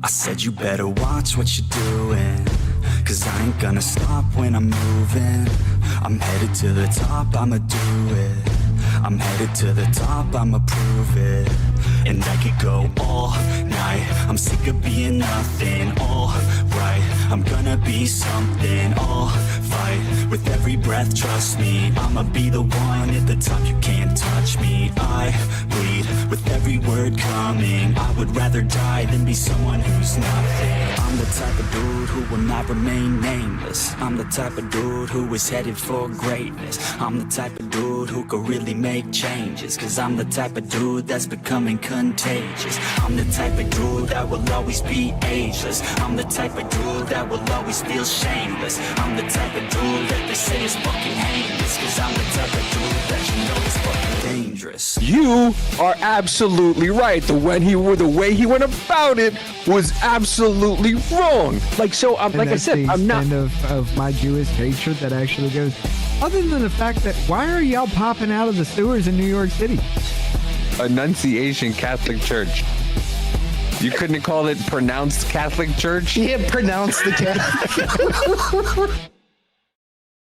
I said you better watch what you're doing, 'cause I ain't gonna stop when I'm moving. I'm headed to the top, I'ma do it. I'm headed to the top, I'ma prove it. And I could go all night, I'm sick of being nothing. All right, I'm gonna be something. I'll fight with every breath, trust me. I'ma be the one at the top, you can't touch me. I bleed with every word coming. I would rather die than be someone who's nothing. I'm the type of dude who will not remain nameless. I'm the type of dude who is headed for greatness. I'm the type of dude who could really make changes, 'cause I'm the type of dude that's becoming contagious. I'm the type of dude that will always be ageless. I'm the type of dude that will always feel shameless. I'm the type of dude that they say is fucking heinous, 'cause I'm the type of dude that you know is fucking dangerous. You are absolutely right. The way he went about it was absolutely wrong. Like, so, like I said, I'm not of my Jewish hatred that actually goes. Other than the fact that, why are y'all popping out of the sewers in New York City? Annunciation Catholic Church. You couldn't call it pronounced Catholic Church? Yeah, pronounce the Catholic.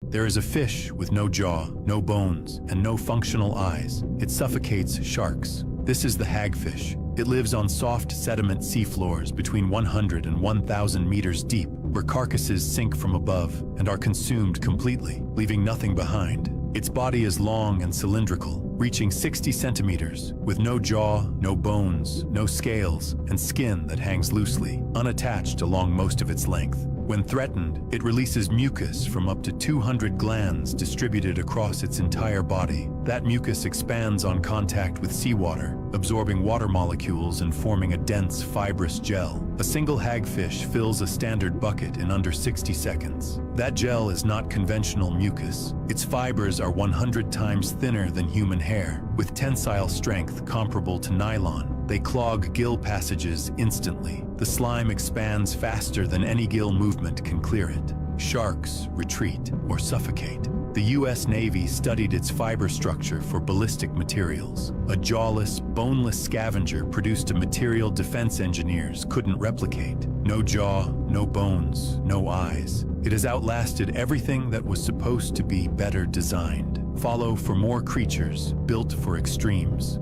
There is a fish with no jaw, no bones, and no functional eyes. It suffocates sharks. This is the hagfish. It lives on soft sediment seafloors between 100 and 1,000 meters deep, where carcasses sink from above and are consumed completely, leaving nothing behind. Its body is long and cylindrical, reaching 60 centimeters, with no jaw, no bones, no scales, and skin that hangs loosely, unattached along most of its length. When threatened, it releases mucus from up to 200 glands distributed across its entire body. That mucus expands on contact with seawater, absorbing water molecules and forming a dense, fibrous gel. A single hagfish fills a standard bucket in under 60 seconds. That gel is not conventional mucus. Its fibers are 100 times thinner than human hair, with tensile strength comparable to nylon. They clog gill passages instantly. The slime expands faster than any gill movement can clear it. Sharks retreat or suffocate. The U.S. Navy studied its fiber structure for ballistic materials. A jawless, boneless scavenger produced a material defense engineers couldn't replicate. No jaw, no bones, no eyes. It has outlasted everything that was supposed to be better designed. Follow for more creatures built for extremes.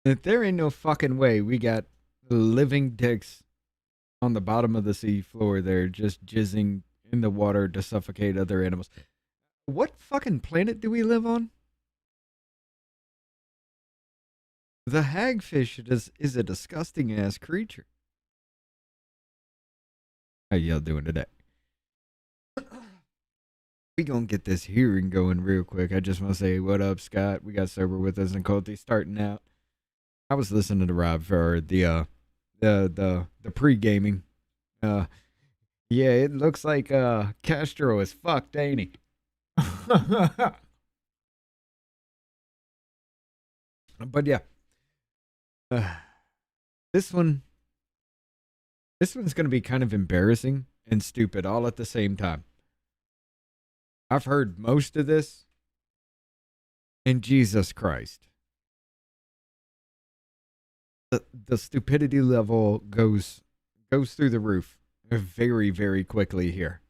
If there ain't no fucking way we got living dicks on the bottom of the sea floor there just jizzing in the water to suffocate other animals. What fucking planet do we live on? The hagfish is a disgusting ass creature. How y'all doing today? We gonna get this hearing going real quick. I just want to say what up, Scott. We got Sober with us and Colty starting out. I was listening to Rob for the pre-gaming. Yeah, it looks like Castro is fucked, ain't he? But yeah, this one's gonna be kind of embarrassing and stupid all at the same time. I've heard most of this, and Jesus Christ. The stupidity level goes through the roof very, very quickly here.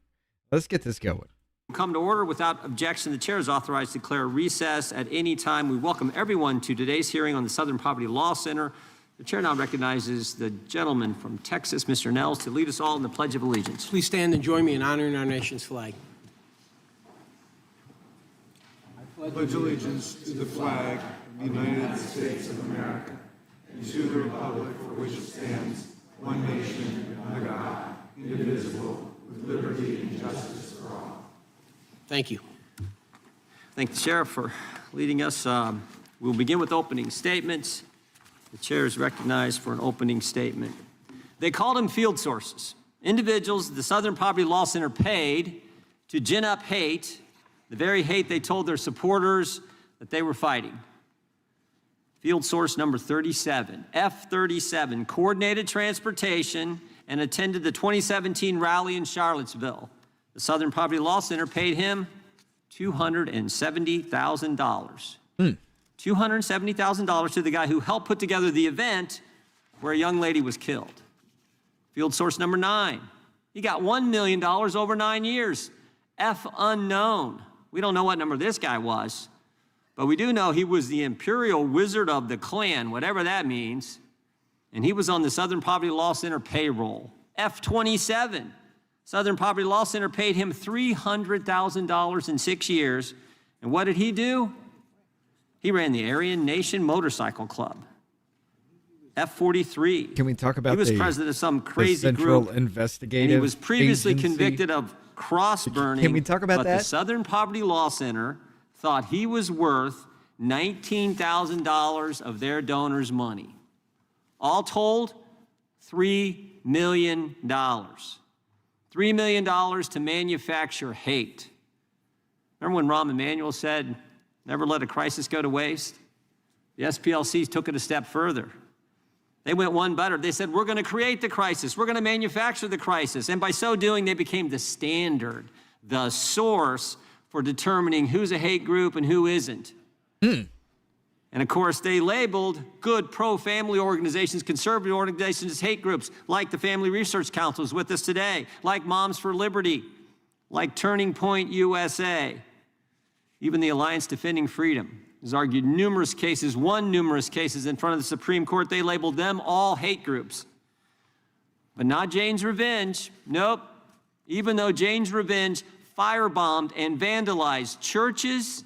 Let's get this going. Come to order. Without objection, the chair is authorized to declare recess at any time. We welcome everyone to today's hearing on the Southern Poverty Law Center. The chair now recognizes the gentleman from Texas, Mr. Nels, to lead us all in the Pledge of Allegiance. Please stand and join me in honoring our nation's flag. I pledge allegiance to the flag of the United States of America, and to the republic for which it stands, one nation, under God, indivisible, with liberty and justice for all. Thank you. Thank the Sheriff for leading us. We'll begin with opening statements. The chair is recognized for an opening statement. They called them field sources. Individuals the Southern Poverty Law Center paid to gin up hate, the very hate they told their supporters that they were fighting. Field source number 37, F-37, coordinated transportation and attended the 2017 rally in Charlottesville. The Southern Poverty Law Center paid him $270,000. $270,000 to the guy who helped put together the event where a young lady was killed. Field source number 9. He got $1 million over 9 years. F unknown. We don't know what number this guy was, but we do know he was the Imperial Wizard of the Klan, whatever that means, and he was on the Southern Poverty Law Center payroll. F27. Southern Poverty Law Center paid him $300,000 in 6 years, and what did he do? He ran the Aryan Nation Motorcycle Club. F43. Can we talk about he was president of some crazy Central group, Investigative and he was previously Agency? convicted of cross-burning. Can we talk about but that? The Southern Poverty Law Center thought he was worth $19,000 of their donors' money. All told, $3 million. $3 million to manufacture hate. Remember when Rahm Emanuel said, never let a crisis go to waste? The SPLC took it a step further. They went one better. They said, we're going to create the crisis. We're going to manufacture the crisis. And by so doing, they became the standard, the source for determining who's a hate group and who isn't. And of course, they labeled good pro-family organizations, conservative organizations as hate groups, like the Family Research Council is with us today, like Moms for Liberty, like Turning Point USA. Even the Alliance Defending Freedom has argued won numerous cases in front of the Supreme Court. They labeled them all hate groups. But not Jane's Revenge. Nope. Even though Jane's Revenge firebombed and vandalized churches,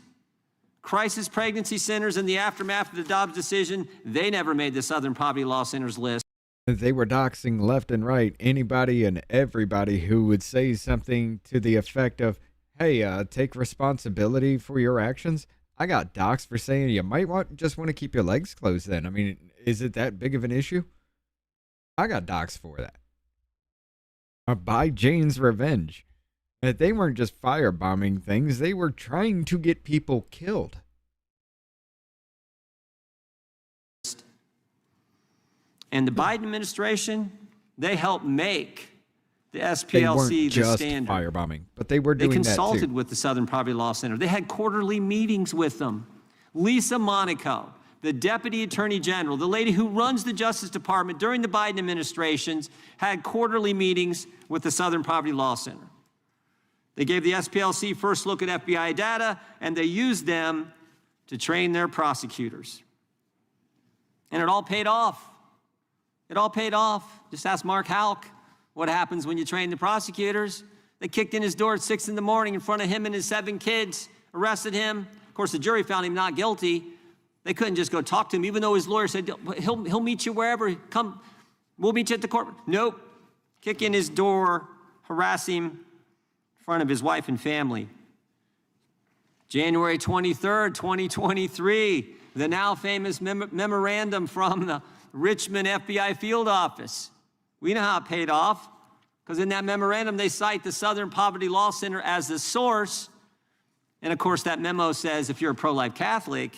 crisis pregnancy centers in the aftermath of the Dobbs decision, they never made the Southern Poverty Law Center's list. They were doxing left and right anybody and everybody who would say something to the effect of, hey, take responsibility for your actions. I got doxxed for saying you might just want to keep your legs closed then. I mean, is it that big of an issue? I got doxxed for that. By Jane's Revenge. They weren't just firebombing things. They were trying to get people killed. And the Biden administration, they helped make the They SPLC weren't the just standard. firebombing, but they were doing They that too. consulted with the Southern Poverty Law Center. They had quarterly meetings with them. Lisa Monaco, the Deputy Attorney General, the lady who runs the Justice Department during the Biden administrations, had quarterly meetings with the Southern Poverty Law Center. They gave the SPLC first look at FBI data, and they used them to train their prosecutors. And it all paid off. It all paid off. Just ask Mark Houck what happens when you train the prosecutors. They kicked in his door at 6 in the morning in front of him and his 7 kids, arrested him. Of course, the jury found him not guilty. They couldn't just go talk to him, even though his lawyer said, he'll meet you wherever. Come, we'll meet you at the court. Nope. Kick in his door, harass him in front of his wife and family. January 23rd, 2023, the now famous memorandum from the Richmond FBI field office. We know how it paid off, because in that memorandum, they cite the Southern Poverty Law Center as the source. And of course, that memo says if you're a pro-life Catholic,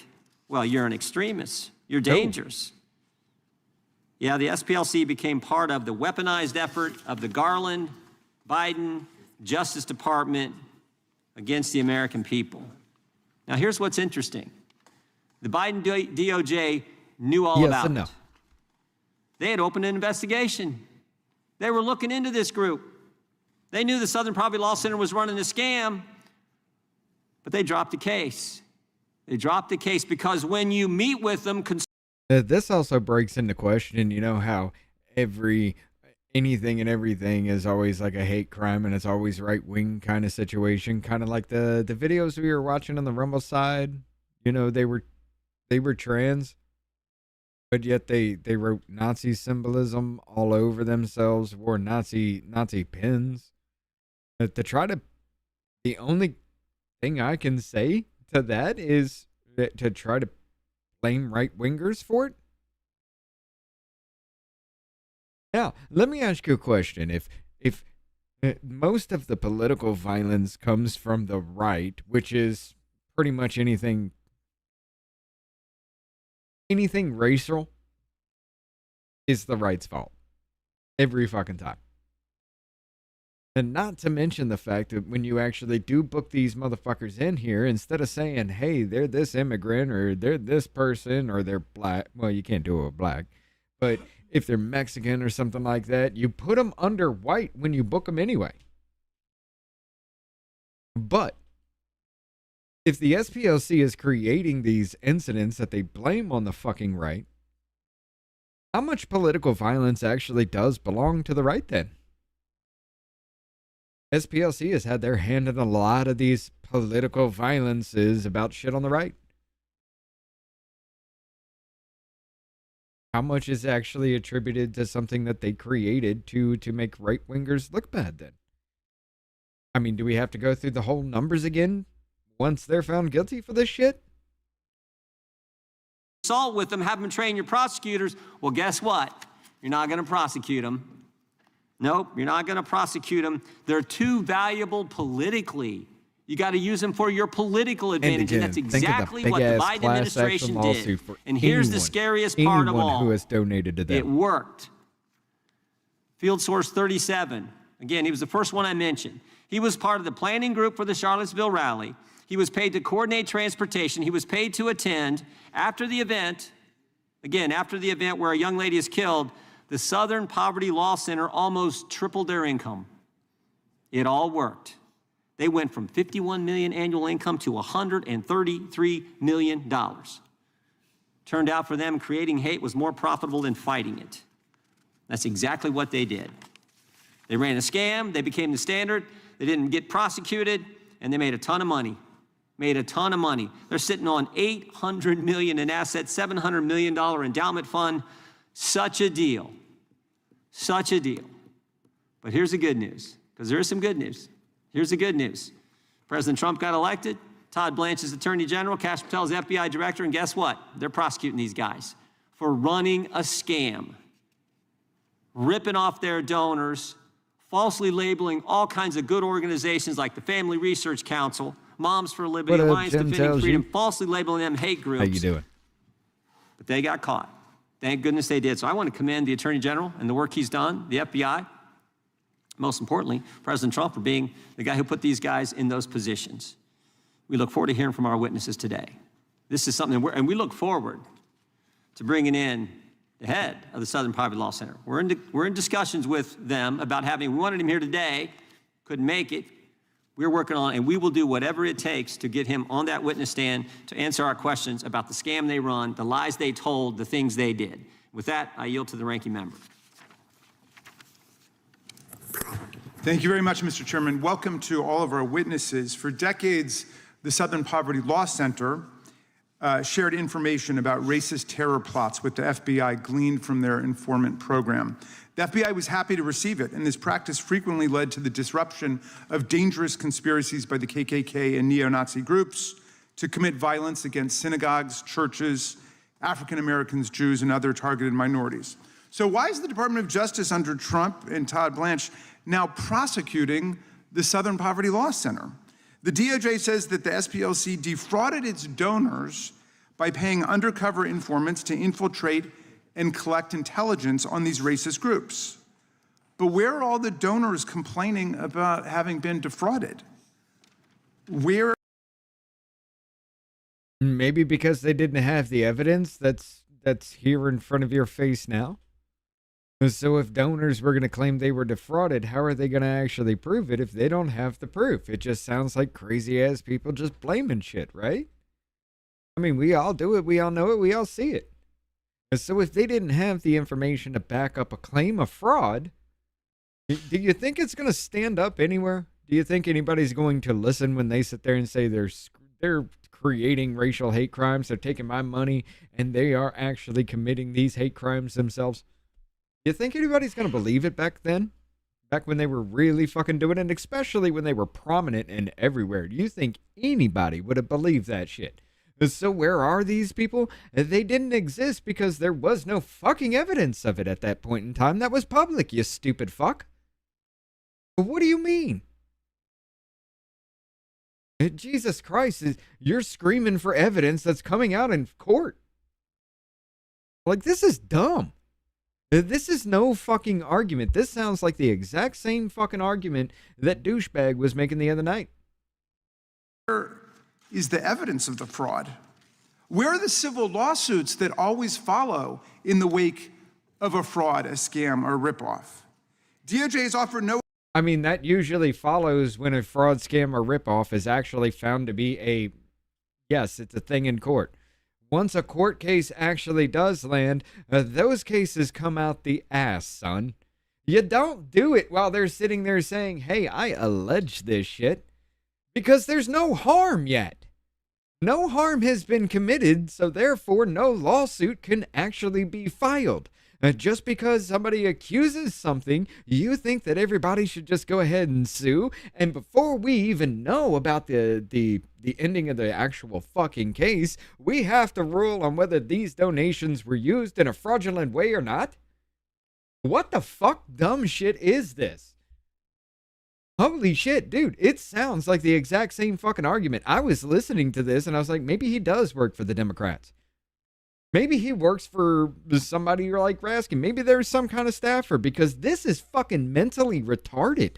well, you're an extremist. You're dangerous. Yeah, the SPLC became part of the weaponized effort of the Garland, Biden, Justice Department against the American people. Now, here's what's interesting. The Biden DOJ knew all about and no. it. They had opened an investigation. They were looking into this group. They knew the Southern Poverty Law Center was running a scam, but they dropped the case. They dropped the case because when you meet with them... This also breaks into question, you know, how anything and everything is always like a hate crime and it's always right-wing kind of situation, kind of like the videos we were watching on the Rumble side. You know, they were trans, but yet they wrote Nazi symbolism all over themselves, wore Nazi pins. The only thing I can say to that is to try to blame right-wingers for it. Now, let me ask you a question. If most of the political violence comes from the right, which is pretty much anything racial, is the right's fault every fucking time. And not to mention the fact that when you actually do book these motherfuckers in here, instead of saying, hey, they're this immigrant or they're this person or they're black, well, you can't do it with black, but if they're Mexican or something like that, you put them under white when you book them anyway. But if the SPLC is creating these incidents that they blame on the fucking right, how much political violence actually does belong to the right then? SPLC has had their hand in a lot of these political violences about shit on the right. How much is actually attributed to something that they created to make right-wingers look bad then? I mean, do we have to go through the whole numbers again once they're found guilty for this shit? Assault with them, have them train your prosecutors. Well, guess what? You're not going to prosecute them. Nope, you're not going to prosecute them. They're too valuable politically. You got to use them for your political advantage, and that's exactly what the Biden administration did. And here's the scariest part of all. Who has donated to them. It worked. Field Source 37. Again, he was the first one I mentioned. He was part of the planning group for the Charlottesville rally. He was paid to coordinate transportation. He was paid to attend. After the event, again, after the event where a young lady is killed, the Southern Poverty Law Center almost tripled their income. It all worked. They went from $51 million annual income to $133 million. Turned out for them, creating hate was more profitable than fighting it. That's exactly what they did. They ran a scam, they became the standard, they didn't get prosecuted, and they made a ton of money. Made a ton of money. They're sitting on $800 million in assets, $700 million endowment fund. Such a deal. Such a deal. But here's the good news, because there is some good news. Here's the good news. President Trump got elected. Todd Blanche is Attorney General. Kash Patel is FBI Director. And guess what? They're prosecuting these guys for running a scam, ripping off their donors, falsely labeling all kinds of good organizations like the Family Research Council, Moms for Liberty, Alliance Defending Freedom, falsely labeling them hate groups. How you doing? But they got caught. Thank goodness they did. So I want to commend the Attorney General and the work he's done, the FBI, most importantly, President Trump for being the guy who put these guys in those positions. We look forward to hearing from our witnesses today. This is something, and we look forward to bringing in the head of the Southern Poverty Law Center. We're in discussions with them about we wanted him here today, couldn't make it. We're working on, and we will do whatever it takes to get him on that witness stand to answer our questions about the scam they run, the lies they told, the things they did. With that, I yield to the ranking member. Thank you very much, Mr. Chairman. Welcome to all of our witnesses. For decades, the Southern Poverty Law Center shared information about racist terror plots with the FBI gleaned from their informant program. The FBI was happy to receive it, and this practice frequently led to the disruption of dangerous conspiracies by the KKK and neo-Nazi groups to commit violence against synagogues, churches, African Americans, Jews, and other targeted minorities. So why is the Department of Justice under Trump and Todd Blanche now prosecuting the Southern Poverty Law Center? The DOJ says that the SPLC defrauded its donors by paying undercover informants to infiltrate and collect intelligence on these racist groups. But where are all the donors complaining about having been defrauded? Where? Maybe because they didn't have the evidence that's here in front of your face now. So if donors were going to claim they were defrauded, how are they going to actually prove it if they don't have the proof? It just sounds like crazy-ass people just blaming shit, right? I mean, we all do it. We all know it. We all see it. So if they didn't have the information to back up a claim of fraud, do you think it's going to stand up anywhere? Do you think anybody's going to listen when they sit there and say they're creating racial hate crimes, they're taking my money, and they are actually committing these hate crimes themselves? Do you think anybody's going to believe it back then? Back when they were really fucking doing it, and especially when they were prominent and everywhere. Do you think anybody would have believed that shit? So where are these people? They didn't exist because there was no fucking evidence of it at that point in time that was public, you stupid fuck. What do you mean? Jesus Christ, you're screaming for evidence that's coming out in court. Like, this is dumb. This is no fucking argument. This sounds like the exact same fucking argument that douchebag was making the other night. Where is the evidence of the fraud? Where are the civil lawsuits that always follow in the wake of a fraud, a scam, or a ripoff? DOJ has offered no... I mean, that usually follows when a fraud, scam, or ripoff is actually found to be a... Yes, it's a thing in court. Once a court case actually does land, those cases come out the ass, son. You don't do it while they're sitting there saying, hey, I allege this shit. Because there's no harm yet. No harm has been committed, so therefore no lawsuit can actually be filed. Just because somebody accuses something, you think that everybody should just go ahead and sue, and before we even know about the ending of the actual fucking case, we have to rule on whether these donations were used in a fraudulent way or not? What the fuck dumb shit is this? Holy shit, dude, it sounds like the exact same fucking argument. I was listening to this and I was like, maybe he does work for the Democrats. Maybe he works for somebody like Raskin. Maybe there's some kind of staffer, because this is fucking mentally retarded.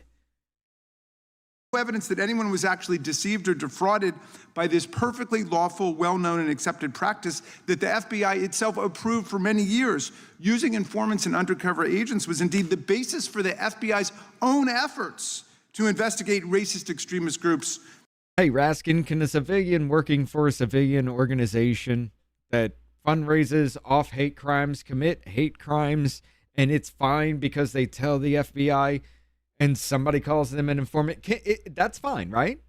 Evidence that anyone was actually deceived or defrauded by this perfectly lawful, well-known, and accepted practice that the FBI itself approved for many years. Using informants and undercover agents was indeed the basis for the FBI's own efforts to investigate racist extremist groups. Hey, Raskin, can a civilian working for a civilian organization that fundraises off hate crimes commit hate crimes, and it's fine because they tell the FBI and somebody calls them an informant? That's fine, right?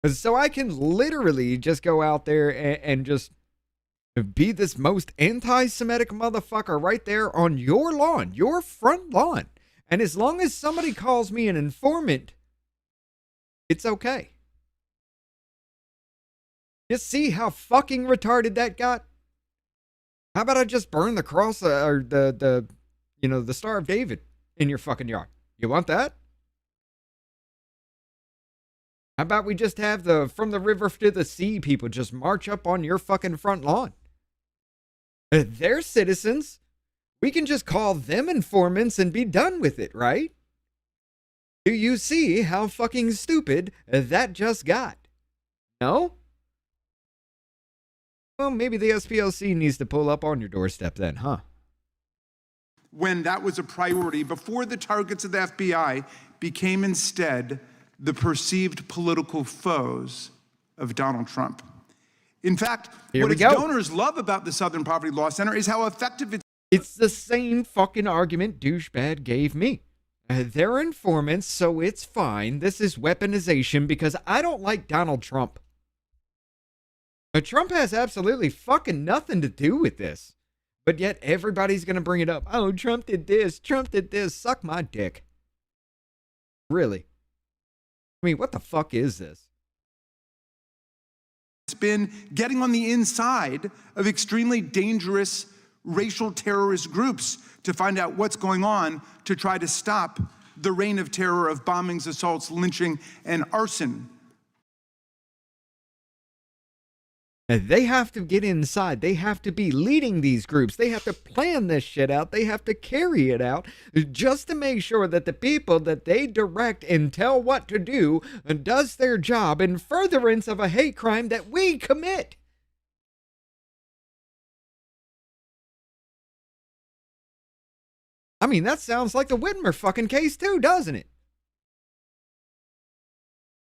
So I can literally just go out there and just be this most anti-Semitic motherfucker right there on your lawn, your front lawn. And as long as somebody calls me an informant, it's okay. Just see how fucking retarded that got? How about I just burn the cross or the Star of David in your fucking yard? You want that? How about we just have the from the river to the sea people just march up on your fucking front lawn? They're citizens. We can just call them informants and be done with it, right? Do you see how fucking stupid that just got? No? Well, maybe the SPLC needs to pull up on your doorstep then, huh? When that was a priority, before the targets of the FBI became instead the perceived political foes of Donald Trump. In fact, what its donors love about the Southern Poverty Law Center is how effective it's the same fucking argument douchebag gave me. They're informants, so it's fine. This is weaponization because I don't like Donald Trump. Trump has absolutely fucking nothing to do with this. But yet everybody's going to bring it up. Oh, Trump did this. Trump did this. Suck my dick. Really? I mean, what the fuck is this? It's been getting on the inside of extremely dangerous racial terrorist groups to find out what's going on to try to stop the reign of terror of bombings, assaults, lynching, and arson. They have to get inside. They have to be leading these groups. They have to plan this shit out. They have to carry it out just to make sure that the people that they direct and tell what to do does their job in furtherance of a hate crime that we commit. I mean, that sounds like the Whitmer fucking case too, doesn't it?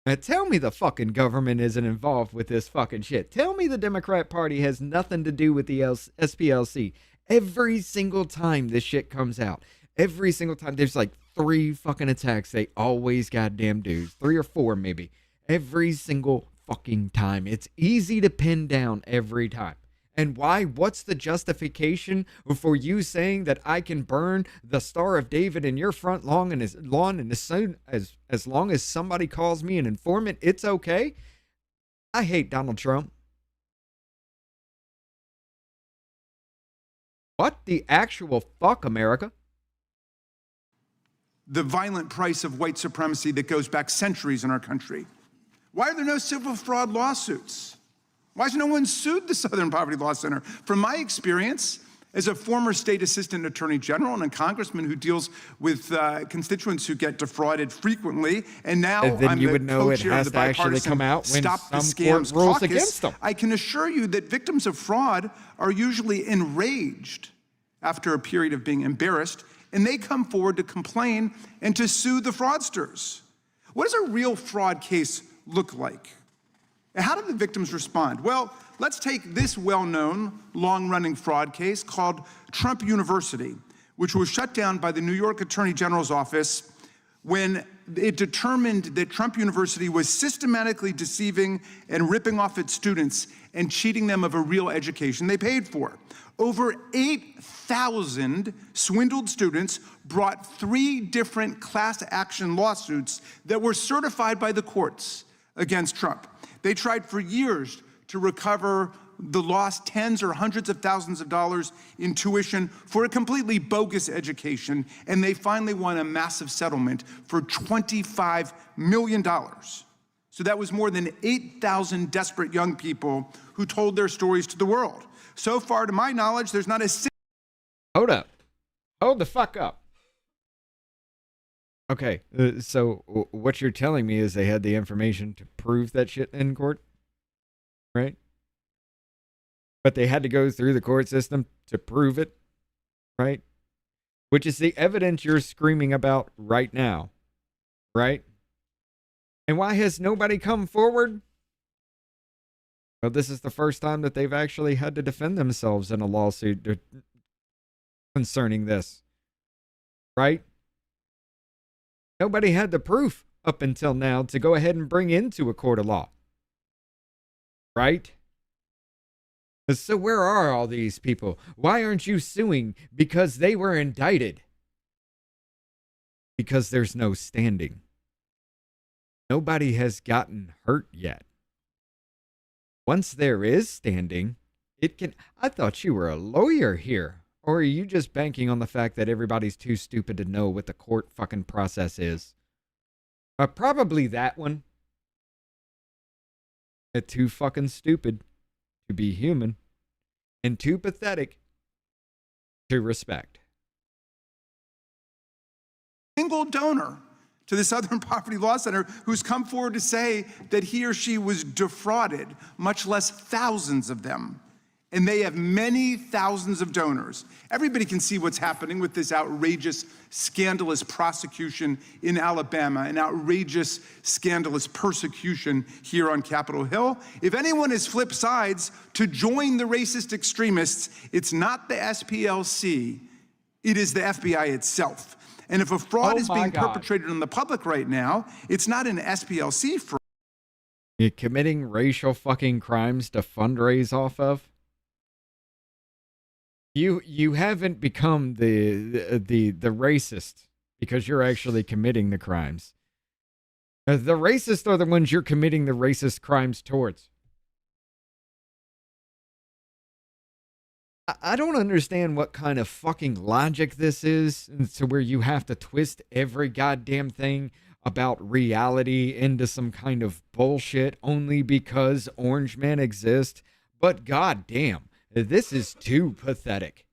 Now tell me the fucking government isn't involved with this fucking shit. Tell me the Democrat Party has nothing to do with the SPLC. Every single time this shit comes out, every single time, there's like 3 fucking attacks they always goddamn do. 3 or 4 maybe. Every single fucking time. It's easy to pin down every time. And why? What's the justification for you saying that I can burn the Star of David in your front lawn and as long as somebody calls me an informant, it's okay? I hate Donald Trump. What the actual fuck, America? The violent price of white supremacy that goes back centuries in our country. Why are there no civil fraud lawsuits? Why has no one sued the Southern Poverty Law Center? From my experience, As a former state assistant attorney general and a congressman who deals with constituents who get defrauded frequently, and now And then I'm you the would know it co-chair of has the to actually bipartisan come out when Stop the some court Scams rules Caucus, against them. I can assure you that victims of fraud are usually enraged after a period of being embarrassed, and they come forward to complain and to sue the fraudsters. What does a real fraud case look like? And how do the victims respond? Well, let's take this well-known, long-running fraud case called Trump University, which was shut down by the New York Attorney General's office when it determined that Trump University was systematically deceiving and ripping off its students and cheating them of a real education they paid for. Over 8,000 swindled students brought 3 different class action lawsuits that were certified by the courts against Trump. They tried for years to recover the lost tens or hundreds of thousands of dollars in tuition for a completely bogus education, and they finally won a massive settlement for $25 million. So that was more than 8,000 desperate young people who told their stories to the world. So far, to my knowledge, there's not a single... Hold up. Hold the fuck up. Okay, so what you're telling me is they had the information to prove that shit in court, right? But they had to go through the court system to prove it, right? Which is the evidence you're screaming about right now, right? And why has nobody come forward? Well, this is the first time that they've actually had to defend themselves in a lawsuit concerning this, right? Nobody had the proof up until now to go ahead and bring into a court of law, right? So where are all these people? Why aren't you suing? Because they were indicted. Because there's no standing. Nobody has gotten hurt yet. Once there is standing, it can... I thought you were a lawyer here. Or are you just banking on the fact that everybody's too stupid to know what the court fucking process is? Probably that one. Too fucking stupid to be human, and too pathetic to respect. Single donor to the Southern Poverty Law Center who's come forward to say that he or she was defrauded, much less thousands of them. And they have many thousands of donors. Everybody can see what's happening with this outrageous, scandalous prosecution in Alabama, an outrageous, scandalous persecution here on Capitol Hill. If anyone has flipped sides to join the racist extremists, it's not the SPLC, it is the FBI itself. And if a fraud is being perpetrated on the public right now, it's not an SPLC fraud. You're committing racial fucking crimes to fundraise off of? You haven't become the racist because you're actually committing the crimes. The racists are the ones you're committing the racist crimes towards. I don't understand what kind of fucking logic this is, to where you have to twist every goddamn thing about reality into some kind of bullshit only because orange men exist. But goddamn. This is too pathetic.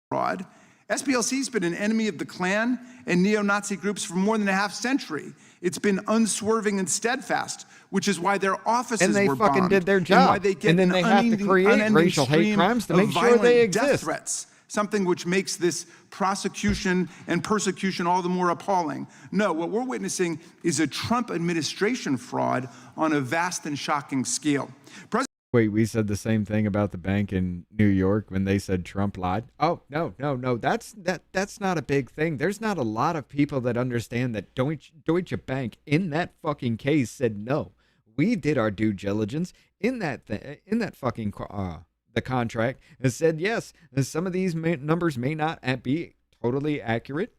Fraud. SPLC's been an enemy of the Klan and neo-Nazi groups for more than a half century. It's been unswerving and steadfast, which is why their offices and they were fucking bombed, did their job. And why they get and then they have to create racial hate crimes to make sure they exist. Death threats, something which makes this prosecution and persecution all the more appalling. No, what we're witnessing is a Trump administration fraud on a vast and shocking scale. Wait, we said the same thing about the bank in New York when they said Trump lied? Oh, no. That's not a big thing. There's not a lot of people that understand that Deutsche Bank in that fucking case said no. We did our due diligence in that fucking the contract and said yes. Some of these numbers may not be totally accurate.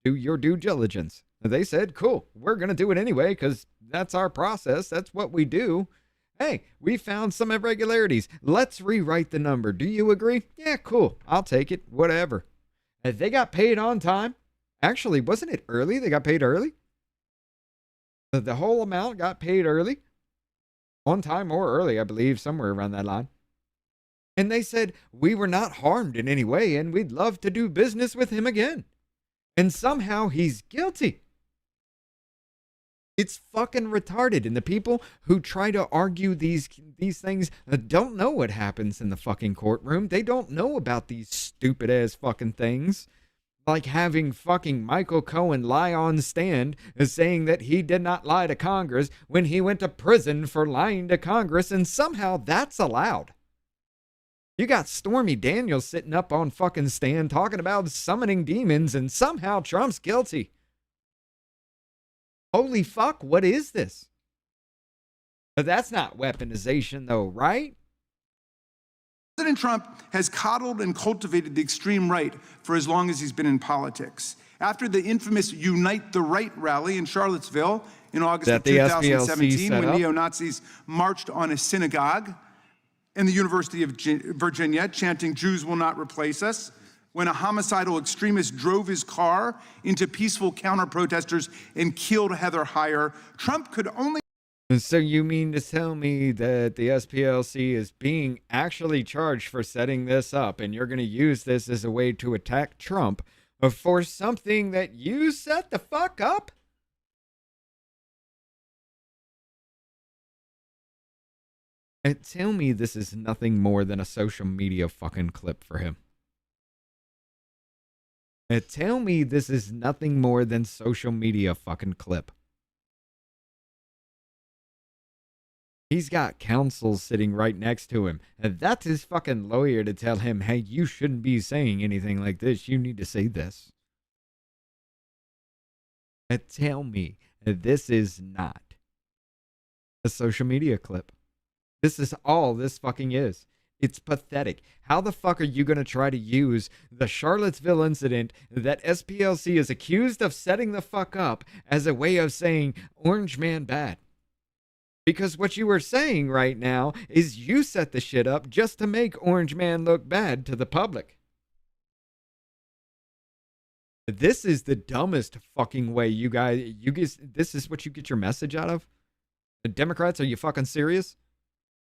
Do your due diligence. They said, cool, we're going to do it anyway because that's our process. That's what we do. Hey, we found some irregularities. Let's rewrite the number. Do you agree? Yeah, cool. I'll take it. Whatever. They got paid on time. Actually, wasn't it early? They got paid early? The whole amount got paid early? On time or early, I believe, somewhere around that line. And they said, we were not harmed in any way and we'd love to do business with him again. And somehow he's guilty. It's fucking retarded. And the people who try to argue these things don't know what happens in the fucking courtroom. They don't know about these stupid ass fucking things. Like having fucking Michael Cohen lie on stand saying that he did not lie to Congress when he went to prison for lying to Congress, and somehow that's allowed. You got Stormy Daniels sitting up on fucking stand talking about summoning demons, and somehow Trump's guilty. Holy fuck, what is this? But that's not weaponization though, right? President Trump has coddled and cultivated the extreme right for as long as he's been in politics. After the infamous Unite the Right rally in Charlottesville in August of 2017, when neo-Nazis marched on a synagogue in the University of Virginia, chanting, "Jews will not replace us," when a homicidal extremist drove his car into peaceful counter-protesters and killed Heather Heyer, Trump could only... So you mean to tell me that the SPLC is being actually charged for setting this up, and you're going to use this as a way to attack Trump for something that you set the fuck up? And tell me this is nothing more than a social media fucking clip for him. And tell me this is nothing more than social media fucking clip. He's got counsel sitting right next to him, and that's his fucking lawyer to tell him, hey, you shouldn't be saying anything like this. You need to say this. And tell me this is not a social media clip. This is all this fucking is. It's pathetic. How the fuck are you going to try to use the Charlottesville incident that SPLC is accused of setting the fuck up as a way of saying Orange Man bad? Because what you were saying right now is you set the shit up just to make Orange Man look bad to the public. This is the dumbest fucking way you guys, this is what you get your message out of? The Democrats, are you fucking serious?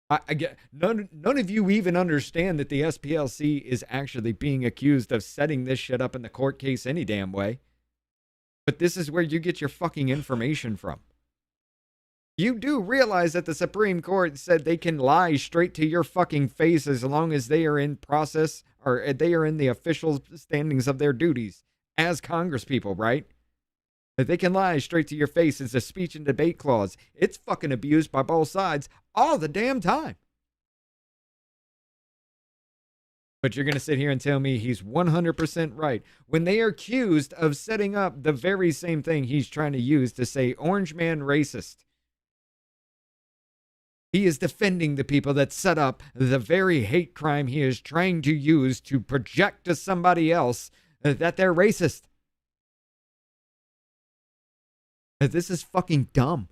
I get none of you even understand that the SPLC is actually being accused of setting this shit up in the court case any damn way. But this is where you get your fucking information from. You do realize that the Supreme Court said they can lie straight to your fucking face as long as they are in process or they are in the official standings of their duties as congresspeople, right? That they can lie straight to your face. It's a speech and debate clause. It's fucking abused by both sides all the damn time. But you're going to sit here and tell me he's 100% right when they are accused of setting up the very same thing he's trying to use to say Orange Man racist. He is defending the people that set up the very hate crime he is trying to use to project to somebody else that they're racist. This is fucking dumb.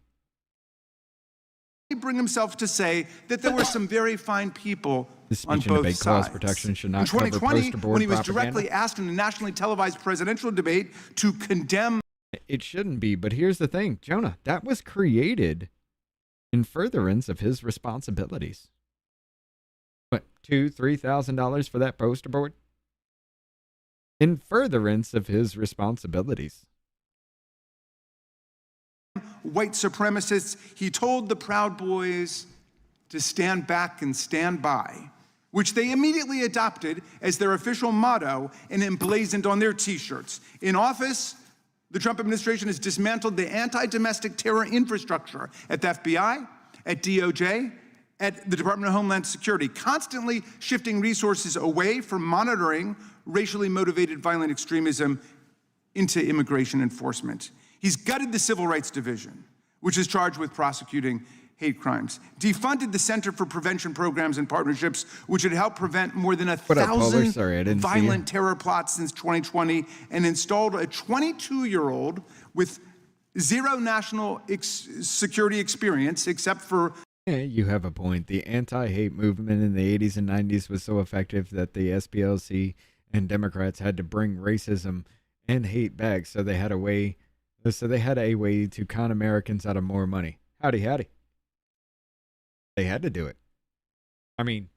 He bring himself to say that there were some very fine people The on speech and both debate clause sides. protection should In not cover 2020, poster board when he was propaganda. directly asked in a nationally televised presidential debate to condemn... It shouldn't be, but here's the thing, Jonah, that was created in furtherance of his responsibilities. What, $2,000-$3,000 for that poster board? In furtherance of his responsibilities. White supremacists, he told the Proud Boys to stand back and stand by, which they immediately adopted as their official motto and emblazoned on their t-shirts. In office, the Trump administration has dismantled the anti-domestic terror infrastructure at the FBI, at DOJ, at the Department of Homeland Security, constantly shifting resources away from monitoring racially motivated violent extremism into immigration enforcement. He's gutted the Civil Rights Division, which is charged with prosecuting hate crimes, defunded the Center for Prevention Programs and Partnerships, which had helped prevent more than 1,000 violent terror plots since 2020, and installed a 22-year-old with zero national security experience, except for... Yeah, you have a point. The anti-hate movement in the 80s and 90s was so effective that the SPLC and Democrats had to bring racism and hate back, so they had a way to con Americans out of more money. Howdy, howdy. They had to do it. I mean,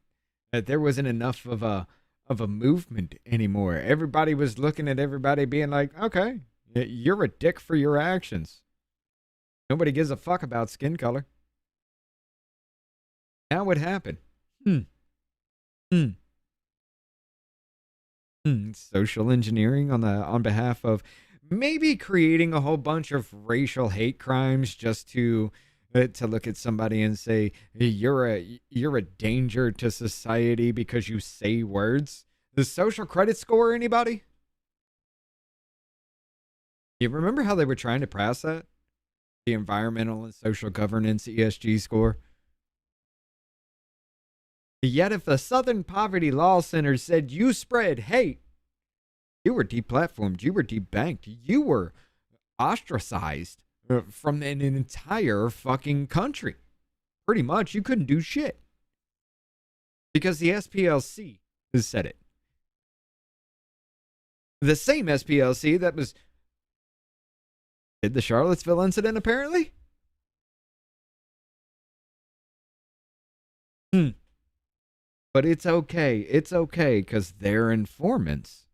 that there wasn't enough of a movement anymore. Everybody was looking at everybody being like, okay, you're a dick for your actions. Nobody gives a fuck about skin color. Now what happened? Social engineering on behalf of maybe creating a whole bunch of racial hate crimes just to look at somebody and say you're a danger to society because you say words. The social credit score, anybody? You remember how they were trying to pass that? The environmental and social governance ESG score. Yet if the Southern Poverty Law Center said you spread hate, you were deplatformed, you were debanked, you were ostracized from an entire fucking country. Pretty much, you couldn't do shit. Because the SPLC has said it. The same SPLC that did the Charlottesville incident, apparently? But it's okay. It's okay, because they're informants.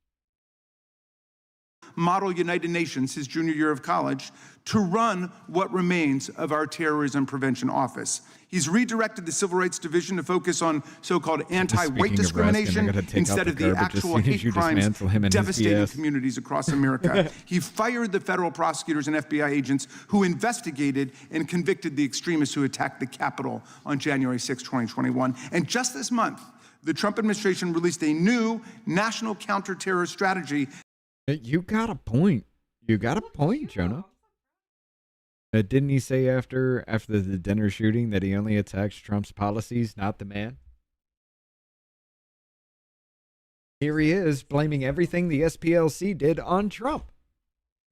Model United Nations, his junior year of college, to run what remains of our terrorism prevention office. He's redirected the Civil Rights Division to focus on so-called anti-white discrimination instead of the actual hate crimes devastating communities across America. He fired the federal prosecutors and FBI agents who investigated and convicted the extremists who attacked the Capitol on January 6, 2021. And just this month, the Trump administration released a new national counterterror strategy. You got a point. You got a point, Jonah. Didn't he say after the dinner shooting that he only attacks Trump's policies, not the man? Here he is blaming everything the SPLC did on Trump.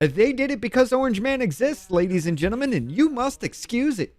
They did it because Orange Man exists, ladies and gentlemen, and you must excuse it.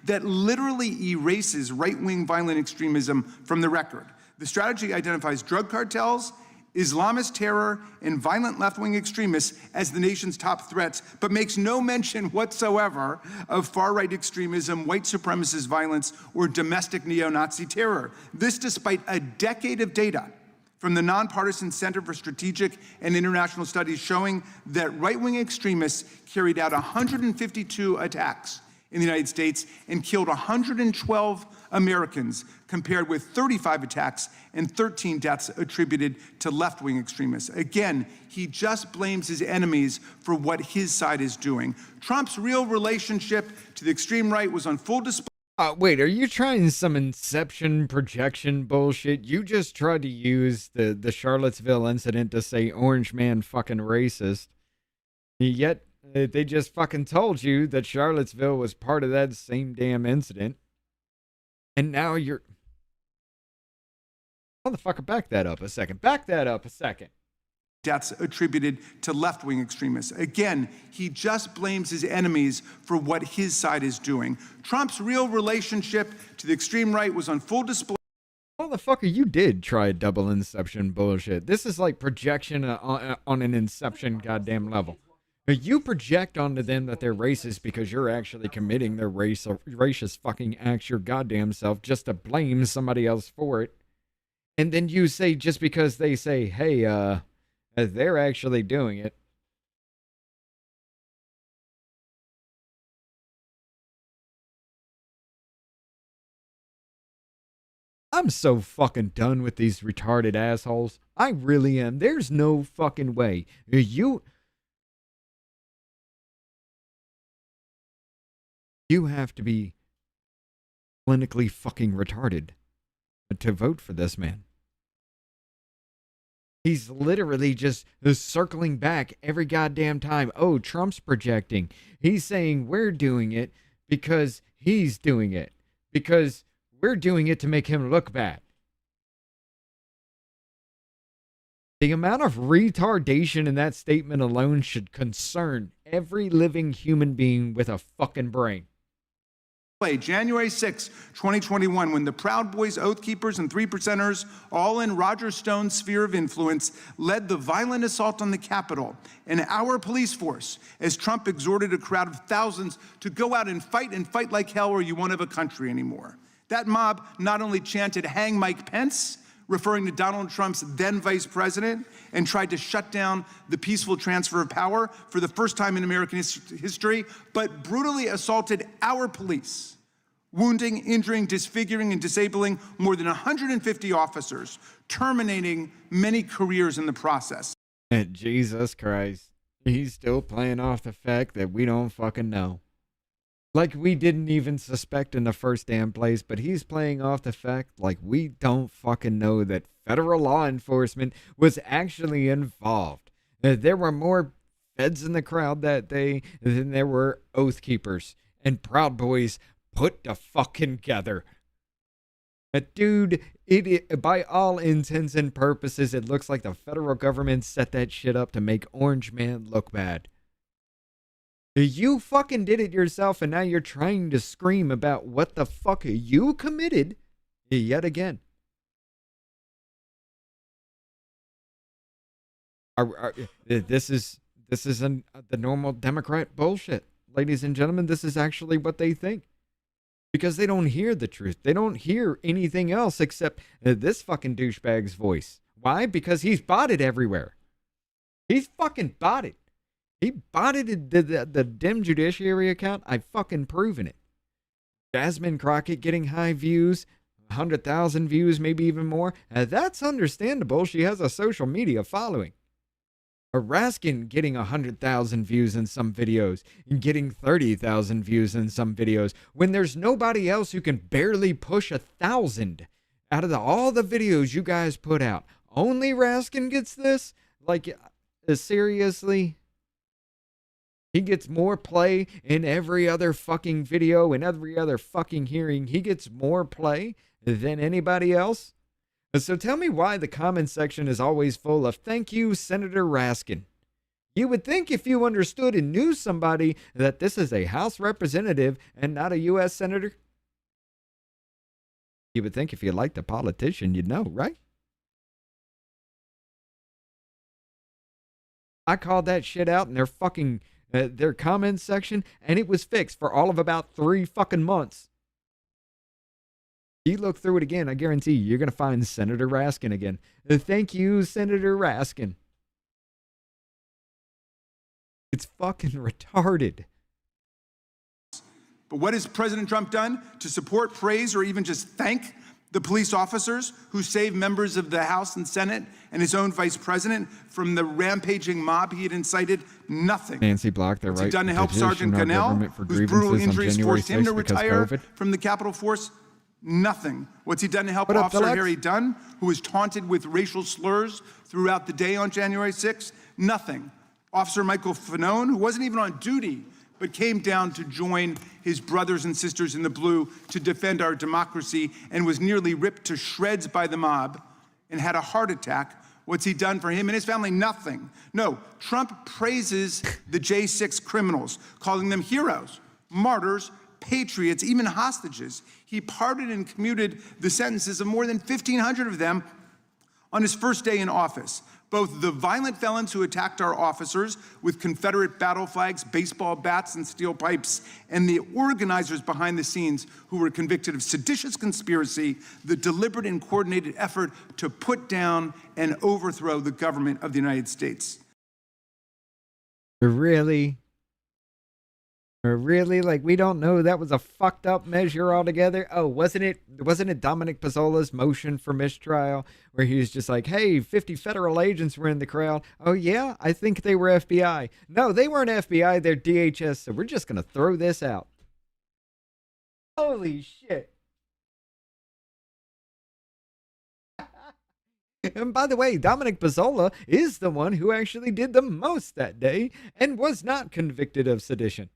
That literally erases right-wing violent extremism from the record. The strategy identifies drug cartels, Islamist terror, and violent left-wing extremists as the nation's top threats, but makes no mention whatsoever of far-right extremism, white supremacist violence, or domestic neo-Nazi terror. This despite a decade of data from the Nonpartisan Center for Strategic and International Studies showing that right-wing extremists carried out 152 attacks in the United States and killed 112 Americans, compared with 35 attacks and 13 deaths attributed to left-wing extremists. Again, he just blames his enemies for what his side is doing. Trump's real relationship to the extreme right was on full display. Wait, are you trying some inception projection bullshit? You just tried to use the Charlottesville incident to say Orange Man fucking racist. Yet they just fucking told you that Charlottesville was part of that same damn incident. And now you're... Motherfucker, back that up a second. Back that up a second. Deaths attributed to left-wing extremists. Again, he just blames his enemies for what his side is doing. Trump's real relationship to the extreme right was on full display. Motherfucker, you did try double inception bullshit. This is like projection on an inception goddamn level. You project onto them that they're racist because you're actually committing their racist fucking acts your goddamn self just to blame somebody else for it. And then you say just because they say, hey, they're actually doing it. I'm so fucking done with these retarded assholes. I really am. There's no fucking way. You have to be clinically fucking retarded to vote for this man. He's literally just circling back every goddamn time. Oh, Trump's projecting. He's saying we're doing it because he's doing it. Because we're doing it to make him look bad. The amount of retardation in that statement alone should concern every living human being with a fucking brain. January 6, 2021, when the Proud Boys, Oath Keepers, and 3%ers, all in Roger Stone's sphere of influence, led the violent assault on the Capitol and our police force as Trump exhorted a crowd of thousands to go out and fight like hell or you won't have a country anymore. That mob not only chanted, "Hang Mike Pence," referring to Donald Trump's then vice president, and tried to shut down the peaceful transfer of power for the first time in American history, but brutally assaulted our police, wounding, injuring, disfiguring, and disabling more than 150 officers, terminating many careers in the process. And Jesus Christ, he's still playing off the fact that we don't fucking know. Like we didn't even suspect in the first damn place, but he's playing off the fact like we don't fucking know that federal law enforcement was actually involved. There were more feds in the crowd that day than there were Oath Keepers and Proud Boys put the fucking together. Dude, by all intents and purposes, it looks like the federal government set that shit up to make Orange Man look bad. You fucking did it yourself, and now you're trying to scream about what the fuck you committed yet again. This is the normal Democrat bullshit. Ladies and gentlemen, this is actually what they think. Because they don't hear the truth. They don't hear anything else except this fucking douchebag's voice. Why? Because he's botted everywhere. He's fucking botted. He botted the Dem Judiciary account. I've fucking proven it. Jasmine Crockett getting high views, 100,000 views, maybe even more. That's understandable. She has a social media following. Raskin getting 100,000 views in some videos and getting 30,000 views in some videos when there's nobody else who can barely push 1,000 out of all the videos you guys put out. Only Raskin gets this? Like, seriously? He gets more play in every other fucking video, in every other fucking hearing. He gets more play than anybody else. So tell me why the comment section is always full of "Thank you, Senator Raskin." You would think if you understood and knew somebody that this is a House representative and not a U.S. senator. You would think if you liked a politician, you'd know, right? I called that shit out in their fucking their comments section, and it was fixed for all of about 3 fucking months. You look through it again, I guarantee you're going to find Senator Raskin again. Thank you, Senator Raskin. It's fucking retarded. But what has President Trump done to support, praise, or even just thank the police officers who saved members of the House and Senate and his own vice president from the rampaging mob he had incited? Nothing. Nancy blocked their right What's he done to help Sergeant Gunnell, whose brutal injuries forced him to retire from the Capitol Force? Nothing. What's he done to help Officer Harry Dunn, who was taunted with racial slurs throughout the day on January 6th? Nothing. Officer Michael Fanone, who wasn't even on duty, but came down to join his brothers and sisters in the blue to defend our democracy and was nearly ripped to shreds by the mob and had a heart attack. What's he done for him and his family? Nothing. No, Trump praises the J6 criminals, calling them heroes, martyrs, patriots, even hostages. He pardoned and commuted the sentences of more than 1,500 of them on his first day in office. Both the violent felons who attacked our officers with Confederate battle flags, baseball bats, and steel pipes, and the organizers behind the scenes who were convicted of seditious conspiracy, the deliberate and coordinated effort to put down and overthrow the government of the United States. Really? Really? Like, we don't know that was a fucked up measure altogether? Oh, wasn't it Dominic Pizzola's motion for mistrial where he was just like, hey, 50 federal agents were in the crowd. Oh, yeah? I think they were FBI. No, they weren't FBI. They're DHS. So we're just going to throw this out. Holy shit. And by the way, Dominic Pizzola is the one who actually did the most that day and was not convicted of sedition.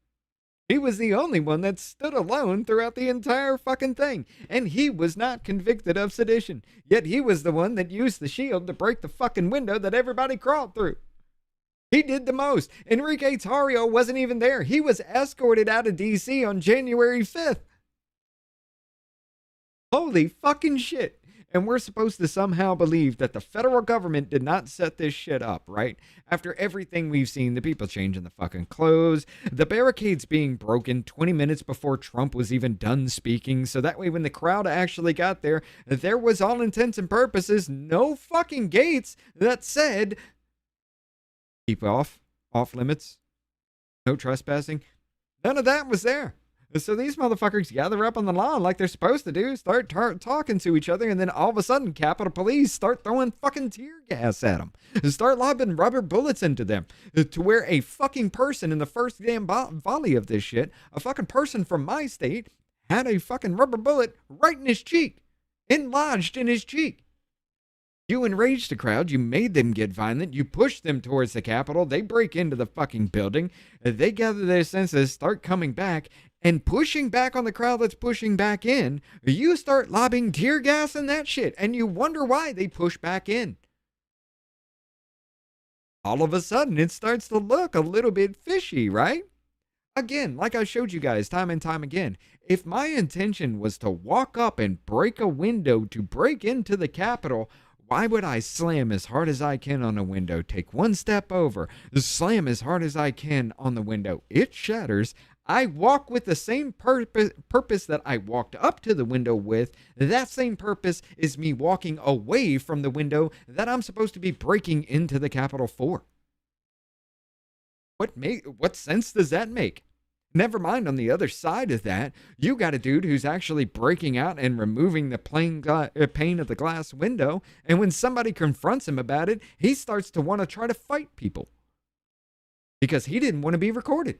He was the only one that stood alone throughout the entire fucking thing. And he was not convicted of sedition. Yet he was the one that used the shield to break the fucking window that everybody crawled through. He did the most. Enrique Tarrio wasn't even there. He was escorted out of D.C. on January 5th. Holy fucking shit. And we're supposed to somehow believe that the federal government did not set this shit up, right? After everything we've seen, the people changing the fucking clothes, the barricades being broken 20 minutes before Trump was even done speaking, so that way when the crowd actually got there, there was all intents and purposes no fucking gates that said, keep off limits, no trespassing. None of that was there. So these motherfuckers gather up on the lawn like they're supposed to do, start talking to each other, and then all of a sudden, Capitol Police start throwing fucking tear gas at them, start lobbing rubber bullets into them, to where a fucking person in the first damn volley of this shit, a fucking person from my state, had a fucking rubber bullet right in his cheek, lodged in his cheek. You enraged the crowd, you made them get violent, you pushed them towards the Capitol, they break into the fucking building, they gather their senses, start coming back, and pushing back on the crowd that's pushing back in, you start lobbing tear gas and that shit, and you wonder why they push back in. All of a sudden, it starts to look a little bit fishy, right? Again, like I showed you guys time and time again, if my intention was to walk up and break a window to break into the Capitol, why would I slam as hard as I can on a window, take one step over, slam as hard as I can on the window? It shatters. I walk with the same purpose that I walked up to the window with. That same purpose is me walking away from the window that I'm supposed to be breaking into the Capitol for. What sense does that make? Never mind, on the other side of that, you got a dude who's actually breaking out and removing the pane of the glass window, and when somebody confronts him about it, he starts to want to try to fight people because he didn't want to be recorded.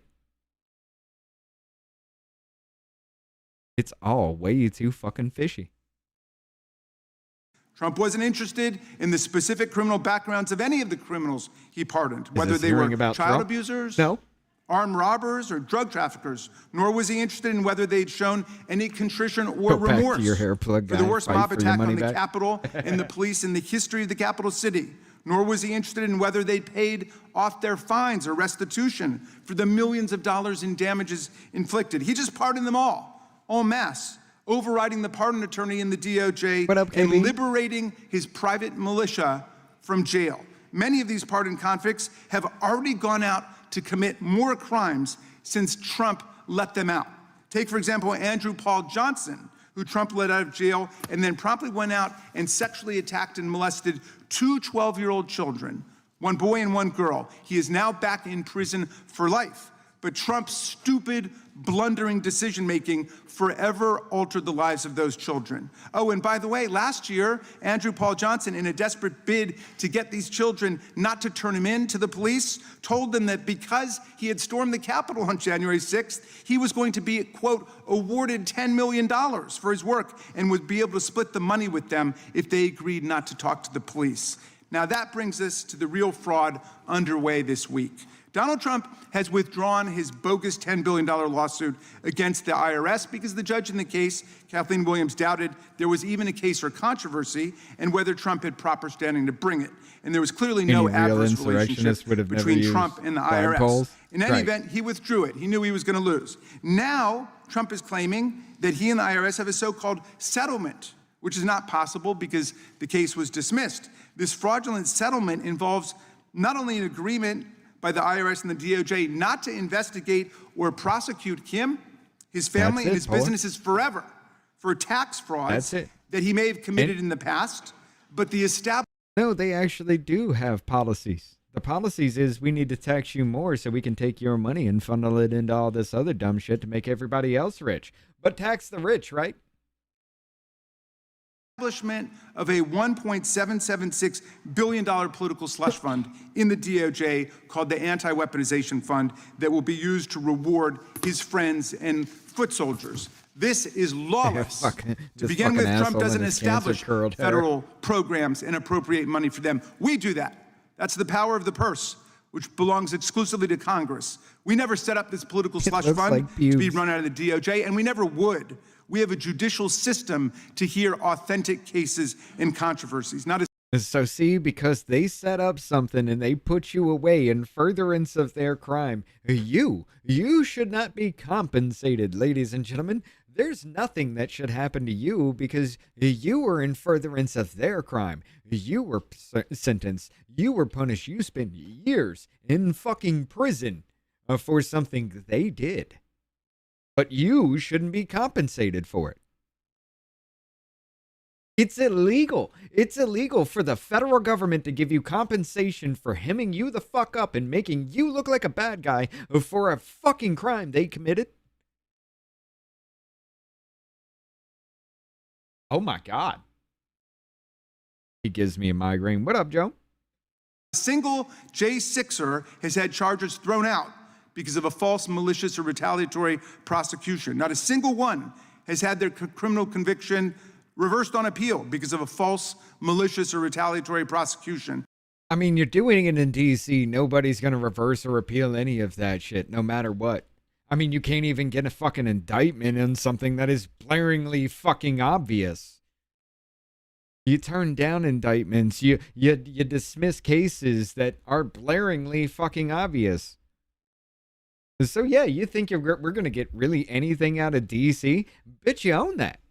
It's all way too fucking fishy. Trump wasn't interested in the specific criminal backgrounds of any of the criminals he pardoned, whether they were child abusers, armed robbers, or drug traffickers, nor was he interested in whether they'd shown any contrition or remorse for the worst mob attack on the Capitol and the police in the history of the capital city, nor was he interested in whether they paid off their fines or restitution for the millions of dollars in damages inflicted. He just pardoned them all en masse, overriding the pardon attorney in the DOJ and liberating his private militia from jail. Many of these pardoned convicts have already gone out to commit more crimes since Trump let them out. Take, for example, Andrew Paul Johnson, who Trump let out of jail and then promptly went out and sexually attacked and molested two 12-year-old children, one boy and one girl. He is now back in prison for life. But Trump's stupid, blundering decision-making forever altered the lives of those children. Oh, and by the way, last year, Andrew Paul Johnson, in a desperate bid to get these children not to turn him in to the police, told them that because he had stormed the Capitol on January 6th, he was going to be, quote, awarded $10 million for his work and would be able to split the money with them if they agreed not to talk to the police. Now that brings us to the real fraud underway this week. Donald Trump has withdrawn his bogus $10 billion lawsuit against the IRS because the judge in the case, Kathleen Williams, doubted there was even a case or controversy and whether Trump had proper standing to bring it. And there was clearly no adverse relationship between Trump and the IRS. In any event, he withdrew it. He knew he was going to lose. Now, Trump is claiming that he and the IRS have a so-called settlement, which is not possible because the case was dismissed. This fraudulent settlement involves not only an agreement by the IRS and the DOJ not to investigate or prosecute him, his family, and his businesses forever for tax frauds that he may have committed in the past, but the established... No, they actually do have policies. The policies is we need to tax you more so we can take your money and funnel it into all this other dumb shit to make everybody else rich. But tax the rich, right? Establishment of a $1.776 billion political slush fund in the DOJ called the Anti-Weaponization Fund that will be used to reward his friends and foot soldiers. This is lawless. To begin with, Trump doesn't establish federal programs and appropriate money for them. We do that. That's the power of the purse, which belongs exclusively to Congress. We never set up this political slush fund to be run out of the DOJ, and we never would. We have a judicial system to hear authentic cases and controversies, not as... So see, because they set up something and they put you away in furtherance of their crime, you should not be compensated, ladies and gentlemen. there's nothing that should happen to you because you were in furtherance of their crime. You were sentenced. You were punished. You spent years in fucking prison for something they did. But you shouldn't be compensated for it. It's illegal. It's illegal for the federal government to give you compensation for hemming you the fuck up and making you look like a bad guy for a fucking crime they committed. Oh my God. He gives me a migraine. What up, Joe? A single J6er has had charges thrown out because of a false, malicious, or retaliatory prosecution. Not a single one has had their criminal conviction reversed on appeal because of a false, malicious, or retaliatory prosecution. I mean, you're doing it in D.C. Nobody's going to reverse or appeal any of that shit, no matter what. I mean, you can't even get a fucking indictment on something that is blaringly fucking obvious. You turn down indictments. You dismiss cases that are blaringly fucking obvious. So yeah, you think we're going to get really anything out of D.C.? Bitch, you own that.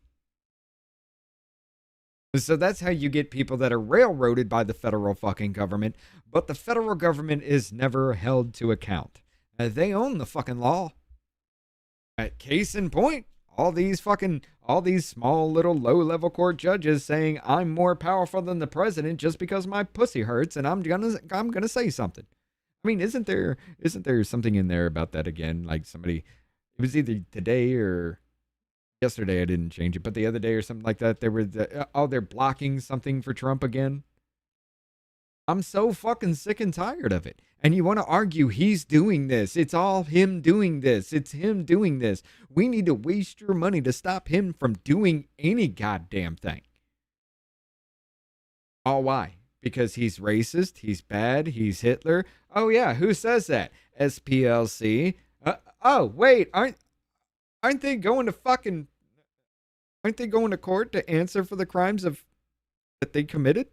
So that's how you get people that are railroaded by the federal fucking government, but the federal government is never held to account. They own the fucking law. Case in point, all these small little low-level court judges saying I'm more powerful than the president just because my pussy hurts and I'm gonna say something. I mean, isn't there something in there about that again? Like somebody, it was either today or yesterday, I didn't change it, but the other day or something like that, they're blocking something for Trump again. I'm so fucking sick and tired of it. And you want to argue he's doing this. It's all him doing this. It's him doing this. We need to waste your money to stop him from doing any goddamn thing. Oh, why? Because he's racist, he's bad, he's Hitler. Oh yeah, who says that? SPLC. Oh wait, aren't they going to court to answer for the crimes that they committed,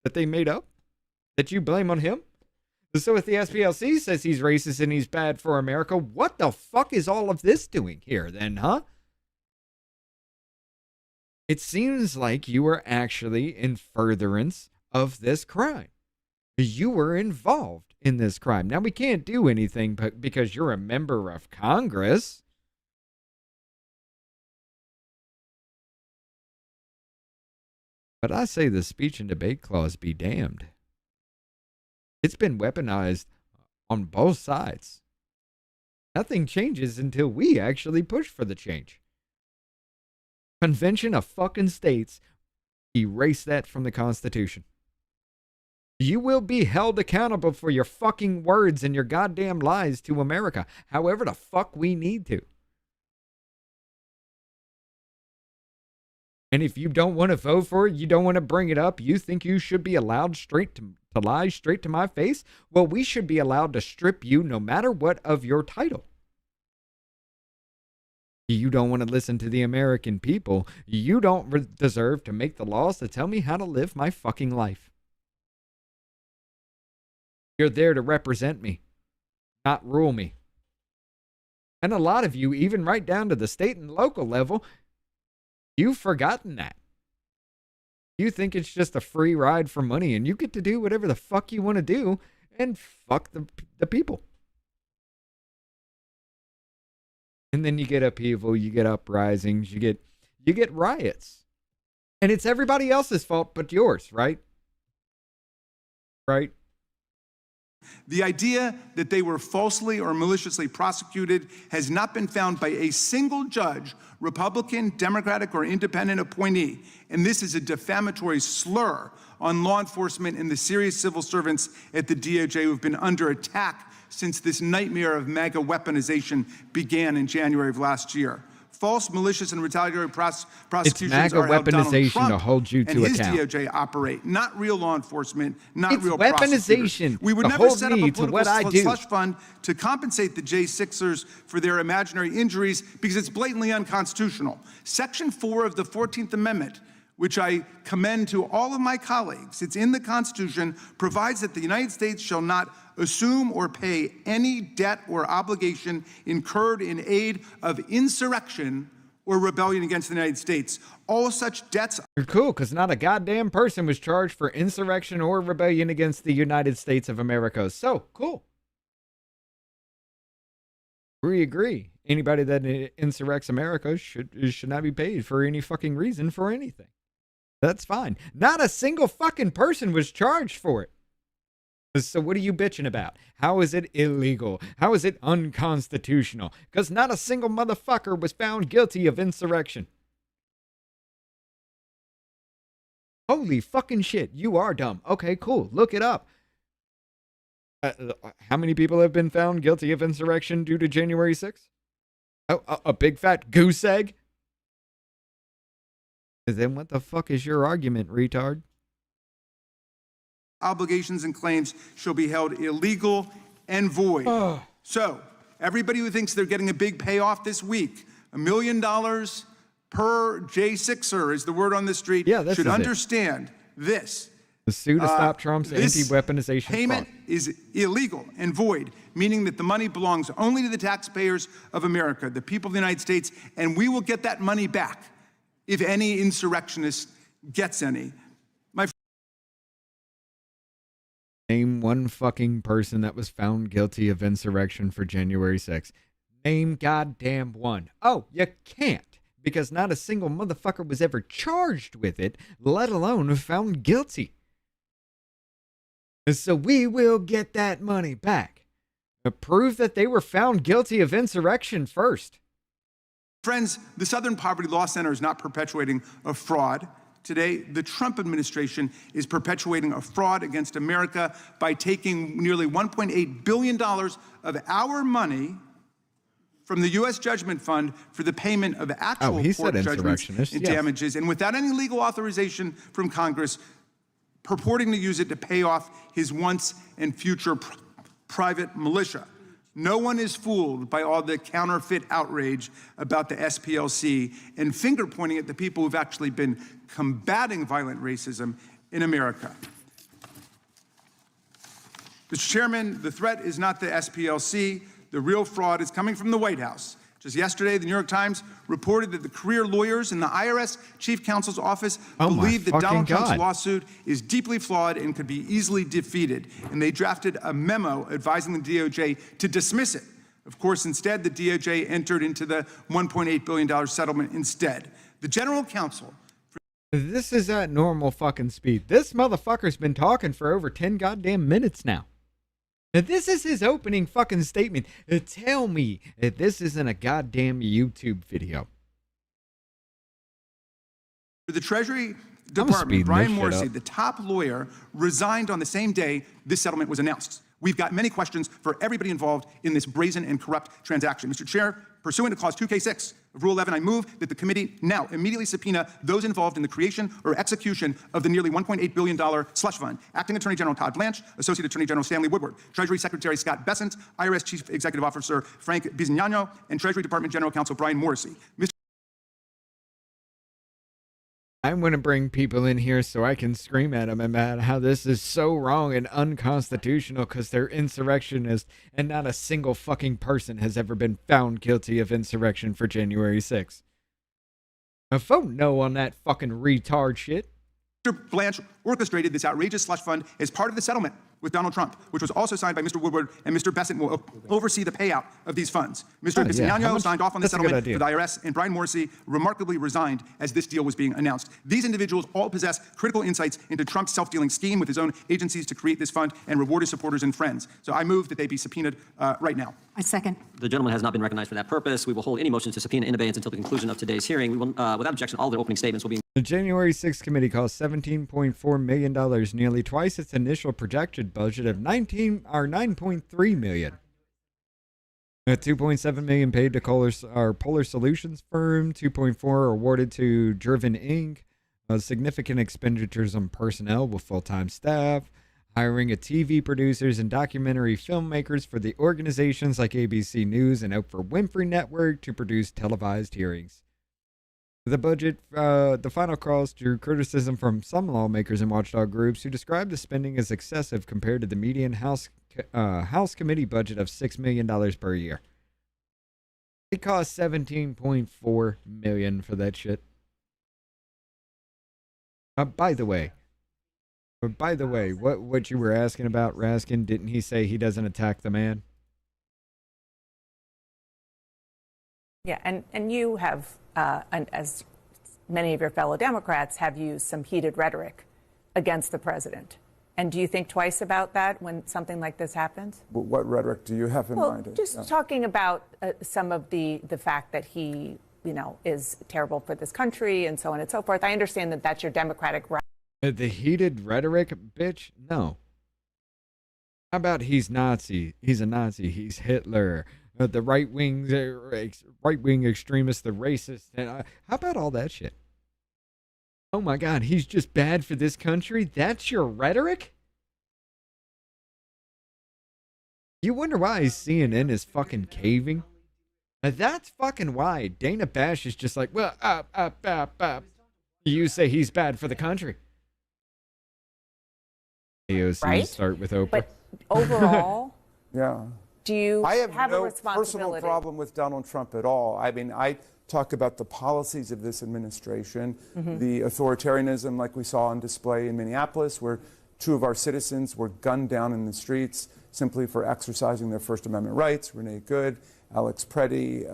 that they made up, that you blame on him? So if the SPLC says he's racist and he's bad for America, what the fuck is all of this doing here then, huh? It seems like you were actually in furtherance of this crime. You were involved in this crime. Now, we can't do anything because you're a member of Congress. But I say the speech and debate clause be damned. It's been weaponized on both sides. Nothing changes until we actually push for the change. Convention of fucking states, erase that from the Constitution. You will be held accountable for your fucking words and your goddamn lies to America, however the fuck we need to. And if you don't want to vote for it, you don't want to bring it up, you think you should be allowed to lie straight to my face? Well, we should be allowed to strip you no matter what of your title. You don't want to listen to the American people. You don't deserve to make the laws to tell me how to live my fucking life. You're there to represent me, not rule me. And a lot of you, even right down to the state and local level, you've forgotten that. You think it's just a free ride for money and you get to do whatever the fuck you want to do and fuck the people. And then you get upheaval, you get uprisings, you get riots. And it's everybody else's fault but yours, right? Right? The idea that they were falsely or maliciously prosecuted has not been found by a single judge, Republican, Democratic, or independent appointee. And this is a defamatory slur on law enforcement and the serious civil servants at the DOJ who have been under attack since this nightmare of MAGA weaponization began in January of last year. False, malicious, and retaliatory prosecutions MAGA are how Donald weaponization Trump to hold you to and his account. DOJ operate, not real law enforcement, not It's real weaponization prosecutors. We would to never hold set up me a to what I political do. slush fund to compensate the J6ers for their imaginary injuries because it's blatantly unconstitutional. Section 4 of the 14th Amendment, which I commend to all of my colleagues, it's in the Constitution, provides that the United States shall not assume or pay any debt or obligation incurred in aid of insurrection or rebellion against the United States. All such debts You're cool, because not a goddamn person was charged for insurrection or rebellion against the United States of America. So, cool. We agree. Anybody that insurrects America should not be paid for any fucking reason for anything. That's fine. Not a single fucking person was charged for it. So what are you bitching about? How is it illegal? How is it unconstitutional? Because not a single motherfucker was found guilty of insurrection. Holy fucking shit, you are dumb. Okay, cool. Look it up. How many people have been found guilty of insurrection due to January 6th? Oh, a big fat goose egg? Then what the fuck is your argument, retard? obligations and claims shall be held illegal and void. So, everybody who thinks they're getting a big payoff this week, $1 million per J6er is the word on the street, should understand this. The sue to stop Trump's anti-weaponization payment is illegal and void, meaning that the money belongs only to the taxpayers of America, the people of the United States, and we will get that money back if any insurrectionist gets any. Name one fucking person that was found guilty of insurrection for January 6th. Name goddamn one. Oh, you can't, because not a single motherfucker was ever charged with it, let alone found guilty. So we will get that money back. Prove that they were found guilty of insurrection first. Friends, the Southern Poverty Law Center is not perpetuating a fraud. Today, the Trump administration is perpetuating a fraud against America by taking nearly $1.8 billion of our money from the U.S. Judgment Fund for the payment of actual court judgments and damages, and without any legal authorization from Congress, purporting to use it to pay off his once and future private militia. No one is fooled by all the counterfeit outrage about the SPLC and finger pointing at the people who've actually been combating violent racism in America. Mr. Chairman, the threat is not the SPLC. The real fraud is coming from the White House. Just yesterday, the New York Times reported that the career lawyers in the IRS Chief Counsel's office believe that Donald Trump's lawsuit is deeply flawed and could be easily defeated. And they drafted a memo advising the DOJ to dismiss it. Of course, instead, the DOJ entered into the $1.8 billion settlement instead. The general counsel... This is at normal fucking speed. This motherfucker's been talking for over 10 goddamn minutes now. Now, this is his opening fucking statement. Tell me that this isn't a goddamn YouTube video. The Treasury Department, Brian Morrissey, the top lawyer, resigned on the same day this settlement was announced. We've got many questions for everybody involved in this brazen and corrupt transaction. Mr. Chair, pursuant to Clause 2K6 of Rule 11, I move that the committee now immediately subpoena those involved in the creation or execution of the nearly $1.8 billion slush fund. Acting Attorney General Todd Blanche, Associate Attorney General Stanley Woodward, Treasury Secretary Scott Bessent, IRS Chief Executive Officer Frank Bizignano, and Treasury Department General Counsel Brian Morrissey. I'm going to bring people in here so I can scream at them about how this is so wrong and unconstitutional because they're insurrectionists and not a single fucking person has ever been found guilty of insurrection for January 6th. Vote no on that fucking retard shit. Mr. Blanche orchestrated this outrageous slush fund as part of the settlement with Donald Trump, which was also signed by Mr. Woodward, and Mr. Bessent will oversee the payout of these funds. Mr. Bizignano signed off on the settlement for the IRS, and Brian Morrissey remarkably resigned as this deal was being announced. These individuals all possess critical insights into Trump's self-dealing scheme with his own agencies to create this fund and reward his supporters and friends. So I move that they be subpoenaed right now. I second. The gentleman has not been recognized for that purpose. We will hold any motions to subpoena in abeyance until the conclusion of today's hearing. We will, without objection, all the opening statements will be... The January 6th committee cost $17.4 million, nearly twice its initial projected budget of $9.3 million. $2.7 million paid to Polar Solutions firm, $2.4 awarded to Driven Inc. Significant expenditures on personnel with full-time staff, hiring of TV producers and documentary filmmakers for the organizations like ABC News and Oprah Winfrey Network to produce televised hearings. The budget, the final calls drew criticism from some lawmakers and watchdog groups who described the spending as excessive compared to the median House committee budget of $6 million per year. It cost $17.4 million for that shit. By the way, what you were asking about Raskin, didn't he say he doesn't attack the man? Yeah, and you have, as many of your fellow Democrats, have used some heated rhetoric against the president. And do you think twice about that when something like this happens? What rhetoric do you have in mind? Just talking about some of the fact that he, is terrible for this country and so on and so forth. I understand that that's your Democratic right. The heated rhetoric, bitch? No. How about he's Nazi? He's a Nazi. He's Hitler. The right-wing extremist, the racist. And how about all that shit? Oh my God, he's just bad for this country? That's your rhetoric? You wonder why CNN is fucking caving? That's fucking why. Dana Bash is just like, well, you say he's bad for the country. AOC Right? start with Oprah. But overall, Yeah. do you I have have a no responsibility? personal problem with Donald Trump at all. I mean, I talk about the policies of this administration, the authoritarianism like we saw on display in Minneapolis, where 2 of our citizens were gunned down in the streets simply for exercising their First Amendment rights. Renee Good, Alex Preddy,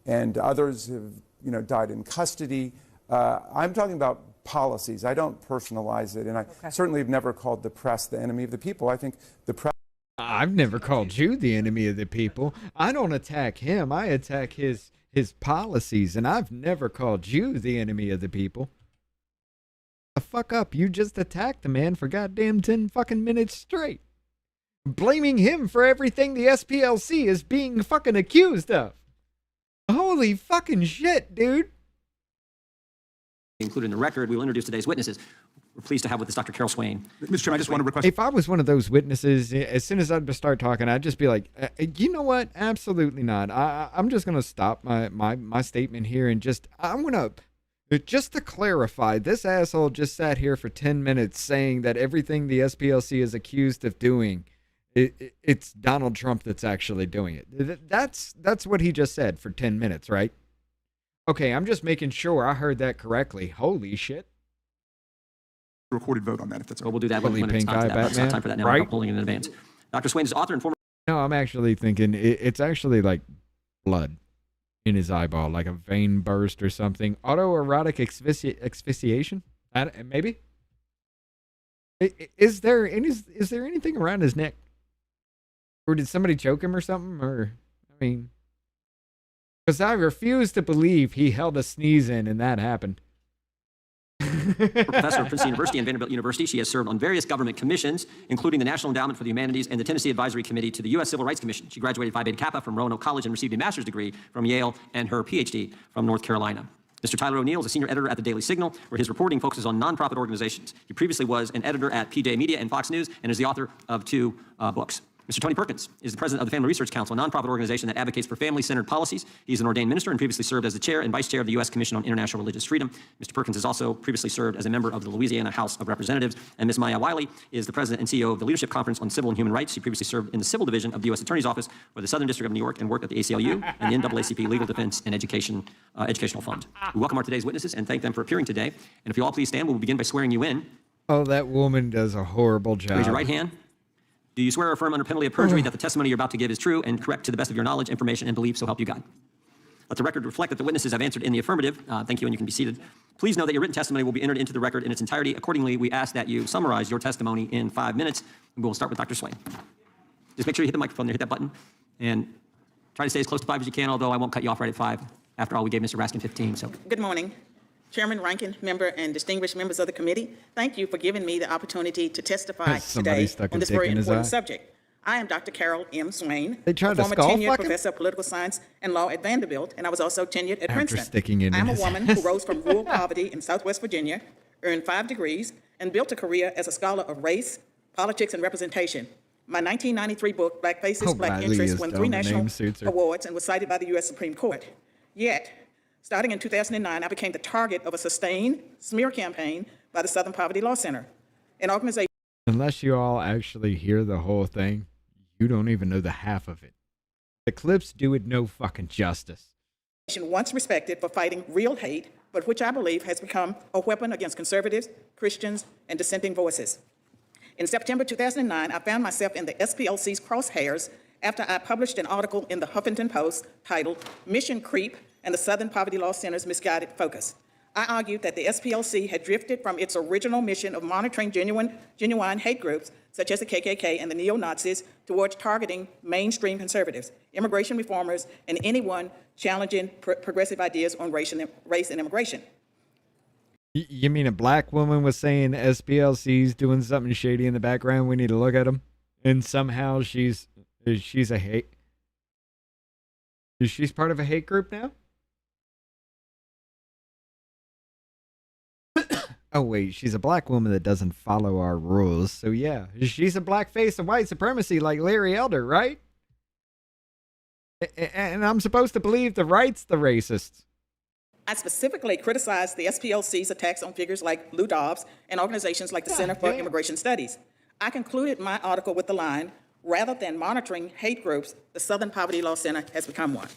and others have, died in custody. I'm talking about policies. I don't personalize it, and I certainly have never called the press the enemy of the people. I think the press. I've never called you the enemy of the people. I don't attack him. I attack his policies, and I've never called you the enemy of the people. The fuck up. You just attacked the man for goddamn 10 fucking minutes straight. Blaming him for everything the SPLC is being fucking accused of. Holy fucking shit, dude. Included in the record, we will introduce today's witnesses. We're pleased to have with us Dr. Carol Swain. Mr. Chairman, I just want to request. If I was one of those witnesses, as soon as I'd start talking, I'd just be like, you know what? Absolutely not. I'm just going to stop my statement here and I'm going to, just to clarify, this asshole just sat here for 10 minutes saying that everything the SPLC is accused of doing, it's Donald Trump that's actually doing it. That's what he just said for 10 minutes, right? Okay, I'm just making sure I heard that correctly. Holy shit. Recorded vote on that, if that's all Well, right. we'll do that Holy when it's pink time for eye that. But it's not Batman, time for that now. right? We're pulling it in advance. Dr. Swain is author and former. No, I'm actually thinking it's actually like blood in his eyeball, like a vein burst or something. Autoerotic asphyxiation? Maybe? Is there anything around his neck? Or did somebody choke him or something? Or, I mean, because I refuse to believe he held a sneeze in and that happened. Professor of Princeton University and Vanderbilt University. She has served on various government commissions, including the National Endowment for the Humanities and the Tennessee Advisory Committee to the U.S. Civil Rights Commission. She graduated Phi Beta Kappa from Roanoke College and received a master's degree from Yale and her PhD from North Carolina. Mr. Tyler O'Neill is a senior editor at the Daily Signal, where his reporting focuses on nonprofit organizations. He previously was an editor at PJ Media and Fox News and is the author of 2 books. Mr. Tony Perkins is the president of the Family Research Council, a nonprofit organization that advocates for family-centered policies. He's an ordained minister and previously served as the chair and vice chair of the U.S. Commission on International Religious Freedom. Mr. Perkins has also previously served as a member of the Louisiana House of Representatives. And Ms. Maya Wiley is the president and CEO of the Leadership Conference on Civil and Human Rights. She previously served in the Civil Division of the U.S. Attorney's Office for the Southern District of New York and worked at the ACLU and the NAACP Legal Defense and Educational Fund. We welcome our today's witnesses and thank them for appearing today. And if you all please stand, we'll begin by swearing you in. Oh, that woman does a horrible job. Raise your right hand. Do you swear or affirm under penalty of perjury that the testimony you're about to give is true and correct to the best of your knowledge, information, and belief, so help you God? Let the record reflect that the witnesses have answered in the affirmative. Thank you, and you can be seated. Please know that your written testimony will be entered into the record in its entirety. Accordingly, we ask that you summarize your testimony in 5 minutes. We'll start with Dr. Swain. Just make sure you hit the microphone there, hit that button, and try to stay as close to 5 as you can, although I won't cut you off right at 5. After all, we gave Mr. Raskin 15, so. Good morning, Chairman, Ranking Member, and distinguished members of the committee. Thank you for giving me the opportunity to testify today on this very important subject. I am Dr. Carol M. Swain, a former tenured professor of political science and law at Vanderbilt, and I was also tenured at Princeton. I'm a woman who rose from rural poverty in Southwest Virginia, earned 5 degrees, and built a career as a scholar of race, politics, and representation. My 1993 book, Black Faces, Black Interests, won 3 national awards and was cited by the U.S. Supreme Court. Yet, starting in 2009, I became the target of a sustained smear campaign by the Southern Poverty Law Center, an organization. Unless you all actually hear the whole thing, you don't even know the half of it. The clips do it no fucking justice. Once respected for fighting real hate, but which I believe has become a weapon against conservatives, Christians, and dissenting voices. In September 2009, I found myself in the SPLC's crosshairs after I published an article in the Huffington Post titled Mission Creep and the Southern Poverty Law Center's Misguided Focus. I argued that the SPLC had drifted from its original mission of monitoring genuine hate groups, such as the KKK and the neo-Nazis, towards targeting mainstream conservatives, immigration reformers, and anyone challenging progressive ideas on race and immigration. You mean a black woman was saying SPLC's doing something shady in the background? We need to look at them, and somehow she's a hate. She's part of a hate group now. Oh wait, she's a black woman that doesn't follow our rules. So yeah, she's a black face of white supremacy like Larry Elder, right? And I'm supposed to believe the right's the racists. I specifically criticized the SPLC's attacks on figures like Lou Dobbs and organizations like the Center for Immigration Studies. I concluded my article with the line, rather than monitoring hate groups, the Southern Poverty Law Center has become one.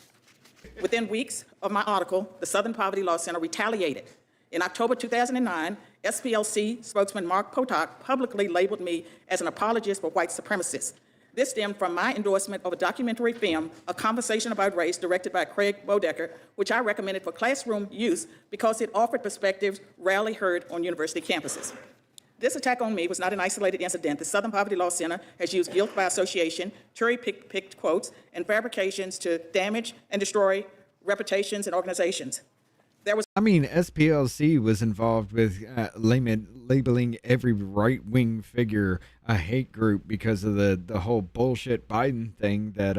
Within weeks of my article, the Southern Poverty Law Center retaliated. In October 2009, SPLC spokesman Mark Potok publicly labeled me as an apologist for white supremacists. This stemmed from my endorsement of a documentary film, A Conversation About Race, directed by Craig Bodecker, which I recommended for classroom use because it offered perspectives rarely heard on university campuses. This attack on me was not an isolated incident. The Southern Poverty Law Center has used guilt by association, cherry-picked quotes, and fabrications to damage and destroy reputations and organizations. SPLC was involved with labeling every right-wing figure a hate group because of the whole bullshit Biden thing that,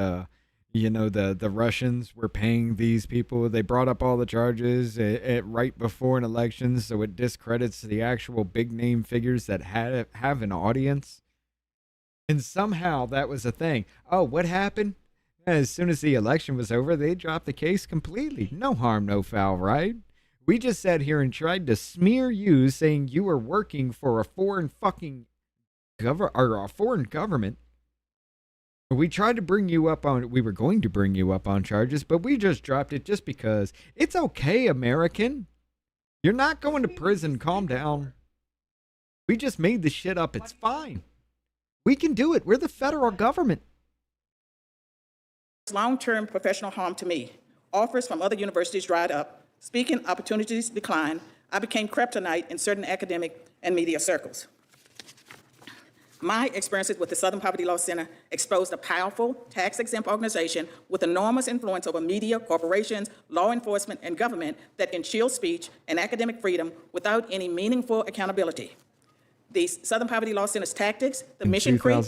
the Russians were paying these people. They brought up all the charges right before an election, so it discredits the actual big-name figures that have an audience. And somehow that was a thing. Oh, what happened? As soon as the election was over, they dropped the case completely. No harm, no foul, right? We just sat here and tried to smear you, saying you were working for a foreign government. We tried to bring you up on, we were going to bring you up on charges, but we just dropped it just because. It's okay, American. You're not going to prison. Calm down. We just made the shit up. It's fine. We can do it. We're the federal government. Long-term professional harm to me. Offers from other universities dried up. Speaking opportunities declined. I became kryptonite in certain academic and media circles. My experiences with the Southern Poverty Law Center exposed a powerful, tax-exempt organization with enormous influence over media, corporations, law enforcement, and government that can shield speech and academic freedom without any meaningful accountability. The Southern Poverty Law Center's tactics, the mission creep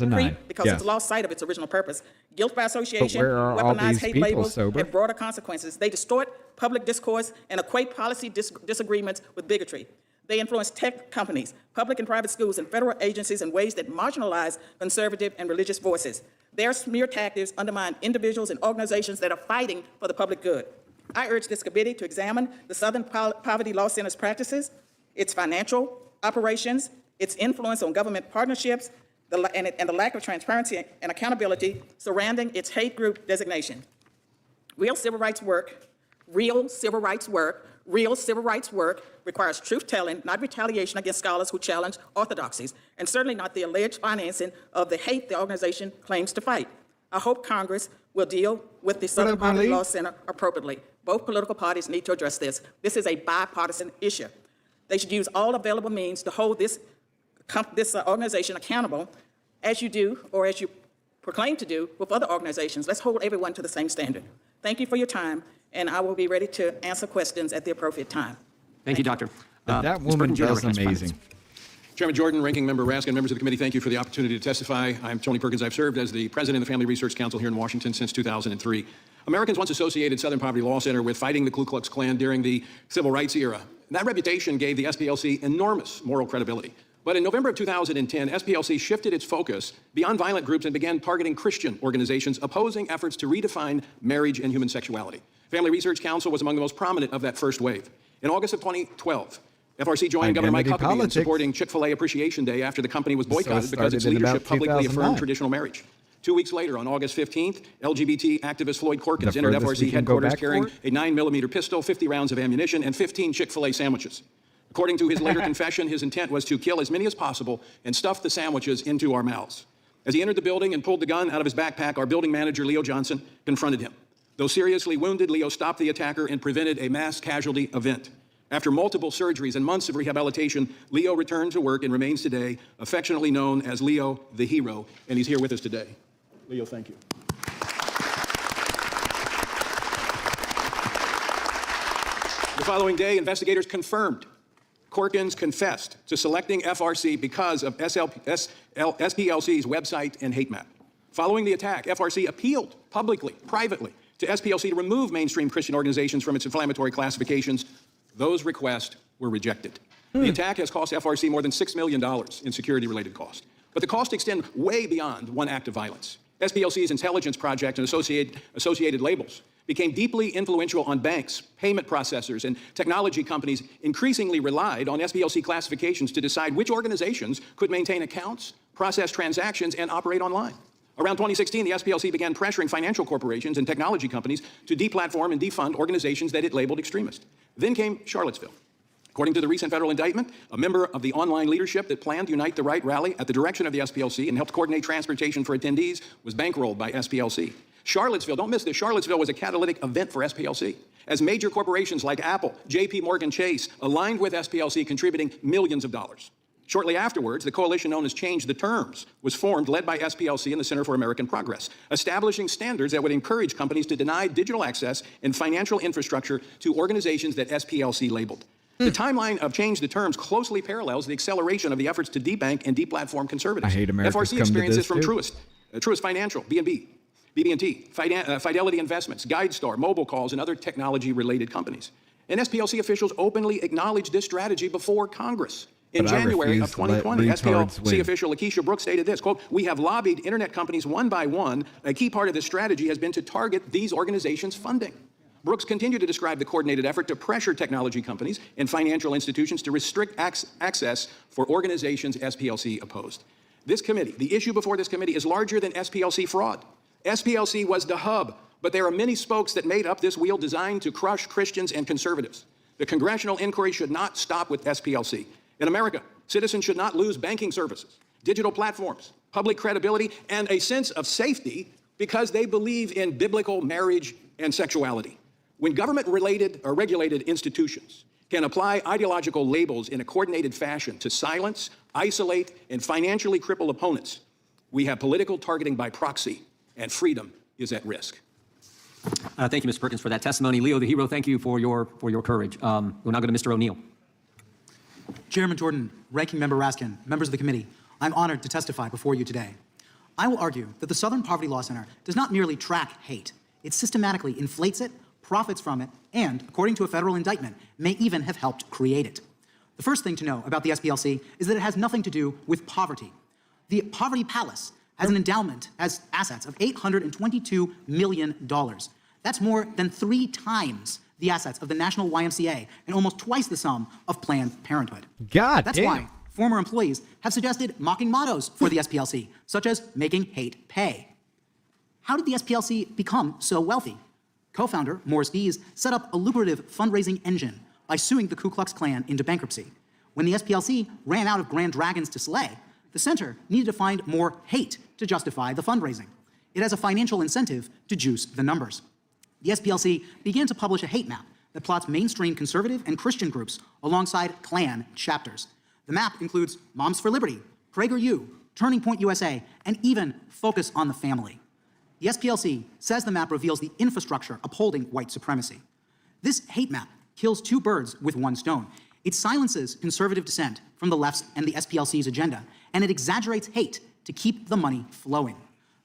because it's lost sight of its original purpose. Guilt by association, weaponized hate labels, and broader consequences. They distort public discourse and equate policy disagreements with bigotry. They influence tech companies, public and private schools, and federal agencies in ways that marginalize conservative and religious voices. Their smear tactics undermine individuals and organizations that are fighting for the public good. I urge this committee to examine the Southern Poverty Law Center's practices, its financial operations, its influence on government partnerships, and the lack of transparency and accountability surrounding its hate group designation. Real civil rights work requires truth-telling, not retaliation against scholars who challenge orthodoxies, and certainly not the alleged financing of the hate the organization claims to fight. I hope Congress will deal with the Southern Poverty Law Center appropriately. Both political parties need to address this. This is a bipartisan issue. They should use all available means to hold this organization accountable, as you do, or as you proclaim to do, with other organizations. Let's hold everyone to the same standard. Thank you for your time, and I will be ready to answer questions at the appropriate time. Thank you, Doctor. That woman does amazing. Chairman Jordan, Ranking Member Raskin, members of the committee, thank you for the opportunity to testify. I'm Tony Perkins. I've served as the president of the Family Research Council here in Washington since 2003. Americans once associated Southern Poverty Law Center with fighting the Ku Klux Klan during the civil rights era. That reputation gave the SPLC enormous moral credibility. But in November of 2010, SPLC shifted its focus beyond violent groups and began targeting Christian organizations opposing efforts to redefine marriage and human sexuality. Family Research Council was among the most prominent of that first wave. In August of 2012, FRC joined Governor Mike Huckabee in supporting Chick-fil-A Appreciation Day after the company was boycotted because its leadership publicly affirmed traditional marriage. 2 weeks later, on August 15th, LGBT activist Floyd Corkins entered FRC headquarters carrying a 9mm pistol, 50 rounds of ammunition, and 15 Chick-fil-A sandwiches. According to his later confession, his intent was to kill as many as possible and stuff the sandwiches into our mouths. As he entered the building and pulled the gun out of his backpack, our building manager, Leo Johnson, confronted him. Though seriously wounded, Leo stopped the attacker and prevented a mass casualty event. After multiple surgeries and months of rehabilitation, Leo returned to work and remains today affectionately known as Leo the Hero, and he's here with us today. Leo, thank you. The following day, investigators confirmed Corkins confessed to selecting FRC because of SPLC's website and hate map. Following the attack, FRC appealed publicly, privately, to SPLC to remove mainstream Christian organizations from its inflammatory classifications. Those requests were rejected. The attack has cost FRC more than $6 million in security-related costs. But the costs extend way beyond one act of violence. SPLC's intelligence project and associated labels became deeply influential on banks, payment processors, and technology companies increasingly relied on SPLC classifications to decide which organizations could maintain accounts, process transactions, and operate online. Around 2016, the SPLC began pressuring financial corporations and technology companies to deplatform and defund organizations that it labeled extremist. Then came Charlottesville. According to the recent federal indictment, a member of the online leadership that planned Unite the Right rally at the direction of the SPLC and helped coordinate transportation for attendees was bankrolled by SPLC. Charlottesville, don't miss this, Charlottesville was a catalytic event for SPLC, as major corporations like Apple, JP Morgan Chase aligned with SPLC, contributing millions of dollars. Shortly afterwards, the coalition known as Change the Terms was formed, led by SPLC and the Center for American Progress, establishing standards that would encourage companies to deny digital access and financial infrastructure to organizations that SPLC labeled. The timeline of Change the Terms closely parallels the acceleration of the efforts to debank and deplatform conservatives. I hate America's FRC experienced this from Truist Financial, BB&T, Fidelity Investments, GuideStar, Mobile Calls, and other technology-related companies. And SPLC officials openly acknowledged this strategy before Congress. In January of 2020, SPLC official Lakeisha Brooks stated this, quote, "We have lobbied internet companies one by one. A key part of this strategy has been to target these organizations' funding." Brooks continued to describe the coordinated effort to pressure technology companies and financial institutions to restrict access for organizations SPLC opposed. This committee, the issue before this committee, is larger than SPLC fraud. SPLC was the hub, but there are many spokes that made up this wheel designed to crush Christians and conservatives. The congressional inquiry should not stop with SPLC. In America, citizens should not lose banking services, digital platforms, public credibility, and a sense of safety because they believe in biblical marriage and sexuality. When government-related or regulated institutions can apply ideological labels in a coordinated fashion to silence, isolate, and financially cripple opponents, we have political targeting by proxy, and freedom is at risk. Thank you, Mr. Perkins, for that testimony. Leo the Hero, thank you for your courage. We'll now go to Mr. O'Neill. Chairman Jordan, Ranking Member Raskin, members of the committee, I'm honored to testify before you today. I will argue that the Southern Poverty Law Center does not merely track hate. It systematically inflates it, profits from it, and, according to a federal indictment, may even have helped create it. The first thing to know about the SPLC is that it has nothing to do with poverty. The Poverty Palace has an endowment, has assets of $822 million. That's more than 3 times the assets of the National YMCA and almost twice the sum of Planned Parenthood. That's why former employees have suggested mocking mottos for the SPLC, such as making hate pay. How did the SPLC become so wealthy? Co-founder Morris Dees set up a lucrative fundraising engine by suing the Ku Klux Klan into bankruptcy. When the SPLC ran out of grand dragons to slay, the center needed to find more hate to justify the fundraising. It has a financial incentive to juice the numbers. The SPLC began to publish a hate map that plots mainstream conservative and Christian groups alongside Klan chapters. The map includes Moms for Liberty, PragerU, Turning Point USA, and even Focus on the Family. The SPLC says the map reveals the infrastructure upholding white supremacy. This hate map kills 2 birds with 1 stone. It silences conservative dissent from the left's and the SPLC's agenda, and it exaggerates hate to keep the money flowing.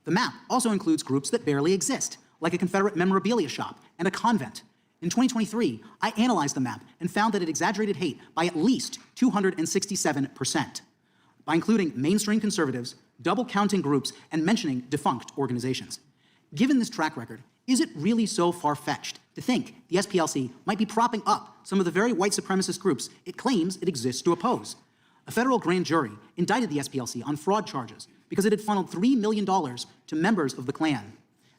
The map also includes groups that barely exist, like a Confederate memorabilia shop and a convent. In 2023, I analyzed the map and found that it exaggerated hate by at least 267%. By including mainstream conservatives, double-counting groups, and mentioning defunct organizations. Given this track record, is it really so far-fetched to think the SPLC might be propping up some of the very white supremacist groups it claims it exists to oppose? A federal grand jury indicted the SPLC on fraud charges, because it had funneled $3 million to members of the Klan.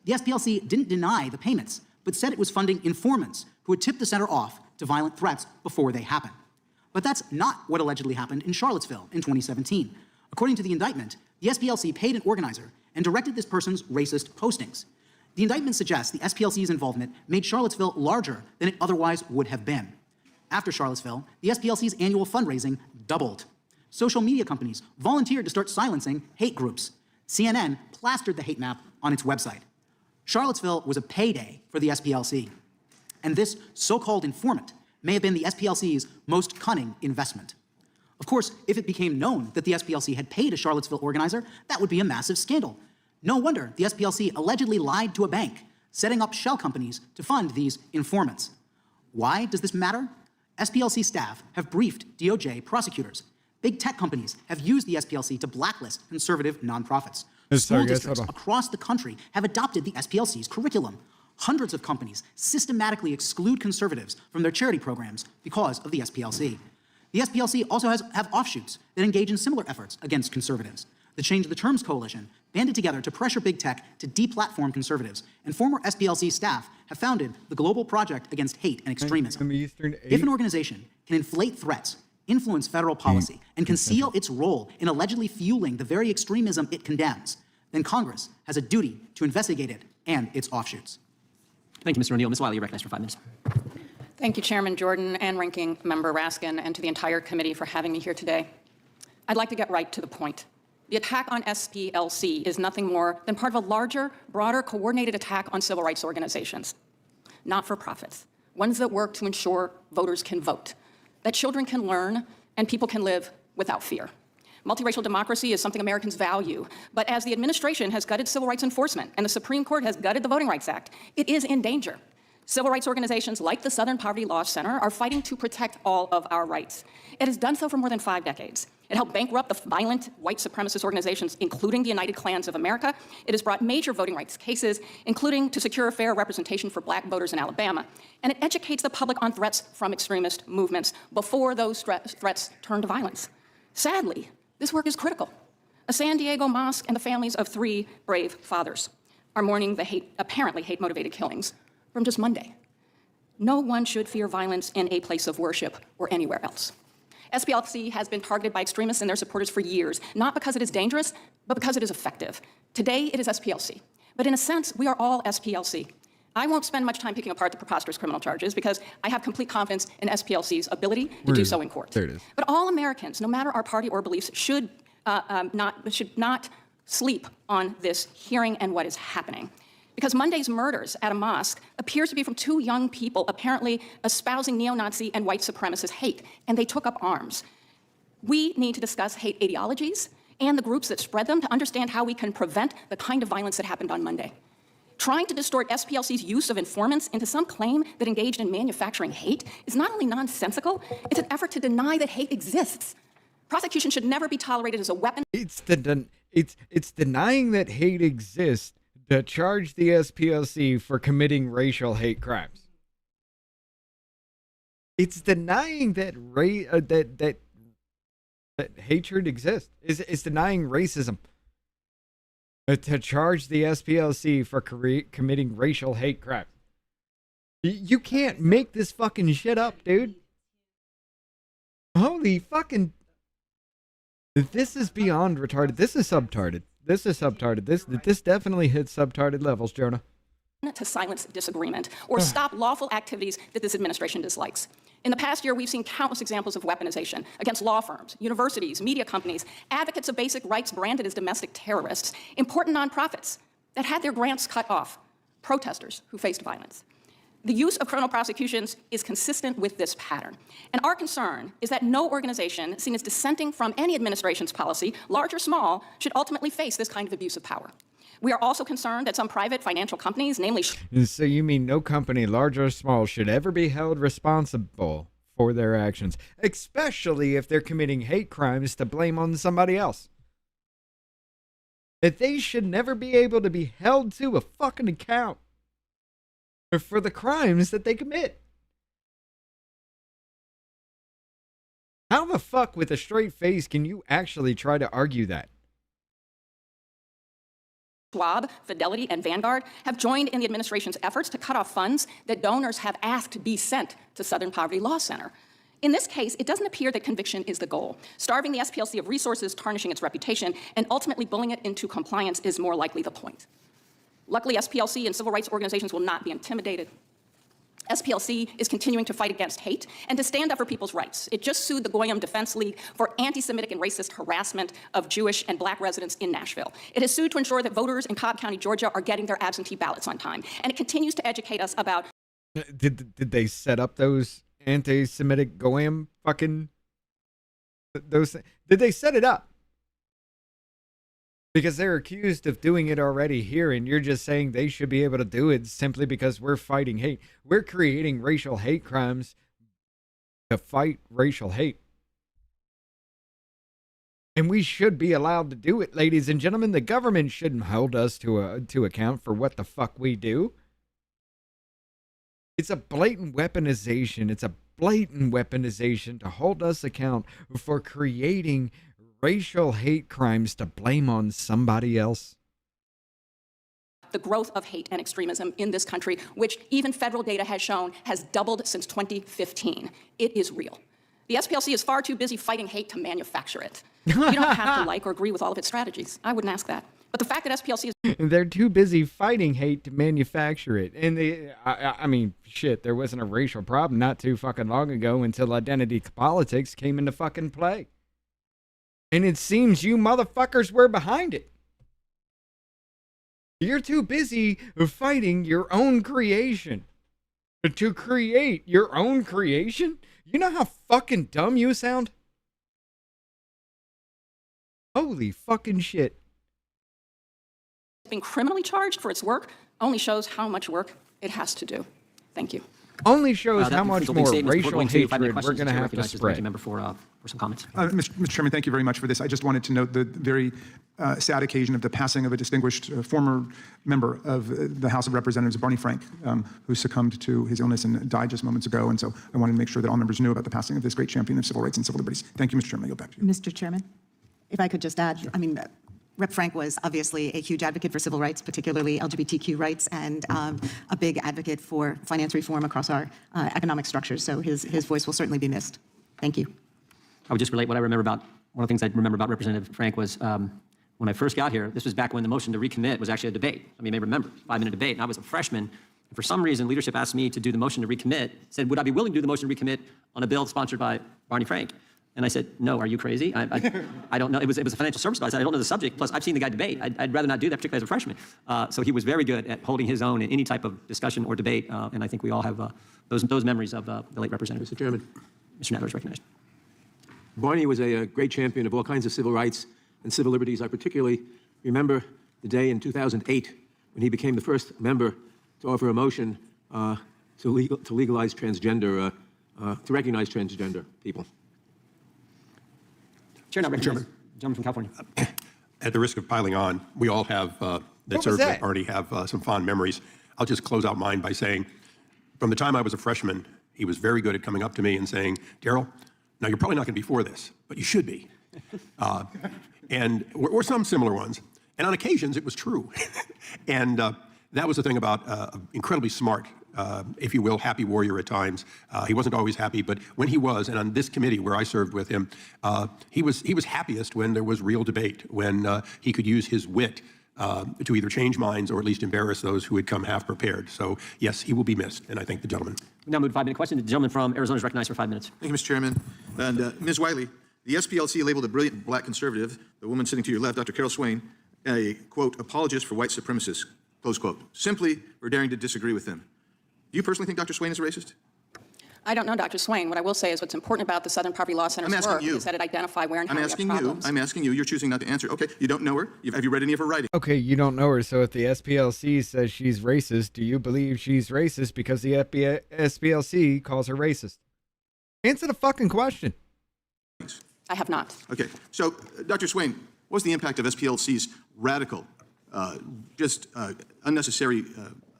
The SPLC didn't deny the payments, but said it was funding informants who had tipped the center off to violent threats before they happened. But that's not what allegedly happened in Charlottesville in 2017. According to the indictment, the SPLC paid an organizer and directed this person's racist postings. The indictment suggests the SPLC's involvement made Charlottesville larger than it otherwise would have been. After Charlottesville, the SPLC's annual fundraising doubled. Social media companies volunteered to start silencing hate groups. CNN plastered the hate map on its website. Charlottesville was a payday for the SPLC. And this so-called informant may have been the SPLC's most cunning investment. Of course, if it became known that the SPLC had paid a Charlottesville organizer, that would be a massive scandal. No wonder the SPLC allegedly lied to a bank, setting up shell companies to fund these informants. Why does this matter? SPLC staff have briefed DOJ prosecutors. Big tech companies have used the SPLC to blacklist conservative nonprofits. School districts across the country have adopted the SPLC's curriculum. Hundreds of companies systematically exclude conservatives from their charity programs because of the SPLC. The SPLC also have offshoots that engage in similar efforts against conservatives. The Change the Terms Coalition banded together to pressure big tech to deplatform conservatives, and former SPLC staff have founded the Global Project Against Hate and Extremism. If an organization can inflate threats, influence federal policy, and conceal its role in allegedly fueling the very extremism it condemns, then Congress has a duty to investigate it and its offshoots. Thank you, Mr. O'Neill. Ms. Wiley, you're recognized for 5 minutes. Thank you, Chairman Jordan and Ranking Member Raskin, and to the entire committee for having me here today. I'd like to get right to the point. The attack on SPLC is nothing more than part of a larger, broader, coordinated attack on civil rights organizations, not-for-profits, ones that work to ensure voters can vote, that children can learn, and people can live without fear. Multiracial democracy is something Americans value, but as the administration has gutted civil rights enforcement and the Supreme Court has gutted the Voting Rights Act, it is in danger. Civil rights organizations like the Southern Poverty Law Center are fighting to protect all of our rights. It has done so for more than 5 decades. It helped bankrupt the violent white supremacist organizations, including the United Klans of America. It has brought major voting rights cases, including to secure fair representation for black voters in Alabama. And it educates the public on threats from extremist movements before those threats turn to violence. Sadly, this work is critical. A San Diego mosque and the families of 3 brave fathers are mourning the apparently hate-motivated killings from just Monday. No one should fear violence in a place of worship or anywhere else. SPLC has been targeted by extremists and their supporters for years, not because it is dangerous, but because it is effective. Today, it is SPLC. But in a sense, we are all SPLC. I won't spend much time picking apart the preposterous criminal charges because I have complete confidence in SPLC's ability to do so in court. There it is. But all Americans, no matter our party or beliefs, should not sleep on this hearing and what is happening. Because Monday's murders at a mosque appears to be from 2 young people apparently espousing neo-Nazi and white supremacist hate, and they took up arms. We need to discuss hate ideologies and the groups that spread them to understand how we can prevent the kind of violence that happened on Monday. Trying to distort SPLC's use of informants into some claim that engaged in manufacturing hate is not only nonsensical, it's an effort to deny that hate exists. Prosecution should never be tolerated as a weapon. It's denying that hate exists to charge the SPLC for committing racial hate crimes. It's denying that that hatred exists. It's denying racism. To charge the SPLC for committing racial hate crimes. You can't make this fucking shit up, dude. Holy fucking... This is beyond retarded. This is subtarded. This definitely hits subtarded levels, Jonah. To silence disagreement or stop lawful activities that this administration dislikes. In the past year, we've seen countless examples of weaponization against law firms, universities, media companies, advocates of basic rights branded as domestic terrorists, important nonprofits that had their grants cut off, protesters who faced violence. The use of criminal prosecutions is consistent with this pattern. And our concern is that no organization seen as dissenting from any administration's policy, large or small, should ultimately face this kind of abuse of power. We are also concerned that some private financial companies, namely... So you mean no company, large or small, should ever be held responsible for their actions, especially if they're committing hate crimes to blame on somebody else? That they should never be able to be held to a fucking account for the crimes that they commit. How the fuck with a straight face can you actually try to argue that? Schwab, Fidelity, and Vanguard have joined in the administration's efforts to cut off funds that donors have asked be sent to Southern Poverty Law Center. In this case, it doesn't appear that conviction is the goal. Starving the SPLC of resources, tarnishing its reputation, and ultimately bullying it into compliance is more likely the point. Luckily, SPLC and civil rights organizations will not be intimidated. SPLC is continuing to fight against hate and to stand up for people's rights. It just sued the Goyim Defense League for anti-Semitic and racist harassment of Jewish and black residents in Nashville. It has sued to ensure that voters in Cobb County, Georgia are getting their absentee ballots on time. And it continues to educate us about... Did they set up those anti-Semitic Goyim fucking... those? Did they set it up? Because they're accused of doing it already here, and you're just saying they should be able to do it simply because we're fighting hate. We're creating racial hate crimes to fight racial hate. And we should be allowed to do it, ladies and gentlemen. The government shouldn't hold us to account for what the fuck we do. It's a blatant weaponization. It's a blatant weaponization to hold us account for creating racial hate crimes to blame on somebody else. The growth of hate and extremism in this country, which even federal data has shown has doubled since 2015. It is real. The SPLC is far too busy fighting hate to manufacture it. You don't have to like or agree with all of its strategies. I wouldn't ask that. But the fact that SPLC is... They're too busy fighting hate to manufacture it. And I mean, shit, there wasn't a racial problem not too fucking long ago until identity politics came into fucking play. And it seems you motherfuckers were behind it. You're too busy fighting your own creation. To create your own creation? You know how fucking dumb you sound? Holy fucking shit. Being criminally charged for its work only shows how much work it has to do. Thank you. Only shows how much more racial hatred we're going to have to spread. Member for some comments. Mr. Chairman, thank you very much for this. I just wanted to note the very sad occasion of the passing of a distinguished former member of the House of Representatives, Barney Frank, who succumbed to his illness and died just moments ago. And so I wanted to make sure that all members knew about the passing of this great champion of civil rights and civil liberties. Thank you, Mr. Chairman. I yield back to you. Mr. Chairman, if I could just add, I mean, Rep. Frank was obviously a huge advocate for civil rights, particularly LGBTQ rights, and a big advocate for finance reform across our economic structures. So his voice will certainly be missed. Thank you. I would just relate what I remember about, one of the things I remember about Representative Frank was when I first got here, this was back when the mean to recommit was actually a debate. I mean, you may remember, 5-minute debate, and I was a freshman. And for some reason, leadership asked me to do the motion to recommit, said, would I be willing to do the motion to recommit on a bill sponsored by Barney Frank? And I said, no, are you crazy? I don't know. It was a financial service bill. I said, I don't know the subject. Plus, I've seen the guy debate. I'd rather not do that, particularly as a freshman. So he was very good at holding his own in any type of discussion or debate. And I think we all have those memories of the late representative. Mr. Chairman. Mr. Nadler is recognized. Barney was a great champion of all kinds of civil rights and civil liberties. I particularly remember the day in 2008 when he became the first member to offer a motion to legalize transgender, to recognize transgender people. Chair, now recognized. Gentleman from California. At the risk of piling on, we all have, that served already have some fond memories. I'll just close out mine by saying, from the time I was a freshman, he was very good at coming up to me and saying, Daryl, now you're probably not going to be for this, but you should be. Or some similar ones. And on occasions, it was true. And that was the thing about incredibly smart, if you will, happy warrior at times. He wasn't always happy, but when he was, and on this committee where I served with him, he was happiest when there was real debate, when he could use his wit to either change minds or at least embarrass those who had come half prepared. So yes, he will be missed, and I thank the gentleman. We now move to 5-minute question. The gentleman from Arizona is recognized for 5 minutes. Thank you, Mr. Chairman. And Ms. Wiley, the SPLC labeled a brilliant black conservative, the woman sitting to your left, Dr. Carol Swain, a, quote, apologist for white supremacists, close quote, simply for daring to disagree with them. Do you personally think Dr. Swain is a racist? I don't know Dr. Swain. What I will say is what's important about the Southern Poverty Law Center's work is that it identifies where and how we have problems. I'm asking you. You're choosing not to answer. Okay, you don't know her. Have you read any of her writing? Okay, you don't know her, so if the SPLC says she's racist, do you believe she's racist because the SPLC calls her racist? Answer the fucking question. I have not. Okay, so Dr. Swain, what was the impact of SPLC's radical, unnecessary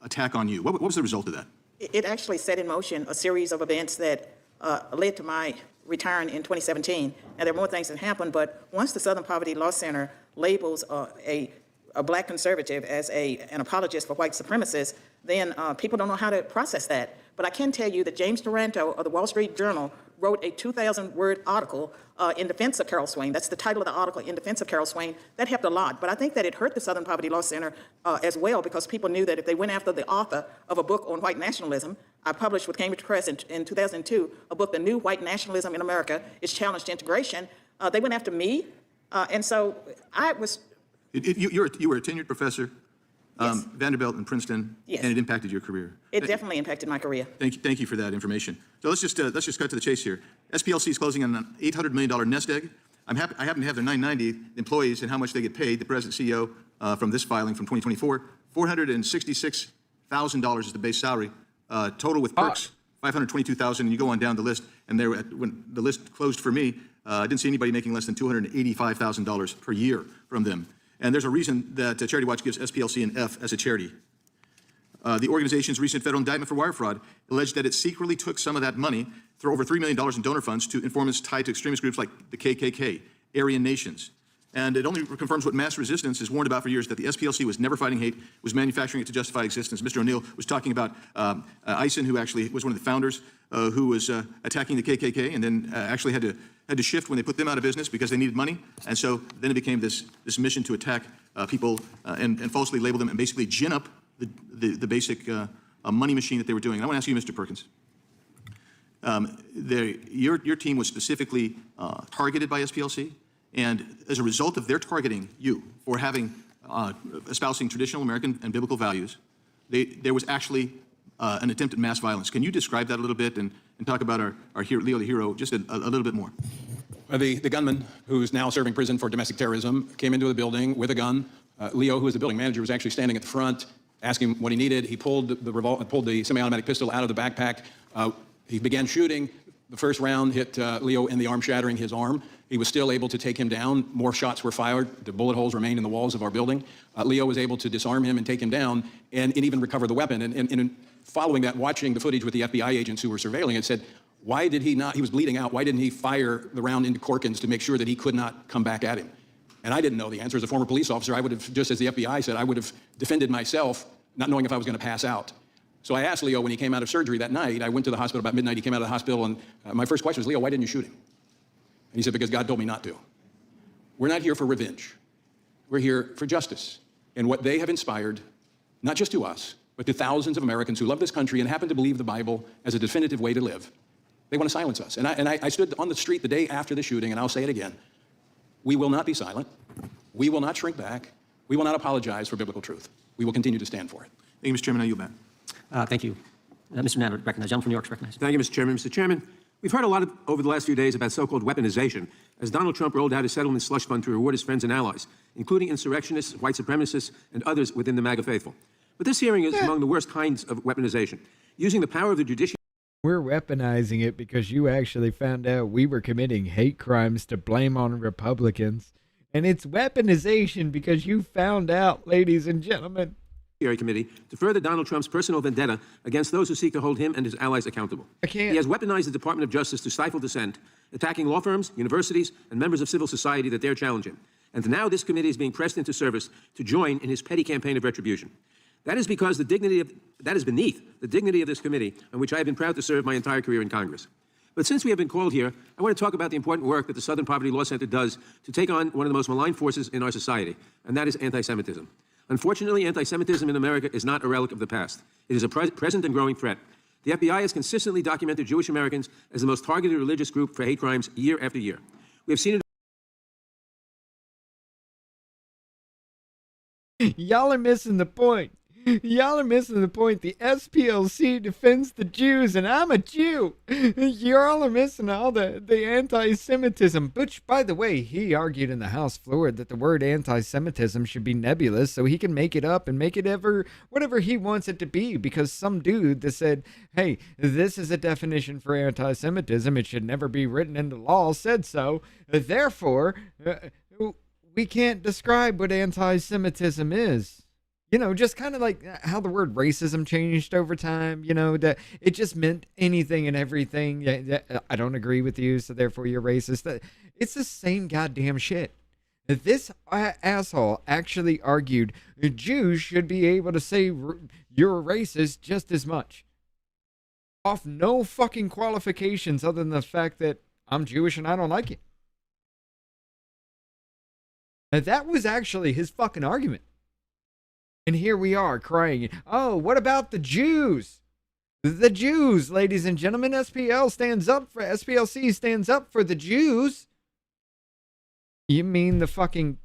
attack on you? What was the result of that? It actually set in motion a series of events that led to my retiring in 2017. And there are more things that happened, but once the Southern Poverty Law Center labels a a black conservative as an apologist for white supremacists, then people don't know how to process that. But I can tell you that James Taranto of the Wall Street Journal wrote a 2,000-word article in defense of Carol Swain. That's the title of the article, In Defense of Carol Swain. That helped a lot. But I think that it hurt the Southern Poverty Law Center as well, because people knew that if they went after the author of a book on white nationalism, I published with Cambridge Press in 2002 a book, The New White Nationalism in America is Challenge to Integration. They went after me. And so I was... You were a tenured professor, Yes. Vanderbilt and Princeton, Yes. and it impacted your career. It definitely impacted my career. Thank you for that information. So let's just cut to the chase here. SPLC is closing on an $800 million nest egg. I happen to have their 990 employees and how much they get paid. The president CEO from this filing from 2024, $466,000 is the base salary. Total with perks, $522,000. And you go on down the list, and when the list closed for me, I didn't see anybody making less than $285,000 per year from them. And there's a reason that Charity Watch gives SPLC an F as a charity. The organization's recent federal indictment for wire fraud alleged that it secretly took some of that money, through over $3 million in donor funds, to informants tied to extremist groups like the KKK, Aryan Nations. And it only confirms what mass resistance has warned about for years, that the SPLC was never fighting hate, was manufacturing it to justify existence. Mr. O'Neill was talking about Eisen, who actually was one of the founders, who was attacking the KKK, and then actually had to shift when they put them out of business because they needed money. And so then it became this mission to attack people and falsely label them and basically gin up the basic money machine that they were doing. And I want to ask you, Mr. Perkins, your team was specifically targeted by SPLC, and as a result of their targeting you for having espousing traditional American and biblical values, there was actually an attempt at mass violence. Can you describe that a little bit and talk about our hero, Leo the hero, just a little bit more? The gunman, who's now serving prison for domestic terrorism, came into the building with a gun. Leo, who was the building manager, was actually standing at the front, asking what he needed. He pulled the semi-automatic pistol out of the backpack. He began shooting. The first round hit Leo in the arm, shattering his arm. He was still able to take him down. More shots were fired. The bullet holes remained in the walls of our building. Leo was able to disarm him and take him down and even recover the weapon. And following that, watching the footage with the FBI agents who were surveilling it, said, why did he not, he was bleeding out, why didn't he fire the round into Corkins to make sure that he could not come back at him? And I didn't know the answer. As a former police officer, I would have, just as the FBI said, I would have defended myself, not knowing if I was going to pass out. So I asked Leo when he came out of surgery that night. I went to the hospital about midnight. He came out of the hospital, and my first question was, Leo, why didn't you shoot him? And he said, because God told me not to. We're not here for revenge. We're here for justice. And what they have inspired, not just to us, but to thousands of Americans who love this country and happen to believe the Bible as a definitive way to live, they want to silence us. And I stood on the street the day after the shooting, and I'll say it again. We will not be silent. We will not shrink back. We will not apologize for biblical truth. We will continue to stand for it. Thank you, Mr. Chairman. Now you back. Thank you. Mr. Natter, recognized. Gentleman from New York is recognized. Thank you, Mr. Chairman. Mr. Chairman, we've heard a lot over the last few days about so-called weaponization, as Donald Trump rolled out his settlement slush fund to reward his friends and allies, including insurrectionists, white supremacists, and others within the MAGA faithful. But this hearing is among the worst kinds of weaponization, using the power of the judiciary. We're weaponizing it because you actually found out we were committing hate crimes to blame on Republicans. And it's weaponization because you found out, ladies and gentlemen. Committee to further Donald Trump's personal vendetta against those who seek to hold him and his allies accountable. He has weaponized the Department of Justice to stifle dissent, attacking law firms, universities, and members of civil society that dare challenge him. And now this committee is being pressed into service to join in his petty campaign of retribution. That is because that is beneath the dignity of this committee, on which I have been proud to serve my entire career in Congress. But since we have been called here, I want to talk about the important work that the Southern Poverty Law Center does to take on one of the most malign forces in our society, and that is anti-Semitism. Unfortunately, anti-Semitism in America is not a relic of the past. It is a present and growing threat. The FBI has consistently documented Jewish Americans as the most targeted religious group for hate crimes year after year. We have seen it. Y'all are missing the point. Y'all are missing the point. The SPLC defends the Jews, and I'm a Jew. Y'all are missing all the anti-Semitism. Which, by the way, he argued in the House floor that the word anti-Semitism should be nebulous so he can make it up and make it whatever he wants it to be, because some dude that said, hey, this is a definition for anti-Semitism, it should never be written into law, said so. Therefore, we can't describe what anti-Semitism is. You know, just kind of like how the word racism changed over time, you know, that it just meant anything and everything. I don't agree with you, so therefore you're racist. It's the same goddamn shit. This asshole actually argued Jews should be able to say you're a racist just as much. Off no fucking qualifications other than the fact that I'm Jewish and I don't like you. And that was actually his fucking argument. And here we are crying, oh, what about the Jews? The Jews, ladies and gentlemen, SPLC stands up for the Jews. You mean the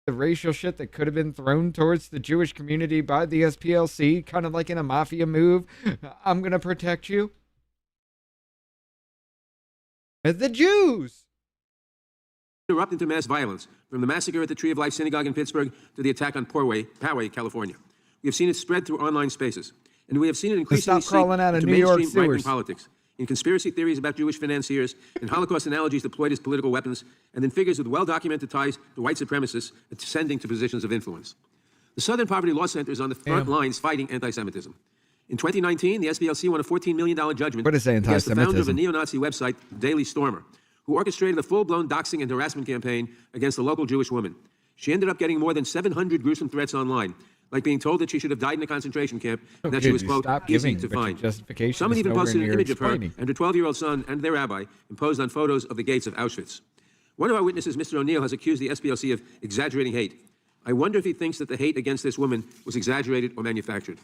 racial shit that could have been thrown towards the Jewish community by the SPLC, kind of like in a mafia move? I'm going to protect you. The Jews erupt into mass violence, from the massacre at the Tree of Life Synagogue in Pittsburgh to the attack on Poway, California. We have seen it spread through online spaces, and we have seen it increasingly seep into mainstream right-wing politics, in conspiracy theories about Jewish financiers, in Holocaust analogies deployed as political weapons, and in figures with well-documented ties to white supremacists ascending to positions of influence. The Southern Poverty Law Center is on the front lines fighting anti-Semitism. In 2019, the SPLC won a $14 million judgment against the founder of a neo-Nazi website, Daily Stormer, who orchestrated a full-blown doxing and harassment campaign against a local Jewish woman. She ended up getting more than 700 gruesome threats online, like being told that she should have died in a concentration camp and that she was, quote, easy to find. Someone even posted an image of her and her 12-year-old son and their rabbi imposed on photos of the gates of Auschwitz. One of our witnesses, Mr. O'Neill, has accused the SPLC of exaggerating hate. I wonder if he thinks that the hate against this woman was exaggerated or manufactured.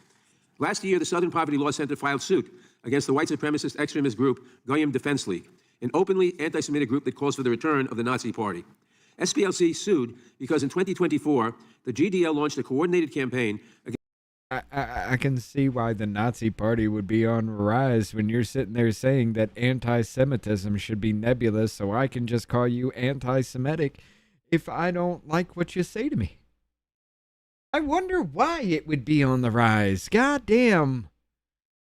Last year, the Southern Poverty Law Center filed suit against the white supremacist extremist group Goyim Defense League, an openly anti-Semitic group that calls for the return of the Nazi Party. SPLC sued because in 2024, the GDL launched a coordinated campaign against... I can see why the Nazi Party would be on rise when you're sitting there saying that anti-Semitism should be nebulous, so I can just call you anti-Semitic if I don't like what you say to me. I wonder why it would be on the rise. God damn.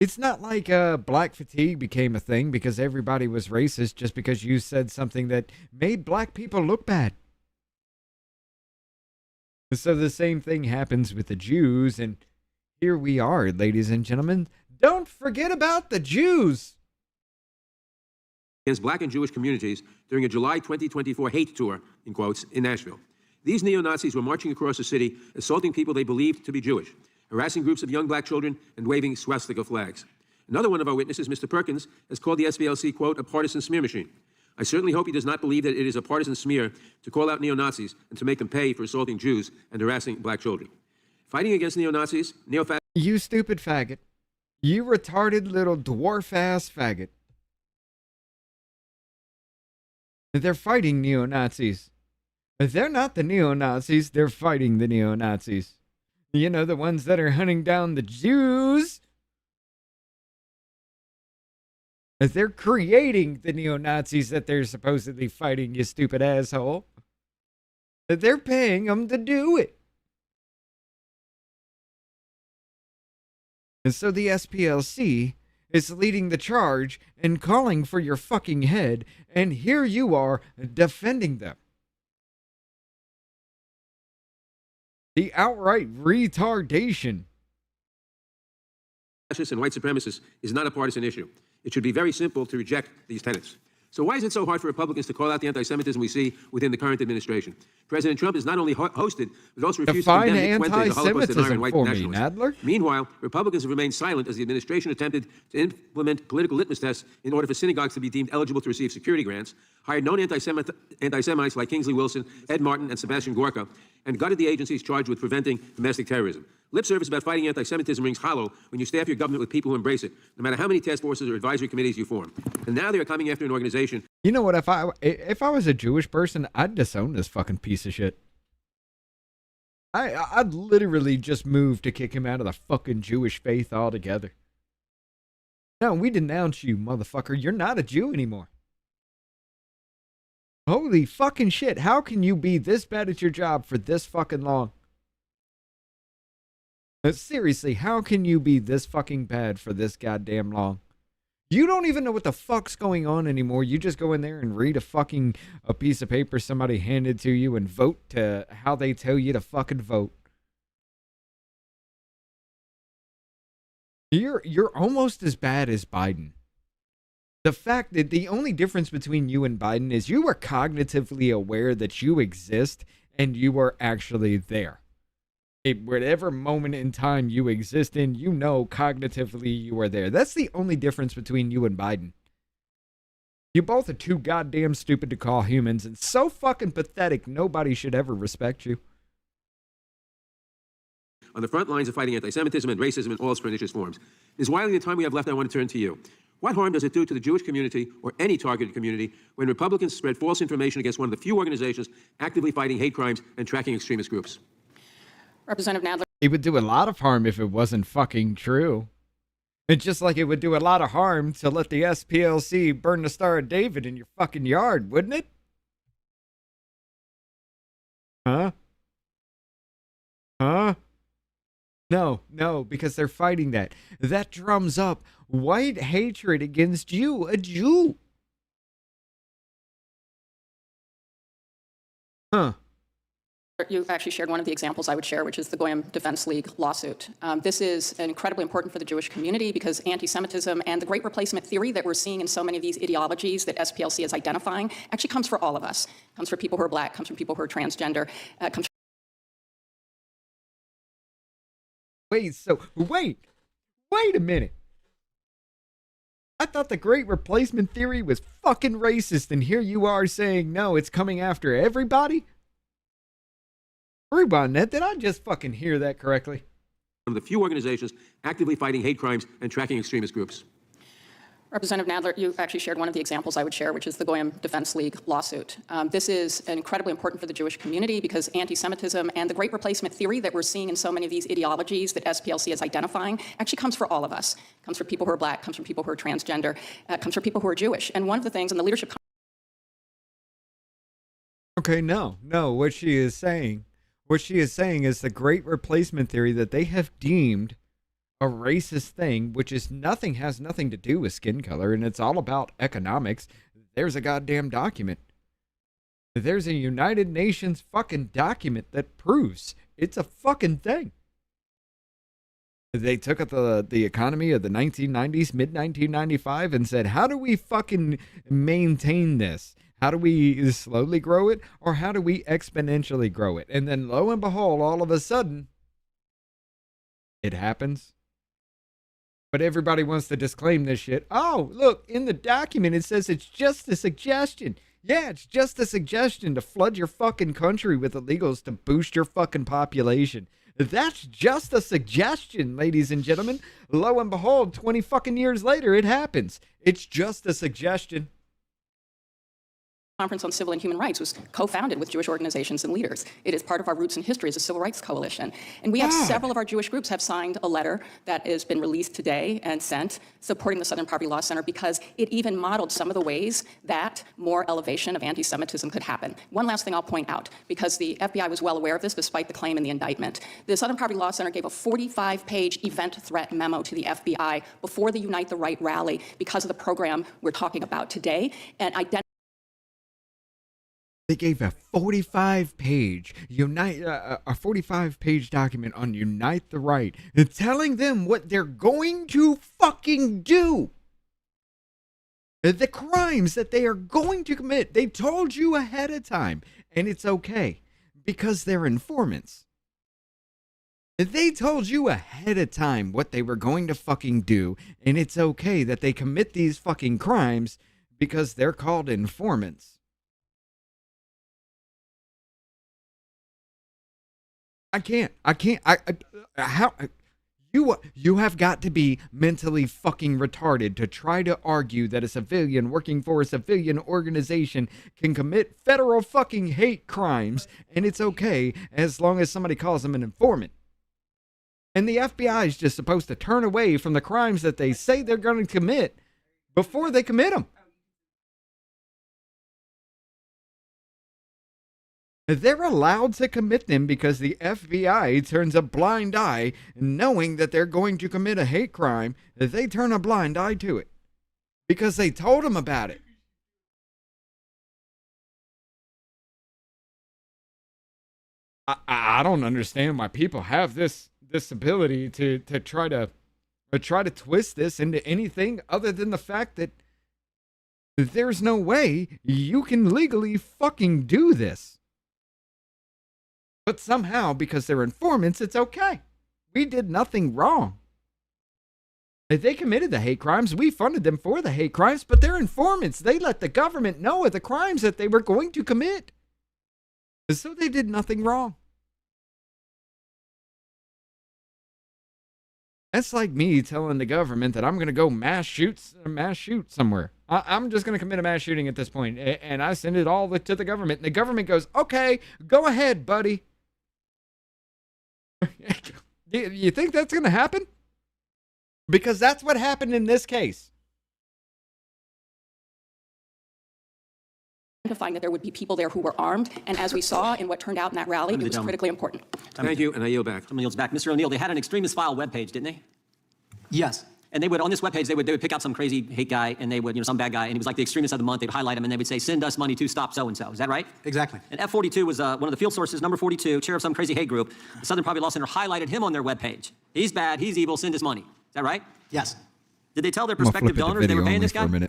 It's not like black fatigue became a thing because everybody was racist just because you said something that made black people look bad. So the same thing happens with the Jews, and here we are, ladies and gentlemen. Don't forget about the Jews. Against black and Jewish communities during a July 2024 hate tour, in quotes, in Nashville. These neo-Nazis were marching across the city, assaulting people they believed to be Jewish, harassing groups of young black children, and waving swastika flags. Another one of our witnesses, Mr. Perkins, has called the SPLC, quote, a partisan smear machine. I certainly hope he does not believe that it is a partisan smear to call out neo-Nazis and to make them pay for assaulting Jews and harassing black children. Fighting against neo-Nazis, You stupid faggot. You retarded little dwarf-ass faggot. They're fighting neo-Nazis. They're not the neo-Nazis, they're fighting the neo-Nazis. You know, the ones that are hunting down the Jews. They're creating the neo-Nazis that they're supposedly fighting, you stupid asshole. They're paying them to do it. And so the SPLC is leading the charge and calling for your fucking head, and here you are defending them. The outright retardation. Fascists and white supremacists is not a partisan issue. It should be very simple to reject these tenets. So why is it so hard for Republicans to call out the anti-Semitism we see within the current administration? President Trump has not only hosted, but also refused to condemn Nick Fuentes, the Holocaust denier and white nationalist. Meanwhile, Republicans have remind silent as the administration attempted to implement political litmus tests in order for synagogues to be deemed eligible to receive security grants, hired known anti-Semites like Kingsley Wilson, Ed Martin, and Sebastian Gorka, and gutted the agencies charged with preventing domestic terrorism. Lip service about fighting anti-Semitism rings hollow when you staff your government with people who embrace it, no matter how many task forces or advisory committees you form. And now they are coming after an organization. You know what? If I was a Jewish person, I'd disown this fucking piece of shit. I'd literally just move to kick him out of the fucking Jewish faith altogether. No, we denounce you, motherfucker. You're not a Jew anymore. Holy fucking shit. How can you be this bad at your job for this fucking long? Seriously, how can you be this fucking bad for this goddamn long? You don't even know what the fuck's going on anymore. You just go in there and read a piece of paper somebody handed to you and vote to how they tell you to fucking vote. You're almost as bad as Biden. The fact that the only difference between you and Biden is you are cognitively aware that you exist and you are actually there. Whatever moment in time you exist in, you know cognitively you are there. That's the only difference between you and Biden. You both are too goddamn stupid to call humans and so fucking pathetic nobody should ever respect you. On the front lines of fighting anti-Semitism and racism in all its pernicious forms. Ms. Wiley, the time we have left, I want to turn to you. What harm does it do to the Jewish community or any targeted community when Republicans spread false information against one of the few organizations actively fighting hate crimes and tracking extremist groups? Representative Nadler. It would do a lot of harm if it wasn't fucking true. It's just like it would do a lot of harm to let the SPLC burn the Star of David in your fucking yard, wouldn't it? Huh? Huh? No, because they're fighting that. That drums up white hatred against you, a Jew. Huh. You actually shared one of the examples I would share, which is the Goyim Defense League lawsuit. This is incredibly important for the Jewish community because anti-Semitism and the great replacement theory that we're seeing in so many of these ideologies that SPLC is identifying actually comes for all of us. Comes for people who are black, comes from people who are transgender, comes Wait a minute. I thought the great replacement theory was fucking racist, and here you are saying, no, it's coming after everybody? Rewind that. Did I just fucking hear that correctly? One of the few organizations actively fighting hate crimes and tracking extremist groups. Representative Nadler, you actually shared one of the examples I would share, which is the Goyim Defense League lawsuit. This is incredibly important for the Jewish community because anti-Semitism and the great replacement theory that we're seeing in so many of these ideologies that SPLC is identifying actually comes for all of us. Comes for people who are black, comes from people who are transgender, comes for people who are Jewish. And one of the things in the leadership... Okay, no, what she is saying is the great replacement theory that they have deemed a racist thing, which is has nothing to do with skin color, and it's all about economics. There's a goddamn document. There's a United Nations fucking document that proves it's a fucking thing. They took the economy of the 1990s, mid-1995, and said, how do we fucking maintain this? How do we slowly grow it, or how do we exponentially grow it? And then lo and behold, all of a sudden, it happens. But everybody wants to disclaim this shit. Oh, look, in the document, it says it's just a suggestion. Yeah, it's just a suggestion to flood your fucking country with illegals to boost your fucking population. That's just a suggestion, ladies and gentlemen. Lo and behold, 20 fucking years later, it happens. It's just a suggestion. Conference on Civil and Human Rights was co-founded with Jewish organizations and leaders. It is part of our roots and history as a civil rights coalition. And we have several of our Jewish groups have signed a letter that has been released today and sent supporting the Southern Poverty Law Center because it even modeled some of the ways that more elevation of anti-Semitism could happen. One last thing I'll point out, because the FBI was well aware of this despite the claim in the indictment. The Southern Poverty Law Center gave a 45-page event threat memo to the FBI before the Unite the Right rally because of the program we're talking about today, and They gave a 45-page document on Unite the Right, telling them what they're going to fucking do. The crimes that they are going to commit. They told you ahead of time, and it's okay because they're informants. They told you ahead of time what they were going to fucking do, and it's okay that they commit these fucking crimes because they're called informants. You have got to be mentally fucking retarded to try to argue that a civilian working for a civilian organization can commit federal fucking hate crimes, and it's okay as long as somebody calls them an informant. And the FBI is just supposed to turn away from the crimes that they say they're going to commit before they commit them. They're allowed to commit them because the FBI turns a blind eye, knowing that they're going to commit a hate crime. They turn a blind eye to it because they told them about it. I don't understand why people have this ability to try to twist this into anything other than the fact that There's no way you can legally fucking do this. But somehow, because they're informants, it's okay. We did nothing wrong. If they committed the hate crimes, we funded them for the hate crimes, but they're informants. They let the government know of the crimes that they were going to commit. So they did nothing wrong. That's like me telling the government that I'm going to go mass shoot somewhere. I'm just going to commit a mass shooting at this point, and I send it all to the government. And the government goes, okay, go ahead, buddy. You think that's going to happen? Because that's what happened in this case. Identifying that there would be people there who were armed, and as we saw in what turned out in that rally, it was critically important. Thank you, and I yield back. Someone yields back. Mr. O'Neill, they had an extremist file webpage, didn't they? Yes. And they would, on this webpage, they would pick out some crazy hate guy, and they would, some bad guy, and he was like the extremist of the month. They'd highlight him, and they would say, send us money to stop so-and-so. Is that right? Exactly. And F42 was one of the field sources, number 42, chair of some crazy hate group. The Southern Poverty Law Center highlighted him on their webpage. He's bad, he's evil, send us money. Is that right? Yes. Did they tell their prospective donors they were paying this guy?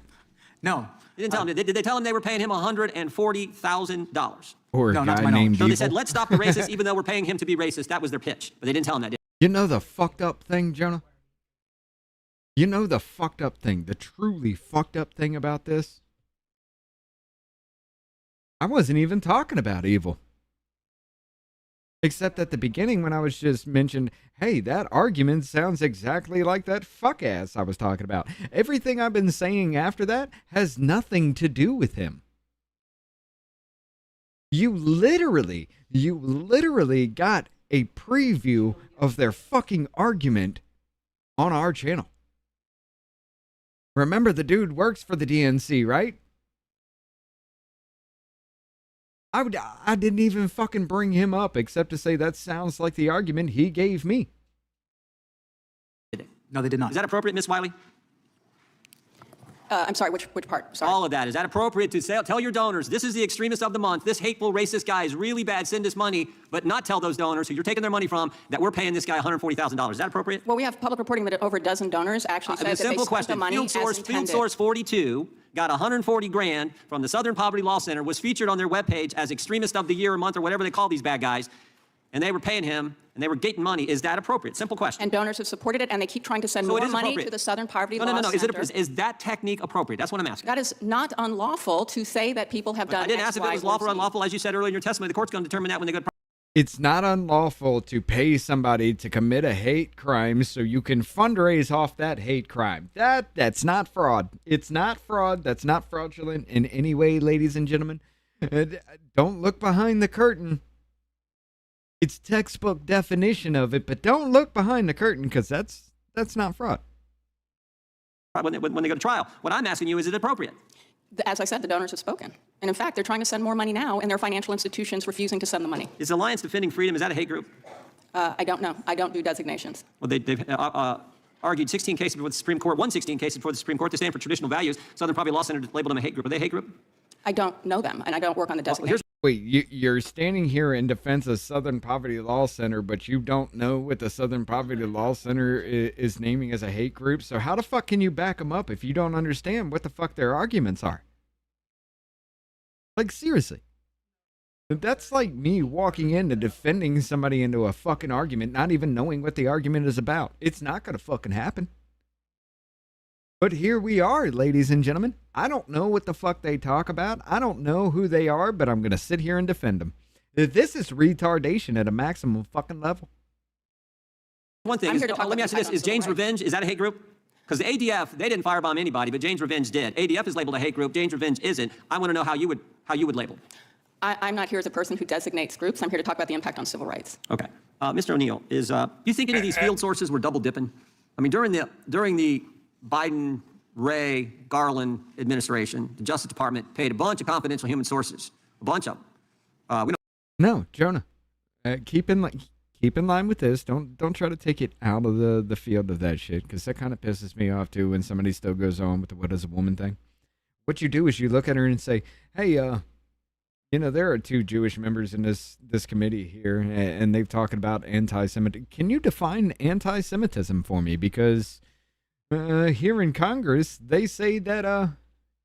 No. They didn't tell him. Did they tell him they were paying him $140,000? Or a guy named So they Evil. said, let's stop the racist, even though we're paying him to be racist. That was their pitch. But they didn't tell him that, did You know the fucked up thing, Jonah? You know the fucked up thing, the truly fucked up thing about this? I wasn't even talking about evil. Except at the beginning when I was just mentioned, hey, that argument sounds exactly like that fuck ass I was talking about. Everything I've been saying after that has nothing to do with him. You literally got a preview of their fucking argument on our channel. Remember, the dude works for the DNC, right? I didn't even fucking bring him up except to say that sounds like the argument he gave me. No, they did not. Is that appropriate, Ms. Wiley? I'm sorry, which part? Sorry. All of that. Is that appropriate to say, tell your donors, this is the extremist of the month, this hateful racist guy is really bad, send us money, but not tell those donors who you're taking their money from that we're paying this guy $140,000. Is that appropriate? Well, we have public reporting that over a dozen donors actually said that they simple spent question. the money Field source 42 got 140 grand from the Southern Poverty Law Center, was featured on their webpage as extremist of the year, a month, or whatever they call these bad guys, and they were paying him, and they were getting money. Is that appropriate? Simple question. And donors have supported it, and they keep trying to send So it more is money appropriate. to the Southern Poverty Law No. Center. Is that technique appropriate? That's what I'm asking. That is not unlawful to say that people have done I didn't X, ask if it Y, was or lawful or Z. unlawful. As you said earlier in your testimony, the court's going to determine that when they go to It's not unlawful to pay somebody to commit a hate crime so you can fundraise off that hate crime. That's not fraud. It's not fraud. That's not fraudulent in any way, ladies and gentlemen. Don't look behind the curtain. It's textbook definition of it, but don't look behind the curtain because that's not fraud. when they go to trial. What I'm asking you, is it appropriate? As I said, the donors have spoken. And in fact, they're trying to send more money now, and their financial institutions refusing to send the money. Is Alliance Defending Freedom, is that a hate group? I don't know. I don't do designations. Well, they've argued 16 cases before the Supreme Court, won 16 cases before the Supreme Court. They stand for traditional values. Southern Poverty Law Center labeled them a hate group. Are they a hate group? I don't know them, and I don't work on the designation. Wait, you're standing here in defense of Southern Poverty Law Center, but you don't know what the Southern Poverty Law Center is naming as a hate group? So how the fuck can you back them up if you don't understand what the fuck their arguments are? Like, seriously. That's like me walking into defending somebody into a fucking argument, not even knowing what the argument is about. It's not going to fucking happen. But here we are, ladies and gentlemen. I don't know what the fuck they talk about. I don't know who they are, but I'm going to sit here and defend them. This is retardation at a maximum fucking level. One thing, let me ask you this. Is Jane's Revenge, is that a hate group? Because the ADF, they didn't firebomb anybody, but Jane's Revenge did. ADF is labeled a hate group. Jane's Revenge isn't. I want to know how you would label. I'm not here as a person who designates groups. I'm here to talk about the impact on civil rights. Okay. Mr. O'Neill, do you think any of these field sources were double dipping? I mean, during the Biden, Ray, Garland administration, the Justice Department paid a bunch of confidential human sources, a bunch of them. No, Jonah, keep in line with this. Don't try to take it out of the field of that shit, because that kind of pisses me off too when somebody still goes on with the what is a woman thing. What you do is you look at her and say, hey, there are 2 Jewish members in this committee here, and they've talked about anti-Semitism. Can you define anti-Semitism for me? Because here in Congress, they say that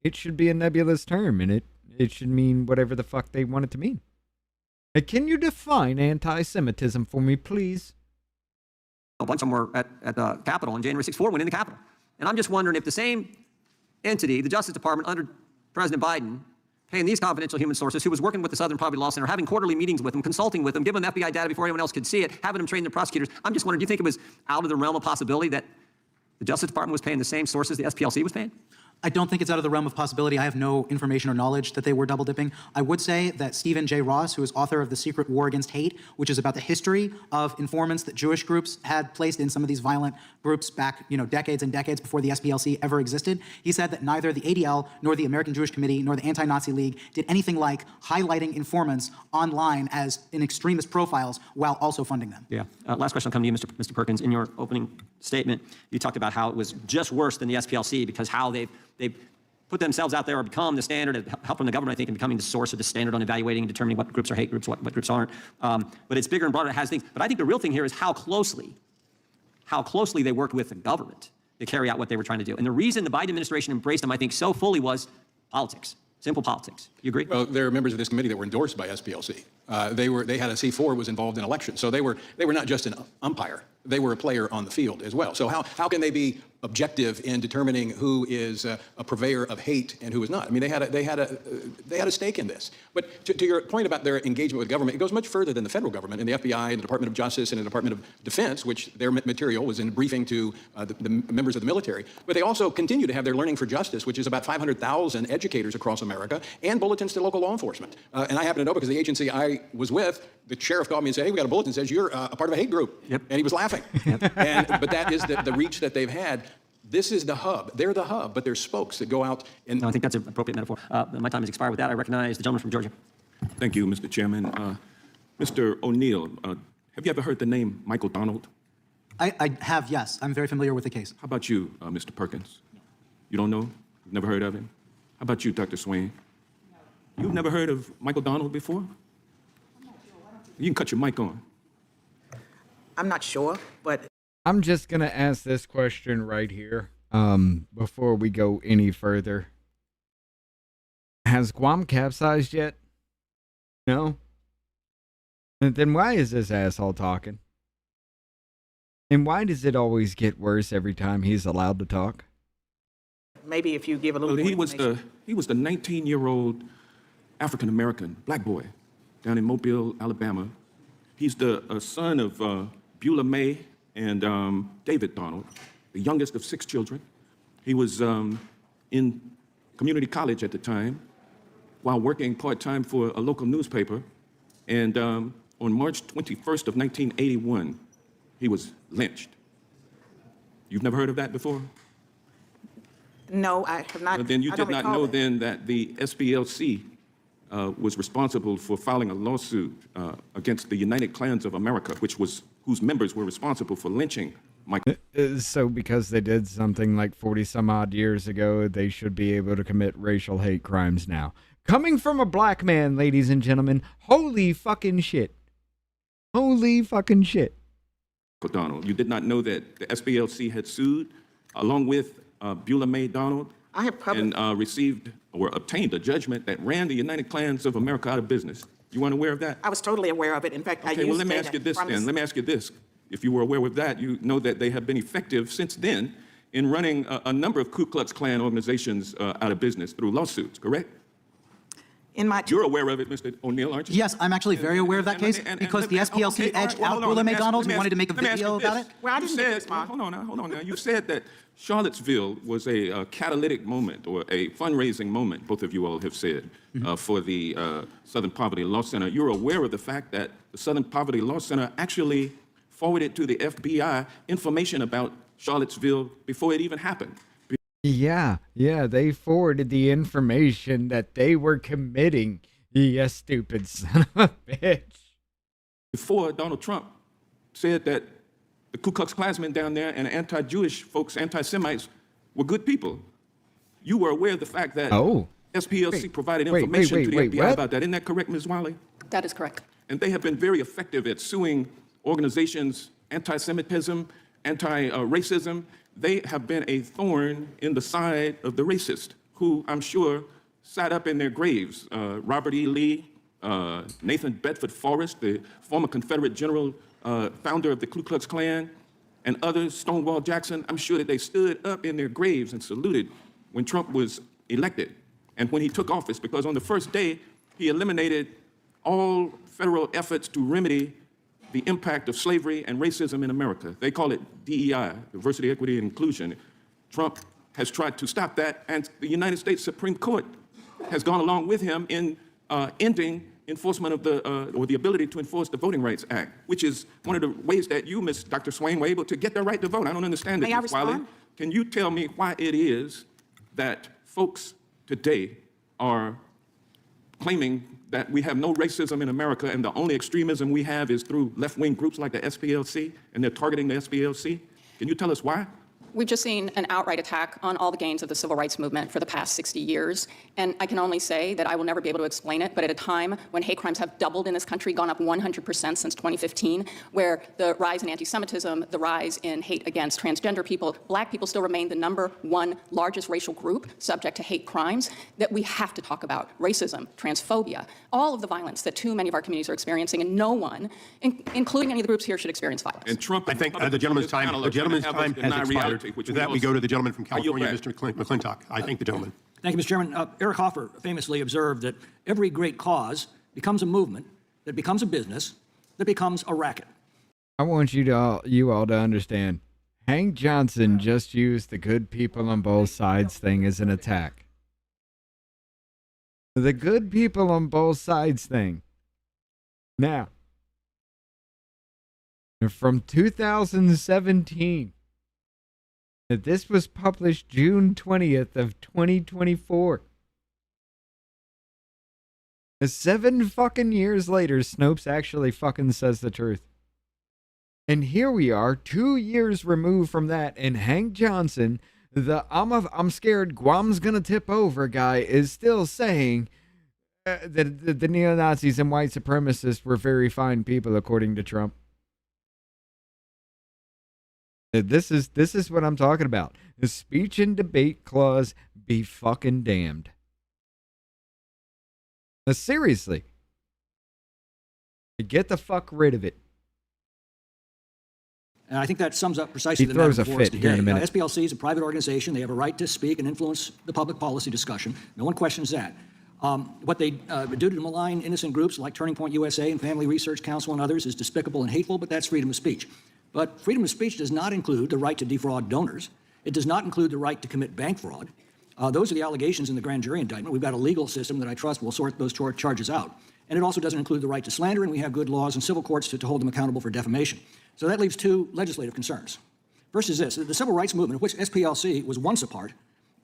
it should be a nebulous term, and it should mean whatever the fuck they want it to mean. Can you define anti-Semitism for me, please? A bunch of them were at the Capitol on January 6th. 4 went in the Capitol. And I'm just wondering if the same entity, the Justice Department under President Biden, paying these confidential human sources, who was working with the Southern Poverty Law Center, having quarterly meetings with them, consulting with them, giving them FBI data before anyone else could see it, having them train their prosecutors. I'm just wondering, do you think it was out of the realm of possibility that the Justice Department was paying the same sources the SPLC was paying? I don't think it's out of the realm of possibility. I have no information or knowledge that they were double dipping. I would say that Stephen J. Ross, who is author of The Secret War Against Hate, which is about the history of informants that Jewish groups had placed in some of these violent groups back, decades and decades before the SPLC ever existed, he said that neither the ADL nor the American Jewish Committee nor the Anti-Nazi League did anything like highlighting informants online as in extremist profiles while also funding them. Yeah. Last question will come to you, Mr. Perkins. In your opening statement, you talked about how it was just worse than the SPLC because how they've put themselves out there or become the standard, helping the government, I think, in becoming the source of the standard on evaluating and determining what groups are hate groups, what groups aren't. But it's bigger and broader. It has things. But I think the real thing here is how closely they worked with the government to carry out what they were trying to do. And the reason the Biden administration embraced them, I think, so fully was politics. Simple politics. You agree? Well, there are members of this committee that were endorsed by SPLC. They had a C4 was involved in elections, so they were not just an umpire. They were a player on the field as well. So how can they be objective in determining who is a purveyor of hate and who is not? I mean, they had a stake in this. But to your point about their engagement with government, it goes much further than the federal government and the FBI and the Department of Justice and the Department of Defense, which their material was in briefing to the members of the military. But they also continue to have their Learning for Justice, which is about 500,000 educators across America, and bulletins to local law enforcement. And I happen to know because the agency I was with, the sheriff called me and said, hey, we got a bulletin that says you're a part of a hate group. Yep. And he was laughing. Yep. But that is the reach that they've had. This is the hub. They're the hub, but they're spokes that go out and... No, I think that's an appropriate metaphor. My time has expired. With that, I recognize the gentleman from Georgia. Thank you, Mr. Chairman. Mr. O'Neill, have you ever heard the name Michael Donald? I have, yes. I'm very familiar with the case. How about you, Mr. Perkins? You don't know? You've never heard of him? How about you, Dr. Swain? No. You've never heard of Michael Donald before? You can cut your mic on. I'm not sure, but... I'm just going to ask this question right here before we go any further. Has Guam capsized yet? No? And then why is this asshole talking? And why does it always get worse every time he's allowed to talk? Maybe if you give a little he was the 19-year-old African-American black boy down in Mobile, Alabama. He's the son of Beulah May and David Donald, the youngest of 6 children. He was in community college at the time while working part-time for a local newspaper. And on March 21st of 1981, he was lynched. You've never heard of that before? No, I have not. Then you did not know then that the SPLC was responsible for filing a lawsuit against the United Klans of America, whose members were responsible for lynching Michael. So because they did something like 40 some odd years ago, they should be able to commit racial hate crimes now. Coming from a black man, ladies and gentlemen, holy fucking shit. Holy fucking shit. Donald, you did not know that the SPLC had sued along with Beulah May Donald and received or obtained a judgment that ran the United Klans of America out of business. You weren't aware of that? I was totally aware of it. In fact, I used well, let me ask you this then. Let me ask you this. If you were aware of that, you know that they have been effective since then in running a number of Ku Klux Klan organizations out of business through lawsuits, correct? You're aware of it, Mr. O'Neill, aren't you? Yes, I'm actually very aware of that case because the SPLC edged out Beulah May Donald, who wanted to make a video about it. Well, I didn't say this, Hold on now. You said that Charlottesville was a catalytic moment or a fundraising moment, both of you all have said, for the Southern Poverty Law Center. You're aware of the fact that the Southern Poverty Law Center actually forwarded to the FBI information about Charlottesville before it even happened. Yeah, they forwarded the information that they were committing. You stupid son of a bitch. Before Donald Trump said that the Ku Klux Klansmen down there and anti-Jewish folks, anti-Semites, were good people, you were aware of the fact that SPLC provided information to the FBI about that. Isn't that correct, Ms. Wiley? That is correct. And they have been very effective at suing organizations, anti-Semitism, anti-racism. They have been a thorn in the side of the racist who I'm sure sat up in their graves. Robert E. Lee, Nathan Bedford Forrest, the former Confederate general, founder of the Ku Klux Klan, and others, Stonewall Jackson, I'm sure that they stood up in their graves and saluted when Trump was elected and when he took office, because on the first day, he eliminated all federal efforts to remedy the impact of slavery and racism in America. They call it DEI, diversity, equity, and inclusion. Trump has tried to stop that, and the United States Supreme Court has gone along with him in ending enforcement of or the ability to enforce the Voting Rights Act, which is one of the ways that you, Dr. Swain, were able to get the right to vote. I don't understand it, Ms. Wiley. Can you tell me why it is that folks today are claiming that we have no racism in America and the only extremism we have is through left-wing groups like the SPLC, and they're targeting the SPLC? Can you tell us why? We've just seen an outright attack on all the gains of the civil rights movement for the past 60 years. And I can only say that I will never be able to explain it, but at a time when hate crimes have doubled in this country, gone up 100% since 2015, where the rise in anti-Semitism, the rise in hate against transgender people, black people still remain the #1 largest racial group subject to hate crimes, that we have to talk about racism, transphobia, all of the violence that too many of our communities are experiencing, and no one, including any of the groups here, should experience violence. And Trump, I think the gentleman's time has expired. With that, we go to the gentleman from California, Mr. McClintock. I thank the gentleman. Thank you, Mr. Chairman. Eric Hoffer famously observed that every great cause becomes a movement, that becomes a business, that becomes a racket. I want you all to understand, Hank Johnson just used the good people on both sides thing as an attack. The good people on both sides thing. Now, from 2017, this was published June 20th of 2024. 7 fucking years later, Snopes actually fucking says the truth. And here we are, 2 years removed from that, and Hank Johnson, the I'm scared Guam's gonna tip over guy, is still saying that the neo-Nazis and white supremacists were very fine people, according to Trump. This is what I'm talking about. The speech and debate clause be fucking damned. Seriously. Get the fuck rid of it. And I think that sums up precisely the matter before us today. SPLC is a private organization. They have a right to speak and influence the public policy discussion. No one questions that. What they do to malign innocent groups like Turning Point USA and Family Research Council and others is despicable and hateful, but that's freedom of speech. But freedom of speech does not include the right to defraud donors. It does not include the right to commit bank fraud. Those are the allegations in the grand jury indictment. We've got a legal system that I trust will sort those charges out. And it also doesn't include the right to slander, and we have good laws and civil courts to hold them accountable for defamation. So that leaves 2 legislative concerns. First is this: the civil rights movement, of which SPLC was once a part,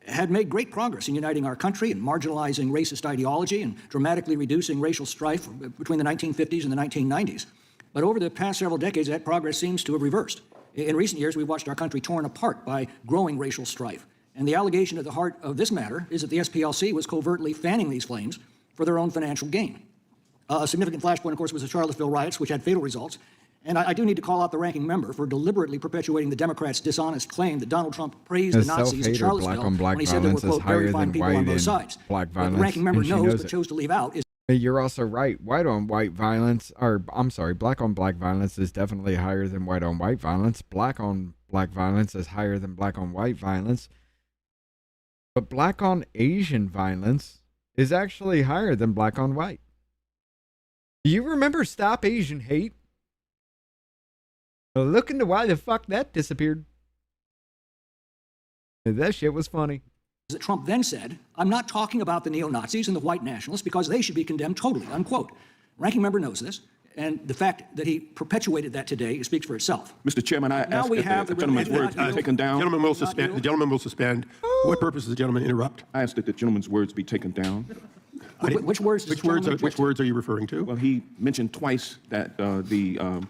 had made great progress in uniting our country and marginalizing racist ideology and dramatically reducing racial strife between the 1950s and the 1990s. But over the past several decades, that progress seems to have reversed. In recent years, we've watched our country torn apart by growing racial strife. And the allegation at the heart of this matter is that the SPLC was covertly fanning these flames for their own financial gain. A significant flashpoint, of course, was the Charlottesville riots, which had fatal results. And I do need to call out the ranking member for deliberately perpetuating the Democrats' dishonest claim that Donald Trump praised the Nazis in Charlottesville when he said there were, quote, very fine people on both sides. What the ranking member knows but chose to leave out is... You're also right. White on white violence, or I'm sorry, black on black violence is definitely higher than white on white violence. Black on black violence is higher than black on white violence. But black on Asian violence is actually higher than black on white. Do you remember Stop Asian Hate? Look into why the fuck that disappeared. That shit was funny. That Trump then said, I'm not talking about the neo-Nazis and the white nationalists because they should be condemned totally, unquote. Ranking member knows this, and the fact that he perpetuated that today speaks for itself. Mr. Chairman, I ask that the gentleman's words be taken down. The gentleman will suspend. For what purpose does the gentleman interrupt? I ask that the gentleman's words be taken down. Which words are you referring to? Well, he mentioned twice that the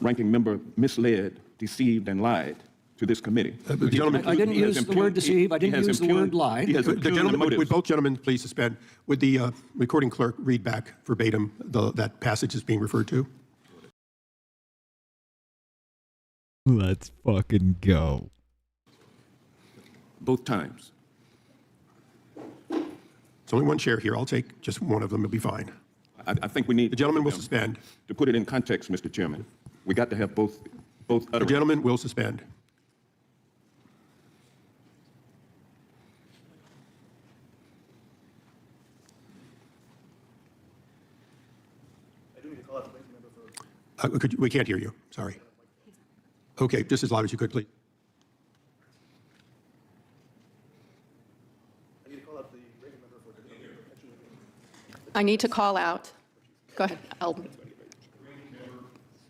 ranking member misled, deceived, and lied to this committee. I didn't use the word deceive. I didn't use the word lie. Would both gentlemen please suspend? Would the recording clerk read back verbatim that passage is being referred to? Let's fucking go. Both times. It's only one chair here. I'll take just one of them. It'll be fine. I think we need... The gentleman will suspend. To put it in context, Mr. Chairman, we got to have both The gentleman will suspend. We can't hear you. Sorry. Okay, just as loud as you could, please. I need to call out. Go ahead.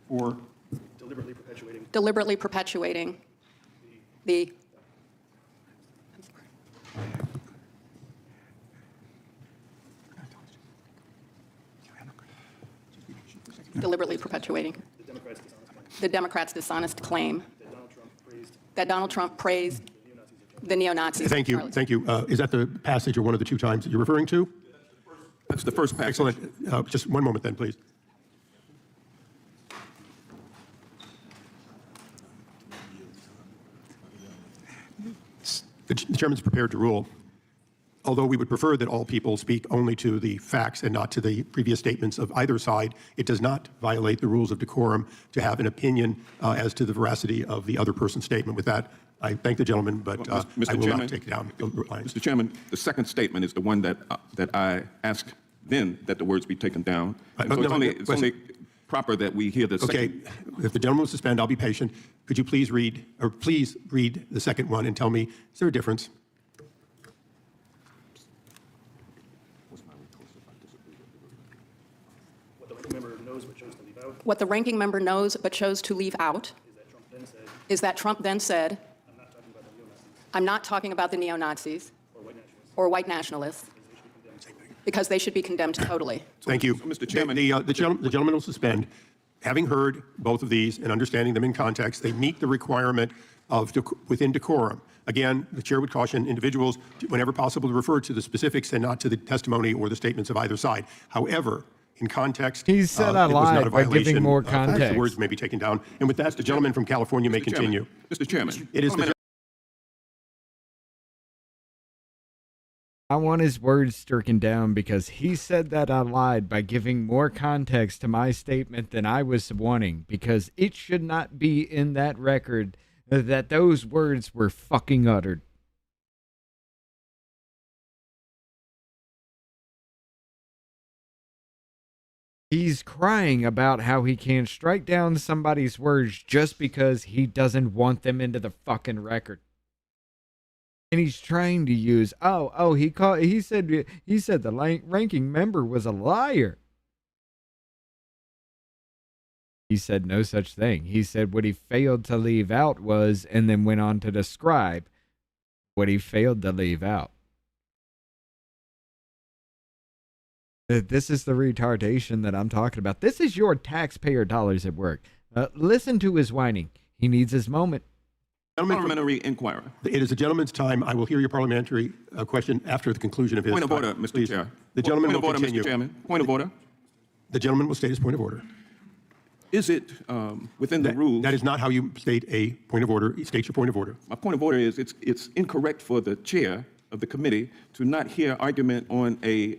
For Deliberately perpetuating the. Deliberately perpetuating the Democrats' dishonest claim that Donald Trump praised the neo-Nazis. Thank you. Thank you. Is that the passage or one of the two times that you're referring to? That's the first passage. Excellent. Just one moment then, please. The chairman's prepared to rule. Although we would prefer that all people speak only to the facts and not to the previous statements of either side, it does not violate the rules of decorum to have an opinion as to the veracity of the other person's statement. With that, I thank the gentleman, but I will not take down the line. Mr. Chairman, the second statement is the one that I asked then that the words be taken down. So it's only proper that we hear the second. Okay, if the gentleman will suspend, I'll be patient. Could you please read the second one and tell me, is there a difference? What the ranking member knows but chose to leave out is that Trump then said, I'm not talking about the neo-Nazis or white nationalists because they should be condemned totally. Thank you. So, Mr. Chairman, the gentleman will suspend. Having heard both of these and understanding them in context, they meet the requirement of within decorum. Again, the chair would caution individuals, whenever possible, to refer to the specifics and not to the testimony or the statements of either side. However, in context, he said I it was not lied a by violation. giving more context. The words may be taken down. And with that, the gentleman from California may continue. Mr. Chairman, It is the I want his words stricken down because he said that I lied by giving more context to my statement than I was wanting, because it should not be in that record that those words were fucking uttered. He's crying about how he can't strike down somebody's words just because he doesn't want them into the fucking record. And he's trying to use, he said the ranking member was a liar. He said no such thing. He said what he failed to leave out was, and then went on to describe what he failed to leave out. This is the retardation that I'm talking about. This is your taxpayer dollars at work. Listen to his whining. He needs his moment. Parliamentary inquiry. It is a gentleman's time. I will hear your parliamentary question after the conclusion of his Point of order, Mr. Please. Chair. The gentleman Point of will order, continue. Mr. Chairman. Point of order. The gentleman will state his point of order. Is it within the rules? That is not how you state a point of order. State your point of order. My point of order is it's incorrect for the chair of the committee to not hear argument on a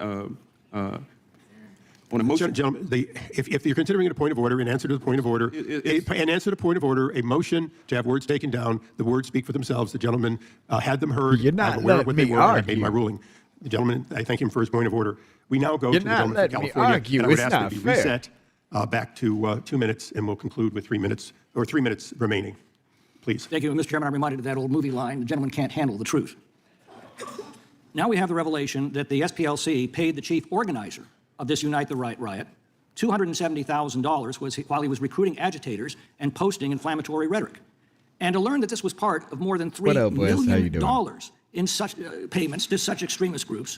motion. Gentlemen, if you're considering it a point of order, in answer to the point of order, a motion to have words taken down, the words speak for themselves. The gentleman had them heard. You're not I'm aware of what they letting were. me I argue. made my ruling. The gentleman, I thank him for his point of order. We now go to the gentleman from California. Argue. And I would It's ask not that we fair. reset back to 2 minutes, and we'll conclude with 3 minutes, or 3 minutes remaining. Please. Thank you, Mr. Chairman. I'm reminded of that old movie line, the gentleman can't handle the truth. Now we have the revelation that the SPLC paid the chief organizer of this Unite the Right riot $270,000 while he was recruiting agitators and posting inflammatory rhetoric. And to learn that this was part of more than $3 million in such payments to such extremist groups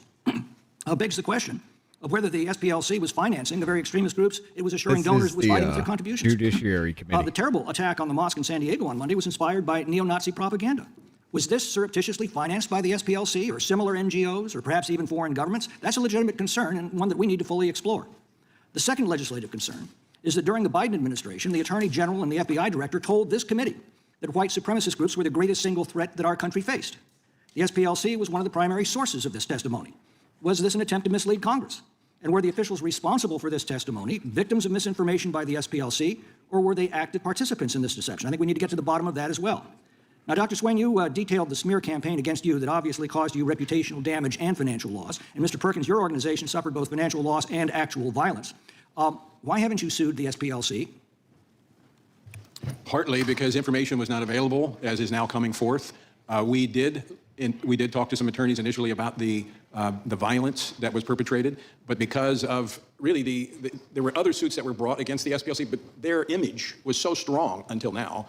begs the question of whether the SPLC was financing the very extremist groups it was assuring donors was fighting with their contributions. Judiciary Committee. The terrible attack on the mosque in San Diego on Monday was inspired by neo-Nazi propaganda. Was this surreptitiously financed by the SPLC or similar NGOs or perhaps even foreign governments? That's a legitimate concern and one that we need to fully explore. The second legislative concern is that during the Biden administration, the Attorney General and the FBI Director told this committee that white supremacist groups were the greatest single threat that our country faced. The SPLC was one of the primary sources of this testimony. was this an attempt to mislead Congress? And were the officials responsible for this testimony victims of misinformation by the SPLC, or were they active participants in this deception? I think we need to get to the bottom of that as well. Now, Dr. Swain, you detailed the smear campaign against you that obviously caused you reputational damage and financial loss. And Mr. Perkins, your organization suffered both financial loss and actual violence. Why haven't you sued the SPLC? Partly because information was not available, as is now coming forth. We did talk to some attorneys initially about the violence that was perpetrated, but because of really there were other suits that were brought against the SPLC, but their image was so strong until now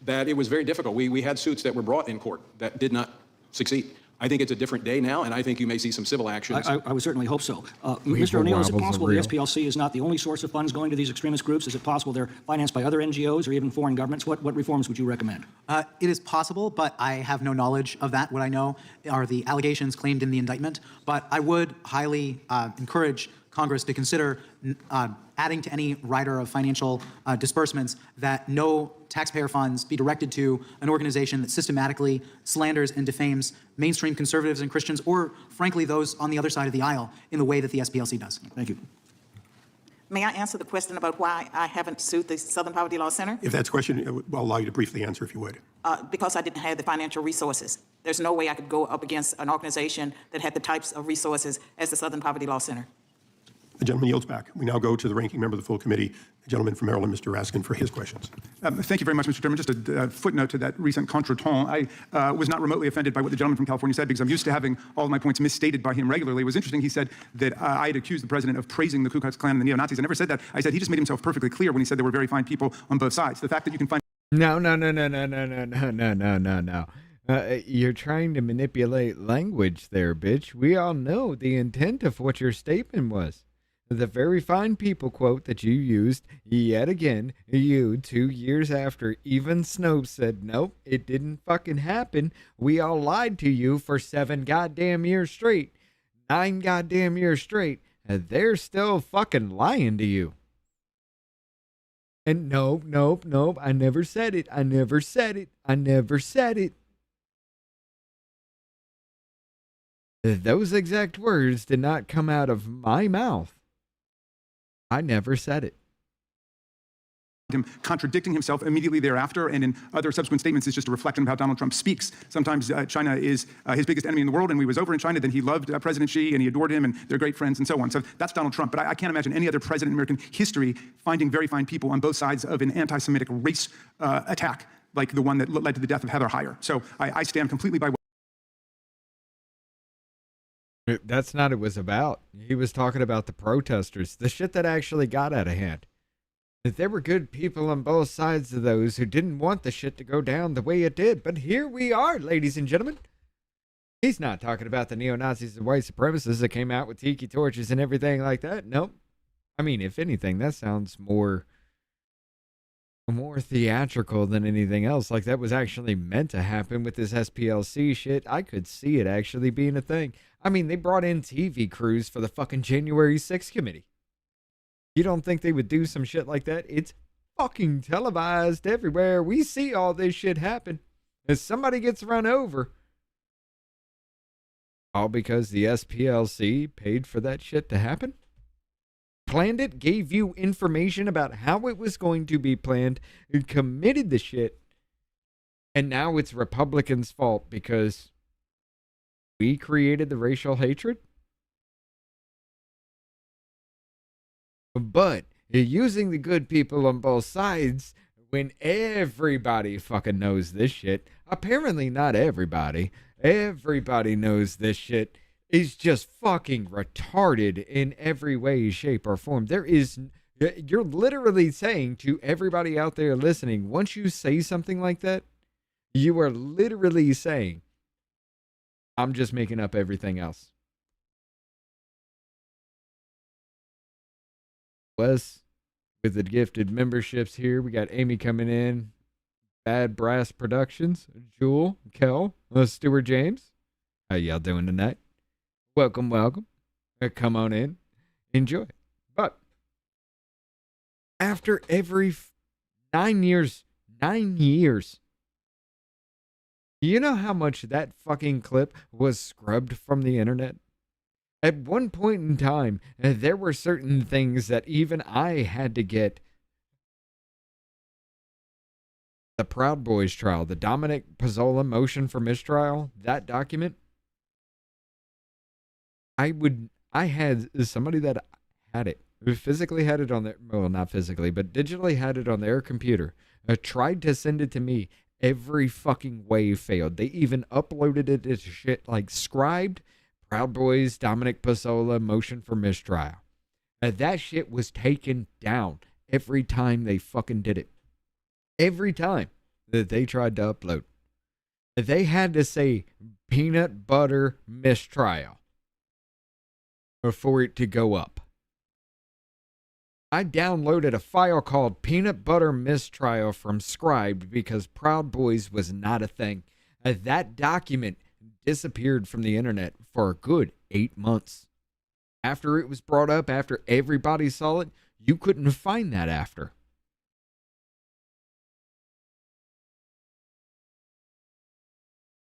that it was very difficult. We had suits that were brought in court that did not succeed. I think it's a different day now, and I think you may see some civil actions. I would certainly hope so. Mr. O'Neill, is it possible the SPLC is not the only source of funds going to these extremist groups? Is it possible they're financed by other NGOs or even foreign governments? What reforms would you recommend? It is possible, but I have no knowledge of that. What I know are the allegations claimed in the indictment. But I would highly encourage Congress to consider adding to any rider of financial disbursements that no taxpayer funds be directed to an organization that systematically slanders and defames mainstream conservatives and Christians, or frankly those on the other side of the aisle, in the way that the SPLC does. Thank you. May I answer the question about why I haven't sued the Southern Poverty Law Center? If that's a question, I'll allow you to briefly answer if you would. Because I didn't have the financial resources. There's no way I could go up against an organization that had the types of resources as the Southern Poverty Law Center. The gentleman yields back. We now go to the ranking member of the full committee, the gentleman from Maryland, Mr. Raskin, for his questions. Thank you very much, Mr. Chairman. Just a footnote to that recent contretemps. I was not remotely offended by what the gentleman from California said, because I'm used to having all of my points misstated by him regularly. It was interesting. He said that I had accused the president of praising the Ku Klux Klan and the neo-Nazis. I never said that. I said he just made himself perfectly clear when he said there were very fine people on both sides. The fact that you can find... No. You're trying to manipulate language there, bitch. We all know the intent of what your statement was. The very fine people quote that you used, yet again, you 2 years after even Snopes said, nope, it didn't fucking happen. We all lied to you for 7 goddamn years straight, 9 goddamn years straight, and they're still fucking lying to you. And nope, I never said it. I never said it. Those exact words did not come out of my mouth. I never said it. Him contradicting himself immediately thereafter, and in other subsequent statements is just a reflection of how Donald Trump speaks. Sometimes China is his biggest enemy in the world, and when he was over in China, then he loved President Xi, and he adored him, and they're great friends, and so on. So that's Donald Trump. But I can't imagine any other president in American history finding very fine people on both sides of an anti-Semitic race attack like the one that led to the death of Heather Heyer. So I stand completely by what... That's not what it was about. He was talking about the protesters, the shit that actually got out of hand. That there were good people on both sides of those who didn't want the shit to go down the way it did. But here we are, ladies and gentlemen. He's not talking about the neo-Nazis and white supremacists that came out with tiki torches and everything like that. Nope. I mean, if anything, that sounds more theatrical than anything else. Like that was actually meant to happen with this SPLC shit. I could see it actually being a thing. I mean, they brought in TV crews for the fucking January 6th committee. You don't think they would do some shit like that? It's fucking televised everywhere. We see all this shit happen. If somebody gets run over, all because the SPLC paid for that shit to happen? Planned it, gave you information about how it was going to be planned, and committed the shit, and now it's Republicans' fault because we created the racial hatred? But using the good people on both sides when everybody fucking knows this shit, apparently not everybody knows this shit, is just fucking retarded in every way, shape, or form. You're literally saying to everybody out there listening, once you say something like that, you are literally saying, I'm just making up everything else. Wes, with the gifted memberships here, we got Amy coming in, Bad Brass Productions, Jewel, Kel, Stuart James. How y'all doing tonight? Welcome. Come on in, enjoy. But after every 9 years, you know how much that fucking clip was scrubbed from the internet? At one point in time, there were certain things that even I had to get. The Proud Boys trial, the Dominic Pezzola motion for mistrial, that document, I had somebody that had it, who physically had it on their, well, not physically, but digitally had it on their computer, tried to send it to me. Every fucking way failed. They even uploaded it as shit like Scribed, Proud Boys, Dominic Pezzola motion for mistrial. That shit was taken down every time they fucking did it. Every time that they tried to upload, they had to say peanut butter mistrial for it to go up. I downloaded a file called Peanut Butter Mistrial from Scribed because Proud Boys was not a thing. That document disappeared from the internet for a good 8 months. After it was brought up, after everybody saw it, you couldn't find that after.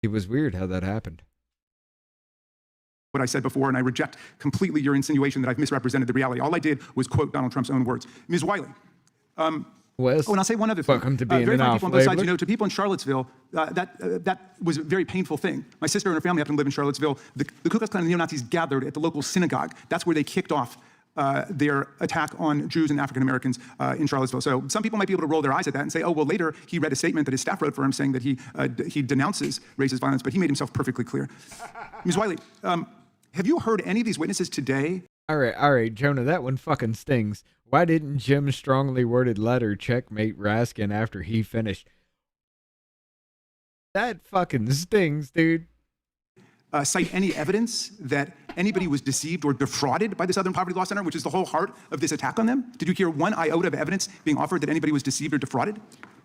It was weird how that happened. What I said before, and I reject completely your insinuation that I've misrepresented the reality. All I did was quote Donald Trump's own words. Ms. Wiley. Wes, and I'll say one other thing. Welcome to being very an people on both sides, off-labeler. to people in Charlottesville, that was a very painful thing. My sister and her family happen to live in Charlottesville. The Ku Klux Klan and neo-Nazis gathered at the local synagogue. That's where they kicked off their attack on Jews and African Americans in Charlottesville. So some people might be able to roll their eyes at that and say, oh, well, later he read a statement that his staff wrote for him saying that he denounces racist violence, but he made himself perfectly clear. Ms. Wiley, have you heard any of these witnesses today? All right, Jonah, that one fucking stings. Why didn't Jim's strongly worded letter checkmate Raskin after he finished? That fucking stings, dude. Cite any evidence that anybody was deceived or defrauded by the Southern Poverty Law Center, which is the whole heart of this attack on them? Did you hear one iota of evidence being offered that anybody was deceived or defrauded?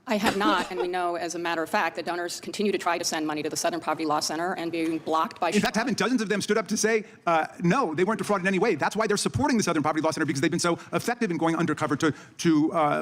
I have not, and we know, as a matter of fact, that donors continue to try to send money to the Southern Poverty Law Center and being blocked by... In fact, haven't dozens of them stood up to say, no, they weren't defrauded in any way. That's why they're supporting the Southern Poverty Law Center, because they've been so effective in going undercover to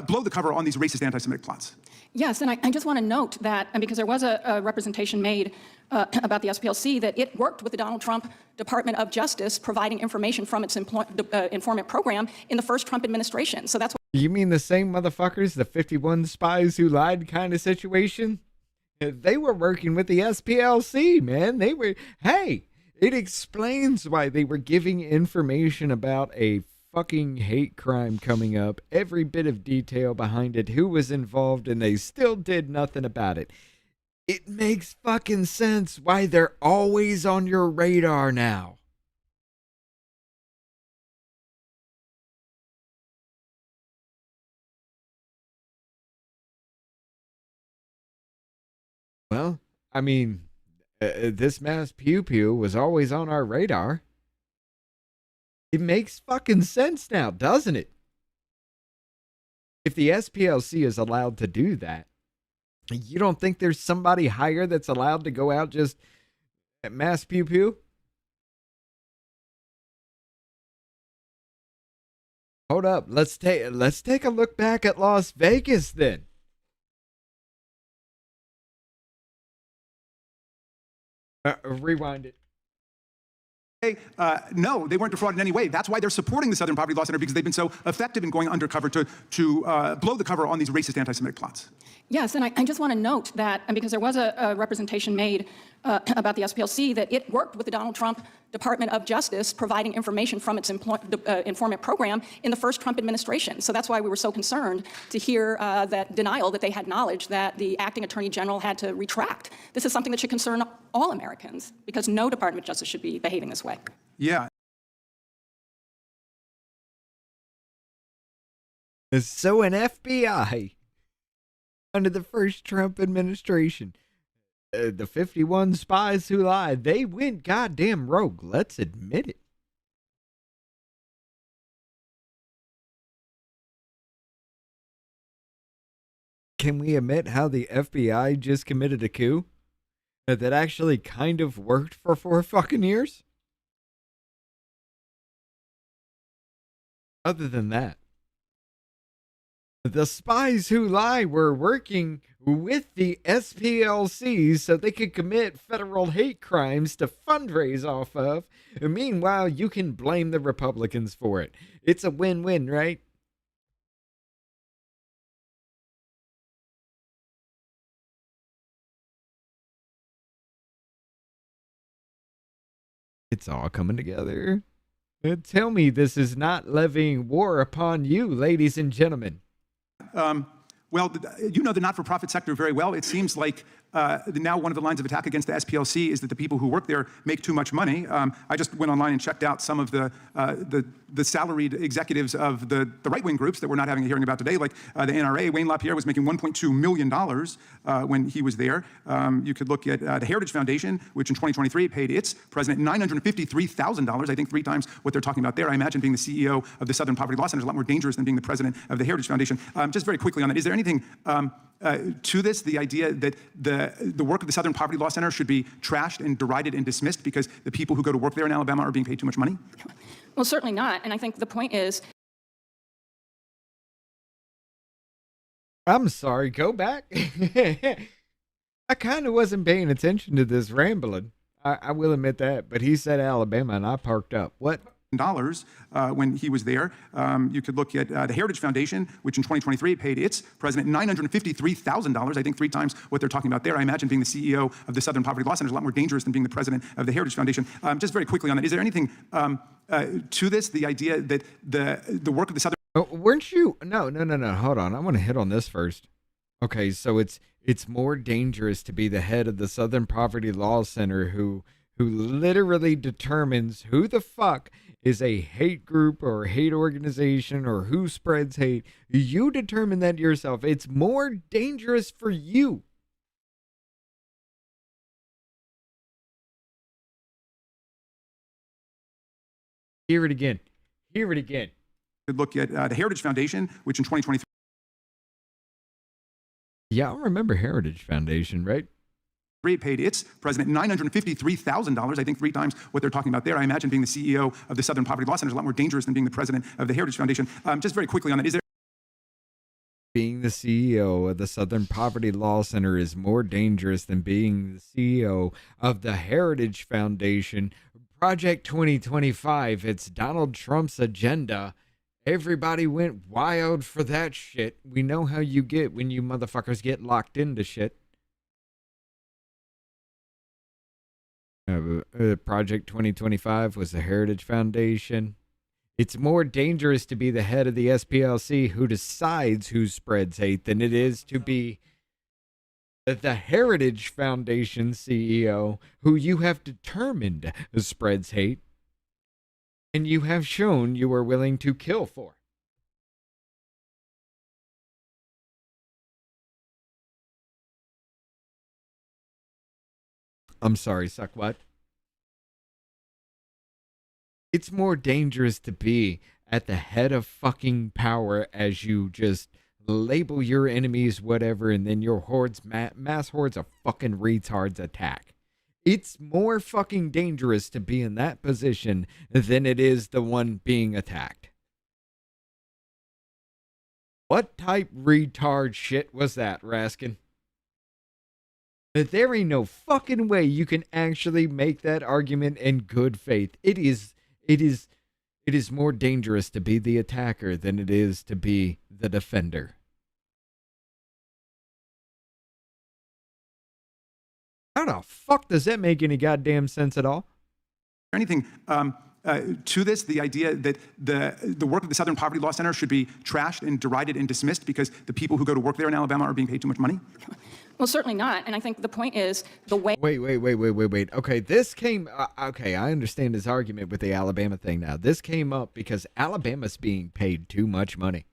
blow the cover on these racist anti-Semitic plots. Yes, and I just want to note that, and because there was a representation made about the SPLC, that it worked with the Donald Trump Department of Justice providing information from its informant program in the first Trump administration. So that's what... You mean the same motherfuckers, the 51 spies who lied kind of situation? They were working with the SPLC, man. They were, hey, it explains why they were giving information about a fucking hate crime coming up, every bit of detail behind it, who was involved, and they still did nothing about it. It makes fucking sense why they're always on your radar now. Well, I mean, this mass pew-pew was always on our radar. It makes fucking sense now, doesn't it? If the SPLC is allowed to do that, you don't think there's somebody higher that's allowed to go out just at mass pew-pew? Hold up, let's take a look back at Las Vegas then. Rewind it. No, they weren't defrauded in any way. That's why they're supporting the Southern Poverty Law Center, because they've been so effective in going undercover to blow the cover on these racist anti-Semitic plots. Yes, and I just want to note that, and because there was a representation made about the SPLC, that it worked with the Donald Trump Department of Justice providing information from its informant program in the first Trump administration. So that's why we were so concerned to hear that denial that they had knowledge that the acting attorney general had to retract. This is something that should concern all Americans, because no Department of Justice should be behaving this way. Yeah. So an FBI under the first Trump administration, the 51 spies who lied, they went goddamn rogue. Let's admit it. Can we admit how the FBI just committed a coup that actually kind of worked for 4 fucking years? Other than that, The spies who lie were working with the SPLC so they could commit federal hate crimes to fundraise off of. And meanwhile, you can blame the Republicans for it. It's a win-win, right? It's all coming together. Tell me this is not levying war upon you, ladies and gentlemen. Well, you know the not-for-profit sector very well. It seems like now one of the lines of attack against the SPLC is that the people who work there make too much money. I just went online and checked out some of the salaried executives of the right-wing groups that we're not having a hearing about today, like the NRA. Wayne LaPierre was making $1.2 million when he was there. You could look at the Heritage Foundation, which in 2023 paid its president $953,000, I think 3 times what they're talking about there. I imagine being the CEO of the Southern Poverty Law Center is a lot more dangerous than being the president of the Heritage Foundation. Just very quickly on that, is there anything to this, the idea that the work of the Southern Poverty Law Center should be trashed and derided and dismissed because the people who go to work there in Alabama are being paid too much money? Well, certainly not. And I think the point is... I'm sorry, go back. I kind of wasn't paying attention to this rambling. I will admit that, but he said Alabama and I parked up. What? Dollars when he was there. You could look at the Heritage Foundation, which in 2023 paid its president $953,000, I think 3 times what they're talking about there. I imagine being the CEO of the Southern Poverty Law Center is a lot more dangerous than being the president of the Heritage Foundation. Just very quickly on that, is there anything to this, the idea that the work of the Southern... Weren't you? No. Hold on. I want to hit on this first. Okay, so it's more dangerous to be the head of the Southern Poverty Law Center who literally determines who the fuck is a hate group or hate organization or who spreads hate. You determine that yourself. It's more dangerous for you. Hear it again. Hear it again. Look at the Heritage Foundation, which in 2023... Yeah, I remember Heritage Foundation, right? Paid its president $953,000, I think 3 times what they're talking about there. I imagine being the CEO of the Southern Poverty Law Center is a lot more dangerous than being the president of the Heritage Foundation. Just very quickly on that, is there... Being the CEO of the Southern Poverty Law Center is more dangerous than being the CEO of the Heritage Foundation. Project 2025, it's Donald Trump's agenda. Everybody went wild for that shit. We know how you get when you motherfuckers get locked into shit. Project 2025 was the Heritage Foundation. It's more dangerous to be the head of the SPLC who decides who spreads hate than it is to be the Heritage Foundation CEO who you have determined spreads hate and you have shown you are willing to kill for. I'm sorry, suck what? It's more dangerous to be at the head of fucking power as you just label your enemies whatever and then your hordes, mass hordes of fucking retards attack. It's more fucking dangerous to be in that position than it is the one being attacked. What type retard shit was that, Raskin? There ain't no fucking way you can actually make that argument in good faith. It is more dangerous to be the attacker than it is to be the defender. How the fuck does that make any goddamn sense at all? Anything to this, the idea that the work of the Southern Poverty Law Center should be trashed and derided and dismissed because the people who go to work there in Alabama are being paid too much money? Well, certainly not. And I think the point is the way... Wait. Okay, this came... okay, I understand his argument with the Alabama thing now. This came up because Alabama's being paid too much money.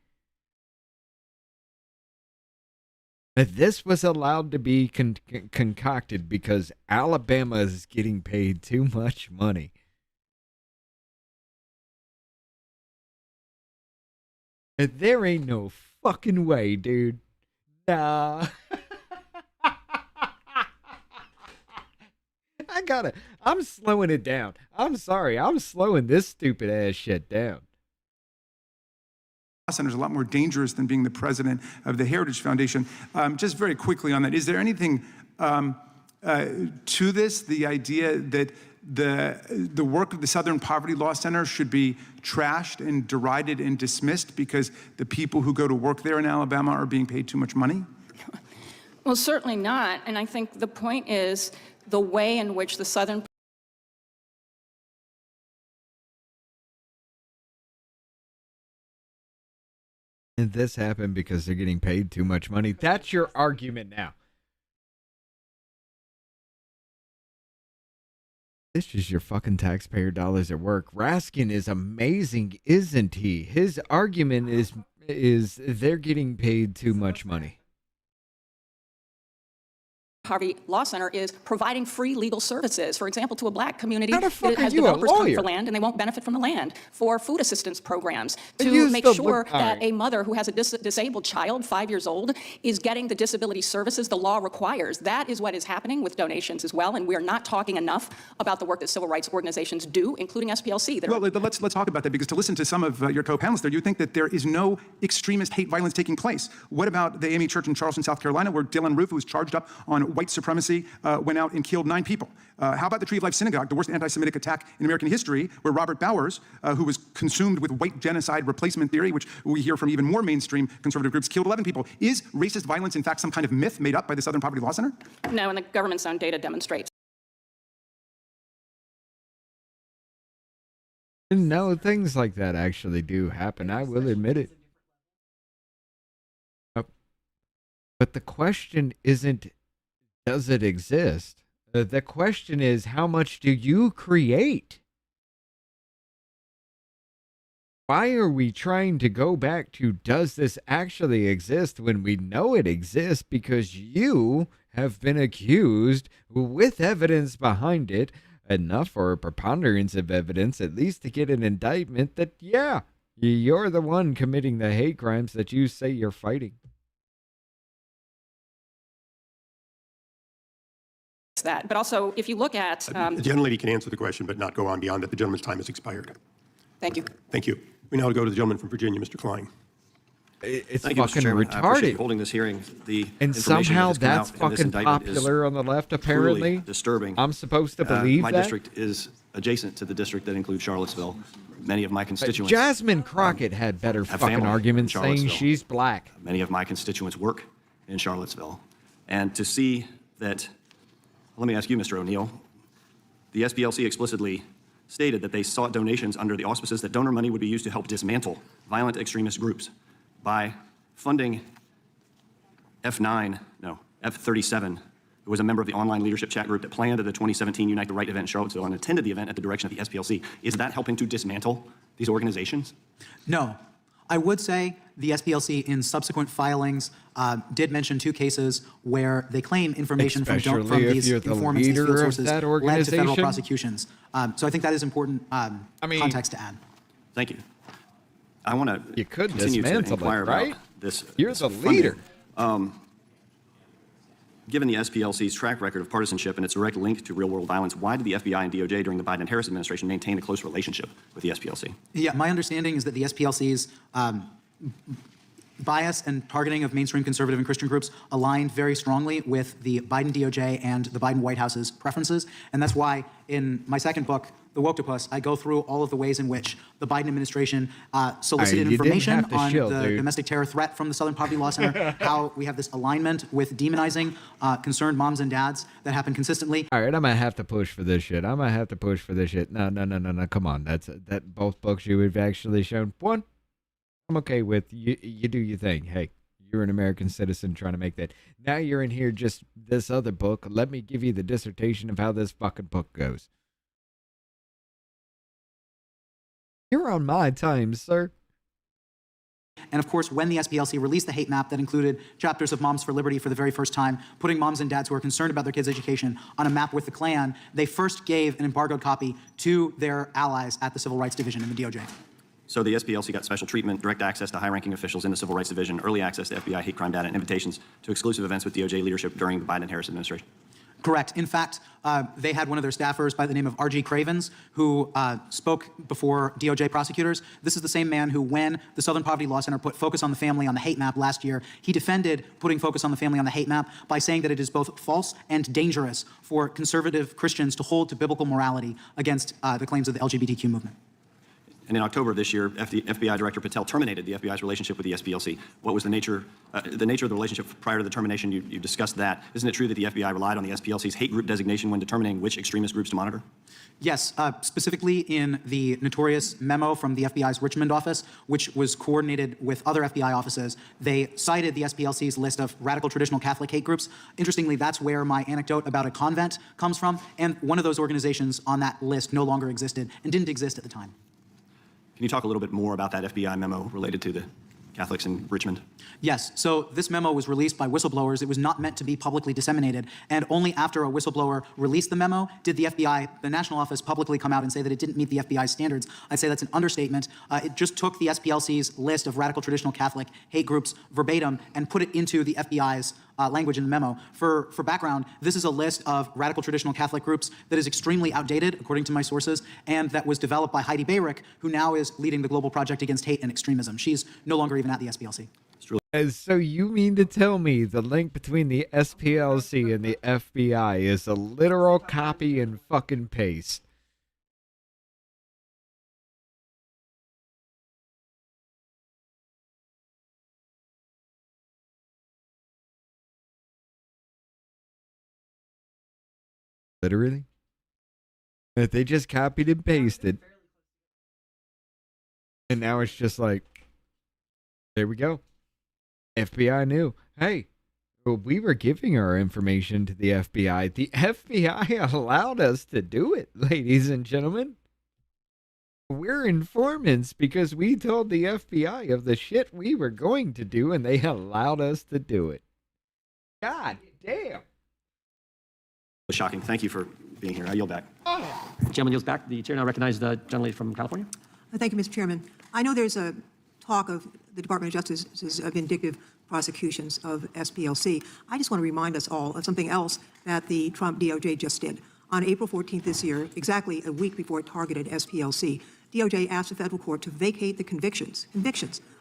This was allowed to be concocted because Alabama is getting paid too much money. There ain't no fucking way, dude. Nah. I'm slowing it down. I'm sorry. I'm slowing this stupid ass shit down. Center is a lot more dangerous than being the president of the Heritage Foundation. Just very quickly on that, is there anything to this, the idea that the work of the Southern Poverty Law Center should be trashed and derided and dismissed because the people who go to work there in Alabama are being paid too much money? Well, certainly not. And I think the point is the way in which the Southern And this happened because they're getting paid too much money. That's your argument now. This is your fucking taxpayer dollars at work. Raskin is amazing, isn't he? His argument is they're getting paid too much money. Poverty Law Center is providing free legal services, for example, to a black community How the fuck that are has you a developers coming lawyer? for land and they won't benefit from the land, for food assistance programs, But to you make still sure look- all that right. a mother who has a disabled child, 5 years old, is getting the disability services the law requires. That is what is happening with donations as well, and we are not talking enough about the work that civil rights organizations do, including SPLC. Well, let's talk about that, because to listen to some of your co-panelists there, you think that there is no extremist hate violence taking place. What about the AME Church in Charleston, South Carolina, where Dylan Roof, who was charged up on white supremacy, went out and killed 9 people? How about the Tree of Life Synagogue, the worst anti-Semitic attack in American history, where Robert Bowers, who was consumed with white genocide replacement theory, which we hear from even more mainstream conservative groups, killed 11 people? Is racist violence, in fact, some kind of myth made up by the Southern Poverty Law Center? No, and the government's own data demonstrates. No, things like that actually do happen. I will admit it. But the question isn't, does it exist? The question is, how much do you create? Why are we trying to go back to, does this actually exist, when we know it exists because you have been accused with evidence behind it, enough or a preponderance of evidence, at least to get an indictment that, yeah, you're the one committing the hate crimes that you say you're fighting. That, but also, if you look at The gentlelady can answer the question, but not go on beyond that. The gentleman's time has expired. Thank you. Thank you. We now go to the gentleman from Virginia, Mr. Klein. It's Thank you, Mr. fucking Chairman. I appreciate retarded. holding this hearing. The And information somehow that has that's come out in this fucking indictment is popular on the left, truly apparently. disturbing. I'm supposed to believe my that? district is adjacent to the district that includes Charlottesville. Many of my constituents. Jasmine Crockett had better have fucking family in arguments saying Charlottesville. she's black. Many of my constituents work in Charlottesville. And to see that, let me ask you, Mr. O'Neill, the SPLC explicitly stated that they sought donations under the auspices that donor money would be used to help dismantle violent extremist groups by funding F37, who was a member of the online leadership chat group that planned the 2017 Unite the Right event in Charlottesville and attended the event at the direction of the SPLC. Is that helping to dismantle these organizations? No. I would say the SPLC in subsequent filings did mention 2 cases where they claim information from Especially if these you're the informants, these leader field of sources, that led to federal organization. prosecutions. So I think that is important context to add. Thank you. I want to You could continue to dismantle inquire it, right? about this. You're this the funding. leader. Given the SPLC's track record of partisanship and its direct link to real-world violence, why did the FBI and DOJ during the Biden and Harris administration maintain a close relationship with the SPLC? Yeah, my understanding is that the SPLC's bias and targeting of mainstream conservative and Christian groups aligned very strongly with the Biden DOJ and the Biden White House's preferences. And that's why in my second book, The Woktopus, I go through all of the ways in which the Biden administration solicited you didn't information have to on shield, the dude. domestic terror threat from the Southern Poverty Law Center, how we have this alignment with demonizing concerned moms and dads that happen consistently. All right, I'm gonna have to push for this shit. No. Come on, that both books you have actually shown. One, I'm okay with you. You do your thing. Hey, you're an American citizen trying to make that. Now you're in here just this other book. Let me give you the dissertation of how this fucking book goes. You're on my time, sir. And of course, when the SPLC released the hate map that included chapters of Moms for Liberty for the very first time, putting moms and dads who are concerned about their kids' education on a map with the Klan, they first gave an embargoed copy to their allies at the Civil Rights Division in the DOJ. So the SPLC got special treatment, direct access to high-ranking officials in the Civil Rights Division, early access to FBI hate crime data, and invitations to exclusive events with DOJ leadership during the Biden and Harris administration. Correct. In fact, they had one of their staffers by the name of R.G. Cravens who spoke before DOJ prosecutors. This is the same man who, when the Southern Poverty Law Center put Focus on the Family on the hate map last year, he defended putting Focus on the Family on the hate map by saying that it is both false and dangerous for conservative Christians to hold to biblical morality against the claims of the LGBTQ movement. And in October of this year, FBI Director Patel terminated the FBI's relationship with the SPLC. What was the nature of the relationship prior to the termination? You discussed that. Isn't it true that the FBI relied on the SPLC's hate group designation when determining which extremist groups to monitor? Yes, specifically in the notorious memo from the FBI's Richmond office, which was coordinated with other FBI offices, they cited the SPLC's list of radical traditional Catholic hate groups. Interestingly, that's where my anecdote about a convent comes from, and one of those organizations on that list no longer existed and didn't exist at the time. Can you talk a little bit more about that FBI memo related to the Catholics in Richmond? Yes. So this memo was released by whistleblowers. It was not meant to be publicly disseminated. And only after a whistleblower released the memo did the FBI, the national office, publicly come out and say that it didn't meet the FBI's standards. I'd say that's an understatement. It just took the SPLC's list of radical traditional Catholic hate groups verbatim and put it into the FBI's language in the memo. For background, this is a list of radical traditional Catholic groups that is extremely outdated, according to my sources, and that was developed by Heidi Bayrick, who now is leading the Global Project Against Hate and Extremism. She's no longer even at the SPLC. So you mean to tell me the link between the SPLC and the FBI is a literal copy and fucking paste? Literally? That they just copied and pasted. And now it's just like, there we go. FBI knew. Hey, we were giving our information to the FBI. The FBI allowed us to do it, ladies and gentlemen. We're informants because we told the FBI of the shit we were going to do, and they allowed us to do it. God damn. Shocking. Thank you for being here. I yield back. Gentleman yields back. The chair now recognizes the gentleman from California. Thank you, Mr. Chairman. I know there's a talk of the Department of Justice's vindictive prosecutions of SPLC. I just want to remind us all of something else that the Trump DOJ just did. On April 14th this year, exactly a week before it targeted SPLC, DOJ asked the federal court to vacate the convictions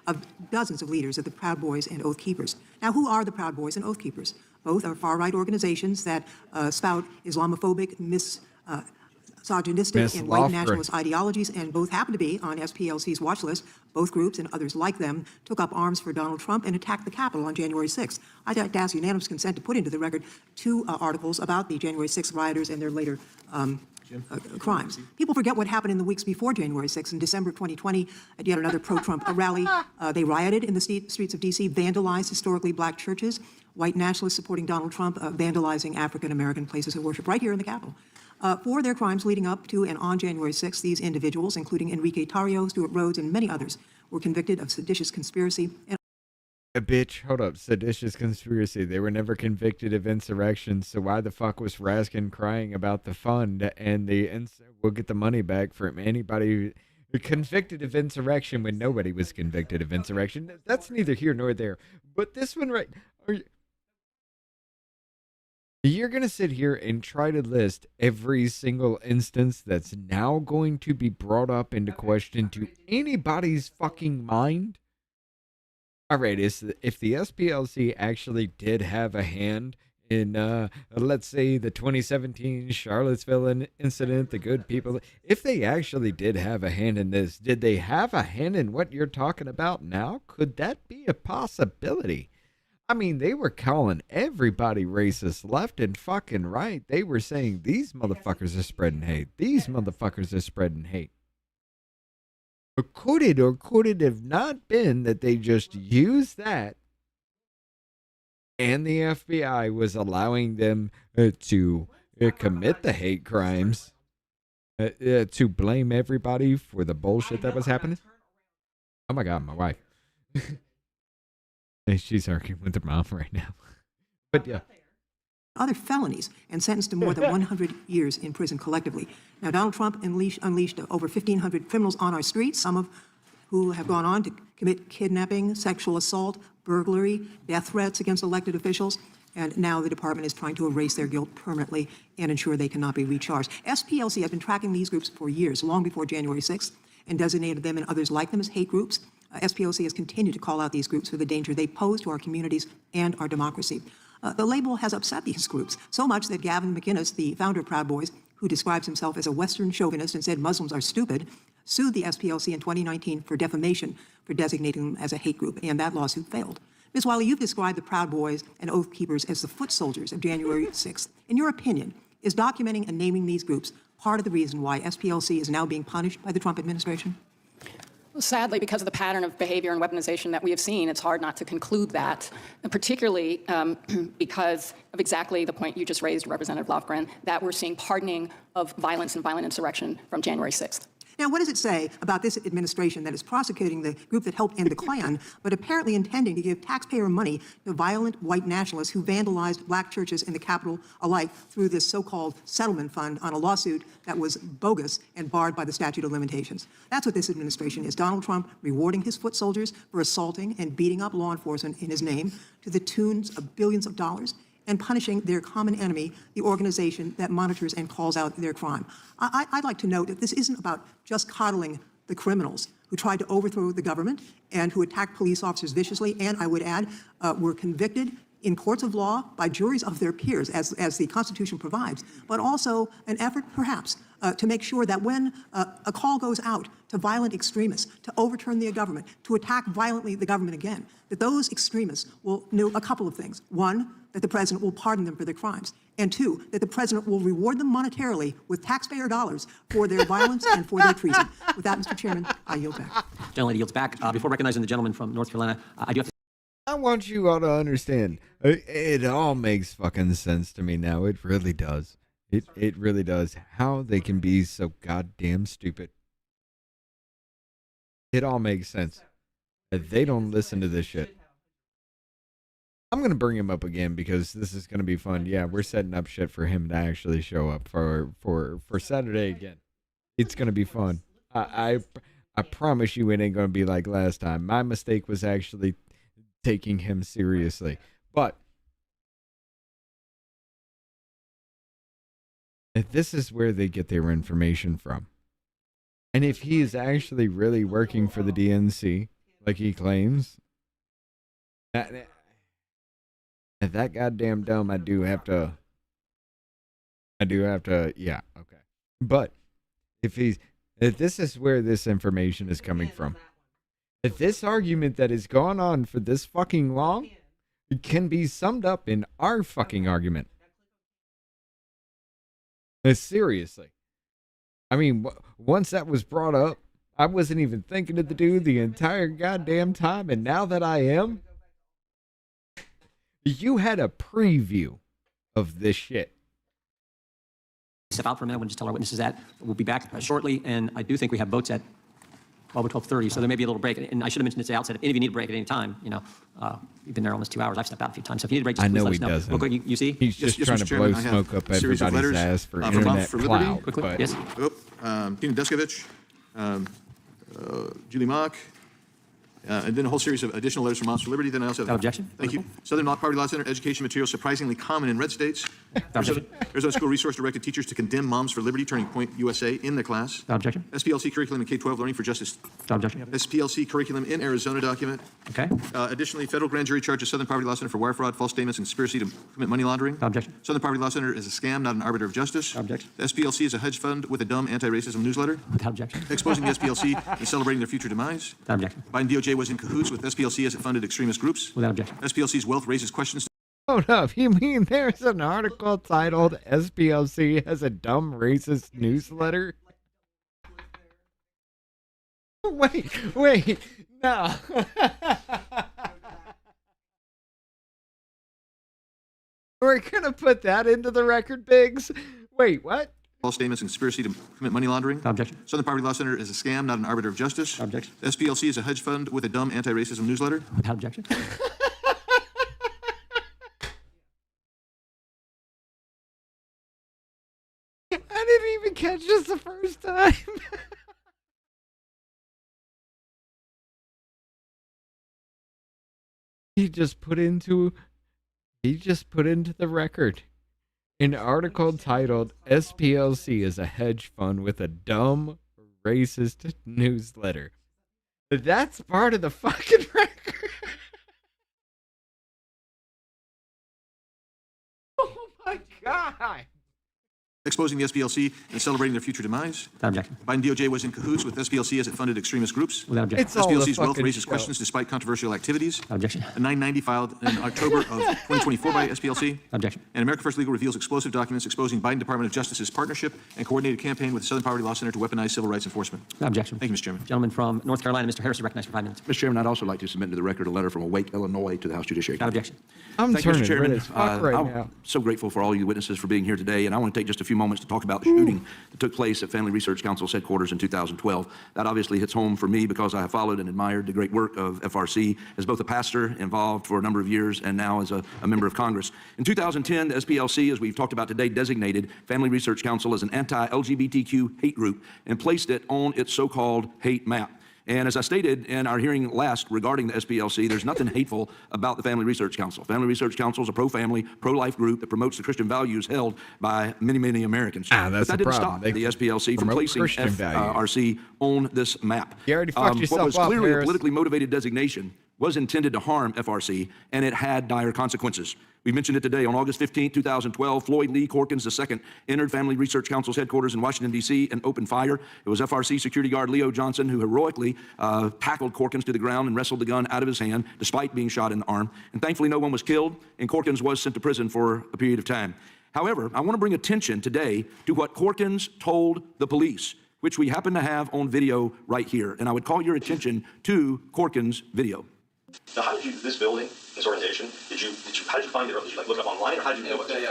of dozens of leaders of the Proud Boys and Oath Keepers. Now, who are the Proud Boys and Oath Keepers? Both are far-right organizations that spout Islamophobic, misogynistic, and white nationalist ideologies, and both happen to be on SPLC's watch list. Both groups and others like them took up arms for Donald Trump and attacked the Capitol on January 6th. I'd like to ask unanimous consent to put into the record two articles about the January 6th rioters and their later crimes. People forget what happened in the weeks before January 6th. In December of 2020, at yet another pro-Trump rally, they rioted in the streets of D.C., vandalized historically black churches, white nationalists supporting Donald Trump, vandalizing African-American places of worship right here in the Capitol. For their crimes leading up to and on January 6th, these individuals, including Enrique Tarrio, Stuart Rhodes, and many others, were convicted of seditious conspiracy. Bitch, hold up. Seditious conspiracy. They were never convicted of insurrection, so why the fuck was Raskin crying about the fund and we'll get the money back from anybody convicted of insurrection when nobody was convicted of insurrection? That's neither here nor there. But this one right... You're going to sit here and try to list every single instance that's now going to be brought up into question to anybody's fucking mind? All right, if the SPLC actually did have a hand in, let's say, the 2017 Charlottesville incident, the good people, if they actually did have a hand in this, did they have a hand in what you're talking about now? Could that be a possibility? I mean, they were calling everybody racist left and fucking right. They were saying these motherfuckers are spreading hate. These motherfuckers are spreading hate. Or could it have not been that they just used that and the FBI was allowing them to commit the hate crimes, to blame everybody for the bullshit that was happening? Oh my God, my wife. She's arguing with her mom right now. But yeah. Other felonies and sentenced to more than 100 years in prison collectively. Now, Donald Trump unleashed over 1,500 criminals on our streets, some of who have gone on to commit kidnapping, sexual assault, burglary, death threats against elected officials. and now the department is trying to erase their guilt permanently and ensure they cannot be recharged. SPLC has been tracking these groups for years, long before January 6th, and designated them and others like them as hate groups. SPLC has continued to call out these groups for the danger they pose to our communities and our democracy. The label has upset these groups so much that Gavin McInnes, the founder of Proud Boys, who describes himself as a Western chauvinist and said Muslims are stupid, sued the SPLC in 2019 for defamation for designating them as a hate group, and that lawsuit failed. Ms. Wiley, you've described the Proud Boys and Oath Keepers as the foot soldiers of January 6th. In your opinion, is documenting and naming these groups part of the reason why SPLC is now being punished by the Trump administration? Well, sadly, because of the pattern of behavior and weaponization that we have seen, it's hard not to conclude that, and particularly because of exactly the point you just raised, Representative Lofgren, that we're seeing pardoning of violence and violent insurrection from January 6th. Now, what does it say about this administration that is prosecuting the group that helped end the Klan, but apparently intending to give taxpayer money to violent white nationalists who vandalized black churches in the Capitol alike through this so-called settlement fund on a lawsuit that was bogus and barred by the statute of limitations? That's what this administration is. Donald Trump rewarding his foot soldiers for assaulting and beating up law enforcement in his name to the tunes of billions of dollars, and punishing their common enemy, the organization that monitors and calls out their crime. I'd like to note that this isn't about just coddling the criminals who tried to overthrow the government and who attacked police officers viciously, and I would add, were convicted in courts of law by juries of their peers, as the Constitution provides, but also an effort, perhaps, to make sure that when a call goes out to violent extremists to overturn the government, to attack violently the government again, that those extremists will know a couple of things. One, that the president will pardon them for their crimes. And two, that the president will reward them monetarily with taxpayer dollars for their violence and for their treason. With that, Mr. Chairman, I yield back. Gentlelady yields back. Before recognizing the gentleman from North Carolina, I do have to... I want you all to understand. It all makes fucking sense to me now. It really does. It really does. How they can be so goddamn stupid. It all makes sense. They don't listen to this shit. I'm going to bring him up again because this is going to be fun. Yeah, we're setting up shit for him to actually show up for Saturday again. It's going to be fun. I promise you it ain't going to be like last time. My mistake was actually taking him seriously. But if this is where they get their information from, and if he is actually really working for the DNC, like he claims, at that goddamn dome, I do have to, yeah, okay. But if this is where this information is coming from, if this argument that has gone on for this fucking long can be summed up in our fucking argument. Seriously. I mean, once that was brought up, I wasn't even thinking of the dude the entire goddamn time, and now that I am, you had a preview of this shit. Step out for a minute. I want to just tell our witnesses that we'll be back shortly, and I do think we have votes at 12 or 12:30, so there may be a little break. And I should have mentioned this at the outset. If any of you need a break at any time, you know, you've been there almost 2 hours. I've stepped out a few times. So if you need a break, just please let us know. I know he doesn't. Quick, you see? He's just trying to blow smoke up everybody's ass for internet clout. Quickly, yes. Tina Deskovich, Julie Mock, and then a whole series of additional letters from Moms for Liberty. Then I also have... No objection. Thank you. Southern Poverty Law Center, education materials surprisingly common in red states. Arizona School Resource directed teachers to condemn Moms for Liberty, Turning Point USA in the class. No objection. SPLC curriculum in K-12 Learning for Justice. No objection. SPLC curriculum in Arizona document. Okay. Additionally, federal grand jury charges Southern Poverty Law Center for wire fraud, false statements, and conspiracy to commit money laundering. No objection. Southern Poverty Law Center is a scam, not an arbiter of justice. No objection. The SPLC is a hedge fund with a dumb anti-racism newsletter. Without objection. Exposing the SPLC and celebrating their future demise. Without objection. Biden DOJ was in cahoots with SPLC as it funded extremist groups. Without objection. SPLC's wealth raises questions. Hold up, you mean there's an article titled SPLC has a dumb racist newsletter? Wait, no. We're gonna put that into the record, Biggs. Wait, what? False statements and conspiracy to commit money laundering. No objection. Southern Poverty Law Center is a scam, not an arbiter of justice. No objection. The SPLC is a hedge fund with a dumb anti-racism newsletter. Without objection. I didn't even catch this the first time. He just put into He just put into the record an article titled SPLC is a hedge fund with a dumb, racist newsletter. That's part of the fucking record. Oh my God. Exposing the SPLC and celebrating their future demise. Objection. Biden DOJ was in cahoots with SPLC as it funded extremist groups. Without objection. It's all a SPLC's wealth fucking raises show. questions despite controversial activities. Objection. A 990 filed in October of 2024 by SPLC. Objection. And America First Legal reveals explosive documents exposing Biden Department of Justice's partnership and coordinated campaign with the Southern Poverty Law Center to weaponize civil rights enforcement. Objection. Thank you, Mr. Chairman. Gentleman from North Carolina, Mr. Harris, is recognized for 5 minutes. Mr. Chairman, I'd also like to submit to the record a letter from Awake, Illinois to the House Judiciary Without Committee. objection. I'm Thank you, turning Mr. Chairman. red as fuck right I'm now. so grateful for all you witnesses for being here today, and I want to take just a few moments to talk about the shooting that took place at Family Research Council's headquarters in 2012. That obviously hits home for me because I have followed and admired the great work of FRC as both a pastor involved for a number of years and now as a member of Congress. In 2010, the SPLC, as we've talked about today, designated Family Research Council as an anti-LGBTQ hate group and placed it on its so-called hate map. And as I stated in our hearing last regarding the SPLC, there's nothing hateful about the Family Research Council. Family Research Council is a pro-family, pro-life group that promotes the Christian values held by many, many Americans. That's but that the didn't problem. stop the SPLC from promote placing Christian FRC on this map. You already fucked yourself what was up, clearly Harris. a politically motivated designation was intended to harm FRC, and it had dire consequences. We mentioned it today. On August 15, 2012, Floyd Lee Corkins II entered Family Research Council's headquarters in Washington, D.C. and opened fire. It was FRC security guard Leo Johnson who heroically tackled Corkins to the ground and wrestled the gun out of his hand despite being shot in the arm. And thankfully, no one was killed, and Corkins was sent to prison for a period of time. However, I want to bring attention today to what Corkins told the police, which we happen to have on video right here. And I would call your attention to Corkins' video. Now, how did you, this building, this organization, how did you find it? Or did you look it up online, or how did you know what the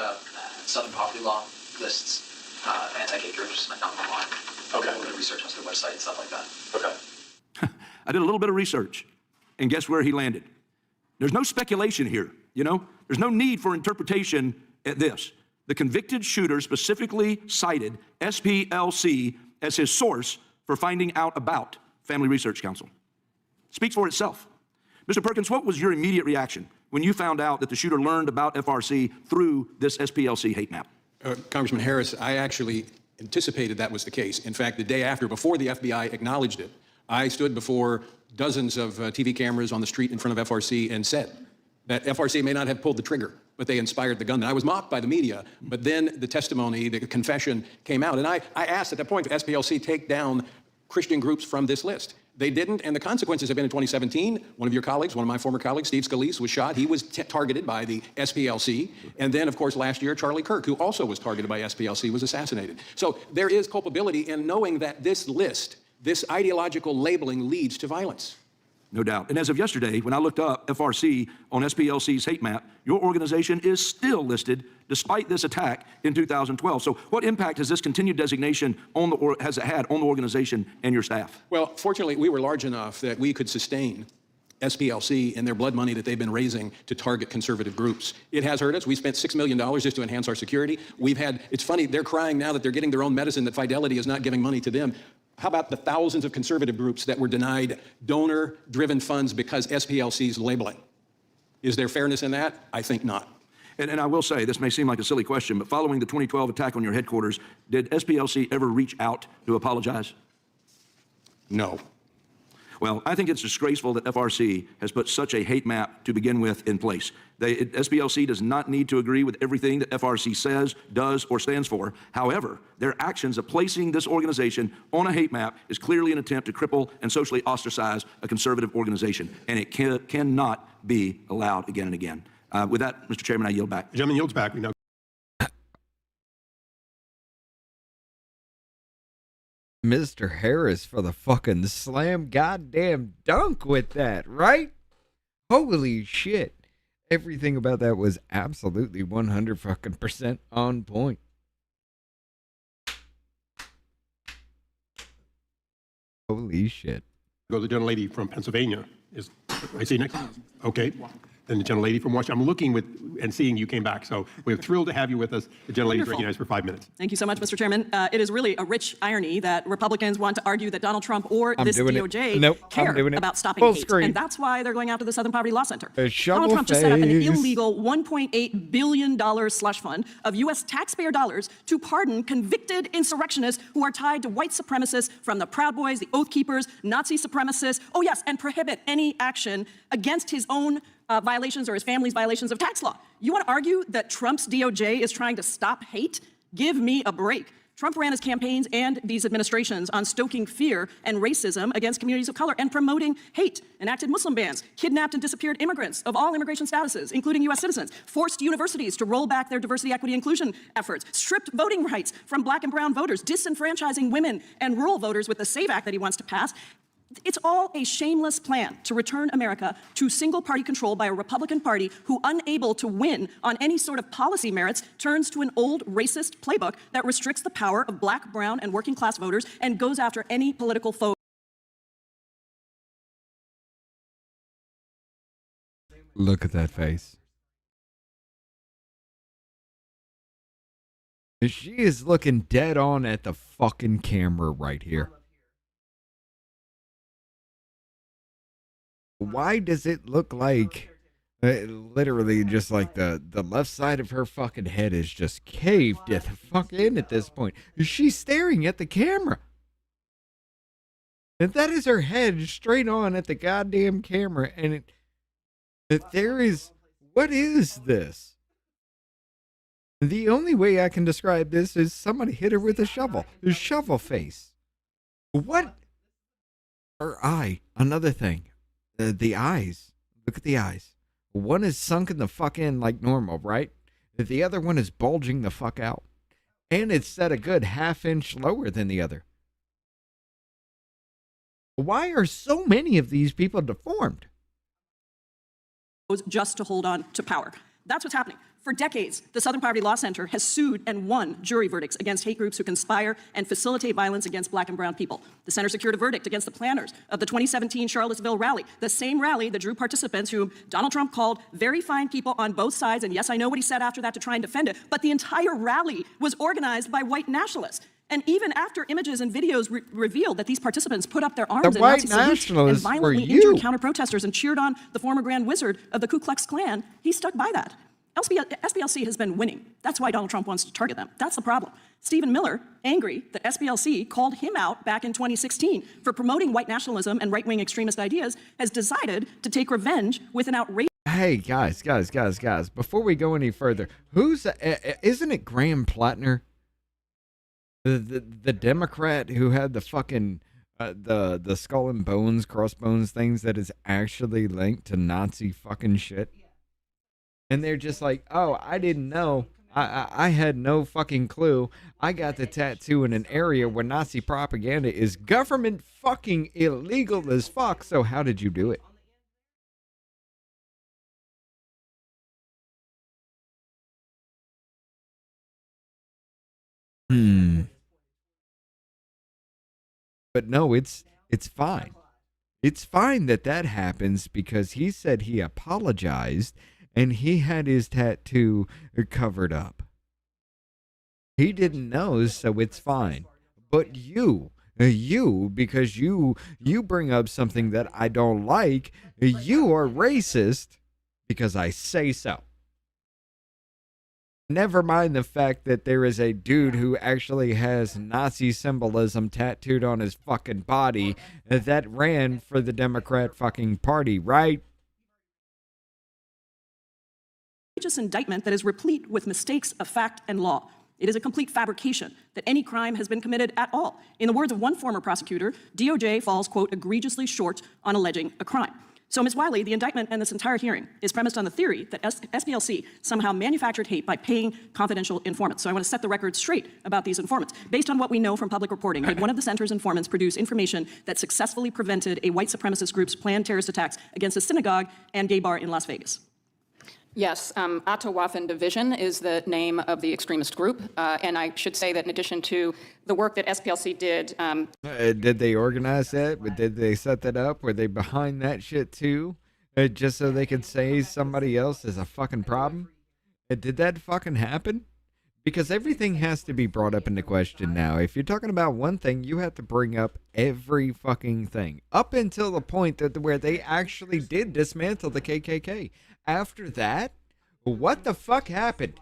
Southern Poverty Law lists anti-gay groups. I found them online. Okay. A little bit of research on their website and stuff like that. Okay. I did a little bit of research, and guess where he landed? There's no speculation here, you know? There's no need for interpretation at this. The convicted shooter specifically cited SPLC as his source for finding out about Family Research Council. Speaks for itself. Mr. Perkins, what was your immediate reaction when you found out that the shooter learned about FRC through this SPLC hate map? Congressman Harris, I actually anticipated that was the case. In fact, the day after, before the FBI acknowledged it, I stood before dozens of TV cameras on the street in front of FRC and said that FRC may not have pulled the trigger, but they inspired the gunman. I was mocked by the media, but then the testimony, the confession came out. And I asked at that point, SPLC take down Christian groups from this list. They didn't, and the consequences have been in 2017. One of your colleagues, one of my former colleagues, Steve Scalise, was shot. He was targeted by the SPLC. And then, of course, last year, Charlie Kirk, who also was targeted by SPLC, was assassinated. So there is culpability in knowing that this list, this ideological labeling leads to violence. No doubt. And as of yesterday, when I looked up FRC on SPLC's hate map, your organization is still listed despite this attack in 2012. So what impact has this continued designation has it had on the organization and your staff? Well, fortunately, we were large enough that we could sustain SPLC and their blood money that they've been raising to target conservative groups. It has hurt us. We spent $6 million just to enhance our security. It's funny, they're crying now that they're getting their own medicine, that Fidelity is not giving money to them. How about the thousands of conservative groups that were denied donor-driven funds because SPLC's labeling? Is there fairness in that? I think not. And I will say, this may seem like a silly question, but following the 2012 attack on your headquarters, did SPLC ever reach out to apologize? No. Well, I think it's disgraceful that FRC has put such a hate map to begin with in place. SPLC does not need to agree with everything that FRC says, does, or stands for. However, their actions of placing this organization on a hate map is clearly an attempt to cripple and socially ostracize a conservative organization, and it cannot be allowed again and again. With that, Mr. Chairman, I yield back. The gentleman yields back. We now Mr. Harris for the fucking slam goddamn dunk with that, right? Holy shit. Everything about that was absolutely 100 fucking % on point. Holy shit. go to the gentlelady from Pennsylvania. I see next. Okay. then the gentlelady from Washington. I'm looking and seeing you came back, so we're thrilled to have you with us. The gentlelady is recognized for 5 minutes. Thank you so much, Mr. Chairman. It is really a rich irony that Republicans want to argue that Donald Trump or this DOJ care about stopping hate. And that's why they're going after the Southern Poverty Law Center. Donald Trump just set up an illegal $1.8 billion slush fund of U.S. taxpayer dollars to pardon convicted insurrectionists who are tied to white supremacists from the Proud Boys, the Oath Keepers, Nazi supremacists. Oh, yes, and prohibit any action against his own violations or his family's violations of tax law. You want to argue that Trump's DOJ is trying to stop hate? Give me a break. Trump ran his campaigns and these administrations on stoking fear and racism against communities of color and promoting hate, enacted Muslim bans, kidnapped and disappeared immigrants of all immigration statuses, including U.S. citizens, forced universities to roll back their diversity, equity, inclusion efforts, stripped voting rights from black and brown voters, disenfranchising women and rural voters with the SAVE Act that he wants to pass. It's all a shameless plan to return America to single-party control by a Republican Party who, unable to win on any sort of policy merits, turns to an old racist playbook that restricts the power of black, brown, and working-class voters and goes after any political foe. Look at that face. She is looking dead on at the fucking camera right here. Why does it look like literally just like the left side of her fucking head is just caved the fuck in at this point? She's staring at the camera. And that is her head straight on at the goddamn camera. And what is this? The only way I can describe this is somebody hit her with a shovel. A shovel face. What? Her eye. Another thing. The eyes. Look at the eyes. One is sunken the fuck in like normal, right? The other one is bulging the fuck out. And it's set a good half-inch lower than the other. Why are so many of these people deformed? Just to hold on to power. That's what's happening. For decades, the Southern Poverty Law Center has sued and won jury verdicts against hate groups who conspire and facilitate violence against black and brown people. The center secured a verdict against the planners of the 2017 Charlottesville rally, the same rally that drew participants whom Donald Trump called very fine people on both sides. And yes, I know what he said after that to try and defend it, but the entire rally was organized by white nationalists. And even after images and videos revealed that these participants put up their arms in Nazi salute and violently injured counter-protesters and cheered on the former Grand Wizard of the Ku Klux Klan, he stuck by that. SPLC has been winning. That's why Donald Trump wants to target them. That's the problem. Stephen Miller, angry that SPLC called him out back in 2016 for promoting white nationalism and right-wing extremist ideas, has decided to take revenge with an outrageous... Hey, guys. Before we go any further, isn't it Graham Plattner? The Democrat who had the fucking... the skull and bones, crossbones things that is actually linked to Nazi fucking shit? And they're just like, oh, I didn't know. I had no fucking clue. I got the tattoo in an area where Nazi propaganda is government fucking illegal as fuck. So how did you do it? But no, it's fine. It's fine that happens because he said he apologized and he had his tattoo covered up. He didn't know, so it's fine. But you, because you bring up something that I don't like, you are racist because I say so. Never mind the fact that there is a dude who actually has Nazi symbolism tattooed on his fucking body that ran for the Democrat fucking party, right? Indictment that is replete with mistakes of fact and law. It is a complete fabrication that any crime has been committed at all. In the words of one former prosecutor, DOJ falls, quote, egregiously short on alleging a crime. So, Ms. Wiley, the indictment and this entire hearing is premised on the theory that SPLC somehow manufactured hate by paying confidential informants. So I want to set the record straight about these informants. Based on what we know from public reporting, did one of the center's informants produce information that successfully prevented a white supremacist group's planned terrorist attacks against a synagogue and gay bar in Las Vegas? Yes, Atawaffen Division is the name of the extremist group, and I should say that in addition to the work that SPLC did... did they organize that? Did they set that up? Were they behind that shit too? just so they could say somebody else is a fucking problem? Did that fucking happen? Because everything has to be brought up into question now. If you're talking about one thing, you have to bring up every fucking thing. Up until the point that where they actually did dismantle the KKK. After that, what the fuck happened?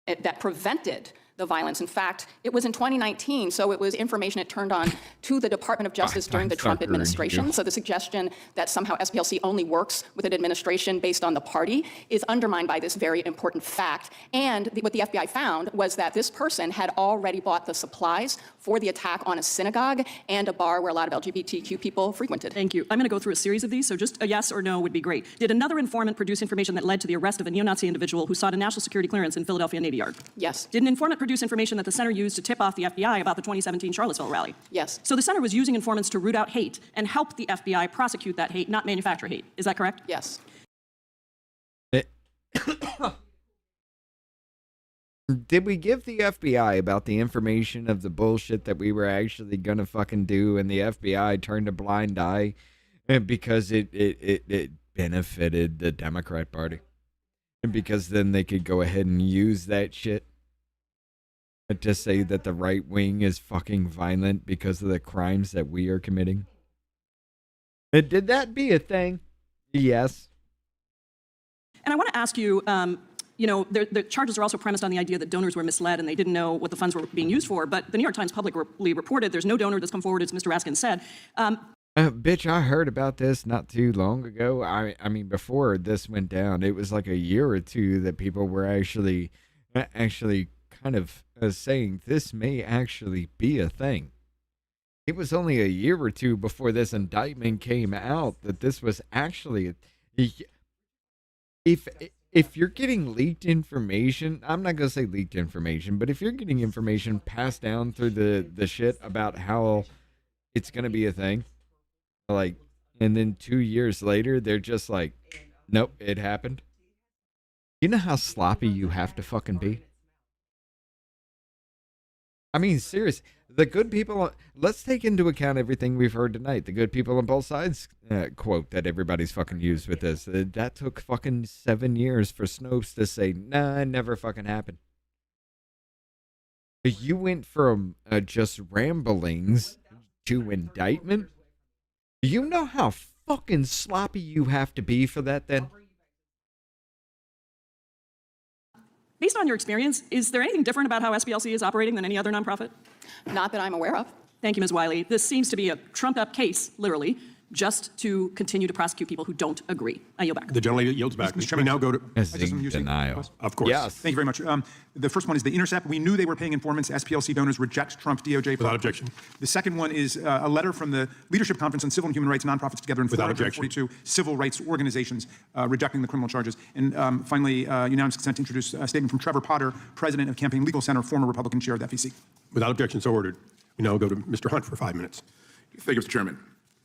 That prevented the violence. In fact, it was in 2019, so it was information it turned on to the Department of Justice during the Trump administration. So the suggestion that somehow SPLC only works with an administration based on the party is undermined by this very important fact. And what the FBI found was that this person had already bought the supplies for the attack on a synagogue and a bar where a lot of LGBTQ people frequented. Thank you. I'm going to go through a series of these, so just a yes or no would be great. Did another informant produce information that led to the arrest of a neo-Nazi individual who sought a national security clearance in Philadelphia Navy Yard? Yes. Did an informant produce information that the center used to tip off the FBI about the 2017 Charlottesville rally? Yes. So the center was using informants to root out hate and help the FBI prosecute that hate, not manufacture hate. Is that correct? Yes. Did we give the FBI about the information of the bullshit that we were actually gonna fucking do, and the FBI turned a blind eye because it benefited the Democrat Party? And because then they could go ahead and use that shit to say that the right wing is fucking violent because of the crimes that we are committing? Did that be a thing? Yes. And I want to ask you, the charges are also premised on the idea that donors were misled and they didn't know what the funds were being used for. But the New York Times publicly reported there's no donor that's come forward, as Mr. Raskin said. Bitch, I heard about this not too long ago. I mean, before this went down, it was like a year or two that people were actually kind of saying this may actually be a thing. It was only a year or two before this indictment came out that this was actually if you're getting leaked information, I'm not going to say leaked information, but if you're getting information passed down through the shit about how it's going to be a thing, like, and then 2 years later, they're just like, nope, it happened. You know how sloppy you have to fucking be? I mean, serious. The good people, let's take into account everything we've heard tonight. The good people on both sides quote that everybody's fucking used with this. That took fucking 7 years for Snopes to say, nah, it never fucking happened. You went from just ramblings to indictment. You know how fucking sloppy you have to be for that then? Based on your experience, is there anything different about how SPLC is operating than any other nonprofit? Not that I'm aware of. Thank you, Ms. Wiley. This seems to be a trumped-up case, literally, just to continue to prosecute people who don't agree. I yield back. The gentleman yields back. Mr. Chairman, we now go to denial. Of course. Yes. Thank you very much. The first one is The Intercept. We knew they were paying informants. SPLC donors reject Trump DOJ. Without objection. The second one is a letter from the Leadership Conference on Civil and Human Rights Nonprofits Together in 442 civil rights organizations rejecting the criminal charges. And finally, unanimous consent to introduce a statement from Trevor Potter, president of Campaign Legal Center, former Republican chair of the FEC. Without objection, so ordered. We now go to Mr. Hunt for 5 minutes. Thank you, Mr. Chairman.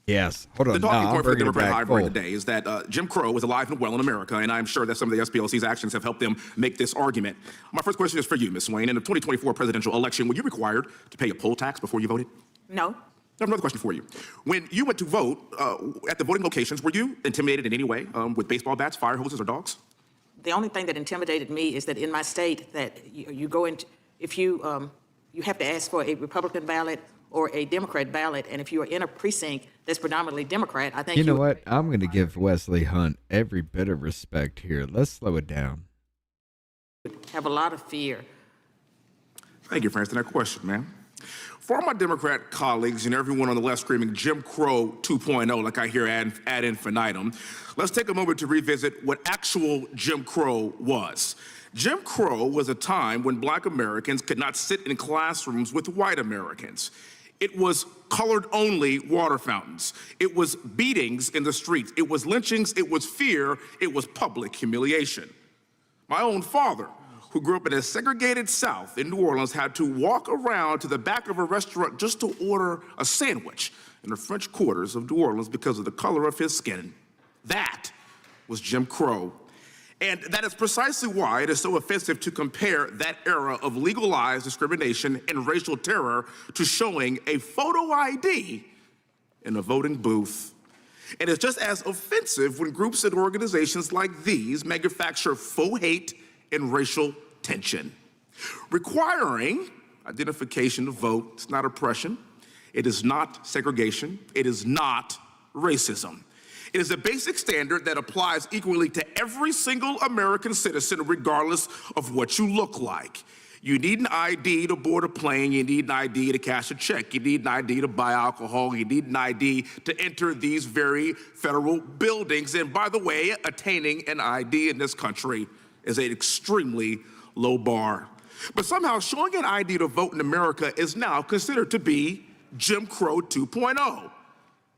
Yes. Hold on. The talking point for the Democrat library today is that Jim Crow is alive and well in America, and I'm sure that some of the SPLC's actions have helped them make this argument. My first question is for you, Ms. Swain. In the 2024 presidential election, were you required to pay a poll tax before you voted? No. I have another question for you. When you went to vote at the voting locations, were you intimidated in any way with baseball bats, fire hoses, or dogs? The only thing that intimidated me is that in my state that you go into, if you have to ask for a Republican ballot or a Democrat ballot, and if you are in a precinct that's predominantly Democrat, I think you know what? I'm going to give Wesley Hunt every bit of respect here. Let's slow it down. Have a lot of fear. Thank you for answering that question, ma'am. For all my Democrat colleagues and everyone on the left screaming Jim Crow 2.0, like I hear ad infinitum, let's take a moment to revisit what actual Jim Crow was. Jim Crow was a time when black Americans could not sit in classrooms with white Americans. It was colored-only water fountains. It was beatings in the streets. It was lynchings. It was fear. It was public humiliation. My own father, who grew up in a segregated South in New Orleans, had to walk around to the back of a restaurant just to order a sandwich in the French quarters of New Orleans because of the color of his skin. That was Jim Crow. And that is precisely why it is so offensive to compare that era of legalized discrimination and racial terror to showing a photo ID in a voting booth. And it's just as offensive when groups and organizations like these manufacture faux hate and racial tension. Requiring identification to vote is not oppression. It is not segregation. It is not racism. It is a basic standard that applies equally to every single American citizen, regardless of what you look like. You need an ID to board a plane. You need an ID to cash a check. You need an ID to buy alcohol. You need an ID to enter these very federal buildings. And by the way, attaining an ID in this country is an extremely low bar. But somehow showing an ID to vote in America is now considered to be Jim Crow 2.0.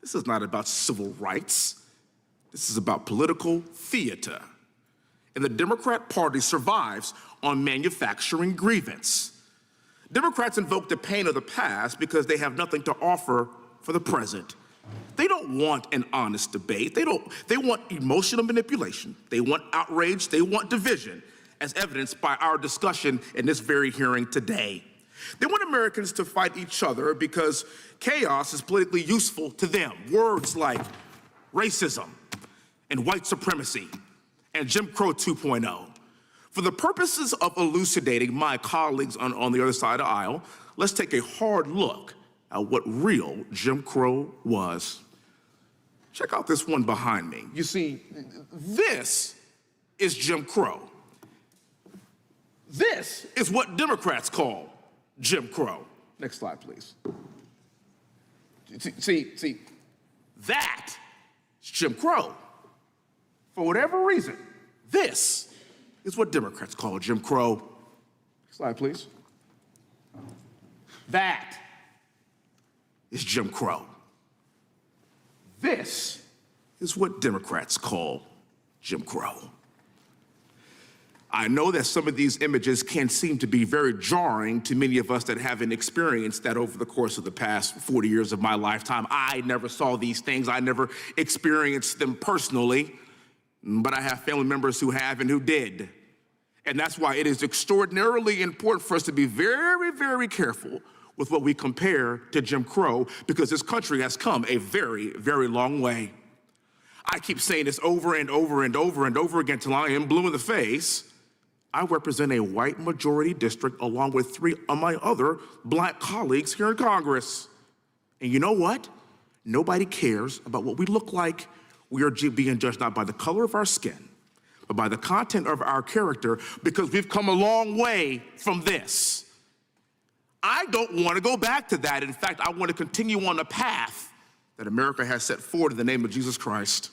This is not about civil rights. This is about political theater. And the Democrat Party survives on manufacturing grievance. Democrats invoke the pain of the past because they have nothing to offer for the present. They don't want an honest debate. They want emotional manipulation. They want outrage. They want division, as evidenced by our discussion in this very hearing today. They want Americans to fight each other because chaos is politically useful to them. Words like racism and white supremacy and Jim Crow 2.0. For the purposes of elucidating my colleagues on the other side of the aisle, let's take a hard look at what real Jim Crow was. Check out this one behind me. You see, this is Jim Crow. This is what Democrats call Jim Crow. Next slide, please. See, that is Jim Crow. For whatever reason, this is what Democrats call Jim Crow. Next slide, please. That is Jim Crow. This is what Democrats call Jim Crow. I know that some of these images can seem to be very jarring to many of us that haven't experienced that over the course of the past 40 years of my lifetime. I never saw these things. I never experienced them personally, but I have family members who have and who did. And that's why it is extraordinarily important for us to be very, very careful with what we compare to Jim Crow, because this country has come a very, very long way. I keep saying this over and over and over and over again till I am blue in the face. I represent a white majority district along with 3 of my other black colleagues here in Congress. And you know what? Nobody cares about what we look like. We are being judged not by the color of our skin, but by the content of our character, because we've come a long way from this. I don't want to go back to that. In fact, I want to continue on the path that America has set forward in the name of Jesus Christ.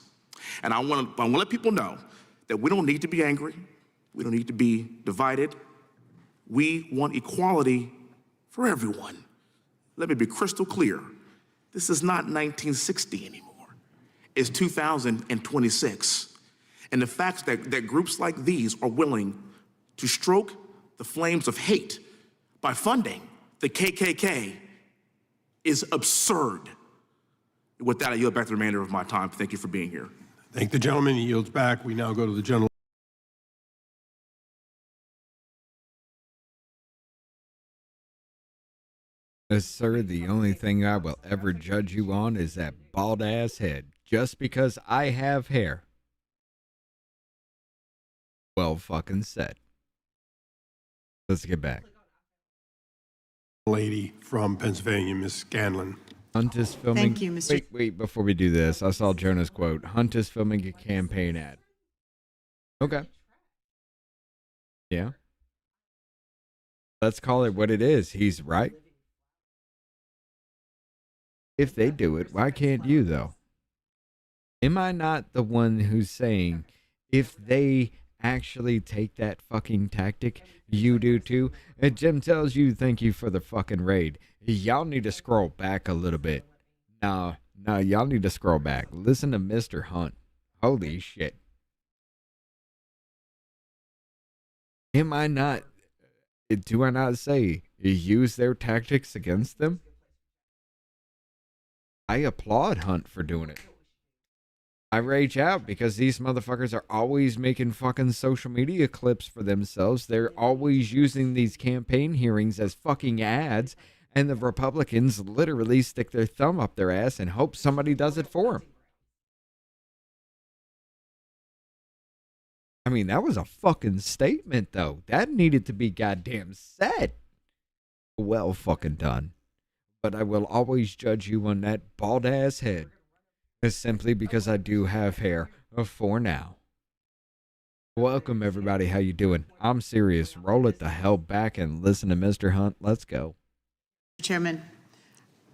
And I want to let people know that we don't need to be angry. We don't need to be divided. We want equality for everyone. Let me be crystal clear. This is not 1960 anymore. It's 2026. And the fact that groups like these are willing to stroke the flames of hate by funding the KKK is absurd. With that, I yield back the remainder of my time. Thank you for being here. Thank the gentleman. He yields back. We now go to the gentleman. Sir, the only thing I will ever judge you on is that bald-ass head, just because I have hair. Well fucking said. Let's get back. Lady from Pennsylvania, Miss Scanlon. Hunt is filming. Thank you, Mr. Wait, before we do this, I saw Jonah's quote. Hunt is filming a campaign ad. Okay. Yeah. Let's call it what it is. He's right. If they do it, why can't you, though? Am I not the one who's saying, if they actually take that fucking tactic, you do too? And Jim tells you, thank you for the fucking raid. Y'all need to scroll back a little bit. No, y'all need to scroll back. Listen to Mr. Hunt. Holy shit. Do I not say, use their tactics against them? I applaud Hunt for doing it. I rage out because these motherfuckers are always making fucking social media clips for themselves. They're always using these campaign hearings as fucking ads, and the Republicans literally stick their thumb up their ass and hope somebody does it for them. I mean, that was a fucking statement, though. That needed to be goddamn said. Well fucking done. But I will always judge you on that bald-ass head. Simply because I do have hair for now. Welcome, everybody. How you doing? I'm serious. Roll it the hell back and listen to Mr. Hunt. Let's go. Chairman,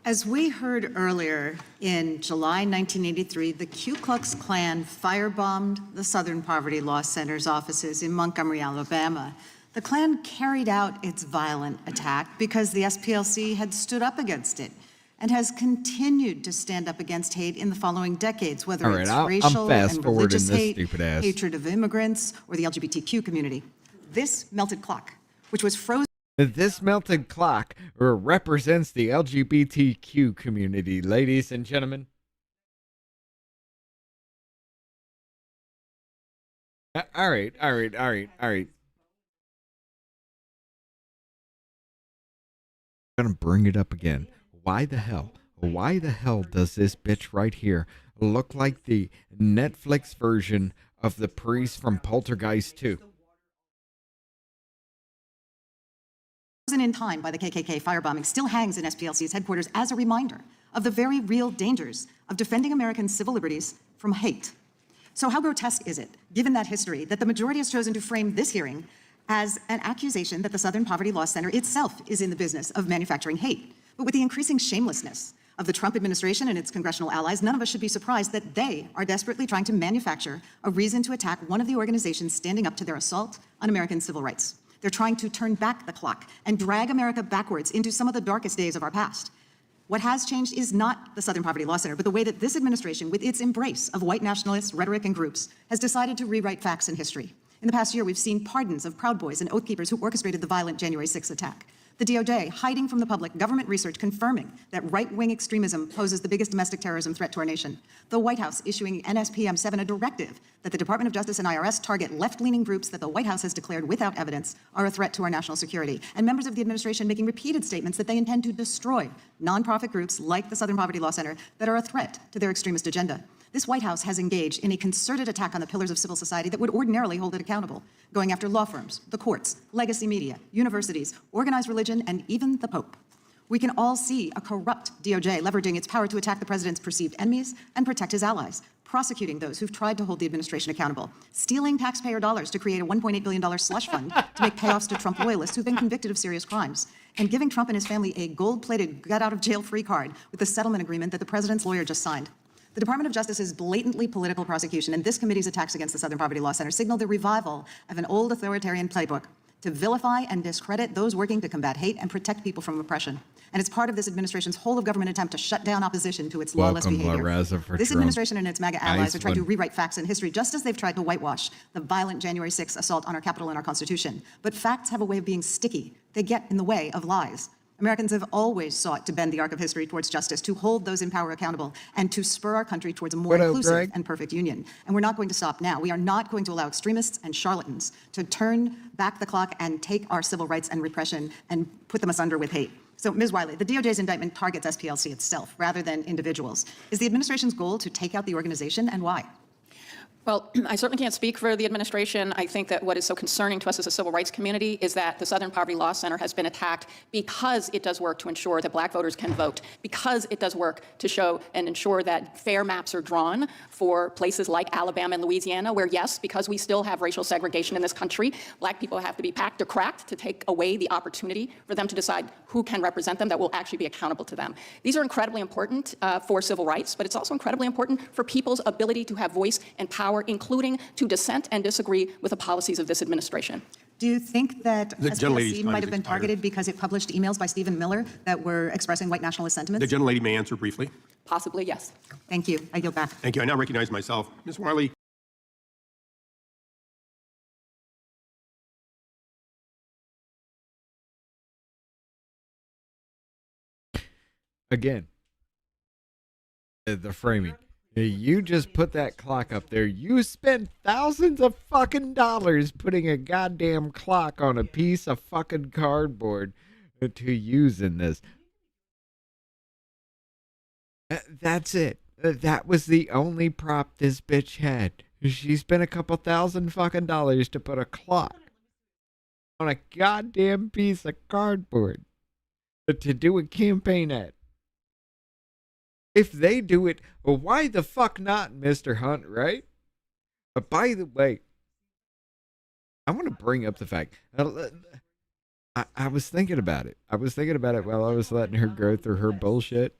as we heard earlier, in July 1983, the Ku Klux Klan firebombed the Southern Poverty Law Center's offices in Montgomery, Alabama. The Klan carried out its violent attack because the SPLC had stood up against it and has continued to stand up against hate in the following decades, whether it's racial and religious hate, hatred of immigrants, or the LGBTQ community. This melted clock, which was frozen. This melted clock represents the LGBTQ community, ladies and gentlemen. All right. I'm gonna bring it up again. Why the hell does this bitch right here look like the Netflix version of the priest from Poltergeist 2? Frozen in time by the KKK firebombing still hangs in SPLC's headquarters as a reminder of the very real dangers of defending American civil liberties from hate. So how grotesque is it, given that history, that the majority has chosen to frame this hearing as an accusation that the Southern Poverty Law Center itself is in the business of manufacturing hate? But with the increasing shamelessness of the Trump administration and its congressional allies, none of us should be surprised that they are desperately trying to manufacture a reason to attack one of the organizations standing up to their assault on American civil rights. They're trying to turn back the clock and drag America backwards into some of the darkest days of our past. What has changed is not the Southern Poverty Law Center, but the way that this administration, with its embrace of white nationalist rhetoric and groups, has decided to rewrite facts and history. In the past year, we've seen pardons of Proud Boys and Oath Keepers who orchestrated the violent January 6th attack. The DOJ hiding from the public government research confirming that right-wing extremism poses the biggest domestic terrorism threat to our nation. The White House issuing NSPM 7 a directive that the Department of Justice and IRS target left-leaning groups that the White House has declared without evidence are a threat to our national security. And members of the administration making repeated statements that they intend to destroy nonprofit groups like the Southern Poverty Law Center that are a threat to their extremist agenda. This White House has engaged in a concerted attack on the pillars of civil society that would ordinarily hold it accountable, going after law firms, the courts, legacy media, universities, organized religion, and even the Pope. We can all see a corrupt DOJ leveraging its power to attack the president's perceived enemies and protect his allies, prosecuting those who've tried to hold the administration accountable, stealing taxpayer dollars to create a $1.8 billion slush fund to make payoffs to Trump loyalists who've been convicted of serious crimes, and giving Trump and his family a gold-plated get-out-of-jail-free card with the settlement agreement that the president's lawyer just signed. The Department of Justice's blatantly political prosecution and this committee's attacks against the Southern Poverty Law Center signal the revival of an old authoritarian playbook to vilify and discredit those working to combat hate and protect people from oppression. And it's part of this administration's whole-of-government attempt to shut down opposition to its lawless behavior. This administration and its MAGA allies are trying to rewrite facts and history just as they've tried to whitewash the violent January 6th assault on our Capitol and our Constitution. But facts have a way of being sticky. They get in the way of lies. Americans have always sought to bend the arc of history towards justice, to hold those in power accountable, and to spur our country towards a more inclusive and perfect union. And we're not going to stop now. We are not going to allow extremists and charlatans to turn back the clock and take our civil rights and repression and put them asunder with hate. So, Ms. Wiley, the DOJ's indictment targets SPLC itself rather than individuals. Is the administration's goal to take out the organization, and why? Well, I certainly can't speak for the administration. I think that what is so concerning to us as a civil rights community is that the Southern Poverty Law Center has been attacked because it does work to ensure that black voters can vote, because it does work to show and ensure that fair maps are drawn for places like Alabama and Louisiana, where, yes, because we still have racial segregation in this country, black people have to be packed or cracked to take away the opportunity for them to decide who can represent them that will actually be accountable to them. These are incredibly important for civil rights, but it's also incredibly important for people's ability to have voice and power, including to dissent and disagree with the policies of this administration. Do you think that SPLC might have been targeted because it published emails by Stephen Miller that were expressing white nationalist sentiments? The gentlelady may answer briefly. Possibly, yes. Thank you. I yield back. Thank you. I now recognize myself. Ms. Wiley. Again, the framing. You just put that clock up there. You spent thousands of fucking dollars putting a goddamn clock on a piece of fucking cardboard to use in this. That's it. That was the only prop this bitch had. She spent a couple $1,000 fucking to put a clock on a goddamn piece of cardboard to do a campaign ad. If they do it, well, why the fuck not, Mr. Hunt, right? But by the way, I want to bring up the fact, I was thinking about it. I was thinking about it while I was letting her go through her bullshit.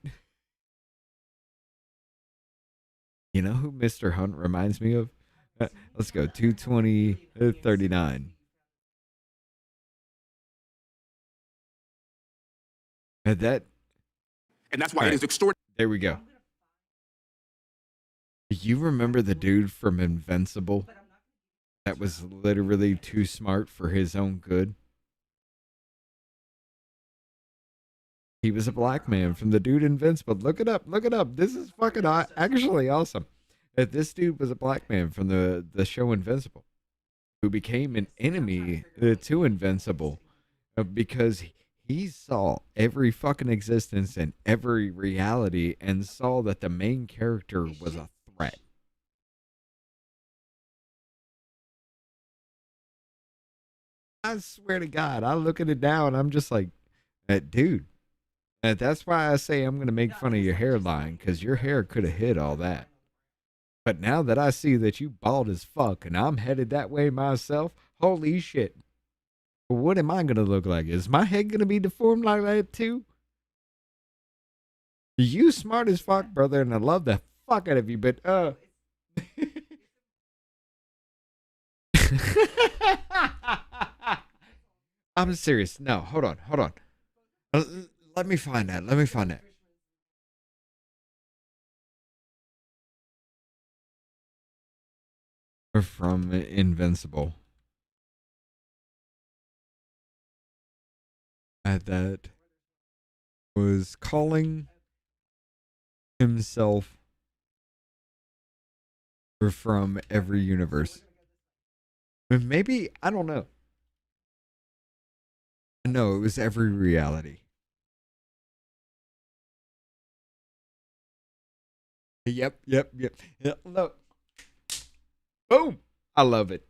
You know who Mr. Hunt reminds me of? Let's go, 22039. And that's why it is extraordinary. There we go. Do you remember the dude from Invincible that was literally too smart for his own good? He was a black man from the dude Invincible. Look it up. Look it up. This is fucking actually awesome. This dude was a black man from the show Invincible who became an enemy to Invincible because he saw every fucking existence and every reality and saw that the main character was a threat. I swear to God, I look at it now and I'm just like, dude, that's why I say I'm going to make fun of your hairline, because your hair could have hid all that. But now that I see that you bald as fuck and I'm headed that way myself, holy shit. What am I going to look like? Is my head going to be deformed like that too? You smart as fuck, brother, and I love the fuck out of you, but I'm serious. No, hold on. Let me find that. From Invincible. That was calling himself from every universe. Maybe, I don't know. No, it was every reality. Yep. Look. Boom! I love it.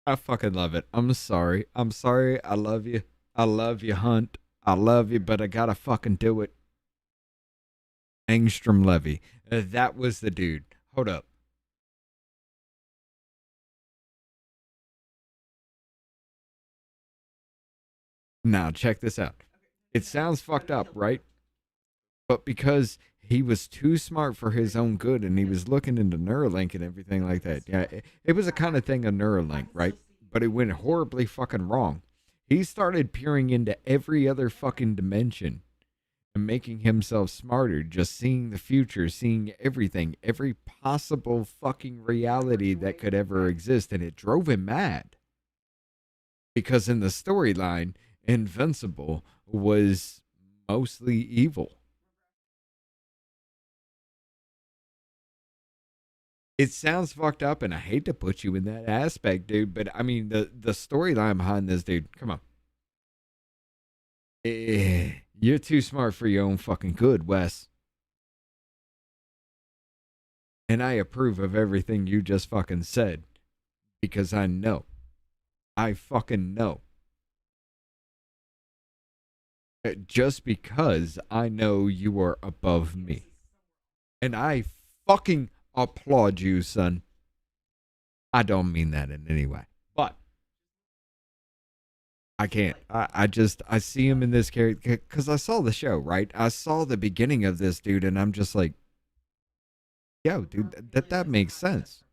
I fucking love it. I'm sorry. I love you. I love you, Hunt. I love you, but I gotta fucking do it. Angstrom Levy. That was the dude. Hold up. Now, check this out. It sounds fucked up, right? But because he was too smart for his own good and he was looking into Neuralink and everything like that. Yeah, it was a kind of thing of Neuralink, right? But it went horribly fucking wrong. He started peering into every other fucking dimension and making himself smarter, just seeing the future, seeing everything, every possible fucking reality that could ever exist. And it drove him mad. Because in the storyline, Invincible was mostly evil. It sounds fucked up, and I hate to put you in that aspect, dude, but I mean, the storyline behind this, dude, come on. You're too smart for your own fucking good, Wes. And I approve of everything you just fucking said, because I know. I fucking know. Just because I know you are above me. And I fucking applaud you, son. I don't mean that in any way, but I can't. I see him in this character because I saw the show, right? I saw the beginning of this dude, and I'm just like, yo, dude, that makes sense.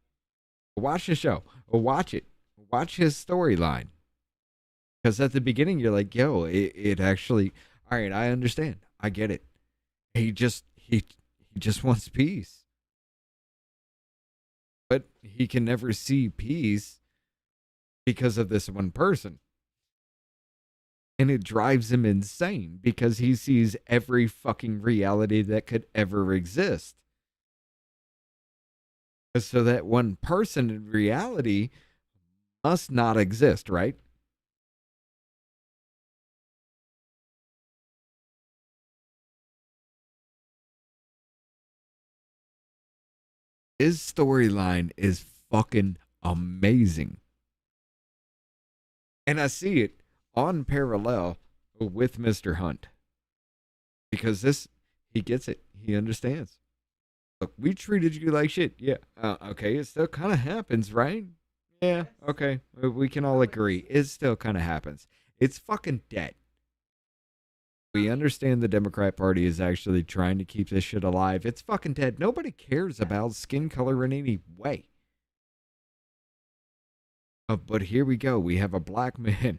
Watch the show. Watch it. Watch his storyline. Because at the beginning, you're like, yo, it actually, all right, I understand. I get it. He just wants peace. But he can never see peace because of this one person. And it drives him insane because he sees every fucking reality that could ever exist. So that one person in reality must not exist, right? His storyline is fucking amazing. And I see it on parallel with Mr. Hunt. Because he gets it. He understands. Look, we treated you like shit. Yeah. Okay, it still kind of happens, right? Yeah, okay. We can all agree. It still kind of happens. It's fucking dead. We understand the Democrat Party is actually trying to keep this shit alive. It's fucking dead. Nobody cares about skin color in any way. But here we go. We have a black man.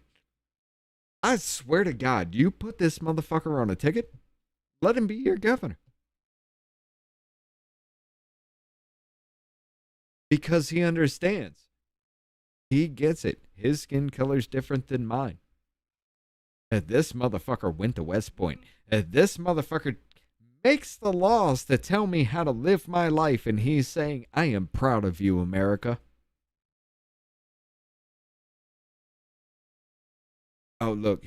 I swear to God, you put this motherfucker on a ticket, let him be your governor. Because he understands. He gets it. His skin color's different than mine. This motherfucker went to West Point. This motherfucker makes the laws to tell me how to live my life, and he's saying, I am proud of you, America. Oh, look,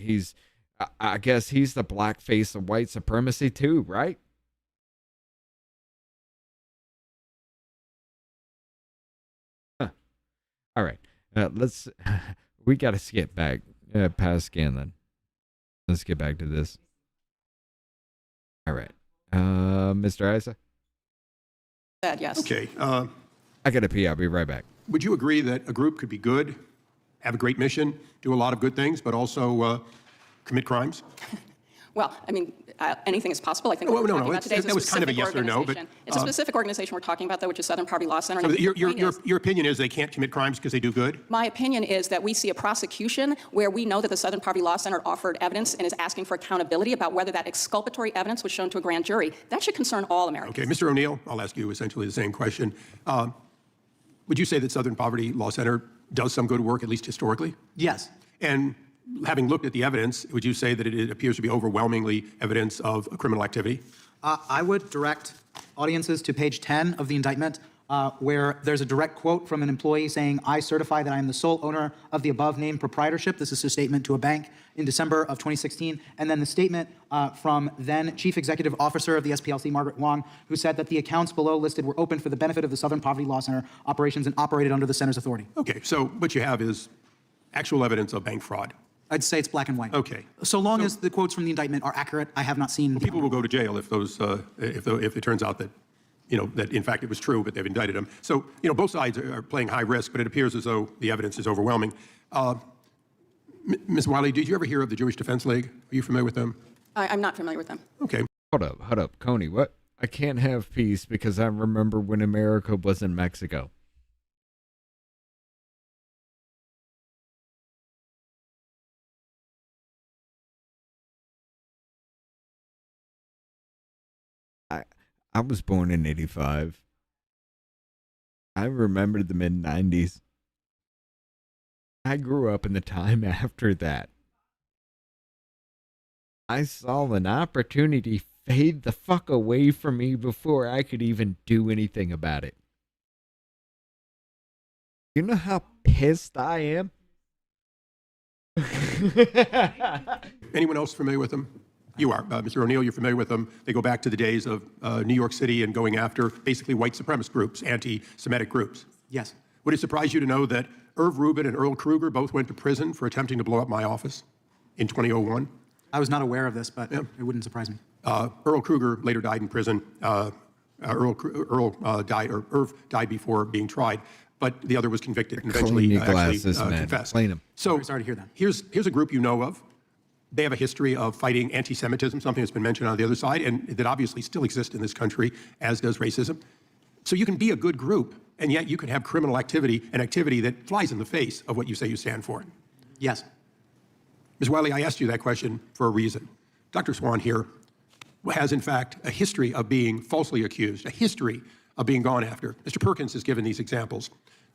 I guess he's the black face of white supremacy too, right? Huh. All right. We got to skip back past Scanlon. Let's get back to this. All right. Mr. Isa? Yes. Okay. I got to pee. I'll be right back. Would you agree that a group could be good, have a great mission, do a lot of good things, but also commit crimes? Well, I mean, anything is possible. I think what we're talking about today is that was kind of a yes or no, but it's a specific organization we're talking about, though, which is Southern Poverty Law Center. So your opinion is they can't commit crimes because they do good? My opinion is that we see a prosecution where we know that the Southern Poverty Law Center offered evidence and is asking for accountability about whether that exculpatory evidence was shown to a grand jury. That should concern all Americans. Okay, Mr. O'Neill, I'll ask you essentially the same question. Would you say that Southern Poverty Law Center does some good work, at least historically? Yes. And having looked at the evidence, would you say that it appears to be overwhelmingly evidence of criminal activity? I would direct audiences to page 10 of the indictment, where there's a direct quote from an employee saying, I certify that I am the sole owner of the above named proprietorship. This is a statement to a bank in December of 2016. And then the statement from then Chief Executive Officer of the SPLC, Margaret Wong, who said that the accounts below listed were open for the benefit of the Southern Poverty Law Center operations and operated under the center's authority. Okay, so what you have is actual evidence of bank fraud. I'd say it's black and white. Okay. So long as the quotes from the indictment are accurate, I have not seen. Well, people will go to jail if if it turns out that, that in fact it was true, but they've indicted them. So, both sides are playing high risk, but it appears as though the evidence is overwhelming. Ms. Wiley, did you ever hear of the Jewish Defense League? Are you familiar with them? I'm not familiar with them. Okay. Hold up, Coney, what? I can't have peace because I remember when America was in Mexico. I was born in 85. I remember the mid-90s. I grew up in the time after that. I saw an opportunity fade the fuck away from me before I could even do anything about it. You know how pissed I am? Anyone else familiar with them? You are. Mr. O'Neill, you're familiar with them. They go back to the days of New York City and going after basically white supremacist groups, anti-Semitic groups. Yes. Would it surprise you to know that Irv Rubin and Earl Kruger both went to prison for attempting to blow up my office in 2001? I was not aware of this, but it wouldn't surprise me. Earl Kruger later died in prison. Irv died before being tried, but the other was convicted and eventually confessed. So sorry to hear that. Here's a group you know of. They have a history of fighting anti-Semitism, something that's been mentioned on the other side, and that obviously still exists in this country, as does racism. So you can be a good group, and yet you can have criminal activity, an activity that flies in the face of what you say you stand for. Yes. Ms. Wiley, I asked you that question for a reason. Dr. Swan here has, in fact, a history of being falsely accused, a history of being gone after. Mr. Perkins has given these examples.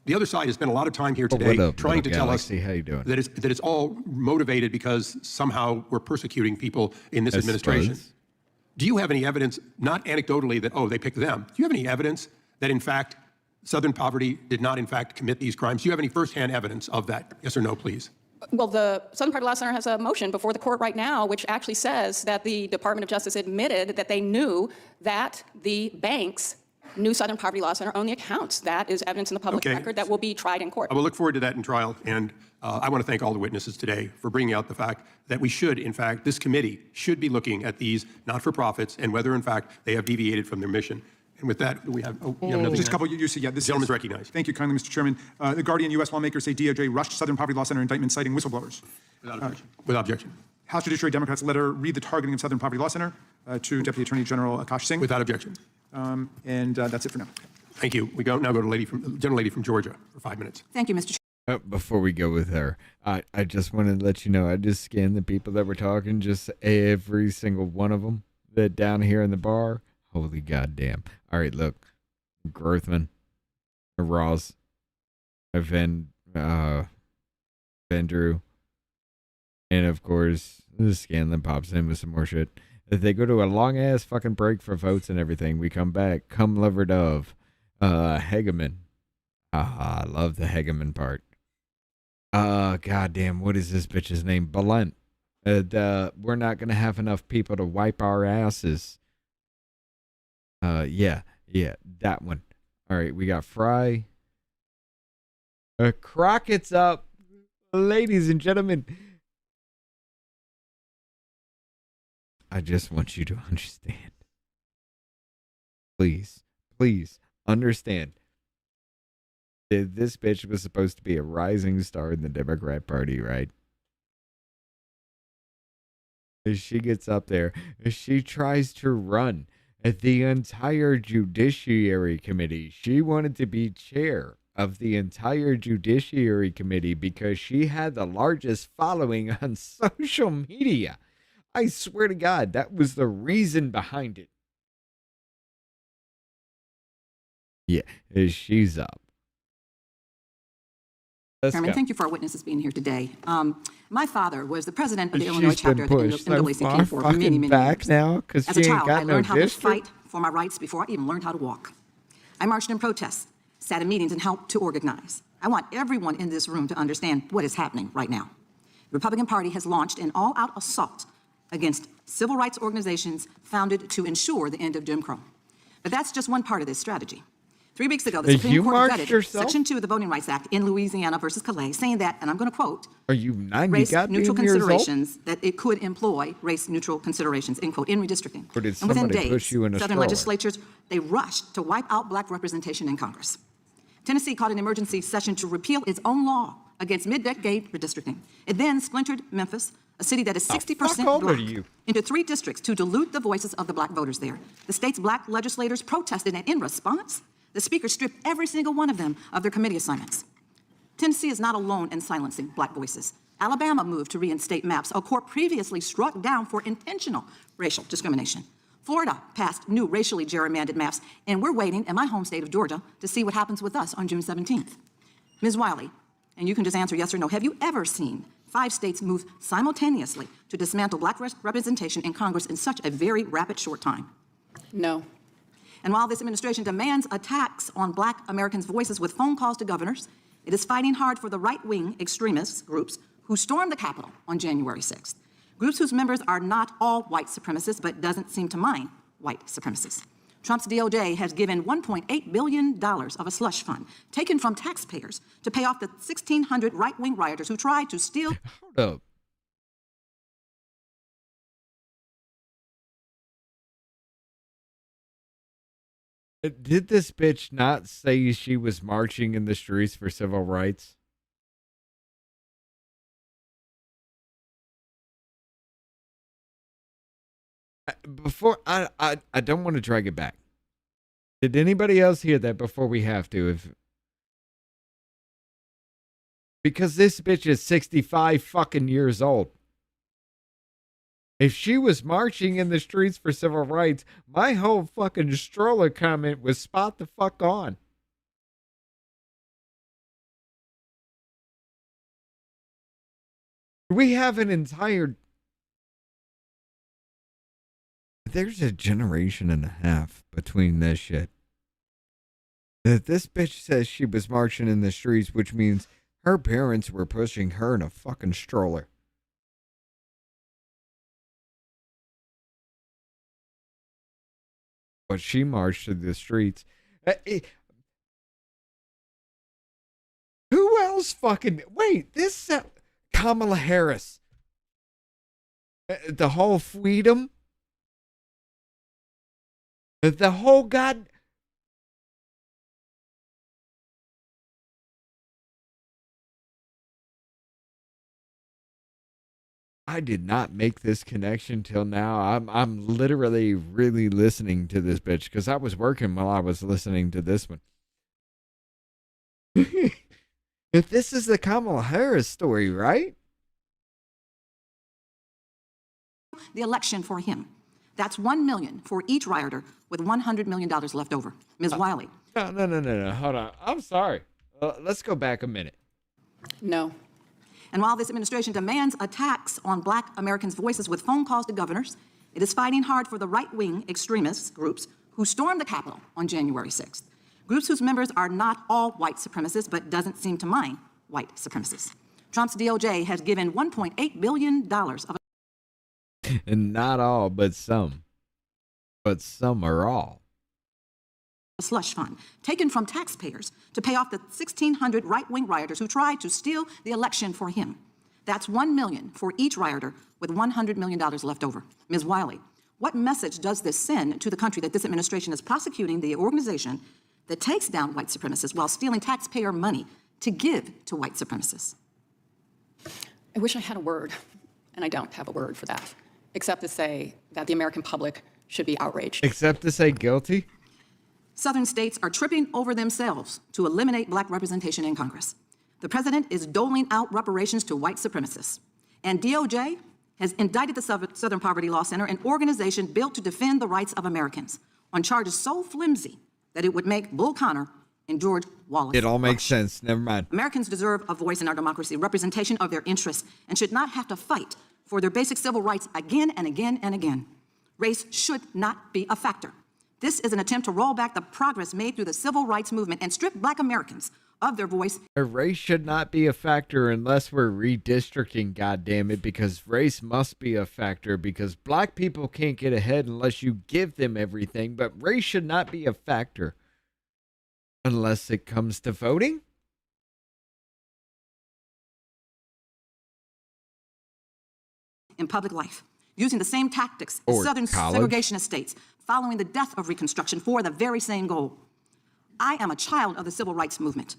The other side has spent a lot of time here today trying to tell us that it's all motivated because somehow we're persecuting people in this administration. Do you have any evidence, not anecdotally that, they picked them. Do you have any evidence that, in fact, Southern Poverty did not, in fact, commit these crimes? Do you have any firsthand evidence of that? Yes or no, please. Well, the Southern Poverty Law Center has a motion before the court right now, which actually says that the Department of Justice admitted that they knew that the banks new Southern Poverty Law Center own the accounts. That is evidence in the public record that will be tried in court. I will look forward to that in trial, and I want to thank all the witnesses today for bringing out the fact that we should, in fact, this committee should be looking at these not-for-profits and whether, in fact, they have deviated from their mission. And with that, we have, you have another. Just a couple, you see, yeah, this gentleman's recognized. Thank you kindly, Mr. Chairman. The Guardian U.S. lawmakers say DOJ rushed Southern Poverty Law Center indictment citing whistleblowers. Without objection. Without objection. House Judiciary Democrats letter read the targeting of Southern Poverty Law Center to Deputy Attorney General Akash Singh. Without objection. And that's it for now. Thank you. We now go to General Lady from Georgia for 5 minutes. Thank you, Mr. Chairman. Before we go with her, I just wanted to let you know, I just scanned the people that were talking, just every single one of them that down here in the bar. Holy goddamn. All right, look. Grothman, Ross, Vendrew, and of course, Scanlon pops in with some more shit. If they go to a long-ass fucking break for votes and everything, we come back. Come lover dove. Hegeman. I love the Hegeman part. Goddamn, what is this bitch's name? Balent. We're not gonna have enough people to wipe our asses. Yeah, that one. All right, we got Fry. Crockett's up. Ladies and gentlemen. I just want you to understand. Please understand. This bitch was supposed to be a rising star in the Democrat Party, right? As she gets up there, as she tries to run at the entire Judiciary Committee. She wanted to be chair of the entire Judiciary Committee because she had the largest following on social media. I swear to God, that was the reason behind it. Yeah, she's up. Chairman, thank you for our witnesses being here today. My father was the president of the Illinois chapter of the NAACP for many, many years. Now, as a child, I learned how to fight for my rights before I even learned how to walk. I marched in protests, sat in meetings, and helped to organize. I want everyone in this room to understand what is happening right now. The Republican Party has launched an all-out assault against civil rights organizations founded to ensure the end of Jim Crow. But that's just one part of this strategy. 3 weeks ago, the Supreme Court gutted Section 2 of the Voting Rights Act in Louisiana versus Calais, saying that, and I'm going to quote, "Are you 90 race-neutral considerations, that it could employ race-neutral considerations," end quote, in redistricting. And within days, Southern legislatures, they rushed to wipe out black representation in Congress. Tennessee called an emergency session to repeal its own law against mid-decade redistricting. It then splintered Memphis, a city that is 60% black, into 3 districts to dilute the voices of the black voters there. The state's black legislators protested, and in response, the Speaker stripped every single one of them of their committee assignments. Tennessee is not alone in silencing black voices. Alabama moved to reinstate maps a court previously struck down for intentional racial discrimination. Florida passed new racially gerrymandered maps, and we're waiting in my home state of Georgia to see what happens with us on June 17th. Ms. Wiley, and you can just answer yes or no, have you ever seen 5 states move simultaneously to dismantle black representation in Congress in such a very rapid, short time? No. And while this administration demands attacks on black Americans' voices with phone calls to governors, it is fighting hard for the right-wing extremist groups who stormed the Capitol on January 6th. Groups whose members are not all white supremacists, but doesn't seem to mind white supremacists. Trump's DOJ has given $1.8 billion of a slush fund taken from taxpayers to pay off the 1,600 right-wing rioters who tried to steal. Hold up. Did this bitch not say she was marching in the streets for civil rights? Before I don't want to drag it back. Did anybody else hear that before we have to? Because this bitch is 65 fucking years old. If she was marching in the streets for civil rights, my whole fucking stroller comment was spot the fuck on. We have an entire... There's a generation and a half between this shit. That this bitch says she was marching in the streets, which means her parents were pushing her in a fucking stroller. But she marched through the streets. Who else fucking... Wait, this... Kamala Harris. The whole freedom. The whole god... I did not make this connection till now. I'm literally really listening to this bitch because I was working while I was listening to this one. If this is the Kamala Harris story, right? The election for him. That's $1 million for each rioter with $100 million left over. Ms. Wiley. No. Hold on. I'm sorry. Let's go back a minute. No. And while this administration demands attacks on Black Americans' voices with phone calls to governors, it is fighting hard for the right-wing extremist groups who stormed the Capitol on January 6th. Groups whose members are not all white supremacists, but doesn't seem to mind white supremacists. Trump's DOJ has given $1.8 billion of... And not all, but some. But some are all. A slush fund taken from taxpayers to pay off the 1,600 right-wing rioters who tried to steal the election for him. That's $1 million for each rioter with $100 million left over. Ms. Wiley, what message does this send to the country that this administration is prosecuting the organization that takes down white supremacists while stealing taxpayer money to give to white supremacists? I wish I had a word, and I don't have a word for that, except to say that the American public should be outraged. Except to say guilty? Southern states are tripping over themselves to eliminate Black representation in Congress. The president is doling out reparations to white supremacists. And DOJ has indicted the Southern Poverty Law Center, an organization built to defend the rights of Americans, on charges so flimsy that it would make Bull Connor and George Wallace. It all makes sense. Never mind. Americans deserve a voice in our democracy, representation of their interests, and should not have to fight for their basic civil rights again and again and again. Race should not be a factor. This is an attempt to roll back the progress made through the civil rights movement and strip Black Americans of their voice. Race should not be a factor unless we're redistricting, goddammit, because race must be a factor because Black people can't get ahead unless you give them everything, but race should not be a factor unless it comes to voting. In public life, using the same tactics as Southern segregationist states, following the death of Reconstruction for the very same goal. I am a child of the civil rights movement.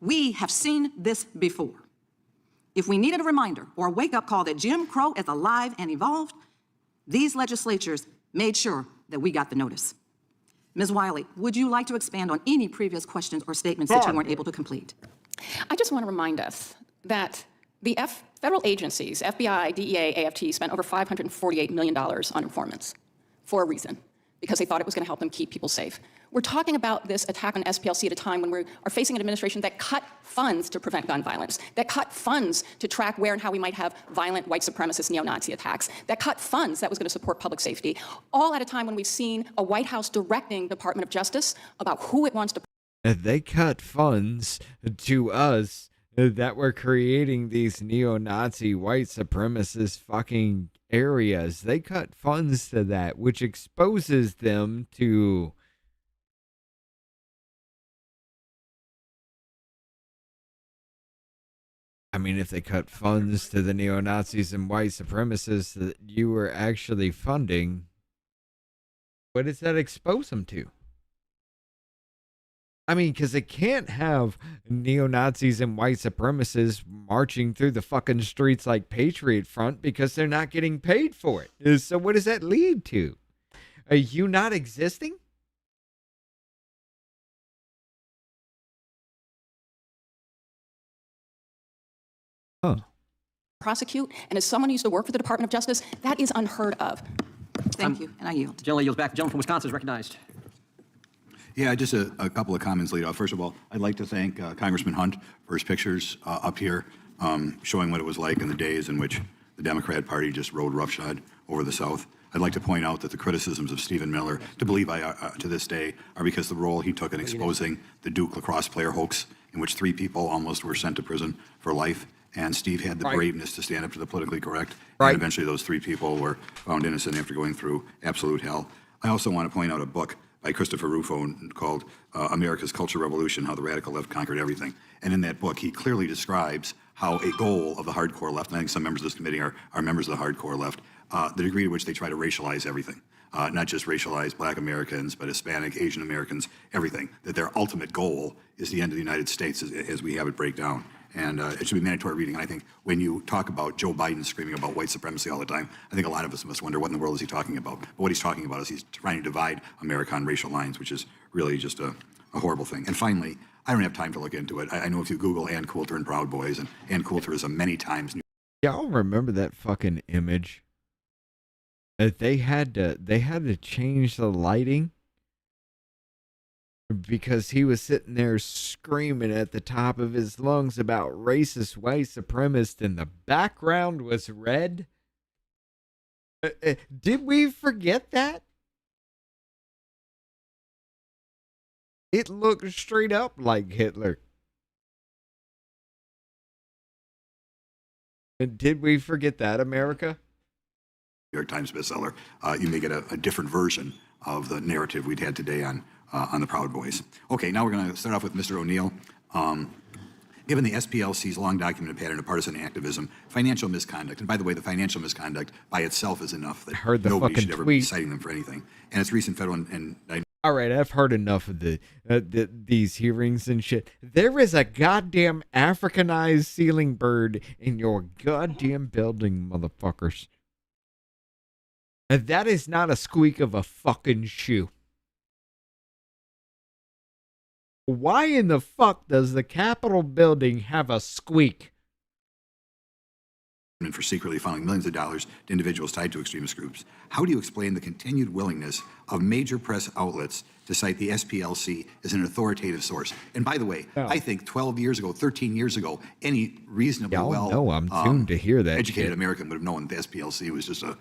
We have seen this before. If we needed a reminder or a wake-up call that Jim Crow is alive and evolved, these legislatures made sure that we got the notice. Ms. Wiley, would you like to expand on any previous questions or statements that you weren't able to complete? I just want to remind us that the federal agencies, FBI, DEA, AFT, spent over $548 million on informants for a reason, because they thought it was going to help them keep people safe. We're talking about this attack on SPLC at a time when we are facing an administration that cut funds to prevent gun violence, that cut funds to track where and how we might have violent white supremacist neo-Nazi attacks, that cut funds that was going to support public safety, all at a time when we've seen a White House directing the Department of Justice about who it wants to... They cut funds to us that were creating these neo-Nazi white supremacist fucking areas. They cut funds to that, which exposes them to... I mean, if they cut funds to the neo-Nazis and white supremacists that you were actually funding, what does that expose them to? I mean, because they can't have neo-Nazis and white supremacists marching through the fucking streets like Patriot Front because they're not getting paid for it. So what does that lead to? Are you not existing? Huh. Prosecute, and as someone who used to work for the Department of Justice, that is unheard of. Thank you, and I yield. The gentleman yields back. The gentleman from Wisconsin is recognized. Yeah, just a couple of comments lead off. First of all, I'd like to thank Congressman Hunt for his pictures up here showing what it was like in the days in which the Democrat Party just rode roughshod over the South. I'd like to point out that the criticisms of Stephen Miller, to believe to this day, are because the role he took in exposing the Duke lacrosse player hoax, in which 3 people almost were sent to prison for life. And Steve had the braveness to stand up to the politically correct. And eventually those 3 people were found innocent after going through absolute hell. I also want to point out a book by Christopher Rufo called America's Culture Revolution, How the Radical Left Conquered Everything. And in that book, he clearly describes how a goal of the hardcore left, and I think some members of this committee are members of the hardcore left, the degree to which they try to racialize everything. Not just racialize black Americans, but Hispanic, Asian Americans, everything. That their ultimate goal is the end of the United States as we have it break down. And it should be mandatory reading. And I think when you talk about Joe Biden screaming about white supremacy all the time, I think a lot of us must wonder what in the world is he talking about. But what he's talking about is he's trying to divide America on racial lines, which is really just a horrible thing. And finally, I don't have time to look into it. I know if you Google Ann Coulter and Proud Boys, and Ann Coulter is a many times. Y'all remember that fucking image? That they had to change the lighting because he was sitting there screaming at the top of his lungs about racist white supremacists, and the background was red. Did we forget that? It looked straight up like Hitler. Did we forget that, America? New York Times bestseller. You may get a different version of the narrative we'd had today on the Proud Boys. Okay, now we're going to start off with Mr. O'Neill. Given the SPLC's long documented pattern of partisan activism, financial misconduct, and by the way, the financial misconduct by itself is enough that nobody should ever be citing them for anything. And its recent federal and all right, I've heard enough of these hearings and shit. There is a goddamn Africanized ceiling bird in your goddamn building, motherfuckers. That is not a squeak of a fucking shoe. Why in the fuck does the Capitol building have a squeak? For secretly funneling millions of dollars to individuals tied to extremist groups. How do you explain the continued willingness of major press outlets to cite the SPLC as an authoritative source? And by the way, I think 12 years ago, 13 years ago, any reasonably educated American would have known the SPLC was just a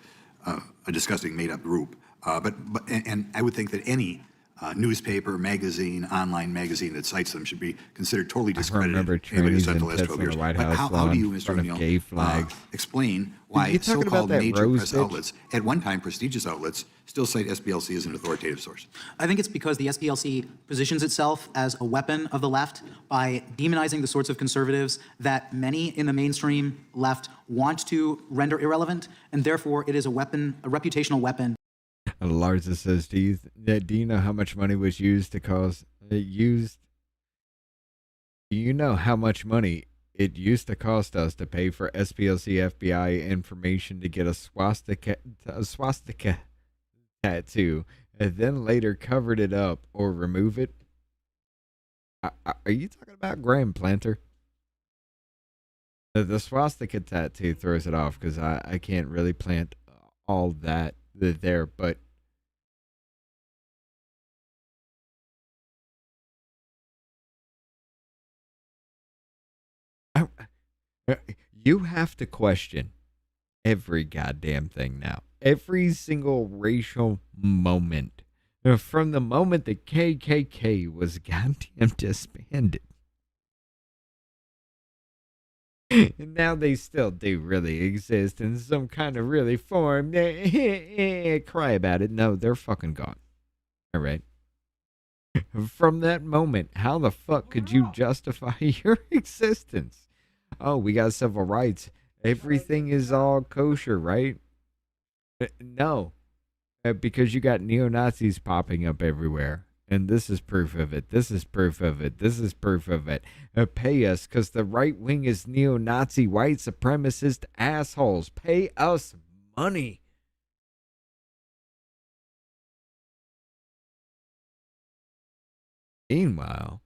disgusting made-up group. But I would think that any newspaper, magazine, online magazine that cites them should be considered totally discredited. I remember trannies and tits on the White House how do you, in Mr. front of gay flags. Explain why so-called major press outlets, at one time prestigious outlets, still cite SPLC as an authoritative source? I think it's because the SPLC positions itself as a weapon of the left by demonizing the sorts of conservatives that many in the mainstream left want to render irrelevant, and therefore it is a weapon, a reputational weapon. Larza says, do you know how much money was used to cause do you know how much money it used to cost us to pay for SPLC FBI information to get a swastika tattoo and then later covered it up or remove it? Are you talking about Graham Planter? The swastika tattoo throws it off because I can't really plant all that there, but you have to question every goddamn thing now. Every single racial moment. From the moment the KKK was goddamn disbanded. And now they still do really exist in some kind of really form. Cry about it. No, they're fucking gone. All right. From that moment, how the fuck could you justify your existence? Oh, we got civil rights. Everything is all kosher, right? No. Because you got neo-Nazis popping up everywhere. And this is proof of it. This is proof of it. This is proof of it. Pay us, because the right wing is neo-Nazi, white supremacist assholes. Pay us money. Meanwhile,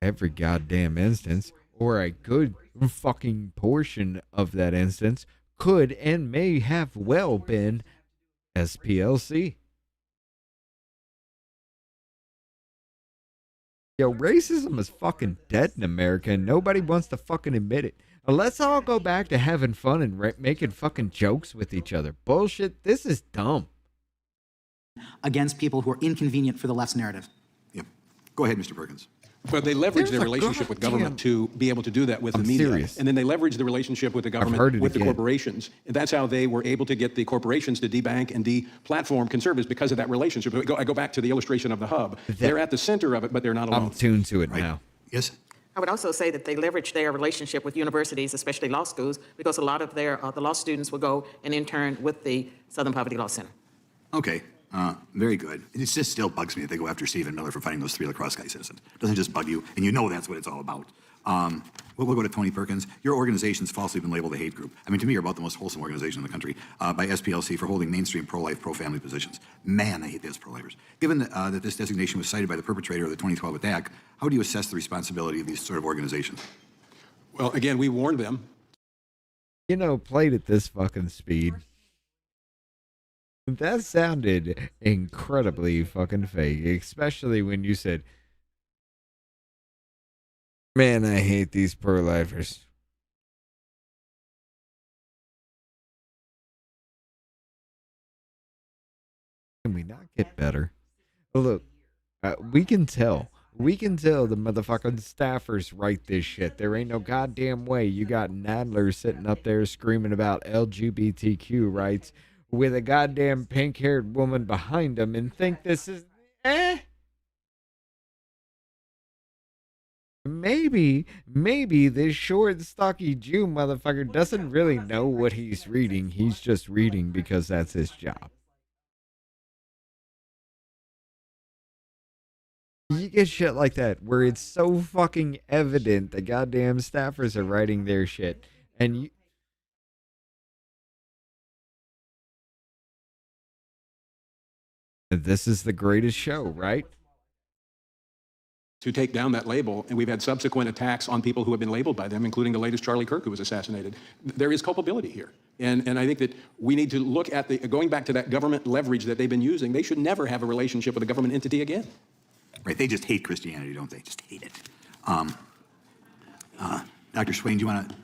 every goddamn instance, or a good fucking portion of that instance, could and may have well been SPLC. Yo, racism is fucking dead in America and nobody wants to fucking admit it. Let's all go back to having fun and making fucking jokes with each other. Bullshit, this is dumb. Against people who are inconvenient for the left's narrative. Yep. Go ahead, Mr. Perkins. But they leverage their relationship with government to be able to do that with the media. Serious. And then they leverage the relationship with the government with the corporations. And that's how they were able to get the corporations to debank and de-platform conservatives because of that relationship. I go back to the illustration of the hub. They're at the center of it, but they're not alone. I'm tuned to it now. Yes? I would also say that they leverage their relationship with universities, especially law schools, because a lot of their the law students will go and intern with the Southern Poverty Law Center. Okay. Very good. It just still bugs me that they go after Stephen Miller for fighting those 3 La Crosse guy citizens. It doesn't just bug you, and you know that's what it's all about. We'll go to Tony Perkins. Your organization's falsely been labeled a hate group. I mean, to me, you're about the most wholesome organization in the country by SPLC for holding mainstream pro-life, pro-family positions. Man, I hate those pro-lifers. Given that this designation was cited by the perpetrator of the 2012 attack, how do you assess the responsibility of these sort of organizations? Well, again, we warned them. You know, played at this fucking speed. That sounded incredibly fucking fake, especially when you said, man, I hate these pro-lifers. Can we not get better? Look, we can tell. We can tell the motherfucking staffers write this shit. There ain't no goddamn way you got Nadler sitting up there screaming about LGBTQ rights with a goddamn pink-haired woman behind him and think this is, Maybe this short, stocky Jew motherfucker doesn't really know what he's reading. He's just reading because that's his job. You get shit like that where it's so fucking evident the goddamn staffers are writing their shit. And you... This is the greatest show, right? To take down that label, and we've had subsequent attacks on people who have been labeled by them, including the latest Charlie Kirk, who was assassinated. There is culpability here. And I think that we need to look at going back to that government leverage that they've been using. They should never have a relationship with a government entity again. Right, they just hate Christianity, don't they? Just hate it. Dr. Swain, do you want to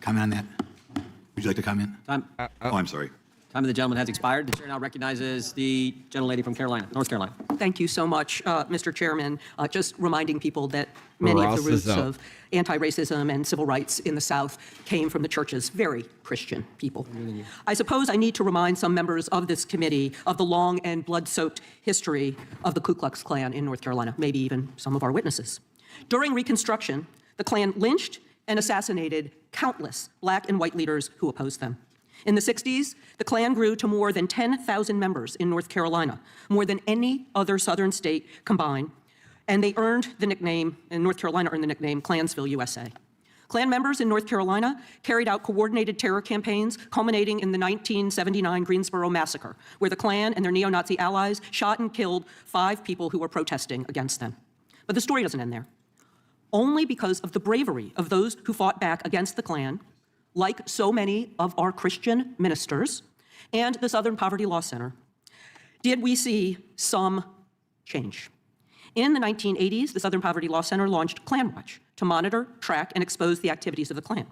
comment on that? Would you like to comment? Oh, I'm sorry. Time of the gentleman has expired. The chair now recognizes the gentlelady from North Carolina. Thank you so much, Mr. Chairman. Just reminding people that many of the roots of anti-racism and civil rights in the South came from the churches, very Christian people. I suppose I need to remind some members of this committee of the long and blood-soaked history of the Ku Klux Klan in North Carolina, maybe even some of our witnesses. During Reconstruction, the Klan lynched and assassinated countless black and white leaders who opposed them. In the 60s, the Klan grew to more than 10,000 members in North Carolina, more than any other southern state combined, and they earned the nickname, and North Carolina earned the nickname, Klansville, USA. Klan members in North Carolina carried out coordinated terror campaigns culminating in the 1979 Greensboro Massacre, where the Klan and their neo-Nazi allies shot and killed 5 people who were protesting against them. But the story doesn't end there. Only because of the bravery of those who fought back against the Klan, like so many of our Christian ministers and the Southern Poverty Law Center, did we see some change. In the 1980s, the Southern Poverty Law Center launched Klan Watch to monitor, track, and expose the activities of the Klan.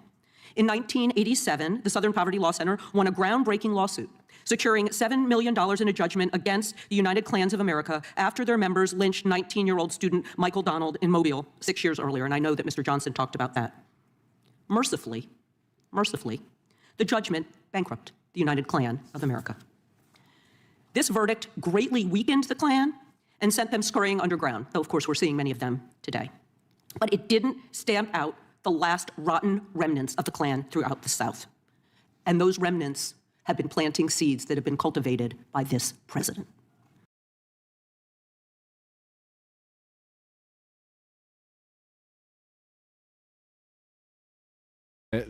In 1987, the Southern Poverty Law Center won a groundbreaking lawsuit, securing $7 million in a judgment against the United Klans of America after their members lynched 19-year-old student Michael Donald in Mobile 6 years earlier, and I know that Mr. Johnson talked about that. Mercifully, the judgment bankrupted the United Klan of America. This verdict greatly weakened the Klan and sent them scurrying underground, though of course we're seeing many of them today. But it didn't stamp out the last rotten remnants of the Klan throughout the South. And those remnants have been planting seeds that have been cultivated by this president.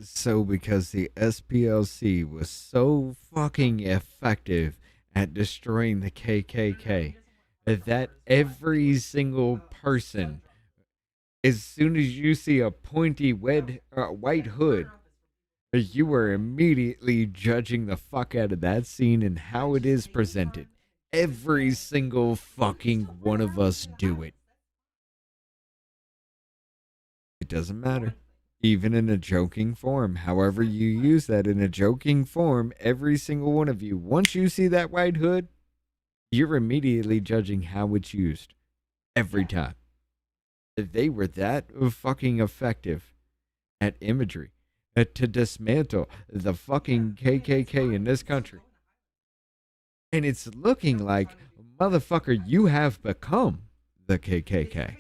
So because the SPLC was so fucking effective at destroying the KKK, that every single person, as soon as you see a pointy white hood, you are immediately judging the fuck out of that scene and how it is presented. Every single fucking one of us do it. It doesn't matter. Even in a joking form, however you use that in a joking form, every single one of you, once you see that white hood, you're immediately judging how it's used. Every time. They were that fucking effective at imagery to dismantle the fucking KKK in this country. And it's looking like, motherfucker, you have become the KKK.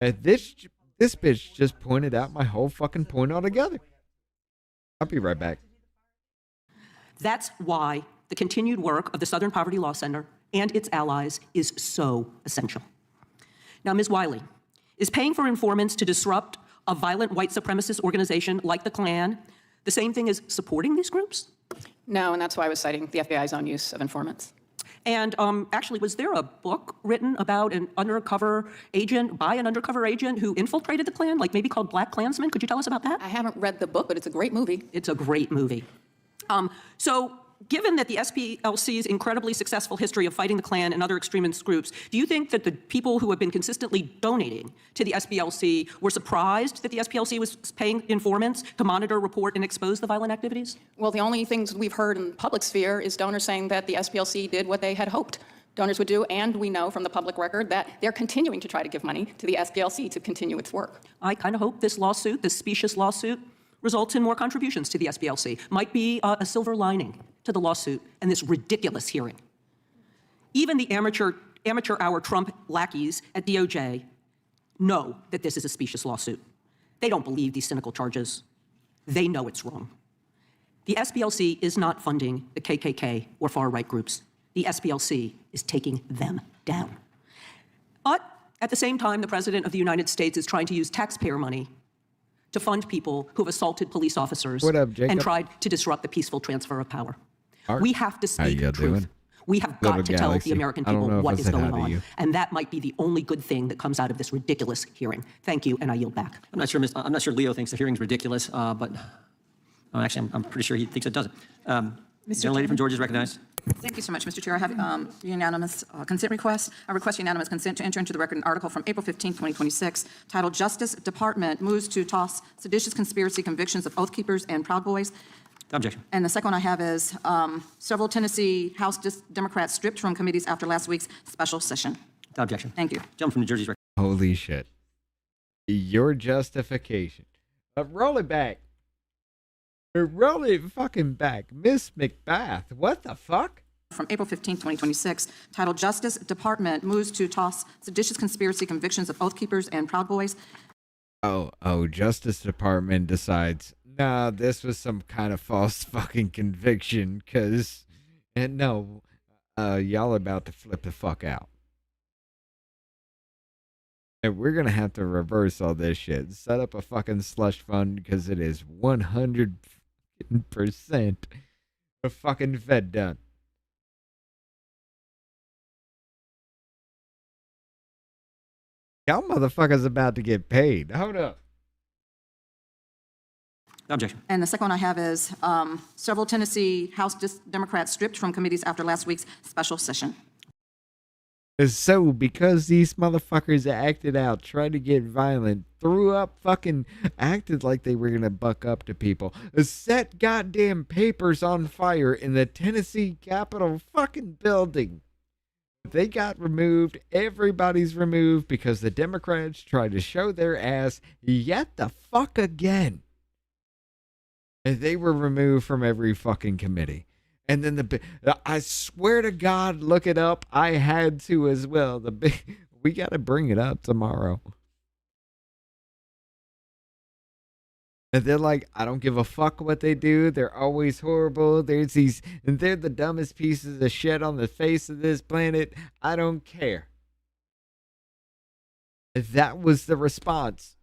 And this bitch just pointed out my whole fucking point altogether. I'll be right back. That's why the continued work of the Southern Poverty Law Center and its allies is so essential. Now, Ms. Wiley, is paying for informants to disrupt a violent white supremacist organization like the Klan the same thing as supporting these groups? No, and that's why I was citing the FBI's own use of informants. And actually, was there a book written about an undercover agent, by an undercover agent who infiltrated the Klan, like maybe called Black Klansman? Could you tell us about that? I haven't read the book, but it's a great movie. It's a great movie. So given that the SPLC's incredibly successful history of fighting the Klan and other extremist groups, do you think that the people who have been consistently donating to the SPLC were surprised that the SPLC was paying informants to monitor, report, and expose the violent activities? Well, the only things we've heard in the public sphere is donors saying that the SPLC did what they had hoped donors would do, and we know from the public record that they're continuing to try to give money to the SPLC to continue its work. I kind of hope this lawsuit, this specious lawsuit, results in more contributions to the SPLC. Might be a silver lining to the lawsuit and this ridiculous hearing. Even the amateur hour Trump lackeys at DOJ know that this is a specious lawsuit. They don't believe these cynical charges. They know it's wrong. The SPLC is not funding the KKK or far-right groups. The SPLC is taking them down. But at the same time, the President of the United States is trying to use taxpayer money to fund people who have assaulted police officers and tried to disrupt the peaceful transfer of power. We have to speak truth. We have got to tell the American people what is going on. And that might be the only good thing that comes out of this ridiculous hearing. Thank you, and I yield back. I'm not sure Leo thinks the hearing's ridiculous, but actually, I'm pretty sure he thinks it doesn't. The lady from Georgia is recognized. Thank you so much, Mr. Chair. I have unanimous consent request. I request unanimous consent to enter into the record an article from April 15, 2026, titled Justice Department Moves to Toss Seditious Conspiracy Convictions of Oath Keepers and Proud Boys. Objection. And the second one I have is several Tennessee House Democrats stripped from committees after last week's special session. Objection. Thank you. Gentleman from New Jersey is recognized. Holy shit. Your justification. Roll it back. Roll it fucking back. Miss McBath. What the fuck? From April 15, 2026, titled Justice Department Moves to Toss Seditious Conspiracy Convictions of Oath Keepers and Proud Boys. Oh, Justice Department decides, nah, this was some kind of false fucking conviction, y'all about to flip the fuck out. And we're gonna have to reverse all this shit. Set up a fucking slush fund, because it is 100% a fucking Fed done. Y'all motherfuckers about to get paid. Hold up. Objection. And the second one I have is several Tennessee House Democrats stripped from committees after last week's special session. So, because these motherfuckers acted out, tried to get violent, threw up, fucking acted like they were gonna buck up to people, set goddamn papers on fire in the Tennessee Capitol fucking building. They got removed. Everybody's removed because the Democrats tried to show their ass yet the fuck again. And they were removed from every fucking committee. And then I swear to God, look it up. I had to as well. We got to bring it up tomorrow. And they're like, I don't give a fuck what they do. They're always horrible. They're the dumbest pieces of shit on the face of this planet. I don't care. That was the response.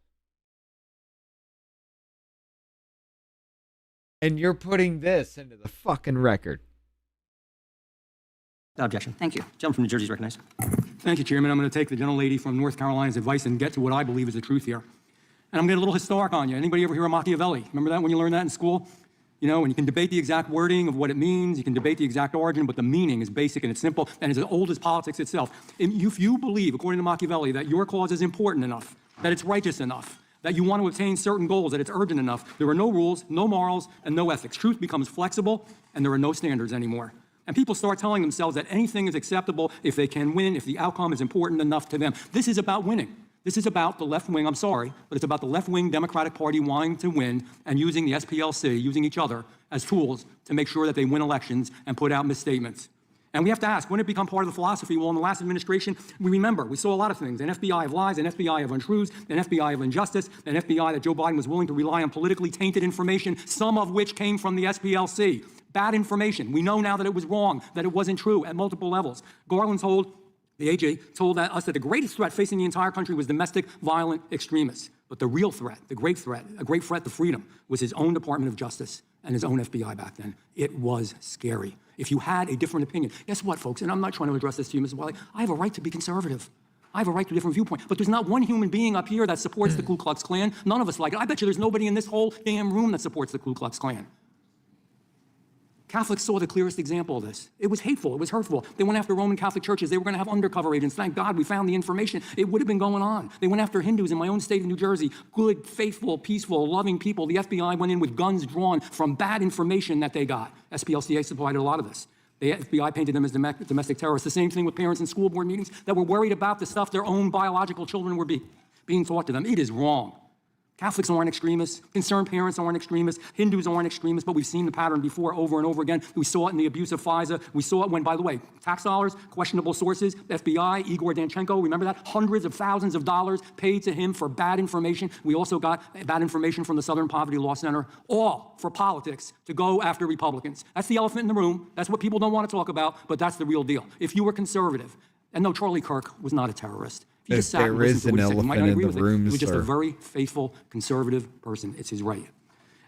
And you're putting this into the fucking record. Objection. Thank you. Gentleman from New Jersey is recognized. Thank you, Chairman. I'm going to take the gentlelady from North Carolina's advice and get to what I believe is the truth here. And I'm getting a little historic on you. Anybody ever hear of Machiavelli? Remember that when you learned that in school? You know, and you can debate the exact wording of what it means, you can debate the exact origin, but the meaning is basic and it's simple and it's as old as politics itself. And if you believe, according to Machiavelli, that your cause is important enough, that it's righteous enough, that you want to attain certain goals, that it's urgent enough, there are no rules, no morals, and no ethics. Truth becomes flexible, and there are no standards anymore. And people start telling themselves that anything is acceptable if they can win, if the outcome is important enough to them. This is about winning. This is about the left wing, I'm sorry, but it's about the left-wing Democratic Party wanting to win and using the SPLC, using each other as tools to make sure that they win elections and put out misstatements. And we have to ask, when did it become part of the philosophy? Well, in the last administration, we saw a lot of things. An FBI of lies, an FBI of untruths, an FBI of injustice, an FBI that Joe Biden was willing to rely on politically tainted information, some of which came from the SPLC. Bad information. We know now that it was wrong, that it wasn't true at multiple levels. The AG told us that the greatest threat facing the entire country was domestic violent extremists. But the real threat, a great threat to freedom, was his own Department of Justice and his own FBI back then. It was scary. If you had a different opinion, guess what, folks? And I'm not trying to address this to you, Mrs. Wiley. I have a right to be conservative. I have a right to a different viewpoint. But there's not one human being up here that supports the Ku Klux Klan. None of us like it. I bet you there's nobody in this whole damn room that supports the Ku Klux Klan. Catholics saw the clearest example of this. It was hateful. It was hurtful. They went after Roman Catholic churches. They were going to have undercover agents. Thank God we found the information. It would have been going on. They went after Hindus in my own state of New Jersey. Good, faithful, peaceful, loving people. The FBI went in with guns drawn from bad information that they got. SPLCA supplied a lot of this. The FBI painted them as domestic terrorists. The same thing with parents in school board meetings that were worried about the stuff their own biological children were being taught to them. It is wrong. Catholics aren't extremists. Concerned parents aren't extremists. Hindus aren't extremists, but we've seen the pattern before over and over again. We saw it in the abuse of FISA. We saw it when, by the way, tax dollars, questionable sources, FBI, Igor Danchenko, remember that? Hundreds of thousands of dollars paid to him for bad information. We also got bad information from the Southern Poverty Law Center, all for politics to go after Republicans. That's the elephant in the room. That's what people don't want to talk about, but that's the real deal. If you were conservative, and no, Charlie Kirk was not a terrorist. He just sat and listened to what he said. You might not agree with it. He was just a very faithful, conservative person. It's his right.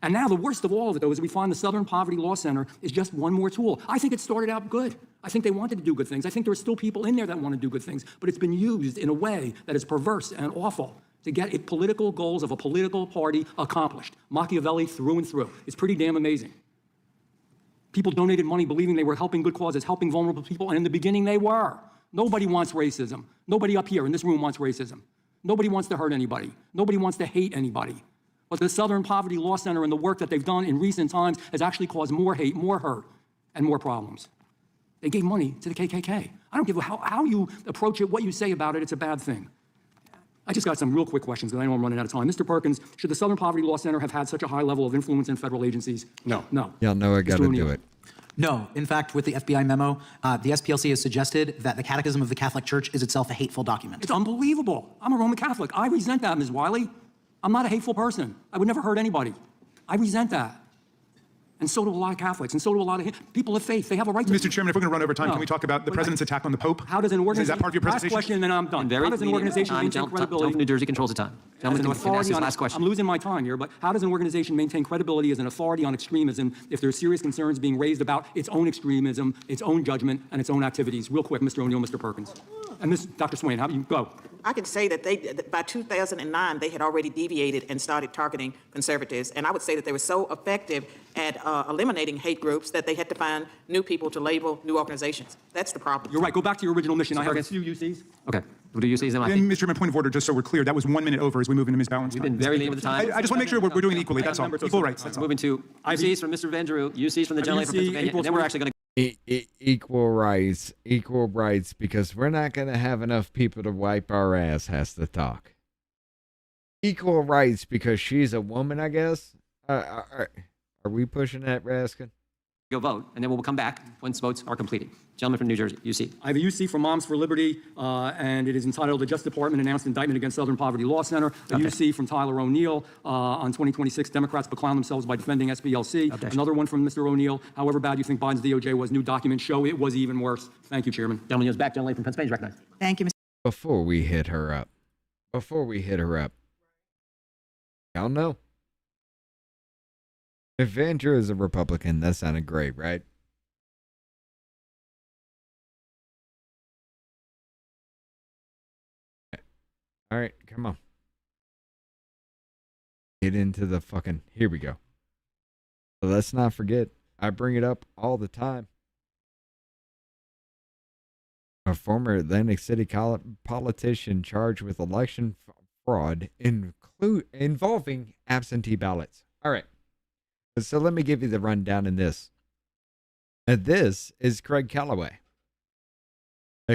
And now the worst of all of it, though, is we find the Southern Poverty Law Center is just one more tool. I think it started out good. I think they wanted to do good things. I think there are still people in there that want to do good things, but it's been used in a way that is perverse and awful to get political goals of a political party accomplished. Machiavelli through and through. It's pretty damn amazing. People donated money believing they were helping good causes, helping vulnerable people, and in the beginning they were. Nobody wants racism. Nobody up here in this room wants racism. Nobody wants to hurt anybody. Nobody wants to hate anybody. But the Southern Poverty Law Center and the work that they've done in recent times has actually caused more hate, more hurt, and more problems. They gave money to the KKK. I don't give a how you approach it, what you say about it, it's a bad thing. I just got some real quick questions because I know I'm running out of time. Mr. Perkins, should the Southern Poverty Law Center have had such a high level of influence in federal agencies? No. Y'all know I got to do it. No. In fact, with the FBI memo, the SPLC has suggested that the Catechism of the Catholic Church is itself a hateful document. It's unbelievable. I'm a Roman Catholic. I resent that, Ms. Wiley. I'm not a hateful person. I would never hurt anybody. I resent that. And so do a lot of Catholics, and so do a lot of people of faith. They have a right to... Mr. Chairman, if we're going to run over time, can we talk about the president's attack on the Pope? How does an organization... Is that part of your presentation? Last question, and then I'm done. How does an organization maintain credibility... New Jersey controls the time. Last question. I'm losing my time here, but how does an organization maintain credibility as an authority on extremism if there are serious concerns being raised about its own extremism, its own judgment, and its own activities? Real quick, Mr. O'Neill, Mr. Perkins. And Dr. Swain, how do you go? I can say that by 2009, they had already deviated and started targeting conservatives. And I would say that they were so effective at eliminating hate groups that they had to find new people to label new organizations. That's the problem. You're right. Go back to your original mission. I have a few UCs. Okay. What do you UCs? Mr. Chairman, point of order, just so we're clear, that was 1 minute over as we move into Ms. Ballent's time. We've been very late with the time. I just want to make sure we're doing it equally, that's all. Equal rights, that's all. Moving to UCs from Mr. Van Drew, UCs from the gentleman from Pennsylvania, and then we're actually going to... Equal rights, because we're not going to have enough people to wipe our ass has to talk. Equal rights because she's a woman, I guess? Are we pushing that, Raskin? Go vote, and then we'll come back once votes are completed. Gentleman from New Jersey, UC. I have a UC from Moms for Liberty, and it is entitled The Justice Department Announced Indictment Against Southern Poverty Law Center. A UC from Tyler O'Neill on 2026, Democrats beclown themselves by defending SPLC. Another one from Mr. O'Neill. However bad you think Biden's DOJ was, new documents show it was even worse. Thank you, Chairman. Gentleman is back. Gentleman from Pennsylvania, recognized. Thank you, Mr. Before we hit her up, y'all know. If Andrew is a Republican, that sounded great, right? All right, come on. Get into the fucking... Here we go. So let's not forget, I bring it up all the time. A former Atlantic City politician charged with election fraud involving absentee ballots. All right. So let me give you the rundown in this. This is Craig Calloway.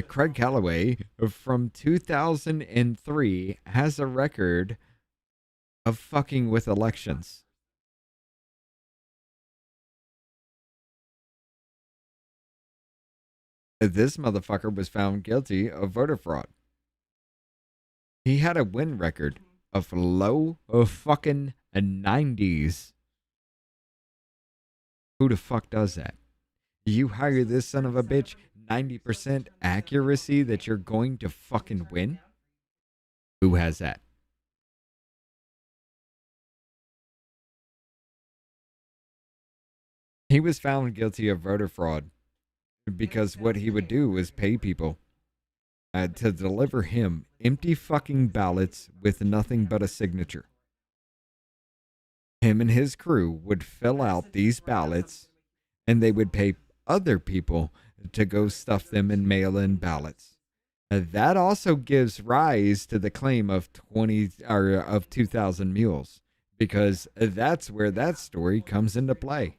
Craig Calloway from 2003 has a record of fucking with elections. This motherfucker was found guilty of voter fraud. He had a win record of low fucking 90s. Who the fuck does that? You hire this son of a bitch 90% accuracy that you're going to fucking win? Who has that? He was found guilty of voter fraud because what he would do was pay people to deliver him empty fucking ballots with nothing but a signature. Him and his crew would fill out these ballots and they would pay other people to go stuff them in mail-in ballots. That also gives rise to the claim of 2,000 mules, because that's where that story comes into play.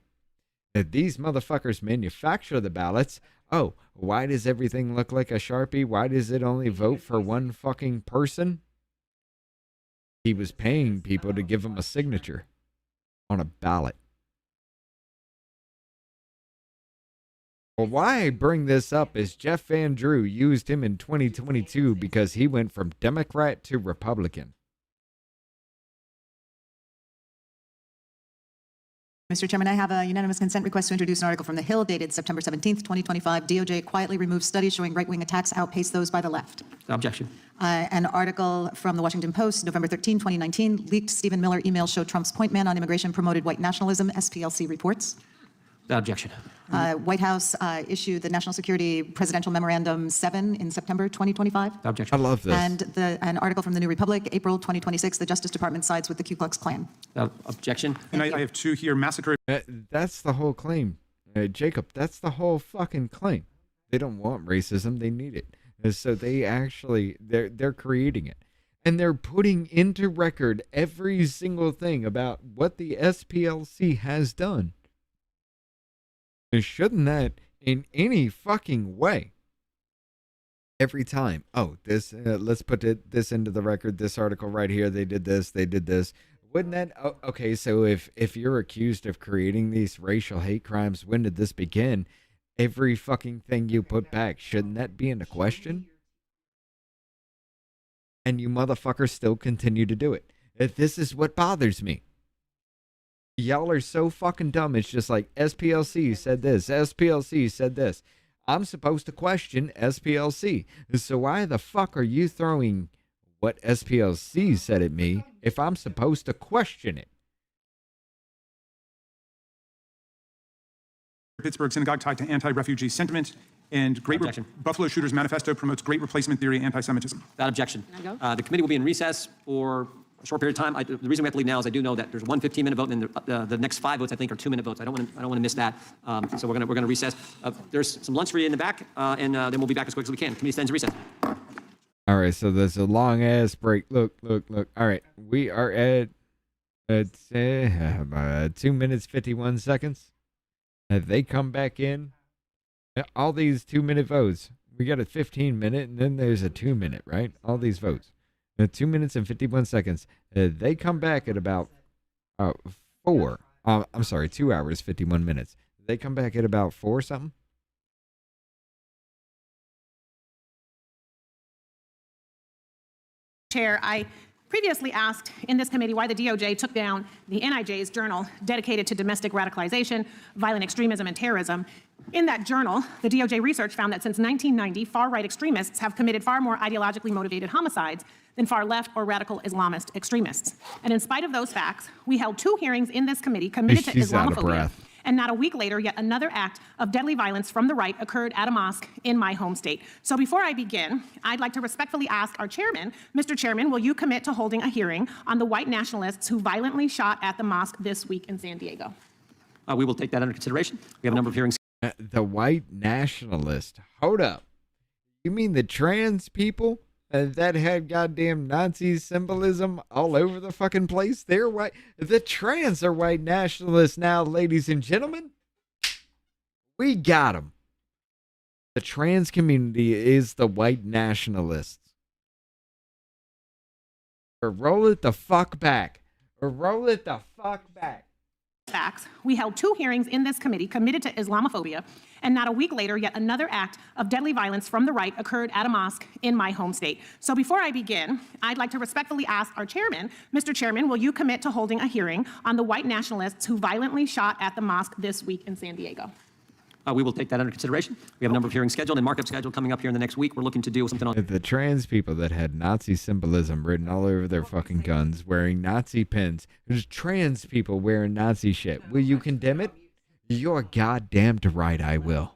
That these motherfuckers manufacture the ballots. Oh, why does everything look like a Sharpie? Why does it only vote for one fucking person? He was paying people to give him a signature on a ballot. Well, why I bring this up is Jeff Van Drew used him in 2022 because he went from Democrat to Republican. Mr. Chairman, I have a unanimous consent request to introduce an article from The Hill dated September 17th, 2025. DOJ quietly removes studies showing right-wing attacks outpace those by the left. Objection. An article from The Washington Post, November 13, 2019. Leaked Stephen Miller emails show Trump's point man on immigration promoted white nationalism, SPLC reports. Objection. White House issued the National Security Presidential Memorandum 7 in September 2025. Objection. I love this. And an article from the New Republic, April 2026, the Justice Department sides with the Ku Klux Klan. Objection. And I have two here, massacre. That's the whole claim. Jacob, that's the whole fucking claim. They don't want racism, they need it. And so they actually, they're creating it. And they're putting into record every single thing about what the SPLC has done. And shouldn't that, in any fucking way, every time, oh, this, let's put this into the record, this article right here, they did this. Wouldn't that, okay, so if you're accused of creating these racial hate crimes, when did this begin? Every fucking thing you put back, shouldn't that be in a question? And you motherfuckers still continue to do it. This is what bothers me. Y'all are so fucking dumb. It's just like SPLC said this. SPLC said this. I'm supposed to question SPLC. So why the fuck are you throwing what SPLC said at me if I'm supposed to question it? Pittsburgh synagogue tied to anti-refugee sentiment, and Buffalo Shooters Manifesto promotes great replacement theory anti-Semitism. Without objection. The committee will be in recess for a short period of time. The reason we have to leave now is I do know that there's one 15-minute vote, and then the next 5 votes I think are 2-minute votes. I don't want to miss that. So we're gonna recess. There's some lunch for you in the back, and then we'll be back as quick as we can. Committee stands in recess. All right, so there's a long ass break. Look. All right, we are at 2 minutes 51 seconds. They come back in. All these 2-minute votes. We got a 15-minute, and then there's a 2-minute, right? All these votes. 2 minutes and 51 seconds. They come back at about 2 hours, 51 minutes. They come back at about 4 something. Chair, I previously asked in this committee why the DOJ took down the NIJ's journal dedicated to domestic radicalization, violent extremism, and terrorism. In that journal, the DOJ research found that since 1990, far-right extremists have committed far more ideologically motivated homicides than far-left or radical Islamist extremists. And in spite of those facts, we held 2 hearings in this committee committed to Islamophobia. And not a week later, yet another act of deadly violence from the right occurred at a mosque in my home state. So before I begin, I'd like to respectfully ask our chairman, Mr. Chairman, will you commit to holding a hearing on the white nationalists who violently shot at the mosque this week in San Diego? We will take that under consideration. We have a number of hearings. The white nationalist. Hold up. You mean the trans people that had goddamn Nazi symbolism all over the fucking place? They're white. The trans are white nationalists now, ladies and gentlemen. We got them. The trans community is the white nationalists. Or roll it the fuck back. Or roll it the fuck back. Facts. We held 2 hearings in this committee committed to Islamophobia, and not a week later, yet another act of deadly violence from the right occurred at a mosque in my home state. So before I begin, I'd like to respectfully ask our chairman, Mr. Chairman, will you commit to holding a hearing on the white nationalists who violently shot at the mosque this week in San Diego? We will take that under consideration. We have a number of hearings scheduled and markup scheduled coming up here in the next week. We're looking to do something on the trans people that had Nazi symbolism written all over their fucking guns, wearing Nazi pins. There's trans people wearing Nazi shit. Will you condemn it? You're goddamn right I will.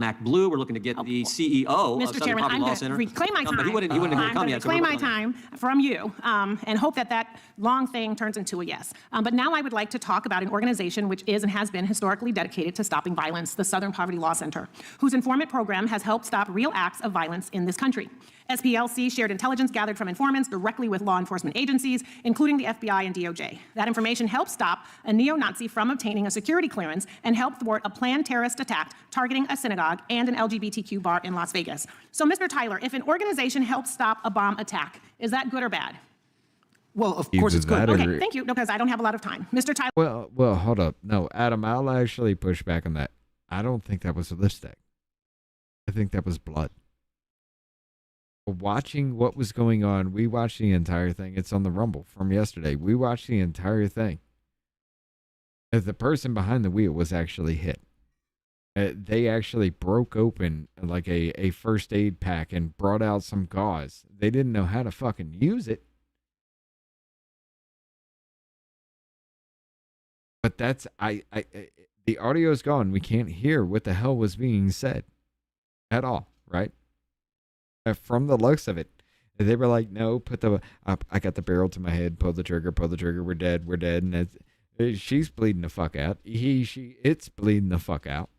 Act Blue. We're looking to get the CEO of Southern Chairman, Poverty I'm Law going Center. to reclaim my time. But he wouldn't agree to come yet. Reclaim my time from you and hope that that long thing turns into a yes. But now I would like to talk about an organization which is and has been historically dedicated to stopping violence, the Southern Poverty Law Center, whose informant program has helped stop real acts of violence in this country. SPLC shared intelligence gathered from informants directly with law enforcement agencies, including the FBI and DOJ. That information helped stop a neo-Nazi from obtaining a security clearance and helped thwart a planned terrorist attack targeting a synagogue and an LGBTQ bar in Las Vegas. So, Mr. Tyler, if an organization helps stop a bomb attack, is that good or bad? Well, of course it's good. Okay, thank you, because I don't have a lot of time. Mr. Tyler. Well, hold up. No, Adam, I'll actually push back on that. I don't think that was a lipstick. I think that was blood. Watching what was going on, we watched the entire thing. It's on the Rumble from yesterday. We watched the entire thing. The person behind the wheel was actually hit. They actually broke open like a first aid pack and brought out some gauze. They didn't know how to fucking use it. But that's the audio's gone. We can't hear what the hell was being said at all, right? From the looks of it, they were like, no, I got the barrel to my head, pull the trigger, we're dead, and she's bleeding the fuck out. It's bleeding the fuck out.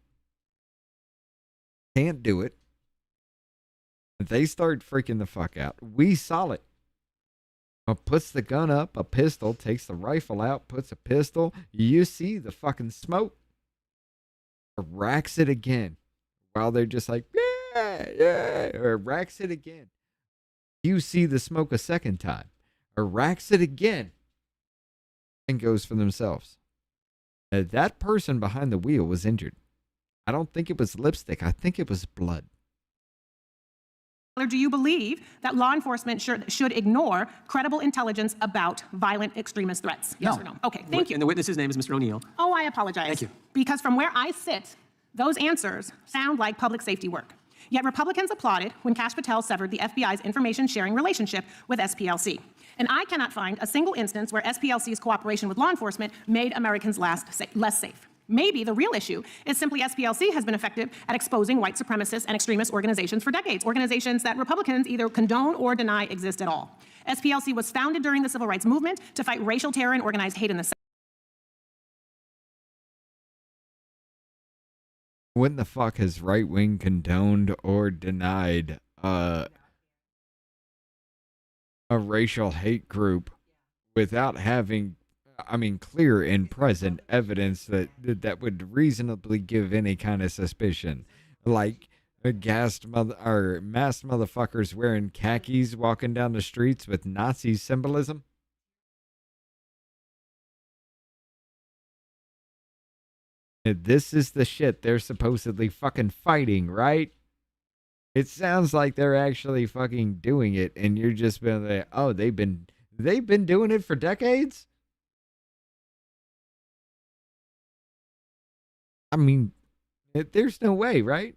Can't do it. They start freaking the fuck out. We saw it. Puts the gun up, a pistol, takes the rifle out, puts a pistol. You see the fucking smoke. Racks it again while they're just like, yeah, or racks it again. You see the smoke a second time, or racks it again, and goes for themselves. That person behind the wheel was injured. I don't think it was lipstick. I think it was blood. Or do you believe that law enforcement should ignore credible intelligence about violent extremist threats? Yes or no? Okay, thank you. And the witness's name is Mr. O'Neill. Oh, I apologize. Thank you. Because from where I sit, those answers sound like public safety work. Yet Republicans applauded when Kash Patel severed the FBI's information sharing relationship with SPLC. And I cannot find a single instance where SPLC's cooperation with law enforcement made Americans less safe. Maybe the real issue is simply SPLC has been effective at exposing white supremacist and extremist organizations for decades, organizations that Republicans either condone or deny exist at all. SPLC was founded during the Civil Rights Movement to fight racial terror and organized hate in the South. When the fuck has right wing condoned or denied a racial hate group without having, clear and present evidence that would reasonably give any kind of suspicion, like masked motherfuckers wearing khakis walking down the streets with Nazi symbolism? This is the shit they're supposedly fucking fighting, right? It sounds like they're actually fucking doing it, and you're just been like, oh, they've been doing it for decades? There's no way, right?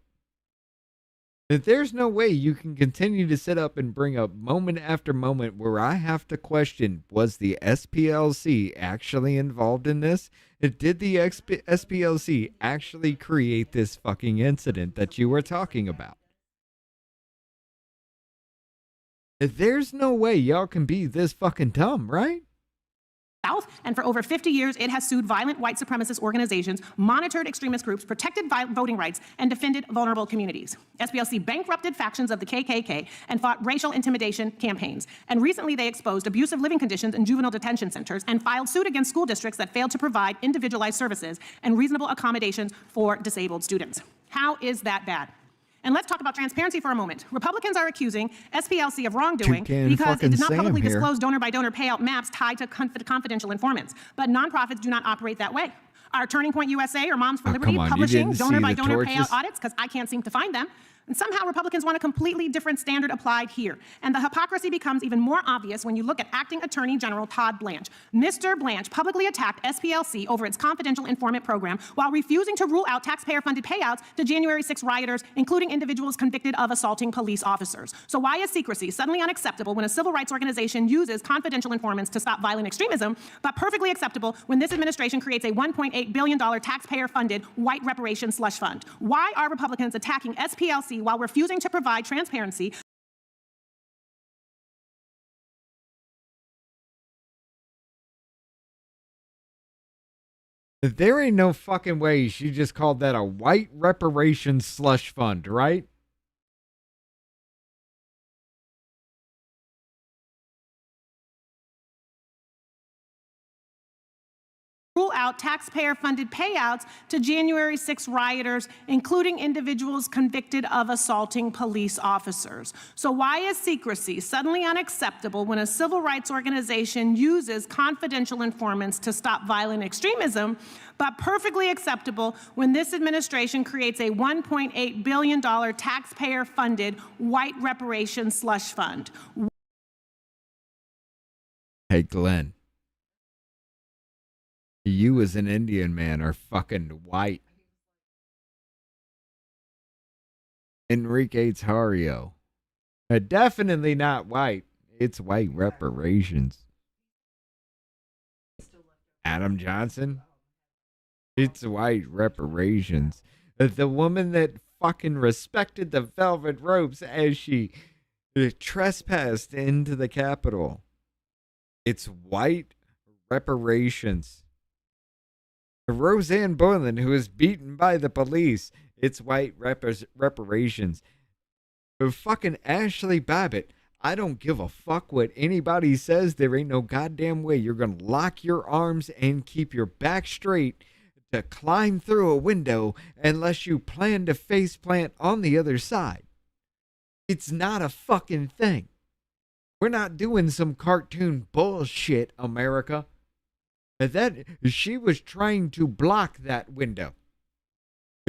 There's no way you can continue to sit up and bring up moment after moment where I have to question, was the SPLC actually involved in this? Did the SPLC actually create this fucking incident that you were talking about? There's no way y'all can be this fucking dumb, right? South, and for over 50 years, it has sued violent white supremacist organizations, monitored extremist groups, protected voting rights, and defended vulnerable communities. SPLC bankrupted factions of the KKK and fought racial intimidation campaigns. And recently, they exposed abusive living conditions in juvenile detention centers and filed suit against school districts that failed to provide individualized services and reasonable accommodations for disabled students. How is that bad? And let's talk about transparency for a moment. Republicans are accusing SPLC of wrongdoing because it did not publicly disclose donor-by-donor payout maps tied to confidential informants. But nonprofits do not operate that way. Are Turning Point USA or Moms for Liberty publishing donor-by-donor payout audits? Because I can't seem to find them. And somehow Republicans want a completely different standard applied here. And the hypocrisy becomes even more obvious when you look at Acting Attorney General Todd Blanche. Mr. Blanche publicly attacked SPLC over its confidential informant program while refusing to rule out taxpayer-funded payouts to January 6 rioters, including individuals convicted of assaulting police officers. So why is secrecy suddenly unacceptable when a civil rights organization uses confidential informants to stop violent extremism, but perfectly acceptable when this administration creates a $1.8 billion taxpayer-funded white reparations slush fund? Why are Republicans attacking SPLC while refusing to provide transparency? There ain't no fucking way she just called that a white reparations slush fund, right? Rule out taxpayer-funded payouts to January 6 rioters, including individuals convicted of assaulting police officers. So why is secrecy suddenly unacceptable when a civil rights organization uses confidential informants to stop violent extremism, but perfectly acceptable when this administration creates a $1.8 billion taxpayer-funded white reparations slush fund? Hey, Glenn. You as an Indian man are fucking white. Enrique Tarrio. Definitely not white. It's white reparations. Adam Johnson. It's white reparations. The woman that fucking respected the velvet ropes as she trespassed into the Capitol. It's white reparations. Roseanne Boylan, who was beaten by the police. It's white reparations. Fucking Ashley Babbitt. I don't give a fuck what anybody says. There ain't no goddamn way you're going to lock your arms and keep your back straight to climb through a window unless you plan to faceplant on the other side. It's not a fucking thing. We're not doing some cartoon bullshit, America. That she was trying to block that window.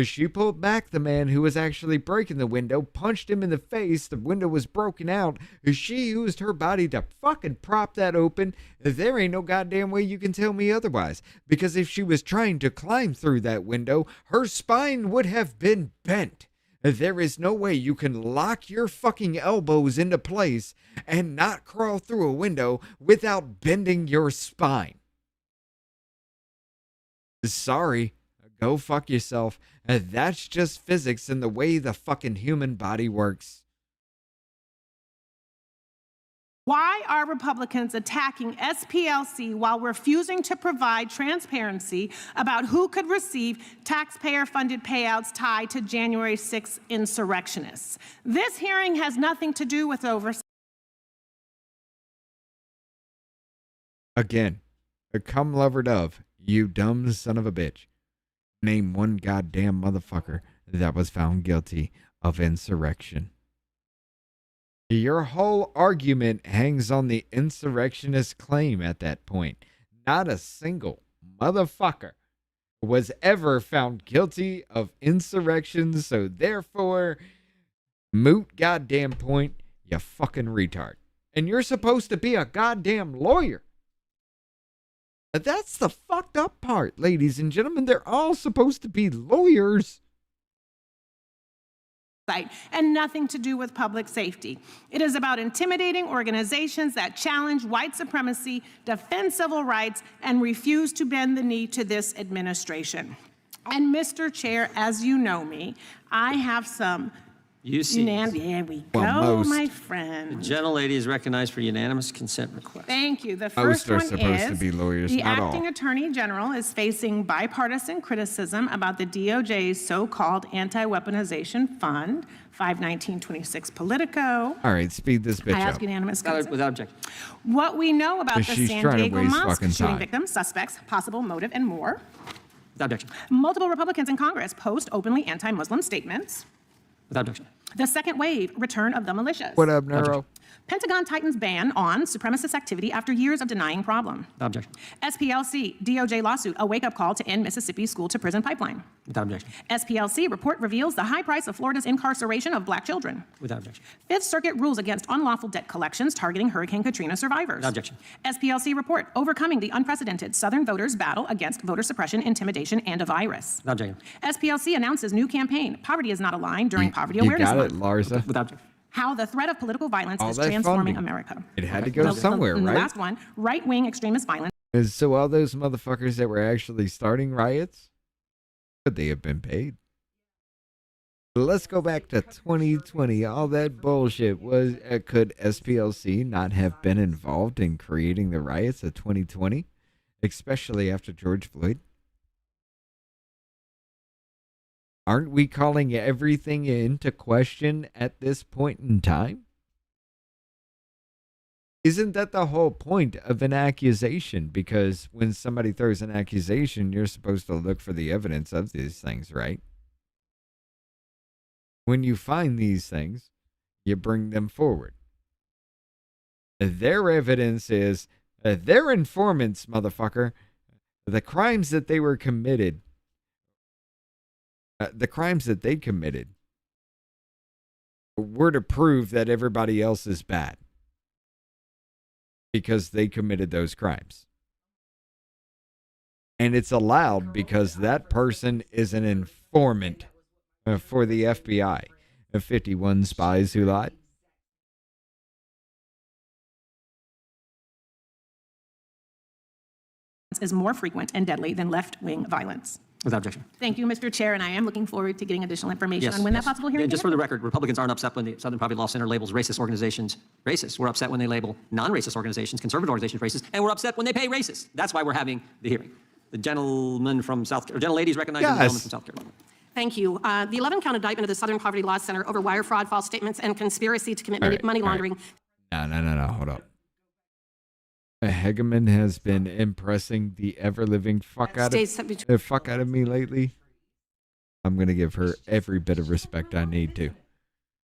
She pulled back the man who was actually breaking the window, punched him in the face. The window was broken out. She used her body to fucking prop that open. There ain't no goddamn way you can tell me otherwise. Because if she was trying to climb through that window, her spine would have been bent. There is no way you can lock your fucking elbows into place and not crawl through a window without bending your spine. Sorry, go fuck yourself. That's just physics and the way the fucking human body works. Why are Republicans attacking SPLC while refusing to provide transparency about who could receive taxpayer-funded payouts tied to January 6th insurrectionists? This hearing has nothing to do with oversight. Again, a cum lover dove. You dumb son of a bitch. Name one goddamn motherfucker that was found guilty of insurrection. Your whole argument hangs on the insurrectionist claim at that point. Not a single motherfucker was ever found guilty of insurrection, so therefore, moot goddamn point, you fucking retard. And you're supposed to be a goddamn lawyer. That's the fucked up part, ladies and gentlemen. They're all supposed to be lawyers. And nothing to do with public safety. It is about intimidating organizations that challenge white supremacy, defend civil rights, and refuse to bend the knee to this administration. And Mr. Chair, as you know me, I have some There we go, my friend. The gentlelady is recognized for unanimous consent request. Thank you. The first one supposed to is be lawyers, the not acting all. attorney general is facing bipartisan criticism about the DOJ's so-called anti-weaponization fund, 51926 Politico. All right, speed this bitch I ask up. unanimous consent. Without objection. What we know about the She's San trying to Diego waste mosque fucking shooting time. victims, suspects, possible motive, and more. Without objection. Multiple Republicans in Congress post openly anti-Muslim statements. Without objection. The second wave, return of the militias. What up, Neuro? Pentagon tightens ban on supremacist activity after years of denying problem. Without objection. SPLC, DOJ lawsuit, a wake-up call to end Mississippi's school-to-prison pipeline. Without objection. SPLC report reveals the high price of Florida's incarceration of black children. Without objection. Fifth Circuit rules against unlawful debt collections targeting Hurricane Katrina survivors. Without objection. SPLC report overcoming the unprecedented Southern voters' battle against voter suppression, intimidation, and a virus. Without objection. SPLC announces new campaign, Poverty is not a line, during Poverty You Awareness got Month. it, Larsa. Without objection. How the threat of political violence All is that transforming funding. America. It had to go somewhere, And the right? last one, right-wing extremist violence. So all those motherfuckers that were actually starting riots, could they have been paid? Let's go back to 2020. All that bullshit was, could SPLC not have been involved in creating the riots of 2020, especially after George Floyd? Aren't we calling everything into question at this point in time? Isn't that the whole point of an accusation? Because when somebody throws an accusation, you're supposed to look for the evidence of these things, right? When you find these things, you bring them forward. Their evidence is they're informants, motherfucker. The crimes that they were committed, the crimes that they committed were to prove that everybody else is bad because they committed those crimes. And it's allowed because that person is an informant for the FBI. 51 spies who lied. Is more frequent and deadly than left-wing violence. Without objection. Thank you, Mr. Chair, and I am looking forward to getting additional information on when that possible hearing. Just for the record, Republicans aren't upset when the Southern Poverty Law Center labels racist organizations racist. We're upset when they label non-racist organizations, conservative organizations racist, and we're upset when they pay racist. That's why we're having the hearing. The gentleman from South Carolina, gentlelady is recognized, and the gentleman from South Carolina. Thank you. The 11-count indictment of the Southern Poverty Law Center over wire fraud, false statements, and conspiracy to commit money laundering. No, hold up. Hegeman has been impressing the ever-living fuck out of me lately. I'm going to give her every bit of respect I need to.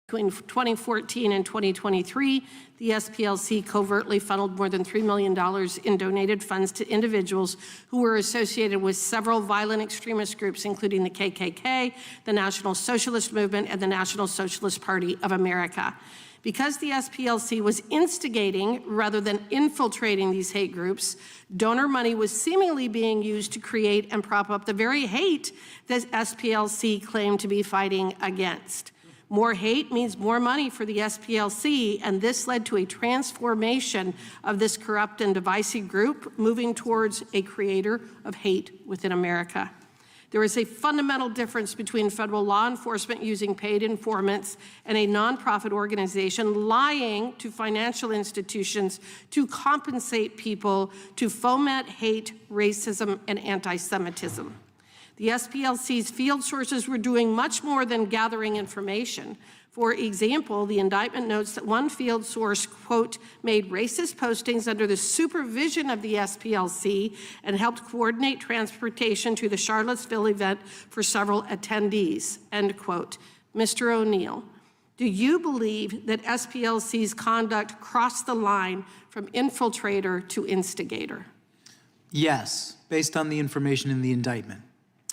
Between 2014 and 2023, the SPLC covertly funneled more than $3 million in donated funds to individuals who were associated with several violent extremist groups, including the KKK, the National Socialist Movement, and the National Socialist Party of America. Because the SPLC was instigating rather than infiltrating these hate groups, donor money was seemingly being used to create and prop up the very hate that SPLC claimed to be fighting against. More hate means more money for the SPLC, and this led to a transformation of this corrupt and divisive group moving towards a creator of hate within America. There is a fundamental difference between federal law enforcement using paid informants and a nonprofit organization lying to financial institutions to compensate people to foment hate, racism, and anti-Semitism. The SPLC's field sources were doing much more than gathering information. For example, the indictment notes that one field source, quote, made racist postings under the supervision of the SPLC and helped coordinate transportation to the Charlottesville event for several attendees, end quote. Mr. O'Neill, do you believe that SPLC's conduct crossed the line from infiltrator to instigator? Yes, based on the information in the indictment.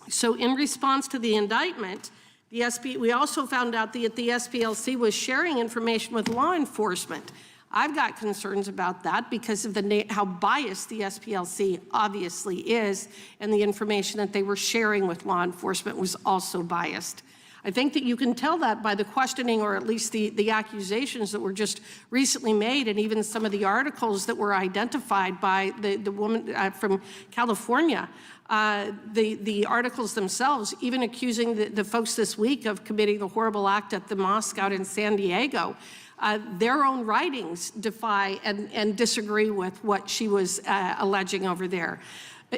So in response to the indictment, we also found out that the SPLC was sharing information with law enforcement. I've got concerns about that because of how biased the SPLC obviously is, and the information that they were sharing with law enforcement was also biased. I think that you can tell that by the questioning, or at least the accusations that were just recently made, and even some of the articles that were identified by the woman from California. The articles themselves, even accusing the folks this week of committing the horrible act at the mosque out in San Diego. Their own writings defy and disagree with what she was alleging over there.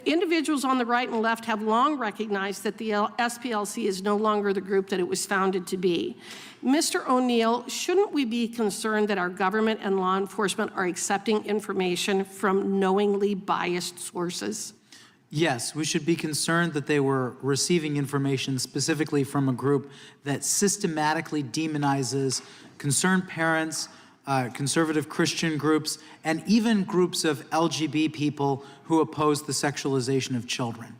Individuals on the right and left have long recognized that the SPLC is no longer the group that it was founded to be. Mr. O'Neill, shouldn't we be concerned that our government and law enforcement are accepting information from knowingly biased sources? Yes, we should be concerned that they were receiving information specifically from a group that systematically demonizes concerned parents, conservative Christian groups, and even groups of LGBT people who oppose the sexualization of children.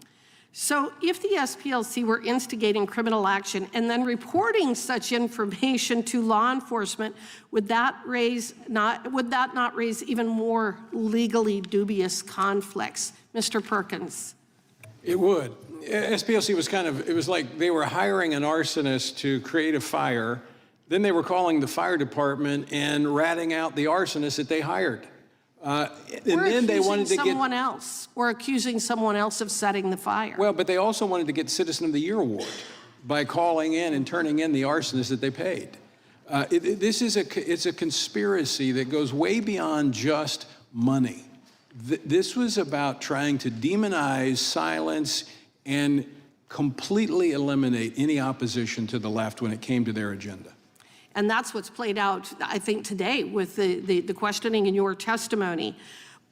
So if the SPLC were instigating criminal action and then reporting such information to law enforcement, would that not raise even more legally dubious conflicts? Mr. Perkins. It would. SPLC was it was like they were hiring an arsonist to create a fire. Then they were calling the fire department and ratting out the arsonist that they hired. And then they wanted to accusing someone else of setting the fire. Well, but they also wanted to get Citizen of the Year award by calling in and turning in the arsonist that they paid. It's a conspiracy that goes way beyond just money. This was about trying to demonize, silence, and completely eliminate any opposition to the left when it came to their agenda. And that's what's played out, I think, today with the questioning in your testimony.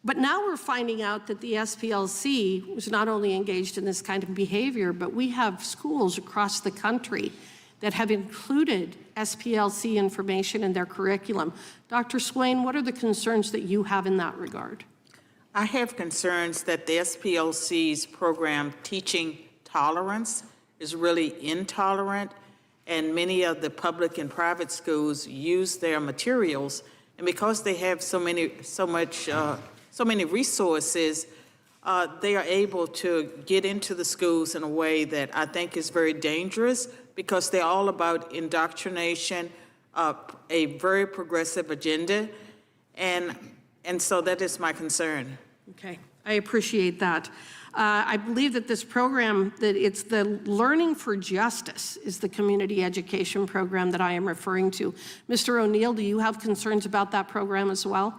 But now we're finding out that the SPLC was not only engaged in this kind of behavior, but we have schools across the country that have included SPLC information in their curriculum. Dr. Swain, what are the concerns that you have in that regard? I have concerns that the SPLC's program, Teaching Tolerance, is really intolerant, and many of the public and private schools use their materials, and because they have so many resources, they are able to get into the schools in a way that I think is very dangerous, because they're all about indoctrination, a very progressive agenda, and so that is my concern. Okay, I appreciate that. I believe that this program, that it's the Learning for Justice is the community education program that I am referring to. Mr. O'Neill, do you have concerns about that program as well?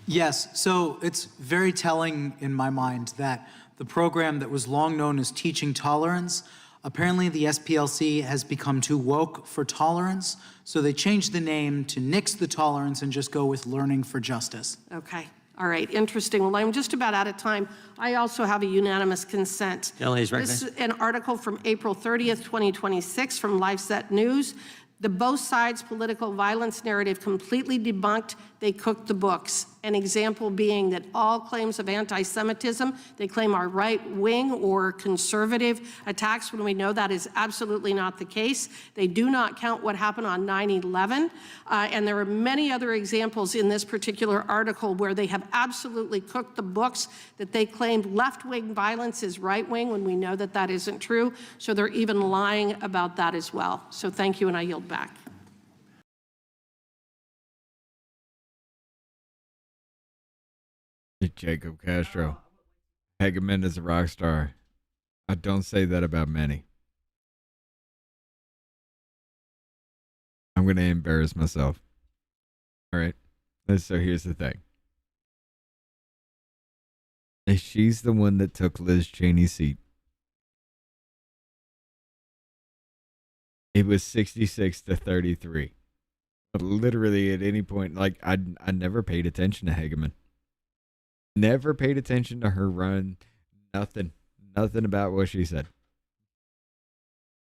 Yes, so it's very telling in my mind that the program that was long known as Teaching Tolerance, apparently the SPLC has become too woke for tolerance, so they changed the name to nix the tolerance and just go with Learning for Justice. Okay. All right, interesting. Well, I'm just about out of time. I also have a unanimous consent. This is an article from April 30th, 2026 from LifeSet News. The both sides political violence narrative completely debunked. They cooked the books. An example being that all claims of anti-Semitism, they claim are right-wing or conservative attacks, when we know that is absolutely not the case. They do not count what happened on 9/11. And there are many other examples in this particular article where they have absolutely cooked the books, that they claimed left-wing violence is right-wing when we know that that isn't true. So they're even lying about that as well. So thank you, and I yield back. Jacob Castro. Hageman is a rock star. I don't say that about many. I'm going to embarrass myself. All right. So here's the thing. She's the one that took Liz Cheney's seat. It was 66-33. But literally at any point, like, I never paid attention to Hageman. Never paid attention to her run. Nothing about what she said.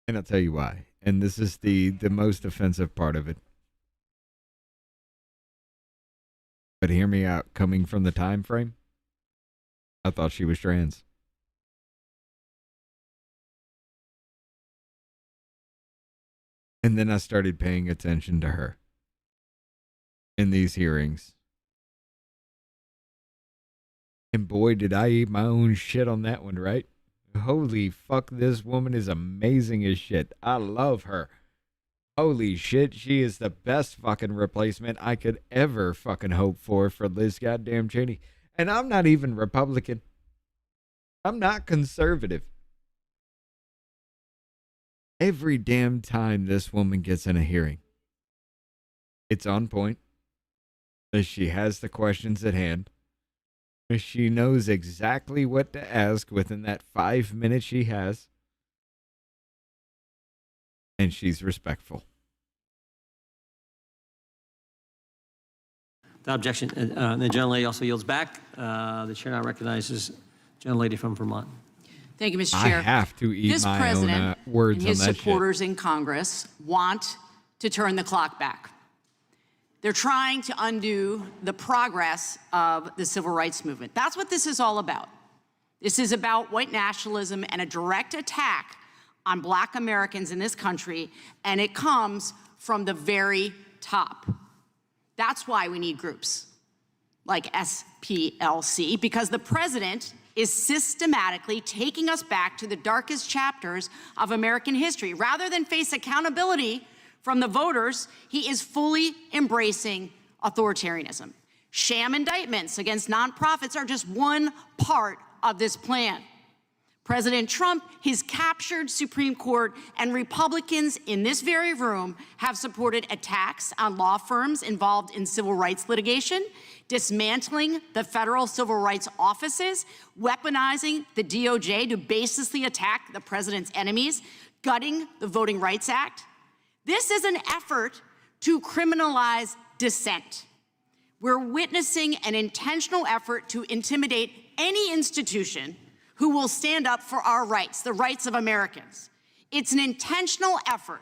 And I'll tell you why. And this is the most offensive part of it. But hear me out. Coming from the time frame, I thought she was trans. And then I started paying attention to her in these hearings. And boy, did I eat my own shit on that one, right? Holy fuck, this woman is amazing as shit. I love her. Holy shit, she is the best fucking replacement I could ever fucking hope for Liz goddamn Cheney. And I'm not even Republican. I'm not conservative. Every damn time this woman gets in a hearing, it's on point. She has the questions at hand. She knows exactly what to ask within that 5 minutes she has. And she's respectful. Without objection, the gentlelady also yields back. The chair now recognizes gentlelady from Vermont. Thank you, Mr. Chair. I have to eat this my president own words and his on that supporters shit. in Congress want to turn the clock back. They're trying to undo the progress of the civil rights movement. That's what this is all about. This is about white nationalism and a direct attack on Black Americans in this country, and it comes from the very top. That's why we need groups like SPLC, because the president is systematically taking us back to the darkest chapters of American history. Rather than face accountability from the voters, he is fully embracing authoritarianism. Sham indictments against nonprofits are just one part of this plan. President Trump, his captured Supreme Court, and Republicans in this very room have supported attacks on law firms involved in civil rights litigation, dismantling the federal civil rights offices, weaponizing the DOJ to baselessly attack the president's enemies, gutting the Voting Rights Act. This is an effort to criminalize dissent. We're witnessing an intentional effort to intimidate any institution who will stand up for our rights, the rights of Americans. It's an intentional effort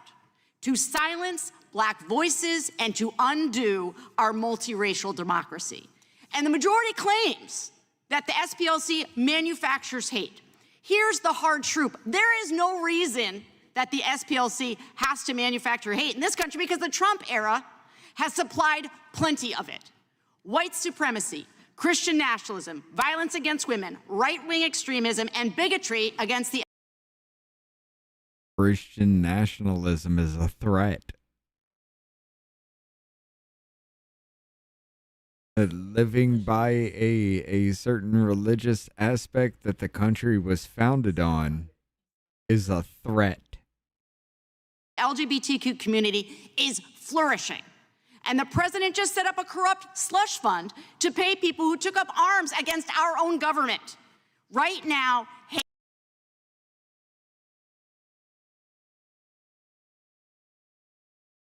to silence Black voices and to undo our multiracial democracy. And the majority claims that the SPLC manufactures hate. Here's the hard truth. There is no reason that the SPLC has to manufacture hate in this country because the Trump era has supplied plenty of it. White supremacy, Christian nationalism, violence against women, right-wing extremism, and bigotry against the Christian nationalism is a threat. Living by a certain religious aspect that the country was founded on is a threat. LGBTQ community is flourishing. And the president just set up a corrupt slush fund to pay people who took up arms against our own government. Right now,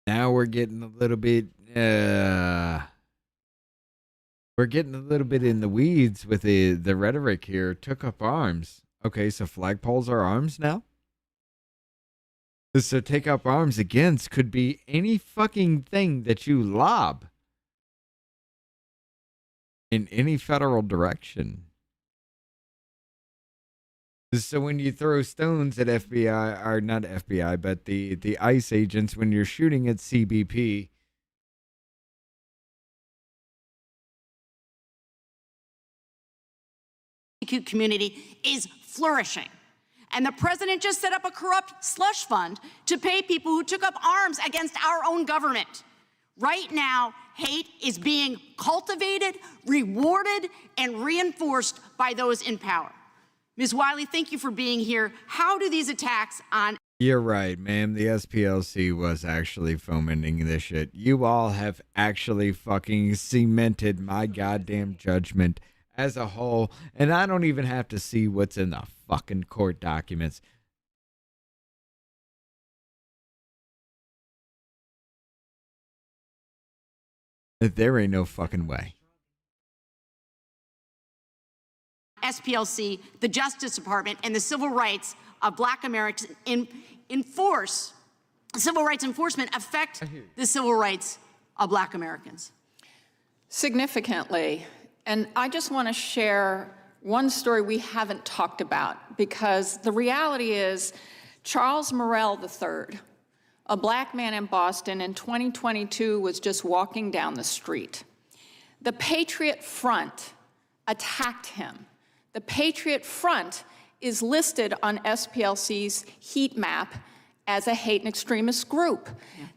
now we're getting a little bit, in the weeds with the rhetoric here. Took up arms. Okay, so flagpoles are arms now? So take up arms against could be any fucking thing that you lob in any federal direction. So when you throw stones at FBI, or not FBI, but the ICE agents, when you're shooting at CBP, community is flourishing. And the president just set up a corrupt slush fund to pay people who took up arms against our own government. Right now, hate is being cultivated, rewarded, and reinforced by those in power. Ms. Wiley, thank you for being here. How do these attacks on... You're right, ma'am. The SPLC was actually fomenting this shit. You all have actually fucking cemented my goddamn judgment as a whole, and I don't even have to see what's in the fucking court documents. There ain't no fucking way. SPLC, the Justice Department, and the civil rights of Black Americans enforce civil rights enforcement affect the civil rights of Black Americans? Significantly. And I just want to share one story we haven't talked about, because the reality is Charles Morrell III, a Black man in Boston in 2022, was just walking down the street. The Patriot Front attacked him. The Patriot Front is listed on SPLC's heat map as a hate and extremist group.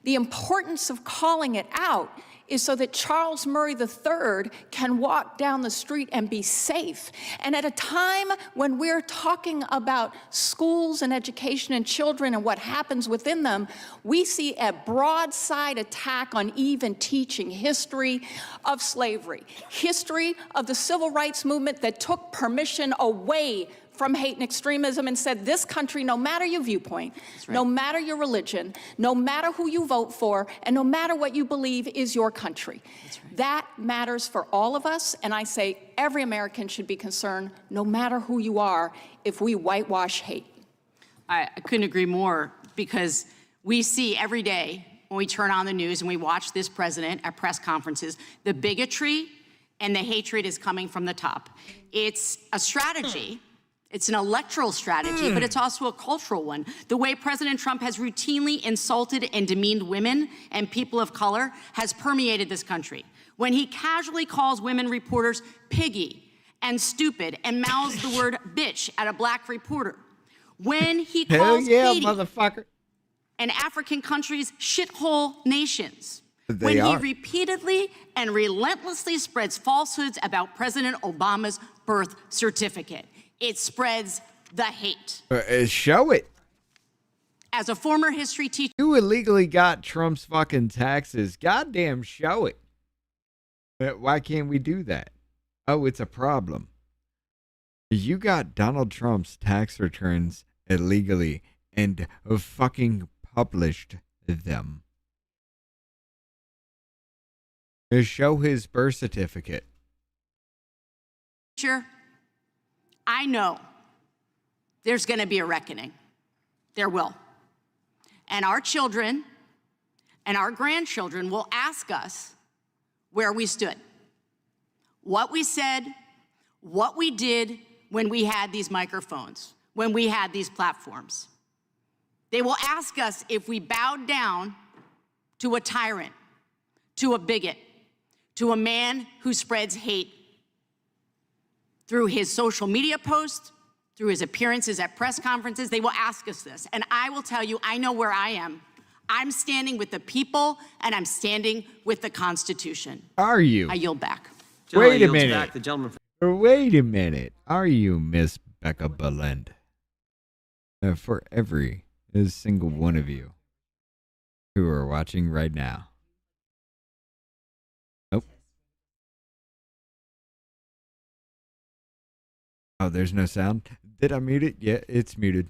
The importance of calling it out is so that Charles Murray III can walk down the street and be safe. And at a time when we're talking about schools and education and children and what happens within them, we see a broadside attack on even teaching history of slavery, history of the civil rights movement that took permission away from hate and extremism and said, this country, no matter your viewpoint, no matter your religion, no matter who you vote for, and no matter what you believe is your country. That matters for all of us, and I say every American should be concerned, no matter who you are, if we whitewash hate. I couldn't agree more, because we see every day when we turn on the news and we watch this president at press conferences, the bigotry and the hatred is coming from the top. It's a strategy. It's an electoral strategy, but it's also a cultural one. The way President Trump has routinely insulted and demeaned women and people of color has permeated this country. When he casually calls women reporters piggy and stupid and mouths the word bitch at a black reporter. When he calls Haiti motherfucker. and African countries shithole nations. When he repeatedly and relentlessly spreads falsehoods about President Obama's birth certificate. It spreads the hate. Show it. As a former history teacher. You illegally got Trump's fucking taxes. Goddamn, show it. But why can't we do that? Oh, it's a problem. You got Donald Trump's tax returns illegally and fucking published them. Show his birth certificate. Sure. I know there's going to be a reckoning. There will. And our children and our grandchildren will ask us where we stood, what we said, what we did when we had these microphones, when we had these platforms. They will ask us if we bowed down to a tyrant, to a bigot, to a man who spreads hate through his social media posts, through his appearances at press conferences. They will ask us this. And I will tell you, I know where I am. I'm standing with the people, and I'm standing with the Constitution. Are you? I yield back. Wait a minute. Wait a minute. Are you, Miss Becca Belend? For every single one of you who are watching right now. Nope. Oh, there's no sound. Did I mute it? Yeah, it's muted.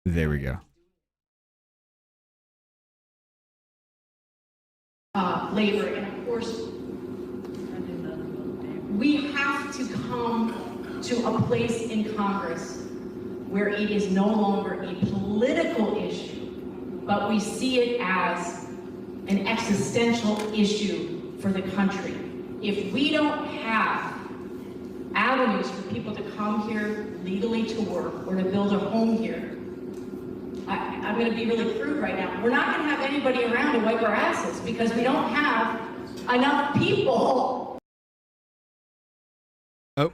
There we go. Labor, and of course, we have to come to a place in Congress where it is no longer a political issue, but we see it as an existential issue for the country. If we don't have avenues for people to come here legally to work or to build a home here, I'm going to be really crude right now. We're not going to have anybody around to wipe our asses because we don't have enough people. Oh.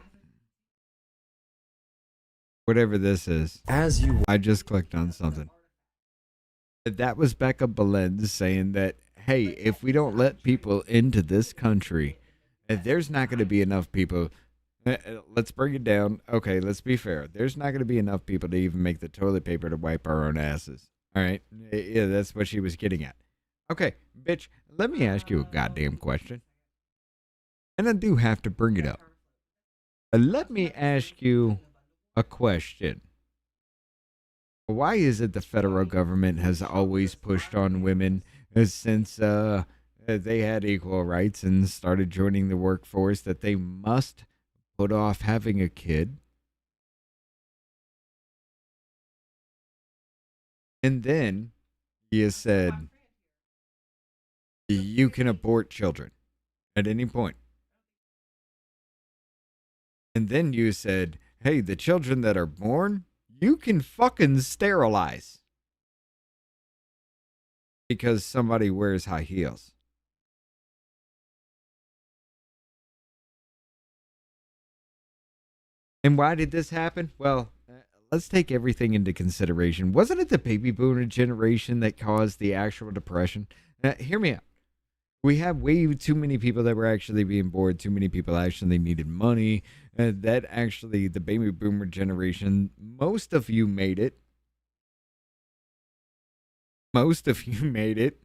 Whatever this is. I just clicked on something. That was Becca Belend saying that, hey, if we don't let people into this country, there's not going to be enough people. Let's bring it down. Okay, let's be fair. There's not going to be enough people to even make the toilet paper to wipe our own asses. All right? Yeah, that's what she was getting at. Okay, bitch, let me ask you a goddamn question. And I do have to bring it up. Let me ask you a question. Why is it the federal government has always pushed on women since they had equal rights and started joining the workforce that they must put off having a kid? And then you said you can abort children at any point. And then you said, hey, the children that are born, you can fucking sterilize. Because somebody wears high heels. And why did this happen? Well, let's take everything into consideration. Wasn't it the baby boomer generation that caused the actual depression? Hear me out. We have way too many people that were actually being bored. Too many people actually needed money. That actually, the baby boomer generation, most of you made it. Most of you made it.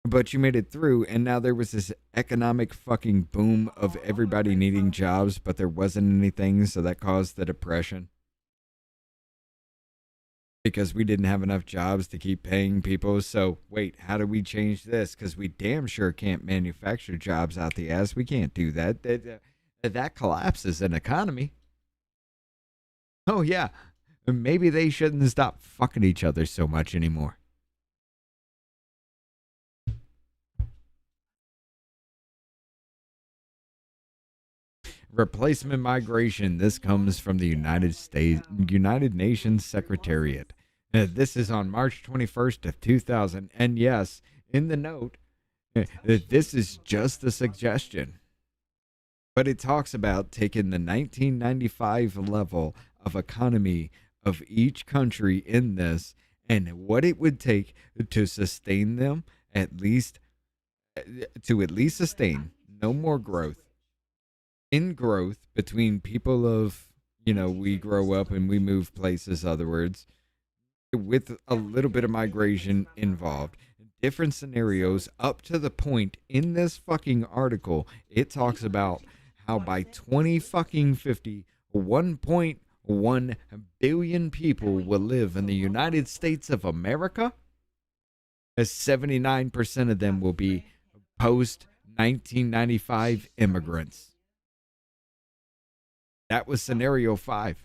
But you made it through, and now there was this economic fucking boom of everybody needing jobs, but there wasn't anything, so that caused the depression. Because we didn't have enough jobs to keep paying people. So, wait, how do we change this? Because we damn sure can't manufacture jobs out the ass. We can't do that. That collapses an economy. Oh, yeah. Maybe they shouldn't stop fucking each other so much anymore. Replacement migration. This comes from the United Nations Secretariat. This is on March 21st of 2000. And yes, in the note, this is just a suggestion. But it talks about taking the 1995 level of economy of each country in this and what it would take to sustain them, at least sustain, no more growth. In growth between people of, we grow up and we move places, other words, with a little bit of migration involved. Different scenarios up to the point in this fucking article, it talks about how by 2050, 1.1 billion people will live in the United States of America, as 79% of them will be post-1995 immigrants. That was scenario 5.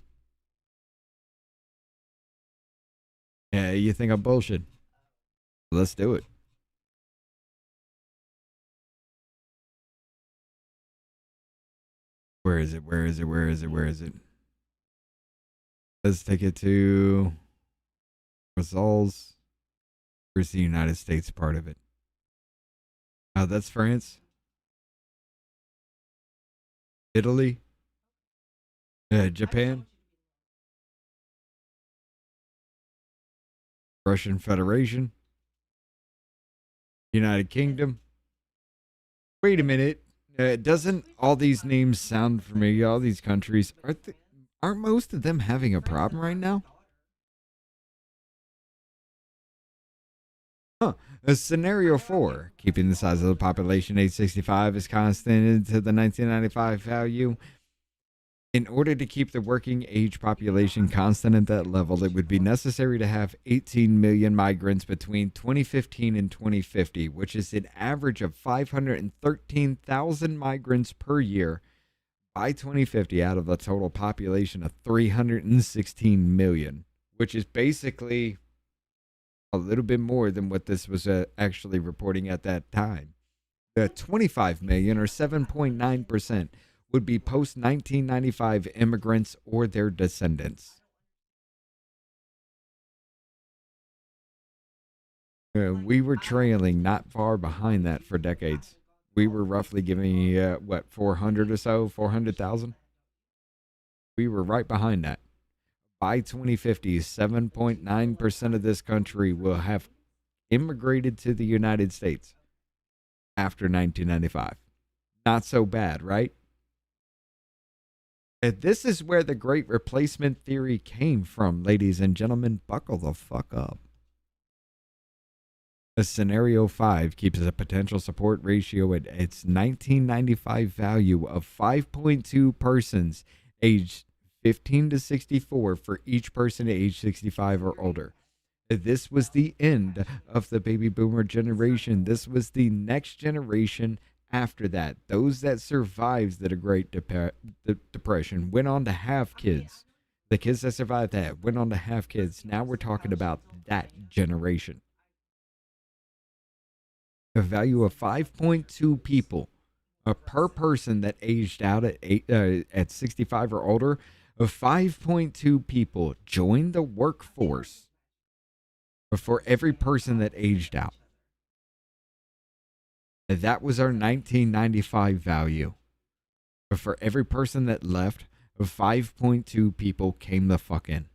Yeah, you think I'm bullshit? Let's do it. Where is it? Let's take it to results. Where's the United States part of it? Oh, that's France. Italy. Japan. Russian Federation. United Kingdom. Wait a minute. Doesn't all these names sound familiar? All these countries, aren't most of them having a problem right now? Scenario 4, keeping the size of the population age 65 is constant to the 1995 value. In order to keep the working age population constant at that level, it would be necessary to have 18 million migrants between 2015 and 2050, which is an average of 513,000 migrants per year by 2050 out of the total population of 316 million, which is basically a little bit more than what this was actually reporting at that time. The 25 million, or 7.9%, would be post-1995 immigrants or their descendants. We were trailing not far behind that for decades. We were roughly giving, 400 or so, 400,000? We were right behind that. By 2050, 7.9% of this country will have immigrated to the United States after 1995. Not so bad, right? And this is where the great replacement theory came from, ladies and gentlemen. Buckle the fuck up. Scenario 5 keeps a potential support ratio at its 1995 value of 5.2 persons aged 15 to 64 for each person age 65 or older. This was the end of the baby boomer generation. This was the next generation after that. Those that survived the Great Depression went on to have kids. The kids that survived that went on to have kids. Now we're talking about that generation. A value of 5.2 people per person that aged out at 65 or older. 5.2 people joined the workforce for every person that aged out. That was our 1995 value. For every person that left, of 5.2 people came the fuck in.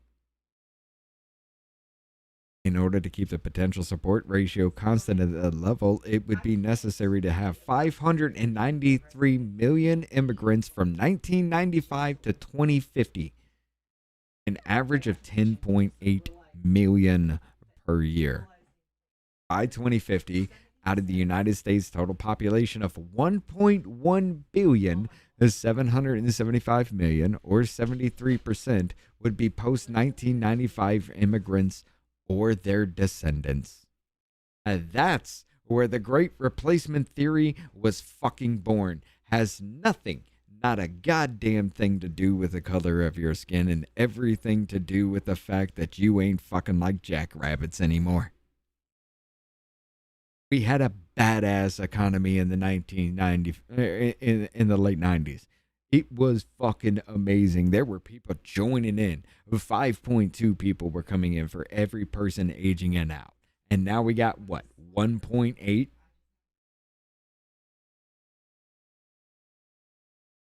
In order to keep the potential support ratio constant at that level, it would be necessary to have 593 million immigrants from 1995 to 2050, an average of 10.8 million per year. By 2050, out of the United States total population of 1.1 billion, 775 million, or 73%, would be post-1995 immigrants or their descendants. And that's where the Great Replacement Theory was fucking born. Has nothing, not a goddamn thing to do with the color of your skin, and everything to do with the fact that you ain't fucking like jackrabbits anymore. We had a badass economy in the 1990s, in the late 90s. It was fucking amazing. There were people joining in. 5.2 people were coming in for every person aging in out. And now we got, what, 1.8?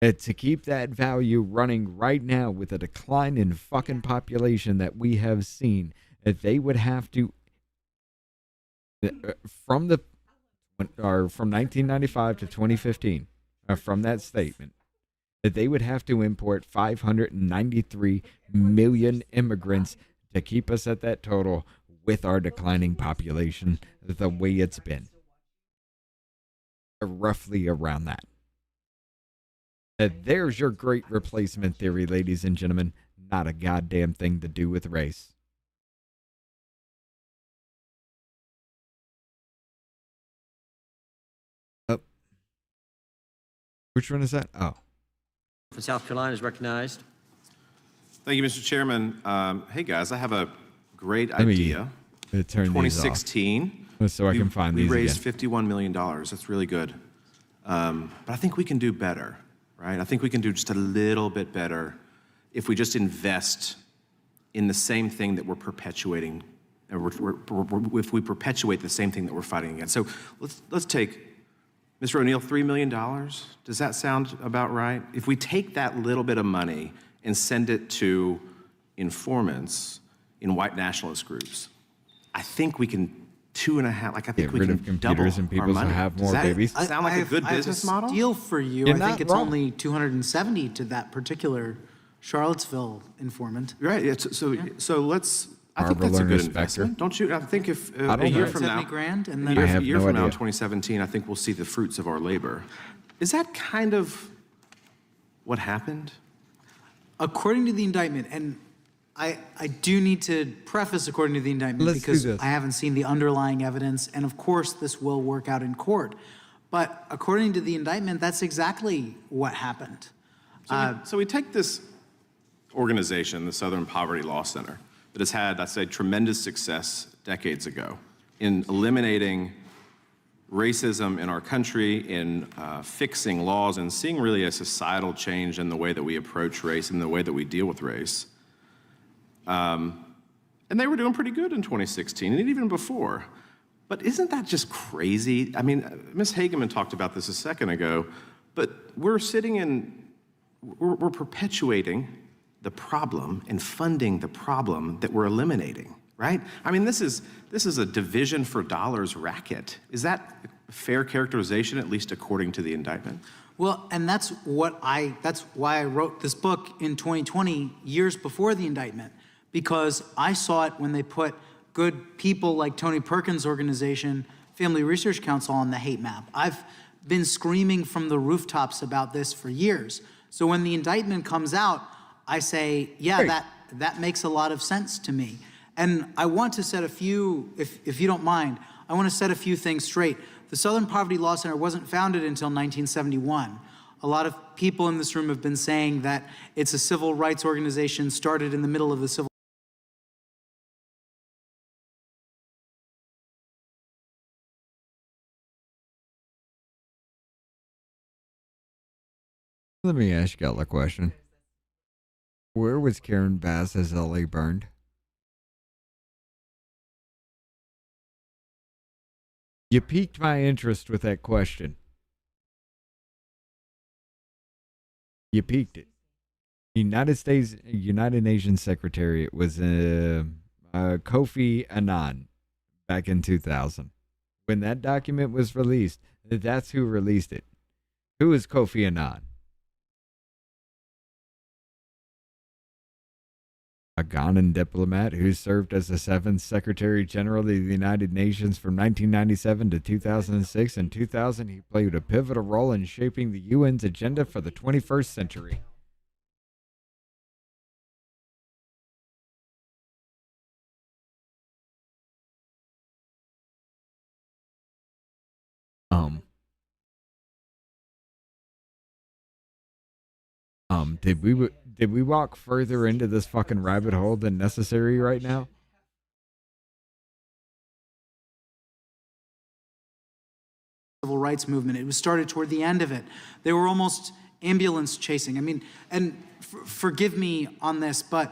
To keep that value running right now with a decline in fucking population that we have seen, that they would have to, from 1995 to 2015, from that statement, that they would have to import 593 million immigrants to keep us at that total with our declining population the way it's been. Roughly around that. There's your Great Replacement Theory, ladies and gentlemen. Not a goddamn thing to do with race. Oh. Which one is that? Oh. For South Carolina is recognized. Thank you, Mr. Chairman. Hey, guys, I have a great idea. Let me turn 2016, so I can find these we raised again. $51 million. That's really good. But I think we can do better, right? I think we can do just a little bit better if we just invest in the same thing that we're perpetuating, if we perpetuate the same thing that we're fighting against. So let's take, Mr. O'Neill, $3 million. Does that sound about right? If we take that little bit of money and send it to informants in white nationalist groups, I think we can I think get we rid can of computers and people double our money. have more Does that babies. sound like a good business model? Deal for you. You're I think not it's wrong. only 270 to that particular Charlottesville informant. Right. So let's. I think that's a good investment, don't you? I think if a year from now, $70,000, and a then year from now, in 2017, I think we'll see the fruits of our labor. Is that kind of what happened? According to the indictment, and I do need to preface according to the indictment because I haven't seen the underlying evidence, and of course this will work out in court. But according to the indictment, that's exactly what happened. So we take this organization, the Southern Poverty Law Center, that has had, I'd say, tremendous success decades ago in eliminating racism in our country, in fixing laws, and seeing really a societal change in the way that we approach race and the way that we deal with race. And they were doing pretty good in 2016 and even before. But isn't that just crazy? I mean, Ms. Hageman talked about this a second ago, but we're perpetuating the problem and funding the problem that we're eliminating, right? I mean, this is a division for dollars racket. Is that a fair characterization, at least according to the indictment? Well, and that's why I wrote this book in 2020, years before the indictment, because I saw it when they put good people like Tony Perkins' organization, Family Research Council, on the hate map. I've been screaming from the rooftops about this for years. So when the indictment comes out, I say, yeah, that makes a lot of sense to me. And I want to set a few, if you don't mind, I want to set a few things straight. The Southern Poverty Law Center wasn't founded until 1971. A lot of people in this room have been saying that it's a civil rights organization started in the middle of the civil. Let me ask y'all a question. Where was Karen Bass as LA burned? You piqued my interest with that question. You piqued it. United Nations Secretariat was Kofi Annan back in 2000. When that document was released, that's who released it. Who is Kofi Annan? A Ghanaian diplomat who served as the 7th Secretary General of the United Nations from 1997 to 2006. In 2000, he played a pivotal role in shaping the UN's agenda for the 21st century. Did we walk further into this fucking rabbit hole than necessary right now? Civil rights movement. It was started toward the end of it. They were almost ambulance chasing. I mean, and forgive me on this, but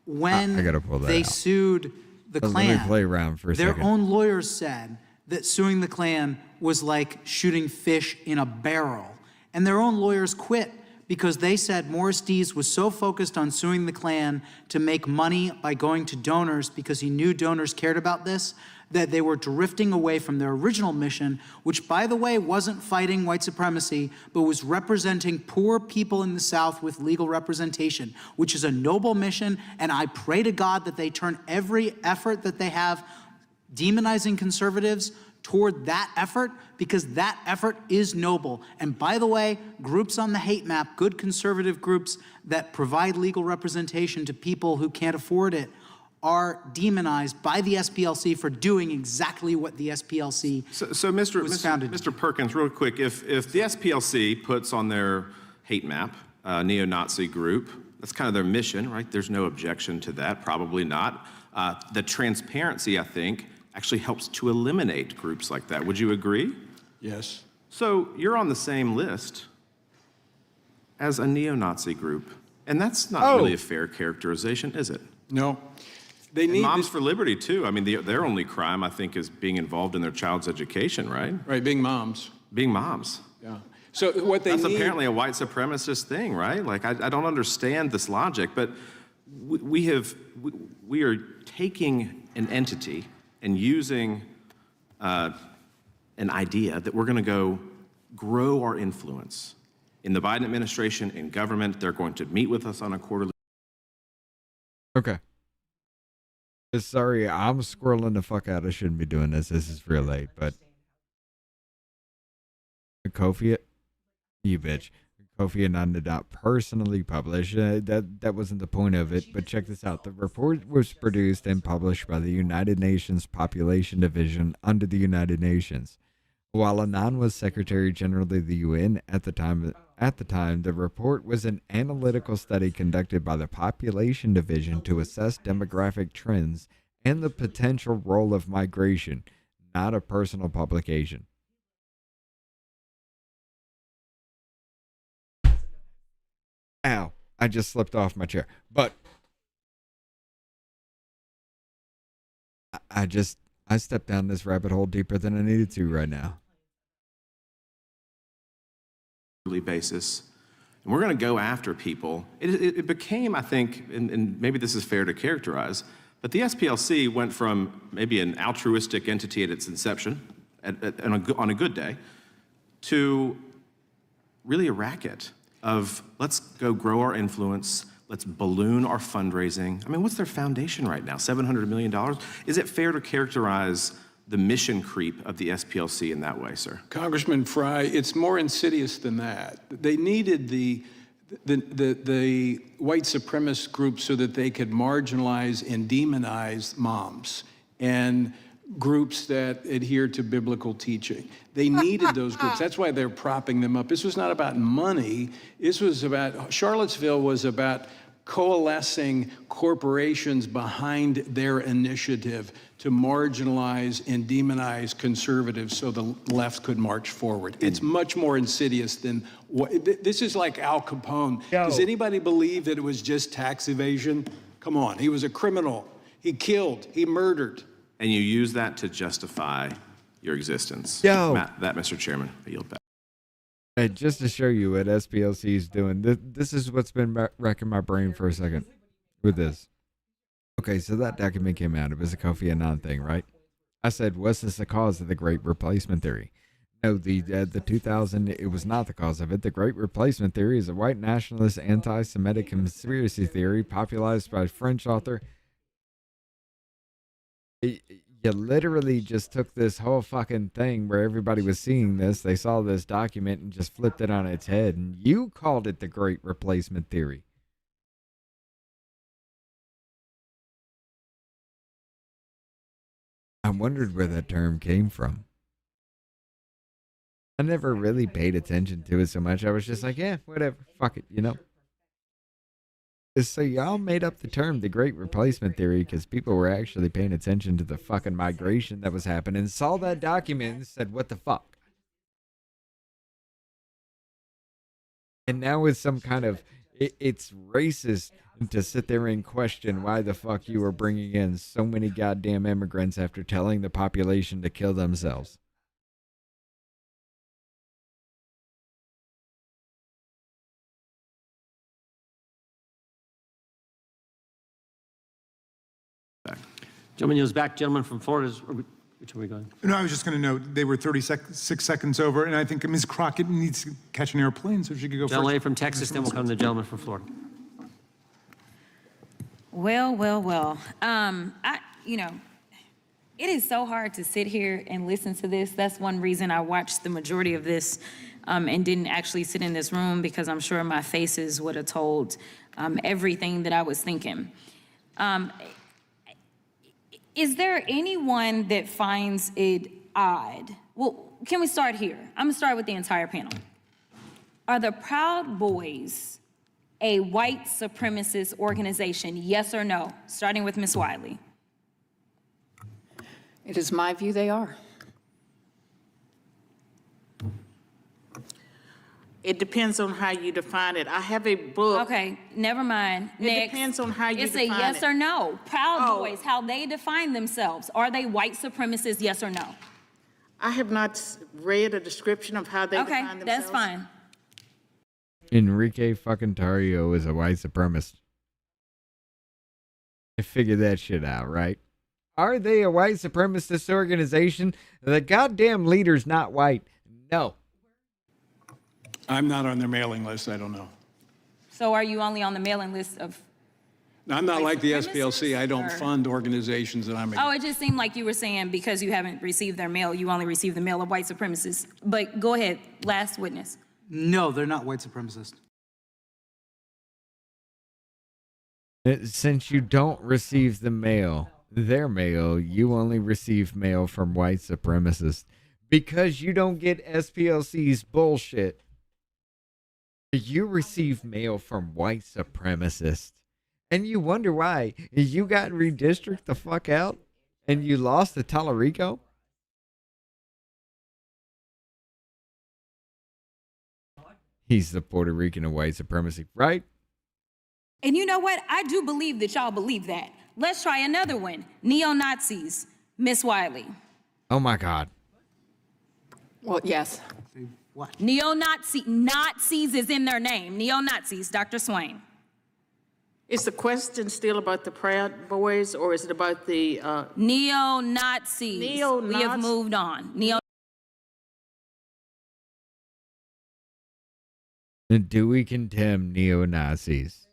when they sued the Klan, let me play around for a their second. own lawyers said that suing the Klan was like shooting fish in a barrel. And their own lawyers quit because they said Morris Dees was so focused on suing the Klan to make money by going to donors because he knew donors cared about this, that they were drifting away from their original mission, which, by the way, wasn't fighting white supremacy, but was representing poor people in the South with legal representation, which is a noble mission, and I pray to God that they turn every effort that they have demonizing conservatives toward that effort, because that effort is noble. And by the way, groups on the hate map, good conservative groups that provide legal representation to people who can't afford it, are demonized by the SPLC for doing exactly what the SPLC was founded. Mr. Perkins, real quick, if the SPLC puts on their hate map a neo-Nazi group, that's kind of their mission, right? There's no objection to that, probably not. The transparency, I think, actually helps to eliminate groups like that. Would you agree? Yes. So you're on the same list as a neo-Nazi group, and that's not really a fair characterization, is it? No. They need Moms for Liberty, too. I mean, their only crime, I think, is being involved in their child's education, right? Right, being moms. Being moms. Yeah. So what they That's need... apparently a white supremacist thing, right? Like, I don't understand this logic, but we are taking an entity and using an idea that we're going to go grow our influence. In the Biden administration, in government, they're going to meet with us on a quarterly... Okay. Sorry, I'm squirreling the fuck out. I shouldn't be doing this. This is real late, but Kofi, you bitch. Kofi Annan did not personally publish. That wasn't the point of it, but check this out. The report was produced and published by the United Nations Population Division under the United Nations. While Annan was Secretary General of the UN at the time, the report was an analytical study conducted by the Population Division to assess demographic trends and the potential role of migration, not a personal publication. Ow, I just slipped off my chair. But I stepped down this rabbit hole deeper than I needed to right now. basis, and we're going to go after people. It became, I think, and maybe this is fair to characterize, but the SPLC went from maybe an altruistic entity at its inception, on a good day, to really a racket of let's go grow our influence, let's balloon our fundraising. I mean, what's their foundation right now? $700 million? Is it fair to characterize the mission creep of the SPLC in that way, sir? Congressman Fry, it's more insidious than that. They needed the white supremacist group so that they could marginalize and demonize moms and groups that adhere to biblical teaching. They needed those groups. That's why they're propping them up. This was not about money. This was about, Charlottesville was about coalescing corporations behind their initiative to marginalize and demonize conservatives so the left could march forward. It's much more insidious than what, this is like Al Capone. Does anybody believe that it was just tax evasion? Come on, he was a criminal. He killed, he murdered. And you use that to justify your existence. Yo. That, Mr. Chairman, I yield back. Just to show you what SPLC is doing, this is what's been wrecking my brain for a second with this. Okay, so that document came out. It was a Kofi Annan thing, right? I said, was this the cause of the Great Replacement Theory? No, the 2000, it was not the cause of it. The Great Replacement Theory is a white nationalist anti-Semitic conspiracy theory popularized by French author. You literally just took this whole fucking thing where everybody was seeing this. They saw this document and just flipped it on its head. And you called it the Great Replacement Theory. I wondered where that term came from. I never really paid attention to it so much. I was just like, yeah, whatever. Fuck it, you know? So y'all made up the term the Great Replacement Theory because people were actually paying attention to the fucking migration that was happening, saw that document and said, what the fuck? And now it's some kind of, it's racist to sit there and question why the fuck you were bringing in so many goddamn immigrants after telling the population to kill themselves. Gentleman yields back. Gentleman from Florida. Which are we going? No, I was just going to note they were 36 seconds over, and I think Ms. Crockett needs to catch an airplane, so she could go first. Gentleman from Texas, then we'll come to the gentleman from Florida. Well. It is so hard to sit here and listen to this. That's one reason I watched the majority of this and didn't actually sit in this room, because I'm sure my faces would have told everything that I was thinking. Is there anyone that finds it odd? Well, can we start here? I'm gonna start with the entire panel. Are the Proud Boys a white supremacist organization, yes or no? Starting with Ms. Wiley. It is my view they are. It depends on how you define it. I have a book. Okay, never mind. It depends on how you define it. It's a yes or no. Proud Boys, how they define themselves. Are they white supremacists, yes or no? I have not read a description of how they define themselves. Okay, that's fine. Enrique fucking Tarrio is a white supremacist. I figured that shit out, right? Are they a white supremacist organization? The goddamn leader's not white. No. I'm not on their mailing list. I don't know. So are you only on the mailing list of? I'm not like the SPLC. I don't fund organizations that I'm against. Oh, it just seemed like you were saying because you haven't received their mail, you only receive the mail of white supremacists. But go ahead, last witness. No, they're not white supremacists. Since you don't receive the mail, their mail, you only receive mail from white supremacists. Because you don't get SPLC's bullshit, you receive mail from white supremacists. And you wonder why. You got redistricted the fuck out and you lost to Tallarico? He's the Puerto Rican of white supremacy, right? And you know what? I do believe that y'all believe that. Let's try another one. Neo-Nazis, Miss Wiley. Oh my God. Well, yes. What? Nazis is in their name. Neo-Nazis, Dr. Swain. Is the question still about the Proud Boys, or is it about the neo-Nazis? We have moved on. Do we condemn neo-Nazis?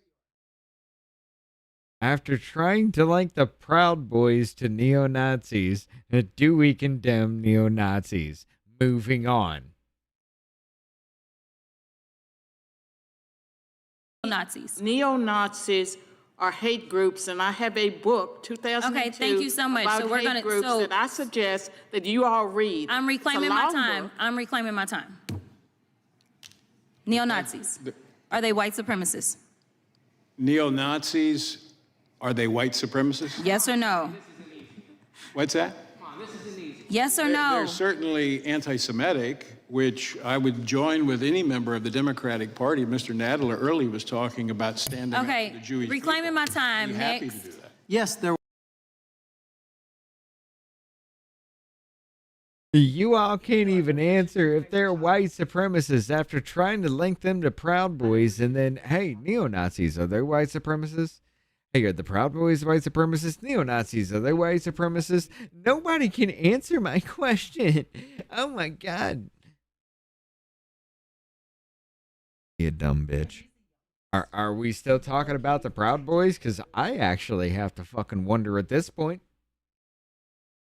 After trying to link the Proud Boys to neo-Nazis, do we condemn neo-Nazis? Moving on. Nazis. Neo-Nazis are hate groups, and I have a book, 2002. Okay, thank you so much. About so we're hate groups that I suggest that you all read. I'm reclaiming my time. I'm reclaiming my time. Neo-Nazis. Are they white supremacists? Neo-Nazis, are they white supremacists? Yes or no? What's that? Yes or no? They're certainly anti-Semitic, which I would join with any member of the Democratic Party. Mr. Nadler earlier was talking about standing up for the Jewish reclaiming people. my time. I'd be happy Next. to do that. Yes, there. You all can't even answer if they're white supremacists after trying to link them to Proud Boys and then, hey, neo-Nazis, are they white supremacists? Hey, are the Proud Boys white supremacists? Neo-Nazis, are they white supremacists? Nobody can answer my question. Oh my God. You dumb bitch. Are we still talking about the Proud Boys? Because I actually have to fucking wonder at this point.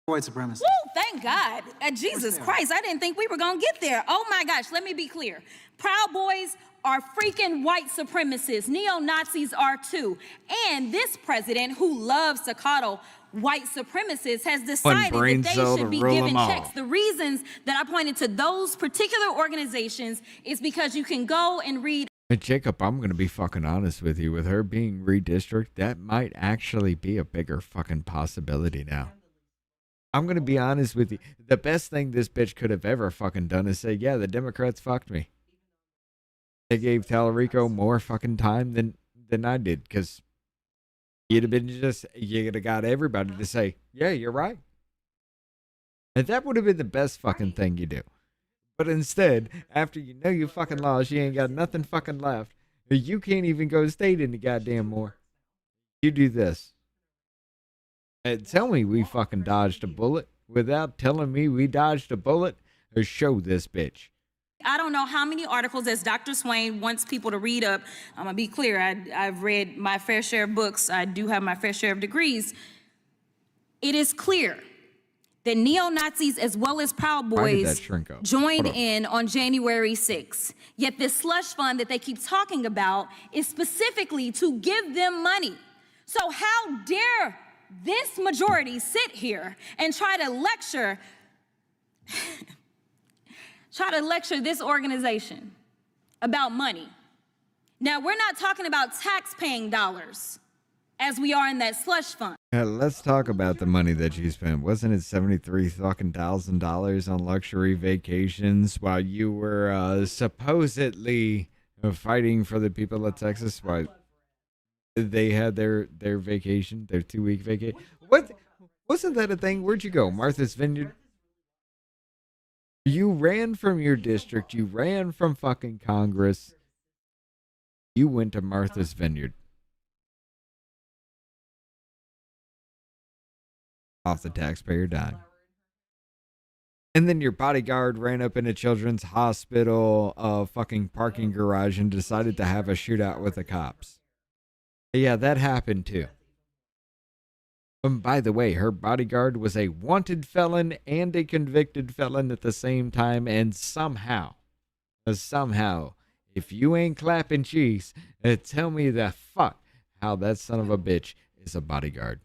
White supremacists. Woo, thank God. Jesus Christ, I didn't think we were going to get there. Oh my gosh, let me be clear. Proud Boys are freaking white supremacists. Neo-Nazis are too. And this president, who loves to coddle white supremacists, has decided that they should be given checks. The reasons that I pointed to those particular organizations is because you can go and read. Jacob, I'm going to be fucking honest with you. With her being redistricted, that might actually be a bigger fucking possibility now. I'm going to be honest with you. The best thing this bitch could have ever fucking done is say, yeah, the Democrats fucked me. They gave Tallarico more fucking time than I did, because you'd have been you'd have got everybody to say, yeah, you're right. And that would have been the best fucking thing you do. But instead, after you know you fucking lost, you ain't got nothing fucking left. You can't even go state any goddamn more. You do this. And tell me we fucking dodged a bullet without telling me we dodged a bullet, or show this bitch. I don't know how many articles, as Dr. Swain wants people to read up. I'm going to be clear. I've read my fair share of books. I do have my fair share of degrees. It is clear that neo-Nazis as well as Proud Boys joined in on January 6th. Yet this slush fund that they keep talking about is specifically to give them money. So how dare this majority sit here and try to lecture this organization about money. Now, we're not talking about tax-paying dollars as we are in that slush fund. Let's talk about the money that you spent. Wasn't it $73,000 on luxury vacations while you were supposedly fighting for the people of Texas? Why they had their vacation, their 2-week vacation. Wasn't that a thing? Where'd you go? Martha's Vineyard? You ran from your district. You ran from fucking Congress. You went to Martha's Vineyard. Off the taxpayer dime. And then your bodyguard ran up in a children's hospital fucking parking garage and decided to have a shootout with the cops. Yeah, that happened too. By the way, her bodyguard was a wanted felon and a convicted felon at the same time, and somehow, if you ain't clapping cheeks, tell me the fuck how that son of a bitch is a bodyguard.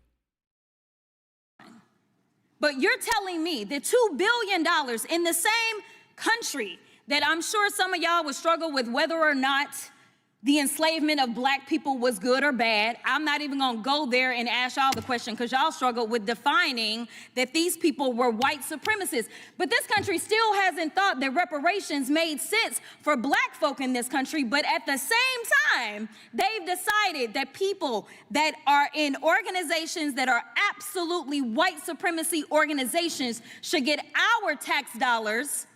But you're telling me that $2 billion in the same country that I'm sure some of y'all would struggle with whether or not the enslavement of black people was good or bad. I'm not even gonna go there and ask y'all the question because y'all struggle with defining that these people were white supremacists. But this country still hasn't thought that reparations made sense for black folk in this country. But at the same time, they've decided that people that are in organizations that are absolutely white supremacy organizations should get our tax dollars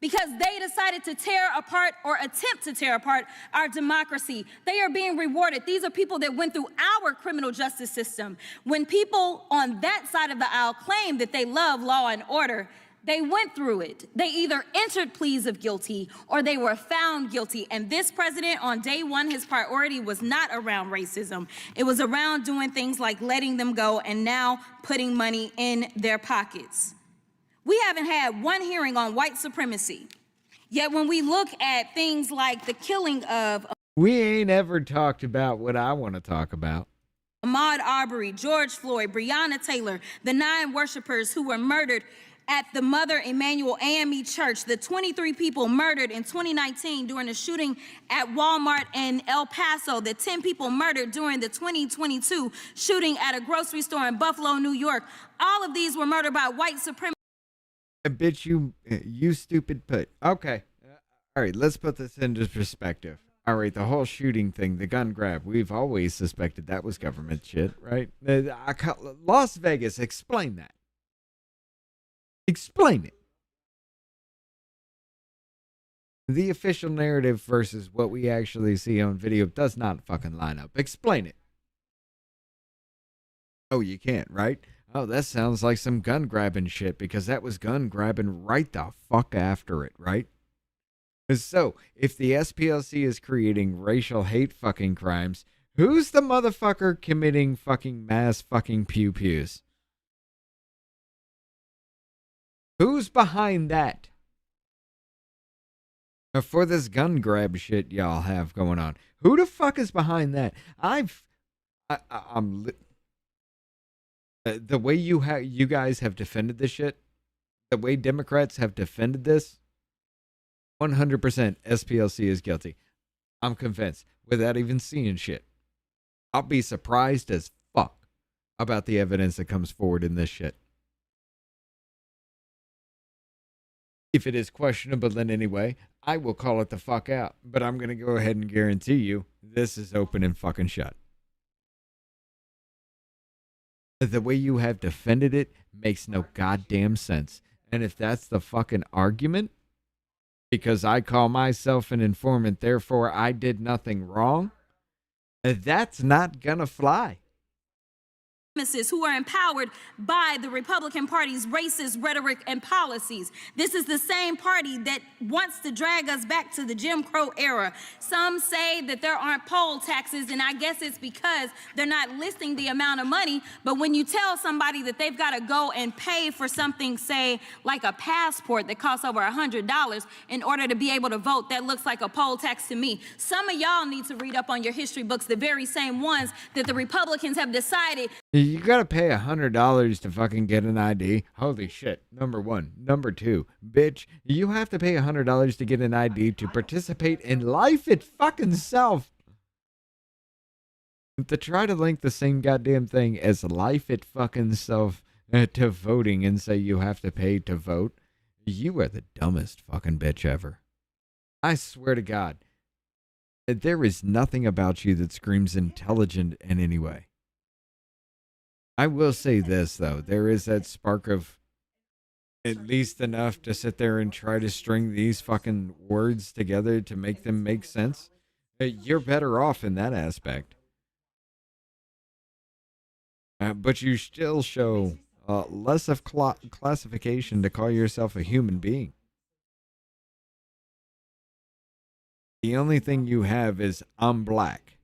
because they decided to tear apart or attempt to tear apart our democracy. They are being rewarded. These are people that went through our criminal justice system. When people on that side of the aisle claim that they love law and order, they went through it. They either entered pleas of guilty or they were found guilty. And this president, on day one, his priority was not around racism. It was around doing things like letting them go and now putting money in their pockets. We haven't had one hearing on white supremacy. Yet when we look at things like the killing of... We ain't ever talked about what I want to talk about. Ahmaud Arbery, George Floyd, Breonna Taylor, the 9 worshipers who were murdered at the Mother Emanuel AME Church, the 23 people murdered in 2019 during the shooting at Walmart in El Paso, the 10 people murdered during the 2022 shooting at a grocery store in Buffalo, New York. All of these were murdered by white supremacists. Bitch, you stupid put. Okay. All right, let's put this into perspective. All right, the whole shooting thing, the gun grab, we've always suspected that was government shit, right? Las Vegas, explain that. Explain it. The official narrative versus what we actually see on video does not fucking line up. Explain it. Oh, you can't, right? Oh, that sounds like some gun grabbing shit because that was gun grabbing right the fuck after it, right? So, if the SPLC is creating racial hate fucking crimes, who's the motherfucker committing fucking mass fucking pew-pews? Who's behind that? For this gun grab shit y'all have going on. Who the fuck is behind that? The way you guys have defended this shit, the way Democrats have defended this, 100% SPLC is guilty. I'm convinced without even seeing shit. I'll be surprised as fuck about the evidence that comes forward in this shit. If it is questionable in any way, I will call it the fuck out. But I'm going to go ahead and guarantee you this is open and fucking shut. The way you have defended it makes no goddamn sense. And if that's the fucking argument, because I call myself an informant, therefore I did nothing wrong, that's not gonna fly. Who are empowered by the Republican Party's racist rhetoric and policies. This is the same party that wants to drag us back to the Jim Crow era. Some say that there aren't poll taxes, and I guess it's because they're not listing the amount of money. But when you tell somebody that they've got to go and pay for something, say, like a passport that costs over $100 in order to be able to vote, that looks like a poll tax to me. Some of y'all need to read up on your history books, the very same ones that the Republicans have decided. You gotta pay $100 to fucking get an ID. Holy shit. Number one. Number two, bitch, you have to pay $100 to get an ID to participate in life it fucking self. To try to link the same goddamn thing as life it fucking self to voting and say you have to pay to vote, you are the dumbest fucking bitch ever. I swear to God, there is nothing about you that screams intelligent in any way. I will say this, though. There is that spark of at least enough to sit there and try to string these fucking words together to make them make sense. You're better off in that aspect. But you still show less of classification to call yourself a human being. The only thing you have is, I'm black.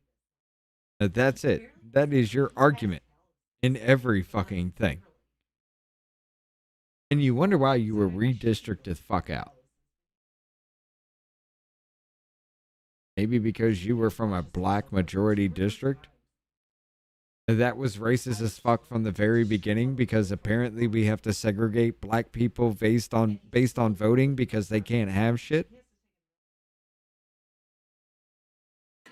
That's it. That is your argument. In every fucking thing. And you wonder why you were redistricted the fuck out. Maybe because you were from a black majority district? That was racist as fuck from the very beginning because apparently we have to segregate black people based on voting because they can't have shit?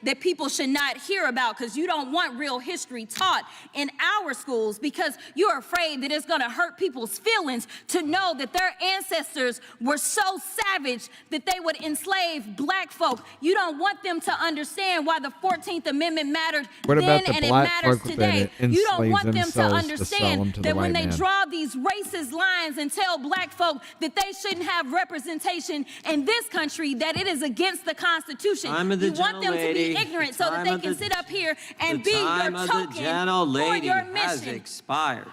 That people should not hear about because you don't want real history taught in our schools because you're afraid that it's going to hurt people's feelings to know that their ancestors were so savage that they would enslave black folk. You don't want them to understand why the 14th Amendment mattered then and it matters today. You don't want them to understand that when they draw these racist lines and tell black folk that they shouldn't have representation in this country, that it is against the Constitution. You want them to be ignorant so that they can sit up here and be your token for your mission. Has expired.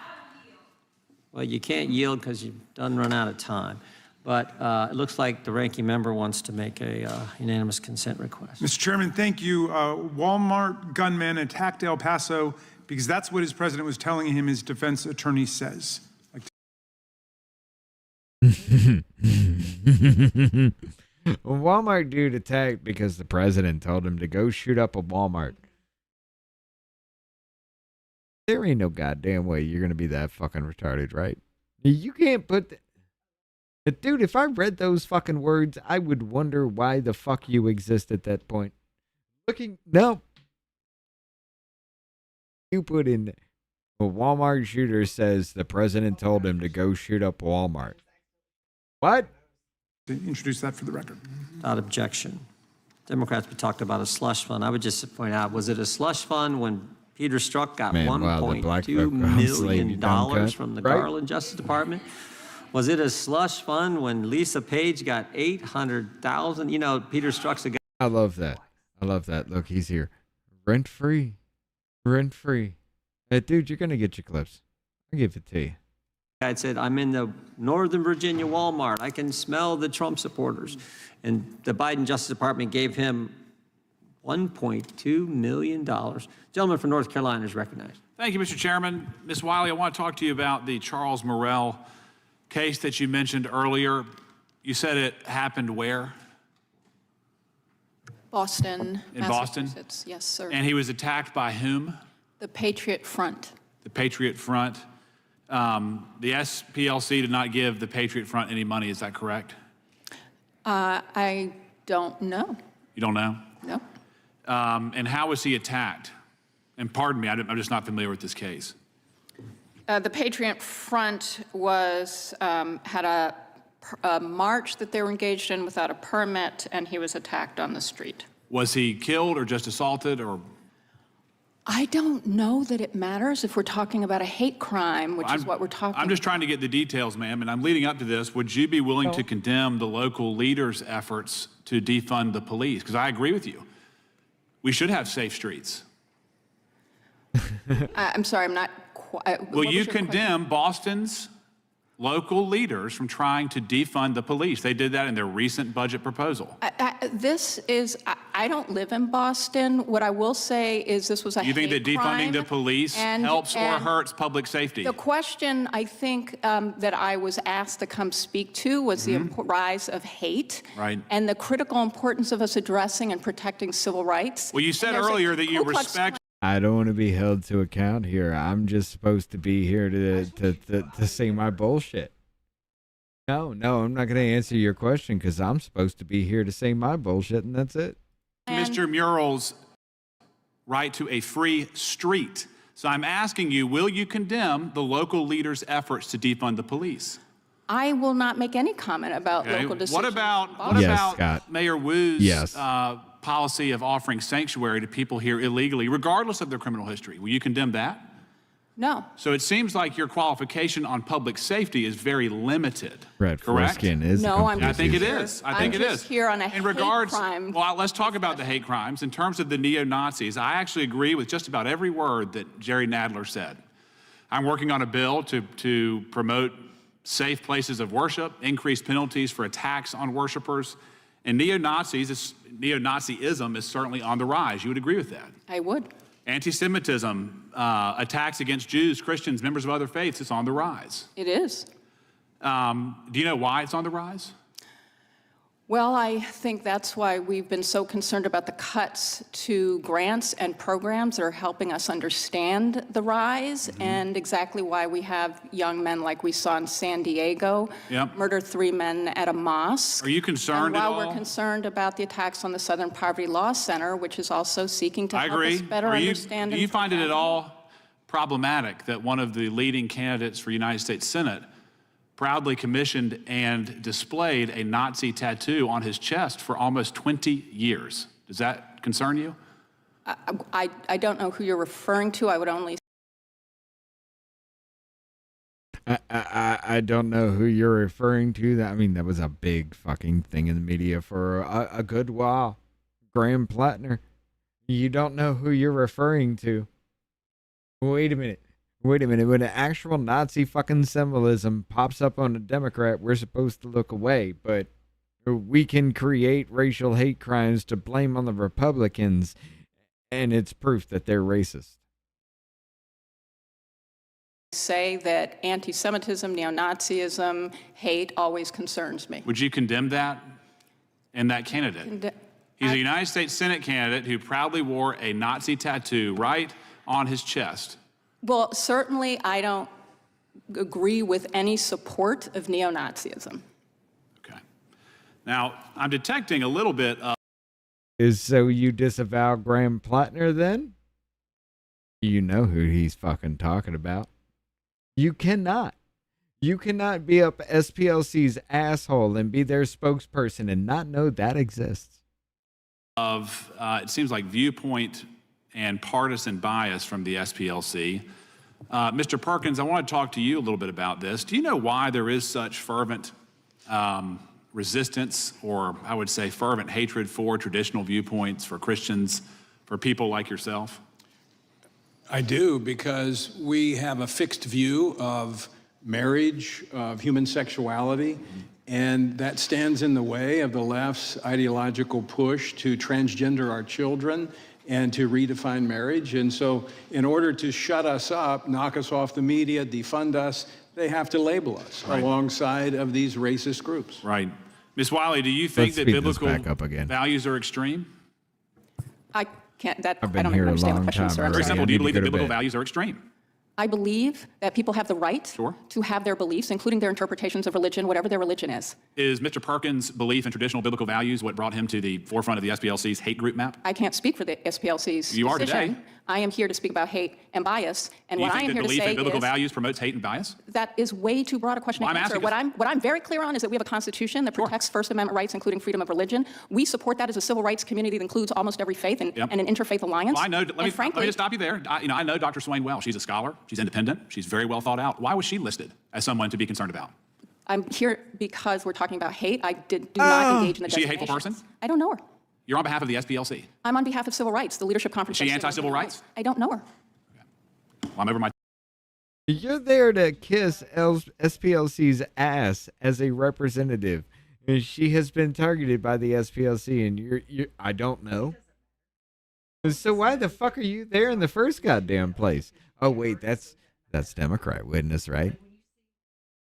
Well, you can't yield because you've done run out of time. But it looks like the ranking member wants to make a unanimous consent request. Mr. Chairman, thank you. Walmart gunman attacked El Paso because that's what his president was telling him his defense attorney says. Walmart dude attacked because the president told him to go shoot up a Walmart. There ain't no goddamn way you're going to be that fucking retarded, right? You can't put... Dude, if I read those fucking words, I would wonder why the fuck you exist at that point. No. You put in... A Walmart shooter says the president told him to go shoot up Walmart. What? Introduce that for the record. Without objection. Democrats talked about a slush fund. I would just point out, was it a slush fund when Peter Strzok got $1.2 million from the Garland Justice Department? Was it a slush fund when Lisa Page got 800,000? You know, Peter Strzok's a guy. I love that. I love that. Look, he's here. Rent free. Rent free. Hey, dude, you're going to get your clips. I'll give it to you. I said, I'm in the Northern Virginia Walmart. I can smell the Trump supporters. And the Biden Justice Department gave him $1.2 million. Gentleman from North Carolina is recognized. Thank you, Mr. Chairman. Ms. Wiley, I want to talk to you about the Charles Morrell case that you mentioned earlier. You said it happened where? Boston, in Boston? Massachusetts. Yes, sir. And he was attacked by whom? The Patriot Front. The Patriot Front. The SPLC did not give the Patriot Front any money, is that correct? I don't know. You don't know? No. And how was he attacked? And pardon me, I'm just not familiar with this case. The Patriot Front was had a march that they were engaged in without a permit, and he was attacked on the street. Was he killed or just assaulted or? I don't know that it matters if we're talking about a hate crime, which is what we're talking about. I'm just trying to get the details, ma'am, and I'm leading up to this. Would you be willing to condemn the local leaders' efforts to defund the police? Because I agree with you. We should have safe streets. I'm sorry, I'm not quite. Will you condemn Boston's local leaders from trying to defund the police? They did that in their recent budget proposal. I don't live in Boston. What I will say is this was a hate crime. You think that defunding the police helps or hurts public safety? The question I think that I was asked to come speak to was the rise of hate and the critical importance of us addressing and protecting civil rights. Well, you said earlier that you respect. I don't want to be held to account here. I'm just supposed to be here to say my bullshit. No, I'm not going to answer your question because I'm supposed to be here to say my bullshit, and that's it. Mr. Murrell's right to a free street. So I'm asking you, will you condemn the local leaders' efforts to defund the police? I will not make any comment about local decisions. What about Scott. Mayor Wu's policy of offering sanctuary to people here illegally, regardless of their criminal history? Will you condemn that? No. So it seems like your qualification on public safety is very limited. Red correct? Foreskin is. No, I'm I think it is. I think it is. Here on a hate crime. Well, let's talk about the hate crimes. In terms of the neo-Nazis, I actually agree with just about every word that Jerry Nadler said. I'm working on a bill to promote safe places of worship, increase penalties for attacks on worshipers, and neo-Nazism is certainly on the rise. You would agree with that? I would. Anti-Semitism, attacks against Jews, Christians, members of other faiths, it's on the rise. It is. Do you know why it's on the rise? Well, I think that's why we've been so concerned about the cuts to grants and programs that are helping us understand the rise and exactly why we have young men like we saw in San Diego murder 3 men at a mosque. Are you concerned at all? And while we're concerned about the attacks on the Southern Poverty Law Center, which is also seeking to help us better understand. Do you find it at all problematic that one of the leading candidates for United States Senate proudly commissioned and displayed a Nazi tattoo on his chest for almost 20 years? Does that concern you? I don't know who you're referring to. I would only. I don't know who you're referring to. That was a big fucking thing in the media for a good while. Graham Plattner. You don't know who you're referring to. Wait a minute. When an actual Nazi fucking symbolism pops up on a Democrat, we're supposed to look away, but we can create racial hate crimes to blame on the Republicans, and it's proof that they're racist. Say that anti-Semitism, neo-Nazism, hate always concerns me. Would you condemn that and that candidate? He's a United States Senate candidate who proudly wore a Nazi tattoo right on his chest. Well, certainly I don't agree with any support of neo-Nazism. Okay. Now, I'm detecting a little bit of... So you disavow Graham Plattner then? You know who he's fucking talking about. You cannot. You cannot be up SPLC's asshole and be their spokesperson and not know that exists. It seems like viewpoint and partisan bias from the SPLC. Mr. Perkins, I want to talk to you a little bit about this. Do you know why there is such fervent resistance, or I would say fervent hatred for traditional viewpoints, for Christians, for people like yourself? I do, because we have a fixed view of marriage, of human sexuality, and that stands in the way of the left's ideological push to transgender our children and to redefine marriage. And so in order to shut us up, knock us off the media, defund us, they have to label us alongside of these racist groups. Right. Ms. Wiley, do you think that biblical values are extreme? I can't, I been don't here even a understand the long question, time sir. already. Very simple. Do you believe that biblical bed. values are extreme? I believe that people have the right Sure. to have their beliefs, including their interpretations of religion, whatever their religion is. Is Mr. Perkins' belief in traditional biblical values what brought him to the forefront of the SPLC's hate group map? I can't speak for the SPLC's You are decision. today. I am here to speak about hate and bias, and Do you what I think am that here to belief say in biblical is values promotes hate and bias? that is way too broad a question Well, to I'm answer. asking What I'm very clear on is that we have a constitution that protects First Amendment rights, including freedom of religion. We support that as a civil rights community that includes almost every faith and an interfaith alliance. Well, I know. Let me frankly, just stop you there. I know Dr. Swain well. She's a scholar. She's independent. She's very well thought out. Why was she listed as someone to be concerned about? I'm here because we're talking about hate. I do not engage in the Is she a hateful designations. person? I don't know her. You're on behalf of the SPLC. I'm on behalf of civil rights, the leadership conference. Is she anti-civil rights? I don't know her. Well, I'm over my. You're there to kiss SPLC's ass as a representative. And she has been targeted by the SPLC, and you're I don't know. So why the fuck are you there in the first goddamn place? Oh wait, that's Democrat witness, right?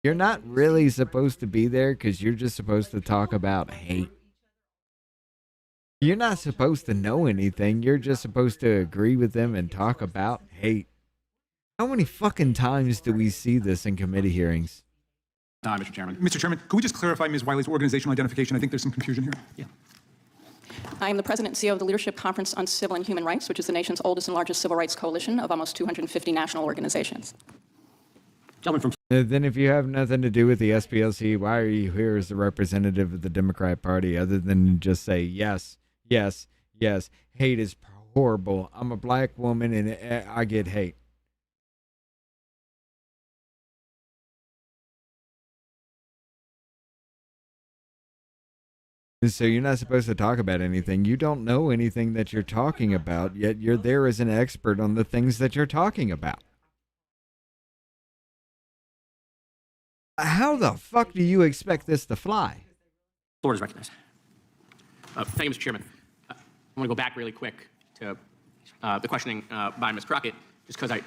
You're not really supposed to be there because you're just supposed to talk about hate. You're not supposed to know anything. You're just supposed to agree with them and talk about hate. How many fucking times do we see this in committee hearings? Mr. Chairman. Mr. Chairman, could we just clarify Ms. Wiley's organizational identification? I think there's some confusion here. Yeah. I am the president and CEO of the Leadership Conference on Civil and Human Rights, which is the nation's oldest and largest civil rights coalition of almost 250 national organizations. Gentleman from. Then if you have nothing to do with the SPLC, why are you here as the representative of the Democrat Party other than just say, yes, yes, yes, hate is horrible. I'm a black woman and I get hate. So you're not supposed to talk about anything. You don't know anything that you're talking about, yet you're there as an expert on the things that you're talking about. How the fuck do you expect this to fly? Floor is recognized. Thank you, Mr. Chairman. I want to go back really quick to the questioning by Ms. Crockett, just because I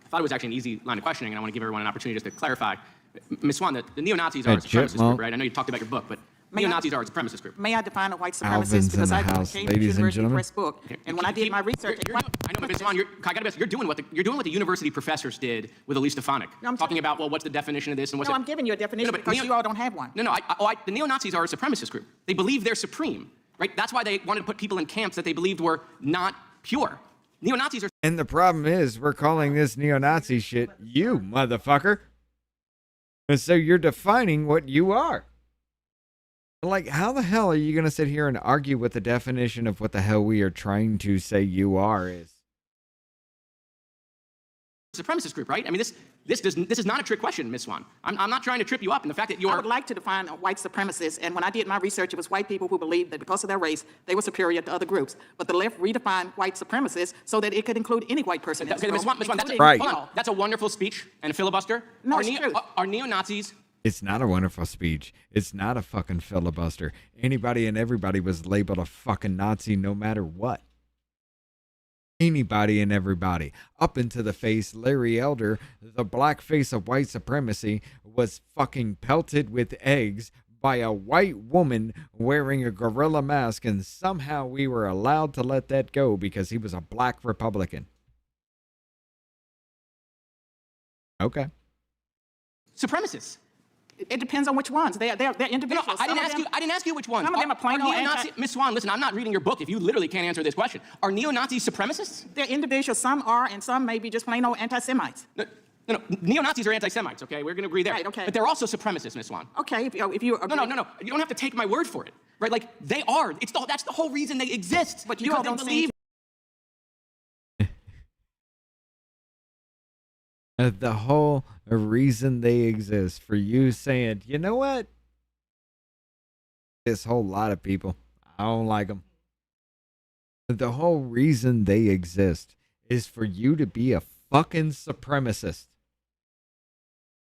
thought it was actually an easy line of questioning, and I want to give everyone an opportunity just to clarify. Ms. Swan, the neo-Nazis are a supremacist group, right? I know you talked about your book, but neo-Nazis are a supremacist group. May I define a white supremacist? Alvin's because in I the house, Cambridge ladies and University gentlemen. Press book, and when I did my research, I know, but Ms. Swan, I gotta be honest, you're doing what the university professors did with Elise Stefanik, talking about, well, what's the definition of this and what's no, I'm giving you a definition because you all don't have one. No, the neo-Nazis are a supremacist group. They believe they're supreme, right? That's why they wanted to put people in camps that they believed were not pure. Neo-Nazis are. And the problem is, we're calling this neo-Nazi shit you, motherfucker. And so you're defining what you are. Like, how the hell are you going to sit here and argue what the definition of what the hell we are trying to say you are is? Supremacist group, right? I mean, this is not a trick question, Ms. Swan. I'm not trying to trip you up in the fact that you're. I would like to define a white supremacist, and when I did my research, it was white people who believed that because of their race, they were superior to other groups. But the left redefined white supremacist so that it could include any white person. Okay, Ms. Swan, that's right. Hold on. That's a wonderful speech and a filibuster. No, it's true. Are neo-Nazis? It's not a wonderful speech. It's not a fucking filibuster. Anybody and everybody was labeled a fucking Nazi no matter what. Anybody and everybody. Up into the face, Larry Elder, the black face of white supremacy, was fucking pelted with eggs by a white woman wearing a gorilla mask, and somehow we were allowed to let that go because he was a black Republican. Okay. Supremacists. It depends on which ones. They're individuals. No, I didn't ask you which ones. Some of them are plain neo-Nazi. Ms. Swan, listen, I'm not reading your book if you literally can't answer this question. Are neo-Nazis supremacists? They're individuals. Some are, and some may be just plain old anti-Semites. No, neo-Nazis are anti-Semites, okay? We're going to agree there. Right, okay. But they're also supremacists, Ms. Swan. Okay, if you agree. No. You don't have to take my word for it, right? Like, they are. That's the whole reason they exist. But you all don't seem The whole reason they exist for you saying, you know what? This whole lot of people, I don't like them. The whole reason they exist is for you to be a fucking supremacist.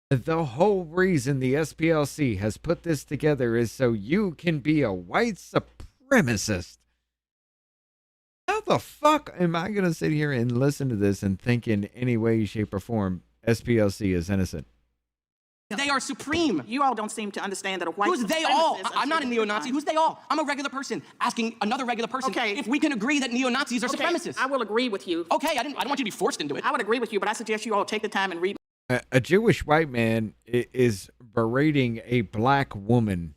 The whole reason the SPLC has put this together is so you can be a white supremacist. How the fuck am I going to sit here and listen to this and think in any way, shape, or form SPLC is innocent? They are supreme. You all don't seem to understand that a white Who's they all? supremacist I'm not a neo-Nazi. Who's they all? I'm a regular person asking another regular person if we can agree that neo-Nazis are supremacists. I will agree with you. Okay, I don't want you to be forced into it. I would agree with you, but I suggest you all take the time and read. A Jewish white man is berating a black woman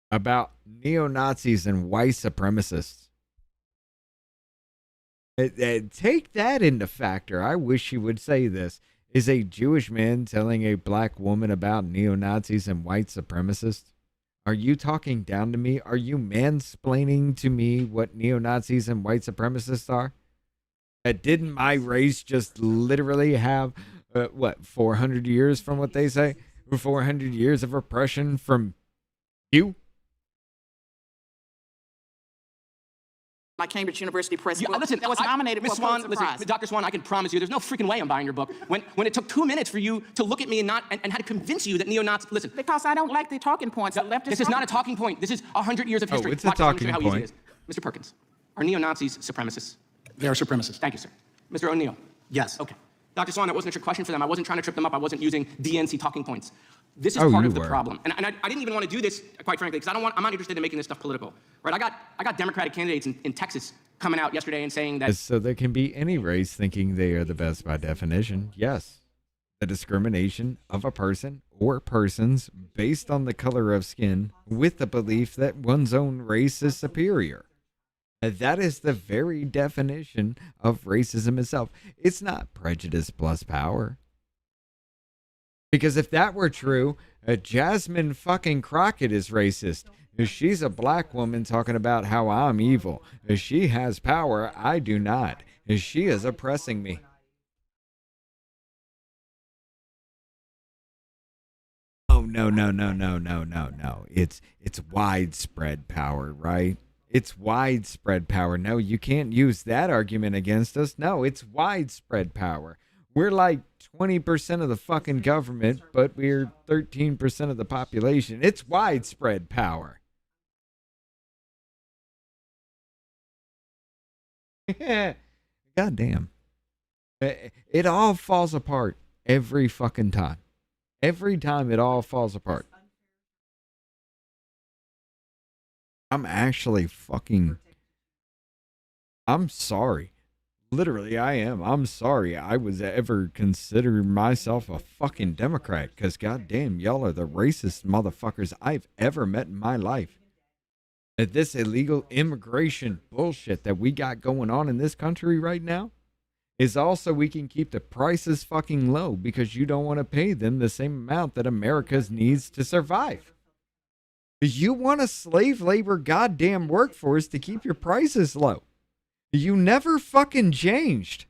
about neo-Nazis and white supremacists. Take that into factor. I wish he would say this. Is a Jewish man telling a black woman about neo-Nazis and white supremacists? Are you talking down to me? Are you mansplaining to me what neo-Nazis and white supremacists are? Didn't my race just literally have, 400 years from what they say? 400 years of oppression from you? My Cambridge University Press Yeah, book listen, that was nominated for a Pulitzer Prize. Dr. Swan, I can promise you there's no freaking way I'm buying your book. When it took 2 minutes for you to look at me and had to convince you that neo-Nazis, listen. Because I don't like the talking points. This is not a talking point. This is 100 years of history. Oh, it's a talking point. Mr. Perkins, are neo-Nazis supremacists? They are supremacists. Thank you, sir. Mr. O'Neill? Yes. Okay. Dr. Swan, that wasn't a trick question for them. I wasn't trying to trip them up. I wasn't using DNC talking points. This is part of the problem. And I didn't even want to do this, quite frankly, because I'm not interested in making this stuff political. Right? I got Democratic candidates in Texas coming out yesterday and saying that. So there can be any race thinking they are the best by definition. Yes. The discrimination of a person or persons based on the color of skin with the belief that one's own race is superior. That is the very definition of racism itself. It's not prejudice plus power. Because if that were true, Jasmine fucking Crockett is racist. She's a black woman talking about how I'm evil. She has power, I do not. She is oppressing me. Oh, no. It's widespread power, right? It's widespread power. No, you can't use that argument against us. No, it's widespread power. We're like 20% of the fucking government, but we're 13% of the population. It's widespread power. Goddamn. It all falls apart every fucking time. Every time it all falls apart. I'm actually I'm sorry. Literally, I am. I'm sorry I was ever considered myself a fucking Democrat, because goddamn, y'all are the racist motherfuckers I've ever met in my life. This illegal immigration bullshit that we got going on in this country right now is also we can keep the prices fucking low because you don't want to pay them the same amount that America needs to survive. You want a slave labor goddamn workforce to keep your prices low. You never fucking changed.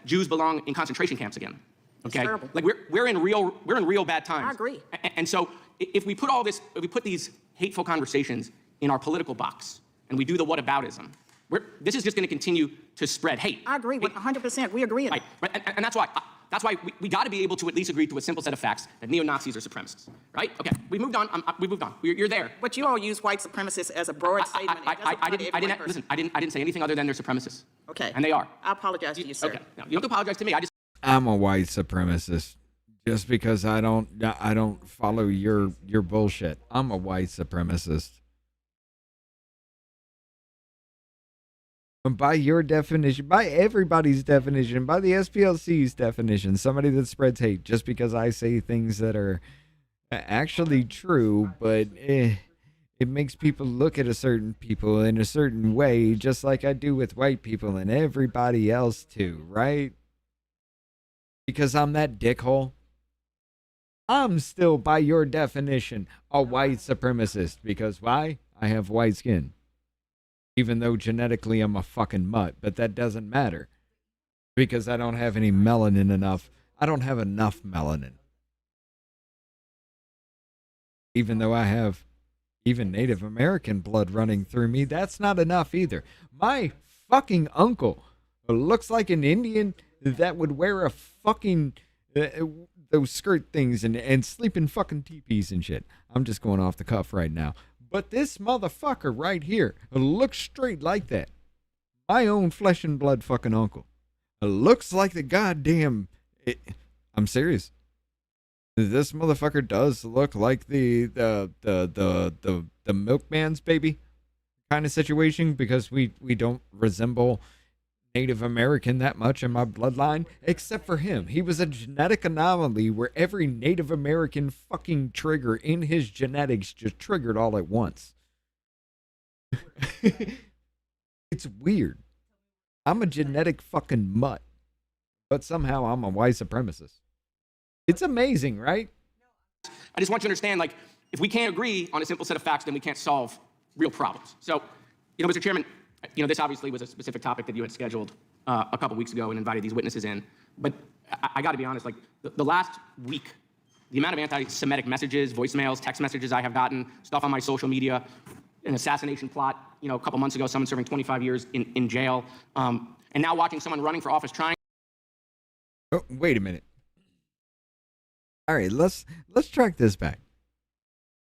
Jews belong in concentration camps again. Okay? It's terrible. Like we're in real bad times. I agree. And so if we put these hateful conversations in our political box and we do the whataboutism, this is just going to continue to spread hate. I agree with 100%. We agree. Right. And that's why we got to be able to at least agree to a simple set of facts that neo-Nazis are supremacists. Right? Okay. We moved on. We moved on. You're there. But you all use white supremacists as a broad statement. I didn't say anything other than they're supremacists. Okay. And they are. I apologize to you, sir. Okay. No, you don't apologize to me. I'm a white supremacist. Just because I don't follow your bullshit. I'm a white supremacist. And by your definition, by everybody's definition, by the SPLC's definition, somebody that spreads hate just because I say things that are actually true, but it makes people look at a certain people in a certain way, just like I do with white people and everybody else too, right? Because I'm that dickhole. I'm still, by your definition, a white supremacist. Because why? I have white skin. Even though genetically I'm a fucking mutt, but that doesn't matter. because I don't have any melanin enough. I don't have enough melanin. Even though I have even Native American blood running through me, that's not enough either. My fucking uncle looks like an Indian that would wear a fucking those skirt things and sleep in fucking teepees and shit. I'm just going off the cuff right now. But this motherfucker right here looks straight like that. My own flesh and blood fucking uncle looks like the goddamn. I'm serious. This motherfucker does look like the milkman's baby kind of situation, because we don't resemble Native American that much in my bloodline, except for him. He was a genetic anomaly where every Native American fucking trigger in his genetics just triggered all at once. It's weird. I'm a genetic fucking mutt, but somehow I'm a white supremacist. It's amazing, right? I just want you to understand, like, if we can't agree on a simple set of facts, then we can't solve real problems. So, Mr. Chairman, this obviously was a specific topic that you had scheduled a couple weeks ago and invited these witnesses in. But I got to be honest, like, the last week, the amount of anti-Semitic messages, voicemails, text messages I have gotten, stuff on my social media, an assassination plot, a couple months ago, someone serving 25 years in jail, and now watching someone running for office trying. Oh, wait a minute. All right, let's track this back.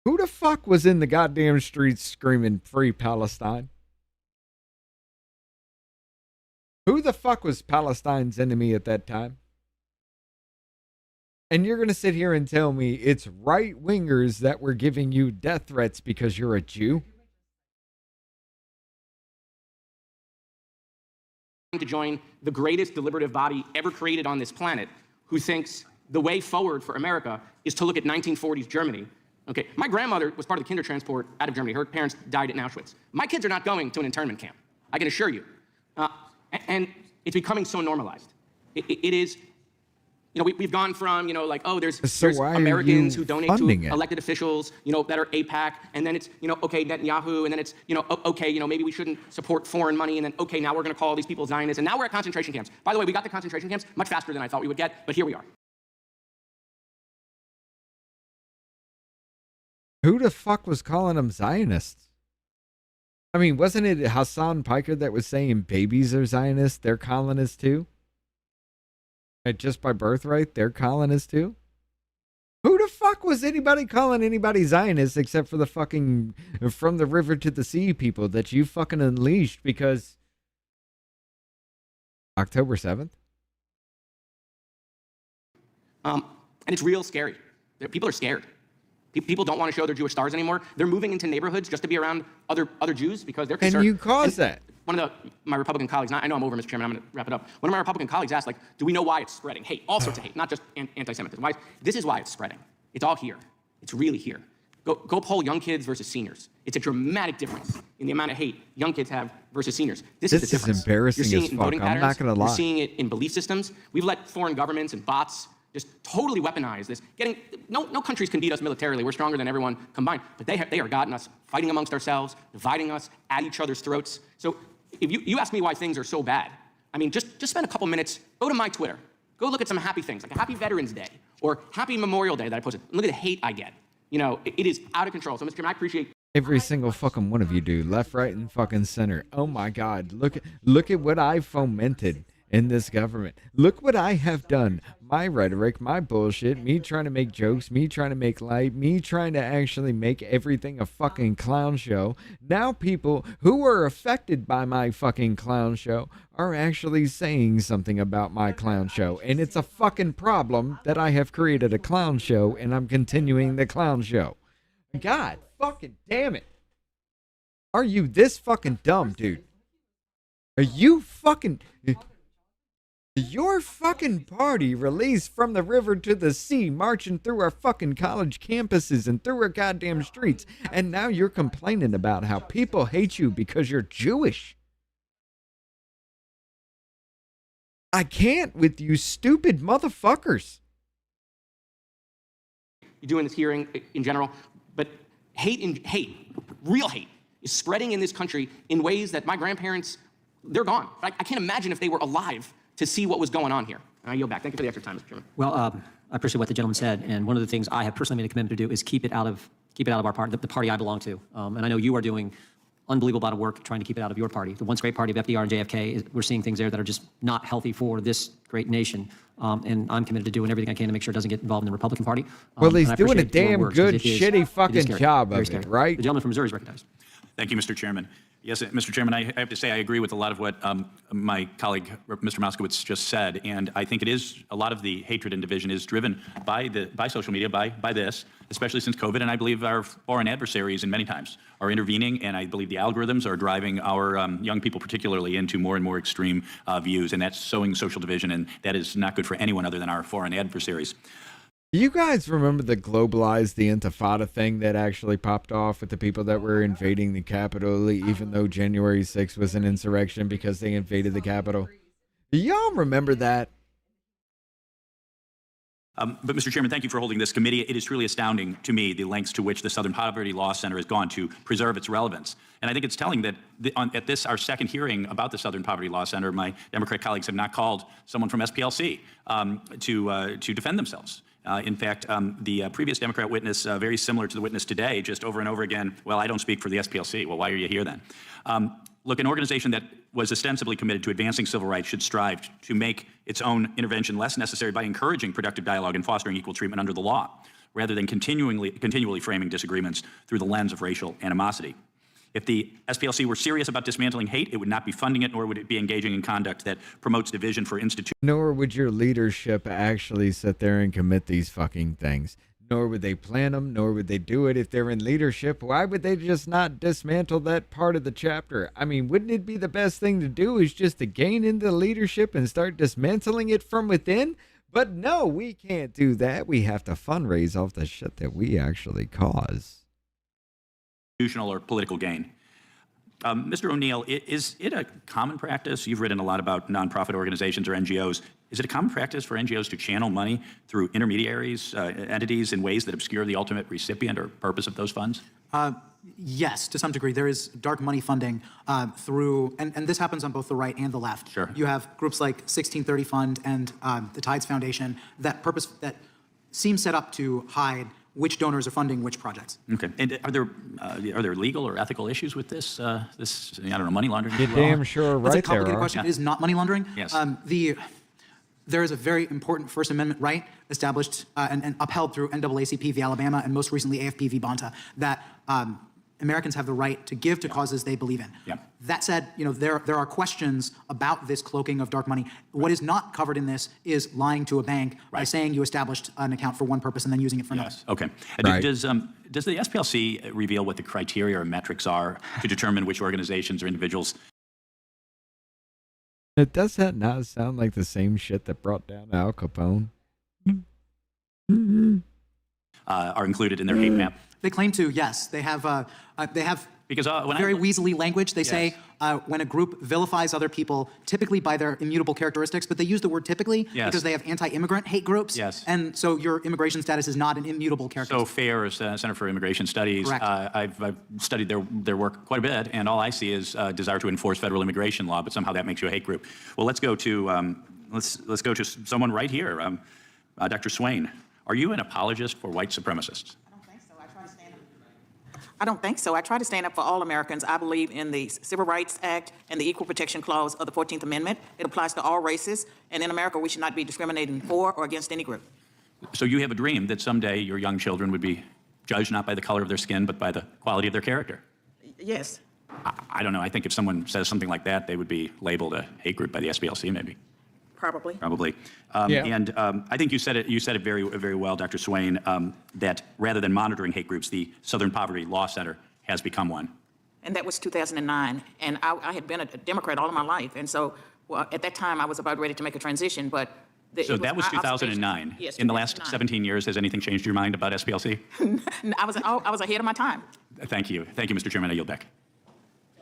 Who the fuck was in the goddamn streets screaming "Free Palestine"? Who the fuck was Palestine's enemy at that time? And you're going to sit here and tell me it's right-wingers that were giving you death threats because you're a Jew? To join the greatest deliberative body ever created on this planet, who thinks the way forward for America is to look at 1940s Germany. Okay, my grandmother was part of the kinder transport out of Germany. Her parents died in Auschwitz. My kids are not going to an internment camp, I can assure you. And it's becoming so normalized. It is, we've gone from, there's Americans who donate to elected officials, that are AIPAC, and then it's, okay, Netanyahu, and then it's, okay, maybe we shouldn't support foreign money, and then, okay, now we're going to call these people Zionists, and now we're at concentration camps. By the way, we got the concentration camps much faster than I thought we would get, but here we are. Who the fuck was calling them Zionists? I mean, wasn't it Hassan Piker that was saying babies are Zionists? They're colonists too? Just by birthright, they're colonists too? Who the fuck was anybody calling anybody Zionists except for the fucking from the river to the sea people that you fucking unleashed because October 7th? And it's real scary. People are scared. People don't want to show their Jewish stars anymore. They're moving into neighborhoods just to be around other Jews because they're concerned. And you caused that. One of my Republican colleagues, I know I'm over, Mr. Chairman, I'm going to wrap it up. One of my Republican colleagues asked, do we know why it's spreading? Hate, all sorts of hate, not just anti-Semitism. This is why it's spreading. It's all here. It's really here. Go poll young kids versus seniors. It's a dramatic difference in the amount of hate young kids have versus seniors. This is the difference. Is embarrassing You're seeing as it in fuck. voting I'm patterns. not going to lie. You're seeing it in belief systems. We've let foreign governments and bots just totally weaponize this. No countries can beat us militarily. We're stronger than everyone combined. But they are gotten us fighting amongst ourselves, dividing us at each other's throats. So if you ask me why things are so bad, I mean, just spend a couple minutes, go to my Twitter, go look at some happy things, like a happy Veterans Day or happy Memorial Day that I posted. Look at the hate I get. It is out of control. So, Mr. Chairman, I appreciate every single fucking one of you do, left, right, and fucking center. Oh my God, look at what I fomented in this government. Look what I have done. My rhetoric, my bullshit, me trying to make jokes, me trying to make light, me trying to actually make everything a fucking clown show. Now people who are affected by my fucking clown show are actually saying something about my clown show. And it's a fucking problem that I have created a clown show and I'm continuing the clown show. God fucking damn it. Are you this fucking dumb, dude? Are you fucking... Your fucking party released from the river to the sea, marching through our fucking college campuses and through our goddamn streets, and now you're complaining about how people hate you because you're Jewish. I can't with you stupid motherfuckers. you're doing this hearing in general, but hate, real hate, is spreading in this country in ways that my grandparents, they're gone. I can't imagine if they were alive to see what was going on here. I yield back. Thank you for the extra time, Mr. Chairman. Well, I appreciate what the gentleman said, and one of the things I have personally made a commitment to do is keep it out of our party, the party I belong to. And I know you are doing unbelievable amount of work trying to keep it out of your party. The once great party of FDR and JFK, we're seeing things there that are just not healthy for this great nation. And I'm committed to doing everything I can to make sure it doesn't get involved in the Republican Party. Well, he's doing a damn good, shitty fucking job of it, right? The gentleman from Missouri is recognized. Thank you, Mr. Chairman. Yes, Mr. Chairman, I have to say I agree with a lot of what my colleague, Mr. Moskowitz, just said, and I think it is, a lot of the hatred and division is driven by social media, by this, especially since COVID, and I believe our foreign adversaries in many times are intervening, and I believe the algorithms are driving our young people particularly into more and more extreme views, and that's sowing social division, and that is not good for anyone other than our foreign adversaries. You guys remember the globalized, the Intifada thing that actually popped off with the people that were invading the Capitol, even though January 6th was an insurrection because they invaded the Capitol? Do y'all remember that? But Mr. Chairman, thank you for holding this committee. It is truly astounding to me the lengths to which the Southern Poverty Law Center has gone to preserve its relevance. And I think it's telling that at this, our second hearing about the Southern Poverty Law Center, my Democrat colleagues have not called someone from SPLC to defend themselves. In fact, the previous Democrat witness, very similar to the witness today, just over and over again, well, I don't speak for the SPLC. Well, why are you here then? Look, an organization that was ostensibly committed to advancing civil rights should strive to make its own intervention less necessary by encouraging productive dialogue and fostering equal treatment under the law, rather than continually framing disagreements through the lens of racial animosity. If the SPLC were serious about dismantling hate, it would not be funding it, nor would it be engaging in conduct that promotes division for institutions. Nor would your leadership actually sit there and commit these fucking things. Nor would they plan them, nor would they do it if they're in leadership. Why would they just not dismantle that part of the chapter? I mean, wouldn't it be the best thing to do is just to gain into leadership and start dismantling it from within? But no, we can't do that. We have to fundraise off the shit that we actually cause. Institutional or political gain. Mr. O'Neill, is it a common practice? You've written a lot about nonprofit organizations or NGOs. Is it a common practice for NGOs to channel money through intermediaries, entities in ways that obscure the ultimate recipient or purpose of those funds? Yes, to some degree. There is dark money funding through, and this happens on both the right and the left. Sure. You have groups like 1630 Fund and the Tides Foundation that seem set up to hide which donors are funding which projects. Okay. And are there legal or ethical issues with this? I don't know, money laundering? You're damn sure right. That's a complicated question. Yeah. It is not money laundering. Yes. There is a very important First Amendment right established and upheld through NAACP v. Alabama and most recently AFP v. Bonta that Americans have the right to give to causes they believe in. Yeah. That said, there are questions about this cloaking of dark money. What is not covered in this is lying to a bank by saying you established an account for one purpose and then using it for another. Yes. Okay. Right. Does the SPLC reveal what the criteria or metrics are to determine which organizations or individuals? Does that not sound like the same shit that brought down Al Capone? Are included in their hate map? They claim to, yes. They have because very weaselly language. They say when a group vilifies other people, typically by their immutable characteristics, but they use the word typically because they have anti-immigrant hate groups. Yes. And so your immigration status is not an immutable characteristic. So FAIR is Center for Immigration Studies. Correct. I've studied their work quite a bit, and all I see is a desire to enforce federal immigration law, but somehow that makes you a hate group. Well, let's go to let's go to someone right here, Dr. Swain. Are you an apologist for white supremacists? I don't think so. I try to stand up for all Americans. I believe in the Civil Rights Act and the Equal Protection Clause of the 14th Amendment. It applies to all races, and in America, we should not be discriminating for or against any group. So you have a dream that someday your young children would be judged not by the color of their skin, but by the quality of their character? Yes. I don't know. I think if someone says something like that, they would be labeled a hate group by the SPLC, maybe. Probably. Probably. Yeah. And I think you said it very, very well, Dr. Swain, that rather than monitoring hate groups, the Southern Poverty Law Center has become one. And that was 2009. And I had been a Democrat all of my life. And so at that time, I was about ready to make a transition. But so that was 2009. Yes. In the last 17 years, has anything changed your mind about SPLC? I was ahead of my time. Thank you. Thank you, Mr. Chairman. I yield back.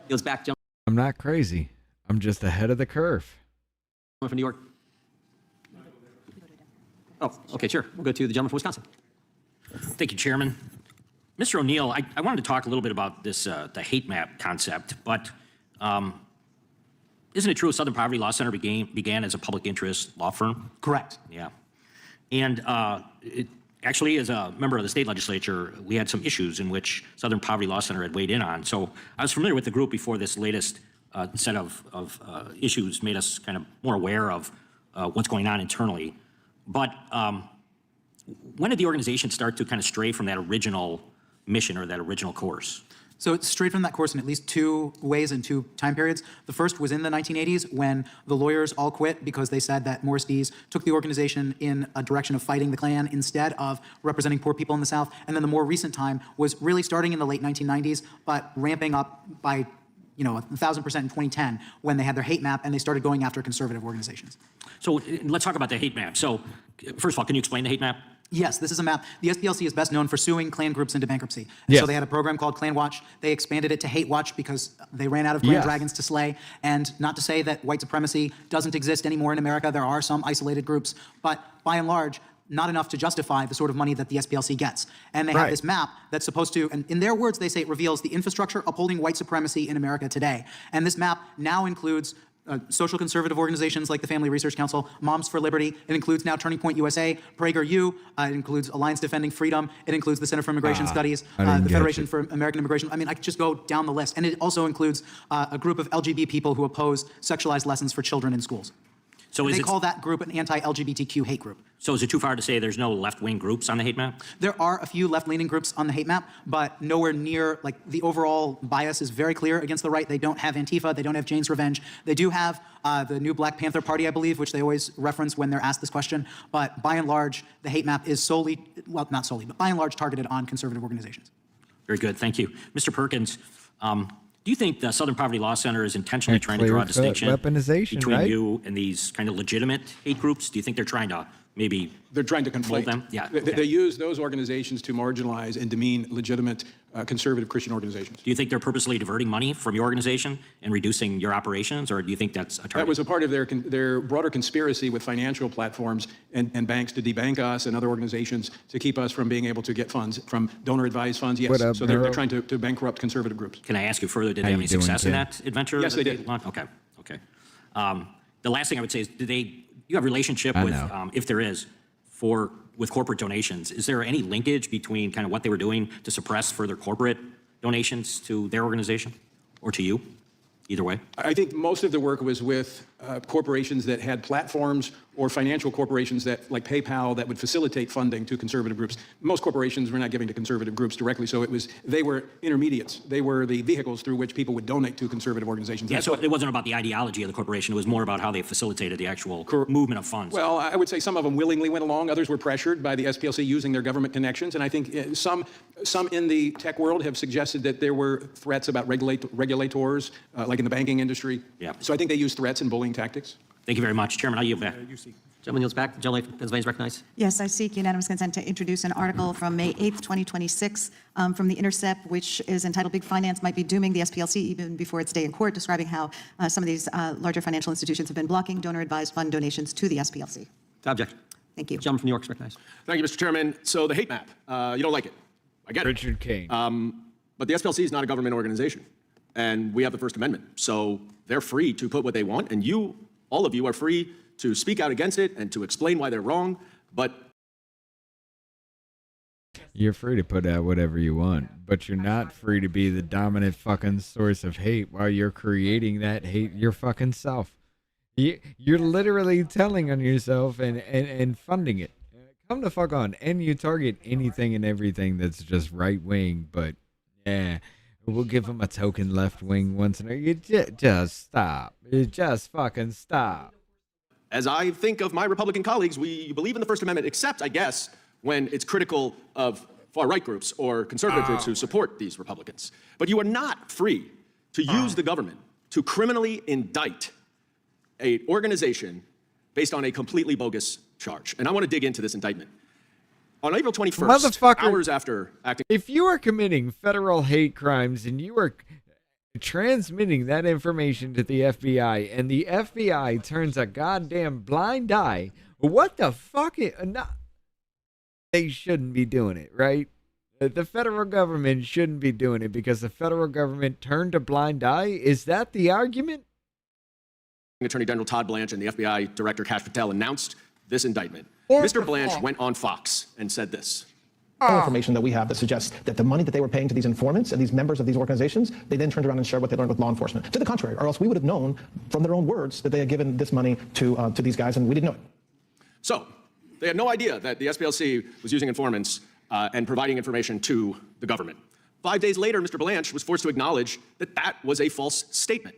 Yields back, gentleman I'm not crazy. I'm just ahead of the curve. from New York. Oh, okay, sure. We'll go to the gentleman from Wisconsin. Thank you, Chairman. Mr. O'Neill, I wanted to talk a little bit about this the hate map concept, but isn't it true Southern Poverty Law Center began as a public interest law firm? Correct. Yeah. And actually, as a member of the state legislature, we had some issues in which Southern Poverty Law Center had weighed in on. So I was familiar with the group before this latest set of issues made us kind of more aware of what's going on internally. But when did the organization start to kind of stray from that original mission or that original course? So it's straight from that course in at least two ways and two time periods. The first was in the 1980s when the lawyers all quit because they said that Morris Dees took the organization in a direction of fighting the Klan instead of representing poor people in the South. And then the more recent time was really starting in the late 1990s, but ramping up by 1,000% in 2010 when they had their hate map and they started going after conservative organizations. So let's talk about the hate map. So first of all, can you explain the hate map? Yes, this is a map. The SPLC is best known for suing Klan groups into bankruptcy. And so they had a program called Klan Watch. They expanded it to Hate Watch because they ran out of grand dragons to slay. And not to say that white supremacy doesn't exist anymore in America. There are some isolated groups, but by and large, not enough to justify the sort of money that the SPLC gets. And they have this map that's supposed to, and in their words, they say it reveals the infrastructure upholding white supremacy in America today. And this map now includes social conservative organizations like the Family Research Council, Moms for Liberty. It includes now Turning Point USA, PragerU. It includes Alliance Defending Freedom. It includes the Center for Immigration Studies, the Federation for American Immigration. I mean, I could just go down the list. And it also includes a group of LGBT people who oppose sexualized lessons for children in schools. So they call that group an anti-LGBTQ hate group. So is it too far to say there's no left-wing groups on the hate map? There are a few left-leaning groups on the hate map, but nowhere near, like, the overall bias is very clear against the right. They don't have Antifa. They don't have Jane's Revenge. They do have the new Black Panther Party, I believe, which they always reference when they're asked this question. But by and large, the hate map is solely, well, not solely, but by and large targeted on conservative organizations. Very good. Thank you. Mr. Perkins, do you think the Southern Poverty Law Center is intentionally trying to draw a distinction between you and these kind of legitimate hate groups? Do you think they're trying to maybe they're trying to conflate them? Yeah. They use those organizations to marginalize and demean legitimate conservative Christian organizations. Do you think they're purposely diverting money from your organization and reducing your operations, or do you think that's a target? That was a part of their broader conspiracy with financial platforms and banks to debank us and other organizations to keep us from being able to get funds from donor-advised funds. Yes, What up, so they're trying to bankrupt conservative groups. Can I ask you further, did they have any success in that adventure? Yes, they did. Okay, okay. The last thing I would say is, you have a relationship with, if there is, with corporate donations. Is there any linkage between kind of what they were doing to suppress further corporate donations to their organization or to you? Either way? I think most of the work was with corporations that had platforms or financial corporations that, like PayPal, that would facilitate funding to conservative groups. Most corporations were not giving to conservative groups directly, so they were intermediates. They were the vehicles through which people would donate to conservative organizations. Yeah, so it wasn't about the ideology of the corporation. It was more about how they facilitated the actual movement of funds. Well, I would say some of them willingly went along. Others were pressured by the SPLC using their government connections. And I think some in the tech world have suggested that there were threats about regulators, like in the banking industry. Yeah. So I think they used threats and bullying tactics. Thank you very much. Chairman, I yield back. Gentleman yields back. The gentleman from Pennsylvania is recognized. Yes, I seek unanimous consent to introduce an article from May 8th, 2026, from The Intercept, which is entitled Big Finance Might Be Dooming the SPLC Even Before Its Day in Court, describing how some of these larger financial institutions have been blocking donor-advised fund donations to the SPLC. To object. Thank you. Gentleman from New York is recognized. Thank you, Mr. Chairman. So the hate map, you don't like it. I get it. Richard King. But the SPLC is not a government organization, and we have the First Amendment. So they're free to put what they want, and all of you are free to speak out against it and to explain why they're wrong, but you're free to put out whatever you want, but you're not free to be the dominant fucking source of hate while you're creating that hate your fucking self. You're literally telling on yourself and funding it. Come the fuck on. And you target anything and everything that's just right wing, but yeah, we'll give them a token left wing once in a while. You just stop. You just fucking stop. as I think of my Republican colleagues, we believe in the First Amendment, except, I guess, when it's critical of far-right groups or conservative groups who support these Republicans. But you are not free to use the government to criminally indict an organization based on a completely bogus charge. And I want to dig into this indictment. On April 21st, hours after acting... If you are committing federal hate crimes and you are transmitting that information to the FBI and the FBI turns a goddamn blind eye, what the fuck? They shouldn't be doing it, right? The federal government shouldn't be doing it because the federal government turned a blind eye? Is that the argument? Attorney General Todd Blanche and the FBI Director Kash Patel announced this indictment, Mr. Blanche went on Fox and said this. Information that we have that suggests that the money that they were paying to these informants and these members of these organizations, they then turned around and shared what they learned with law enforcement. To the contrary, or else we would have known from their own words that they had given this money to these guys, and we didn't know it. So they had no idea that the SPLC was using informants and providing information to the government. 5 days later, Mr. Blanche was forced to acknowledge that that was a false statement.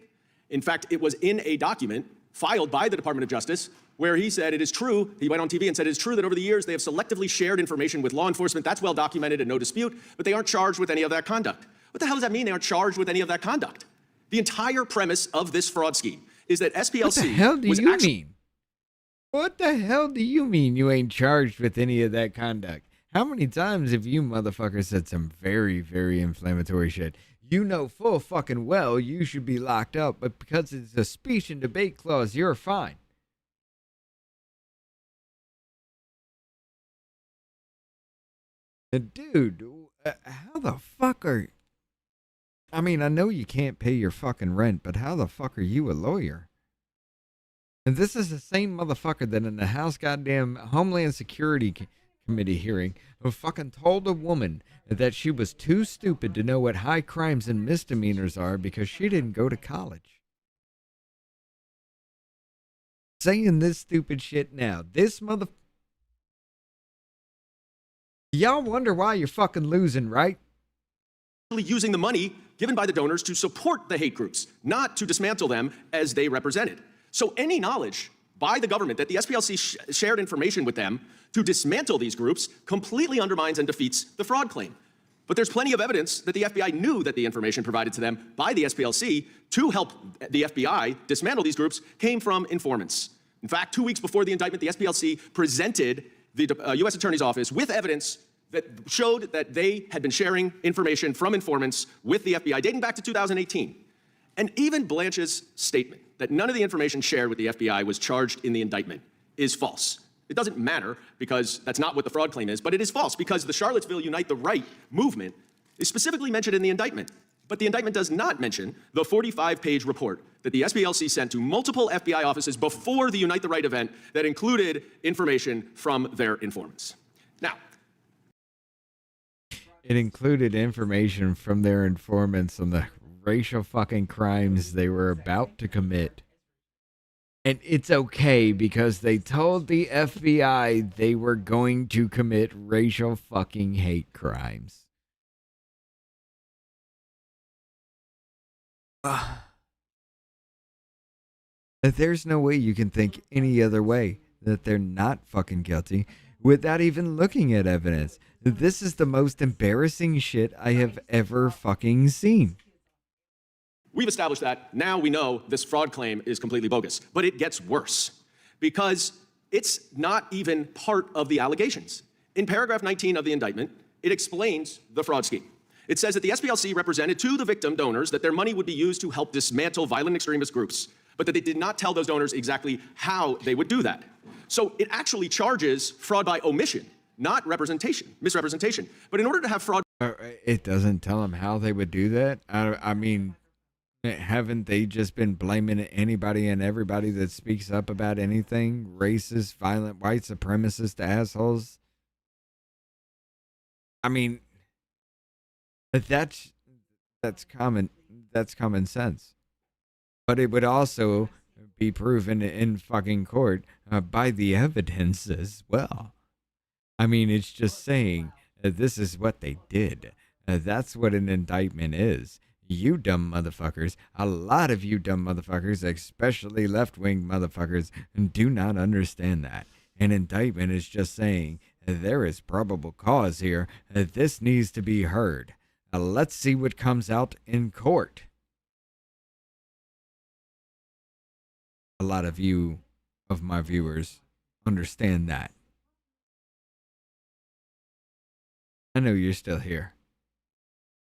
In fact, it was in a document filed by the Department of Justice where he said it is true, he went on TV and said it is true that over the years they have selectively shared information with law enforcement. That's well documented and no dispute, but they aren't charged with any of that conduct. What the hell does that mean, they aren't charged with any of that conduct? The entire premise of this fraud scheme is that SPLC What the hell do you mean? What the hell do you mean you ain't charged with any of that conduct? How many times have you motherfuckers said some very, very inflammatory shit? You know full fucking well you should be locked up, but because it's a speech and debate clause, you're fine. Dude, how the fuck are... I mean, I know you can't pay your fucking rent, but how the fuck are you a lawyer? And this is the same motherfucker that in the House goddamn Homeland Security Committee hearing who fucking told a woman that she was too stupid to know what high crimes and misdemeanors are because she didn't go to college. Saying this stupid shit now. This mother... Y'all wonder why you're fucking losing, right? Using the money given by the donors to support the hate groups, not to dismantle them as they represented. So any knowledge by the government that the SPLC shared information with them to dismantle these groups completely undermines and defeats the fraud claim. But there's plenty of evidence that the FBI knew that the information provided to them by the SPLC to help the FBI dismantle these groups came from informants. In fact, 2 weeks before the indictment, the SPLC presented the U.S. Attorney's Office with evidence that showed that they had been sharing information from informants with the FBI dating back to 2018. And even Blanche's statement that none of the information shared with the FBI was charged in the indictment is false. It doesn't matter because that's not what the fraud claim is, but it is false because the Charlottesville Unite the Right movement is specifically mentioned in the indictment. But the indictment does not mention the 45-page report that the SPLC sent to multiple FBI offices before the Unite the Right event that included information from their informants. Now, it included information from their informants on the racial fucking crimes they were about to commit. And it's okay because they told the FBI they were going to commit racial fucking hate crimes. There's no way you can think any other way that they're not fucking guilty without even looking at evidence. This is the most embarrassing shit I have ever fucking seen. We've established that. Now we know this fraud claim is completely bogus. But it gets worse because it's not even part of the allegations. In paragraph 19 of the indictment, it explains the fraud scheme. It says that the SPLC represented to the victim donors that their money would be used to help dismantle violent extremist groups, but that they did not tell those donors exactly how they would do that. So it actually charges fraud by omission, not misrepresentation. But in order to have fraud... It doesn't tell them how they would do that? I mean, haven't they just been blaming anybody and everybody that speaks up about anything? Racist, violent, white supremacist assholes? I mean, that's common sense. But it would also be proven in fucking court by the evidence as well. I mean, it's just saying this is what they did. That's what an indictment is. You dumb motherfuckers, a lot of you dumb motherfuckers, especially left-wing motherfuckers, do not understand that. An indictment is just saying there is probable cause here. This needs to be heard. Let's see what comes out in court. A lot of you, of my viewers, understand that. I know you're still here.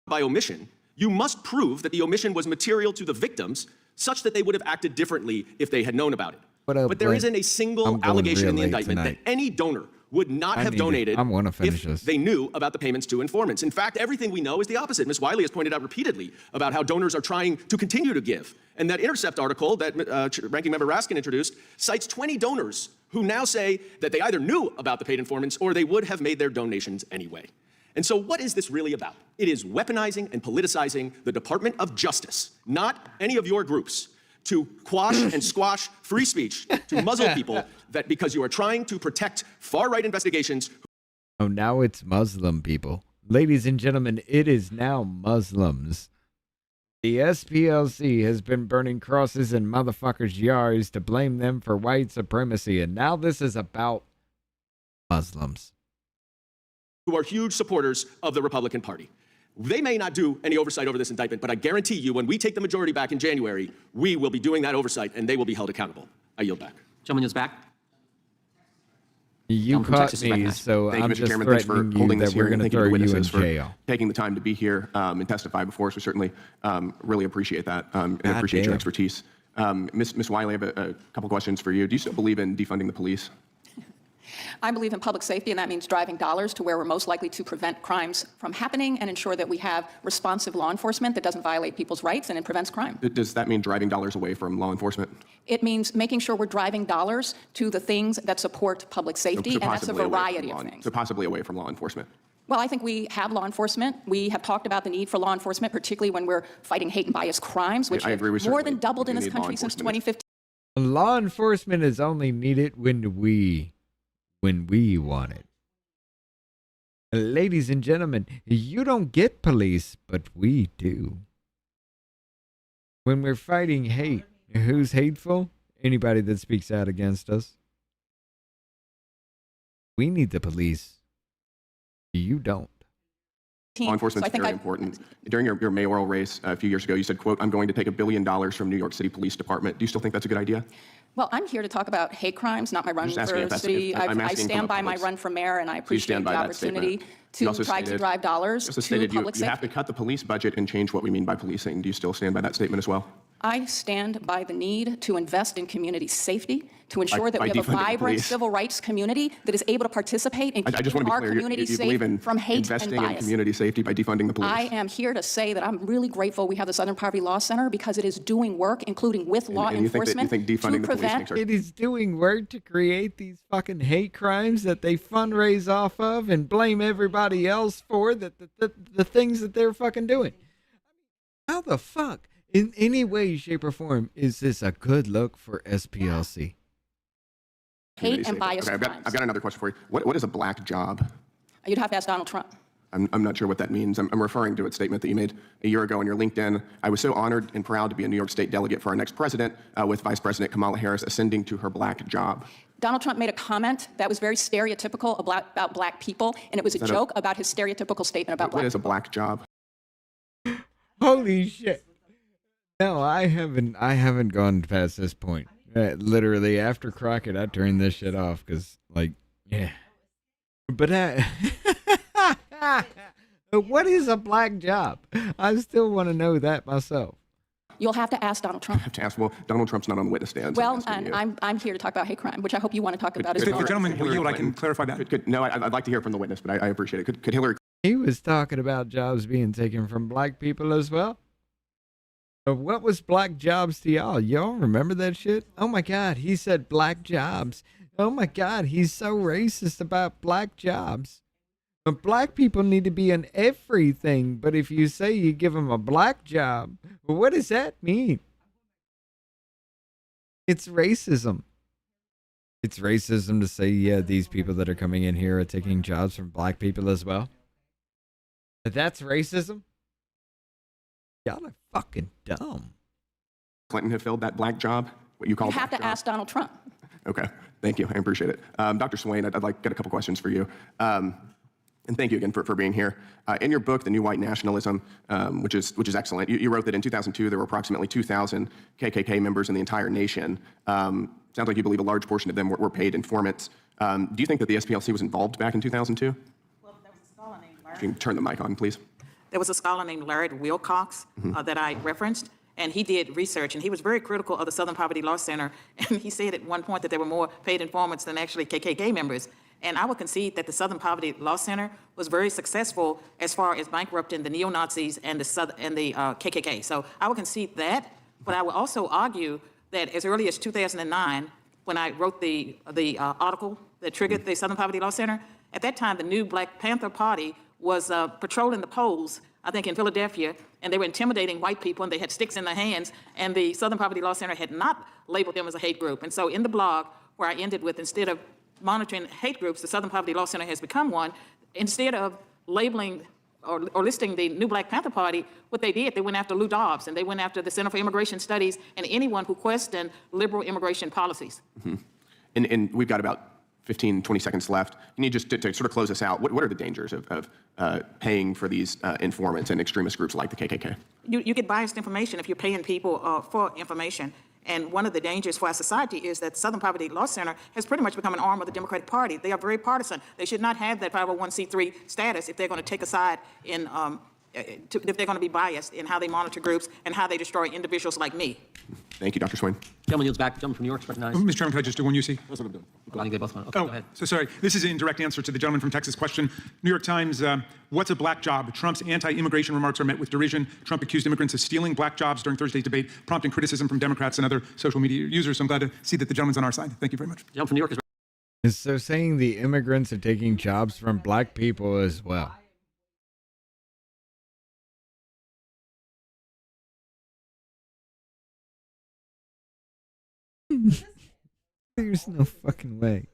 By omission, you must prove that the omission was material to the victims such that they would have acted differently if they had known about it. But there isn't a single allegation in the indictment that any donor would not have donated if they knew about the payments to informants. In fact, everything we know is the opposite. Ms. Wiley has pointed out repeatedly about how donors are trying to continue to give. And that Intercept article that Ranking Member Raskin introduced cites 20 donors who now say that they either knew about the paid informants or they would have made their donations anyway. And so what is this really about? It is weaponizing and politicizing the Department of Justice, not any of your groups, to quash and squash free speech, to muzzle people that because you are trying to protect far-right investigations. Oh, now it's Muslim people. Ladies and gentlemen, it is now Muslims. The SPLC has been burning crosses in motherfuckers' yards to blame them for white supremacy, and now this is about Muslims. Who are huge supporters of the Republican Party. They may not do any oversight over this indictment, but I guarantee you when we take the majority back in January, we will be doing that oversight and they will be held accountable. I yield back. Gentleman is back. You caught me, so I'm just threatening you that we're going to throw you in jail. Taking the time to be here and testify before us, we certainly really appreciate that and appreciate your expertise. Ms. Wiley, I have a couple questions for you. Do you still believe in defunding the police? I believe in public safety, and that means driving dollars to where we're most likely to prevent crimes from happening and ensure that we have responsive law enforcement that doesn't violate people's rights and it prevents crime. Does that mean driving dollars away from law enforcement? It means making sure we're driving dollars to the things that support public safety, and that's a variety of things. So possibly away from law enforcement. Well, I think we have law enforcement. We have talked about the need for law enforcement, particularly when we're fighting hate and bias crimes, which have more than doubled in this country since 2015. Law enforcement is only needed when we want it. Ladies and gentlemen, you don't get police, but we do. When we're fighting hate, who's hateful? Anybody that speaks out against us. We need the police. You don't. Law enforcement is very important. During your mayoral race a few years ago, you said, quote, "I'm going to take $1 billion from New York City Police Department." Do you still think that's a good idea? Well, I'm here to talk about hate crimes, not my run for city. I stand by my run for mayor, and I appreciate the opportunity to try to drive dollars to public safety. You have to cut the police budget and change what we mean by policing. Do you still stand by that statement as well? I stand by the need to invest in community safety, to ensure that we have a vibrant civil rights community that is able to participate in keeping our community safe from hate and bias. Investing in community safety by defunding the police. I am here to say that I'm really grateful we have the Southern Poverty Law Center because it is doing work, including with law enforcement, to prevent. It is doing work to create these fucking hate crimes that they fundraise off of and blame everybody else for the things that they're fucking doing. How the fuck, in any way, shape, or form, is this a good look for SPLC? Hate and bias crimes. I've got another question for you. What is a black job? You'd have to ask Donald Trump. I'm not sure what that means. I'm referring to a statement that you made a year ago on your LinkedIn. I was so honored and proud to be a New York State delegate for our next president, with Vice President Kamala Harris ascending to her black job. Donald Trump made a comment that was very stereotypical about black people, and it was a joke about his stereotypical statement about black people. What is a black job? Holy shit. No, I haven't gone past this point. Literally, after Crockett, I turned this shit off because, like, yeah. But what is a black job? I still want to know that myself. You'll have to ask Donald Trump. I have to ask. Well, Donald Trump's not on the witness stand. Well, and I'm here to talk about hate crime, which I hope you want to talk about as well. The gentleman will yield. I can clarify that. No, I'd like to hear from the witness, but I appreciate it. Could Hillary? He was talking about jobs being taken from black people as well. What was black jobs to y'all? Y'all remember that shit? Oh my God, he said black jobs. Oh my God, he's so racist about black jobs. But black people need to be in everything. But if you say you give them a black job, well, what does that mean? It's racism. It's racism to say, yeah, these people that are coming in here are taking jobs from black people as well. But that's racism? Y'all are fucking dumb. Clinton have filled that black job? What you call? You have to ask Donald Trump. Okay, thank you. I appreciate it. Dr. Swain, I'd like to get a couple questions for you. And thank you again for being here. In your book, The New White Nationalism, which is excellent, you wrote that in 2002 there were approximately 2,000 KKK members in the entire nation. Sounds like you believe a large portion of them were paid informants. Do you think that the SPLC was involved back in 2002? Well, there was a scholar named Larry. You can turn the mic on, please. There was a scholar named Larry Wilcox that I referenced, and he did research, and he was very critical of the Southern Poverty Law Center, and he said at one point that there were more paid informants than actually KKK members. And I would concede that the Southern Poverty Law Center was very successful as far as bankrupting the neo-Nazis and the KKK. So I would concede that, but I would also argue that as early as 2009, when I wrote the article that triggered the Southern Poverty Law Center, at that time the new Black Panther Party was patrolling the polls, I think in Philadelphia, and they were intimidating white people, and they had sticks in their hands, and the Southern Poverty Law Center had not labeled them as a hate group. And so in the blog, where I ended with, instead of monitoring hate groups, the Southern Poverty Law Center has become one. Instead of labeling or listing the new Black Panther Party, what they did, they went after Lou Dobbs, and they went after the Center for Immigration Studies and anyone who questioned liberal immigration policies. Mm-hmm. And we've got about 15, 20 seconds left. You need just to sort of close us out. What are the dangers of paying for these informants and extremist groups like the KKK? You get biased information if you're paying people for information. And one of the dangers for our society is that Southern Poverty Law Center has pretty much become an arm of the Democratic Party. They are very partisan. They should not have that 501c3 status if they're going to take a side in, if they're going to be biased in how they monitor groups and how they destroy individuals like me. Thank you, Dr. Swain. Gentleman yields back. Gentleman from New York is recognized. Mr. Chairman, can I just do one UC? That's what I'm doing. I think they both want. Okay, go ahead. So sorry. This is in direct answer to the gentleman from Texas question. New York Times, what's a black job? Trump's anti-immigration remarks are met with derision. Trump accused immigrants of stealing black jobs during Thursday's debate, prompting criticism from Democrats and other social media users. So I'm glad to see that the gentleman's on our side. Thank you very much. Gentleman from New York is So saying the immigrants are taking jobs from black people as well. There's no fucking way.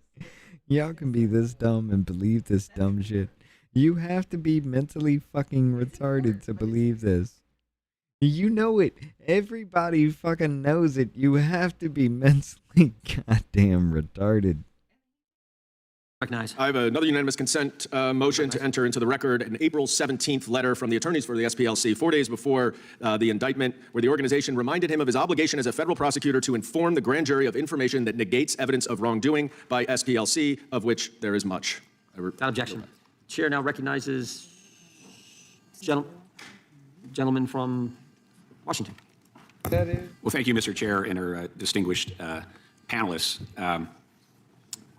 Y'all can be this dumb and believe this dumb shit. You have to be mentally fucking retarded to believe this. You know it. Everybody fucking knows it. You have to be mentally goddamn retarded. Recognize. I have another unanimous consent motion to enter into the record an April 17th letter from the attorneys for the SPLC, 4 days before the indictment, where the organization reminded him of his obligation as a federal prosecutor to inform the grand jury of information that negates evidence of wrongdoing by SPLC, of which there is much. Without objection. Chair now recognizes gentleman from Washington. Well, thank you, Mr. Chair, and our distinguished panelists.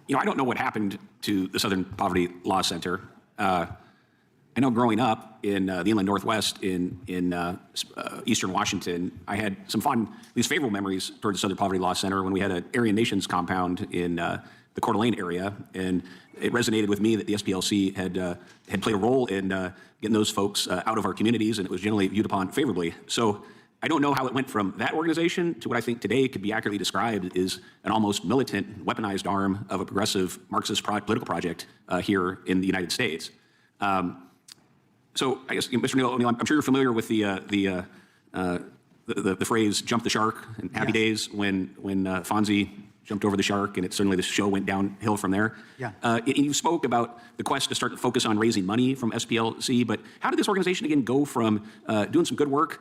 You know, I don't know what happened to the Southern Poverty Law Center. I know growing up in the inland Northwest in Eastern Washington, I had some fond, at least favorable memories toward the Southern Poverty Law Center when we had an Aryan Nations compound in the Coeur d'Alene area, and it resonated with me that the SPLC had played a role in getting those folks out of our communities, and it was generally viewed upon favorably. So I don't know how it went from that organization to what I think today could be accurately described is an almost militant, weaponized arm of a progressive Marxist political project here in the United States. So I guess, Mr. O'Neill, I'm sure you're familiar with the phrase "jump the shark" and Happy Days when Fonzie jumped over the shark, and suddenly the show went downhill from there. Yeah. And you spoke about the quest to start to focus on raising money from SPLC, but how did this organization again go from doing some good work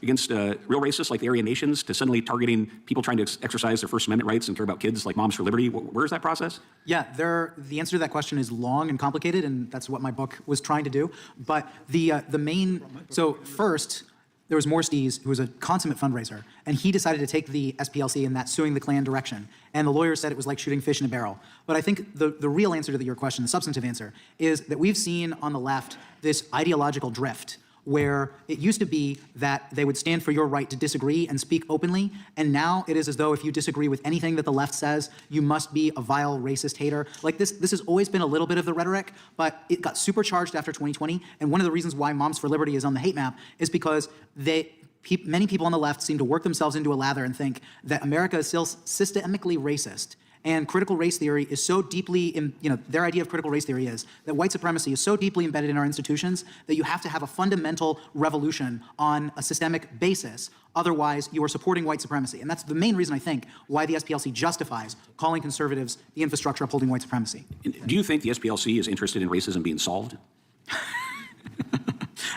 against real racists like the Aryan Nations to suddenly targeting people trying to exercise their First Amendment rights and care about kids like Moms for Liberty? Where's that process? Yeah, the answer to that question is long and complicated, and that's what my book was trying to do. But the main, so first, there was Morris Dees, who was a consummate fundraiser, and he decided to take the SPLC in that suing the Klan direction. And the lawyers said it was like shooting fish in a barrel. But I think the real answer to your question, the substantive answer, is that we've seen on the left this ideological drift where it used to be that they would stand for your right to disagree and speak openly, and now it is as though if you disagree with anything that the left says, you must be a vile racist hater. Like this has always been a little bit of the rhetoric, but it got supercharged after 2020, and one of the reasons why Moms for Liberty is on the hate map is because many people on the left seem to work themselves into a lather and think that America is still systemically racist. And critical race theory is so deeply, their idea of critical race theory is that white supremacy is so deeply embedded in our institutions that you have to have a fundamental revolution on a systemic basis. Otherwise, you are supporting white supremacy. And that's the main reason, I think, why the SPLC justifies calling conservatives the infrastructure upholding white supremacy. Do you think the SPLC is interested in racism being solved?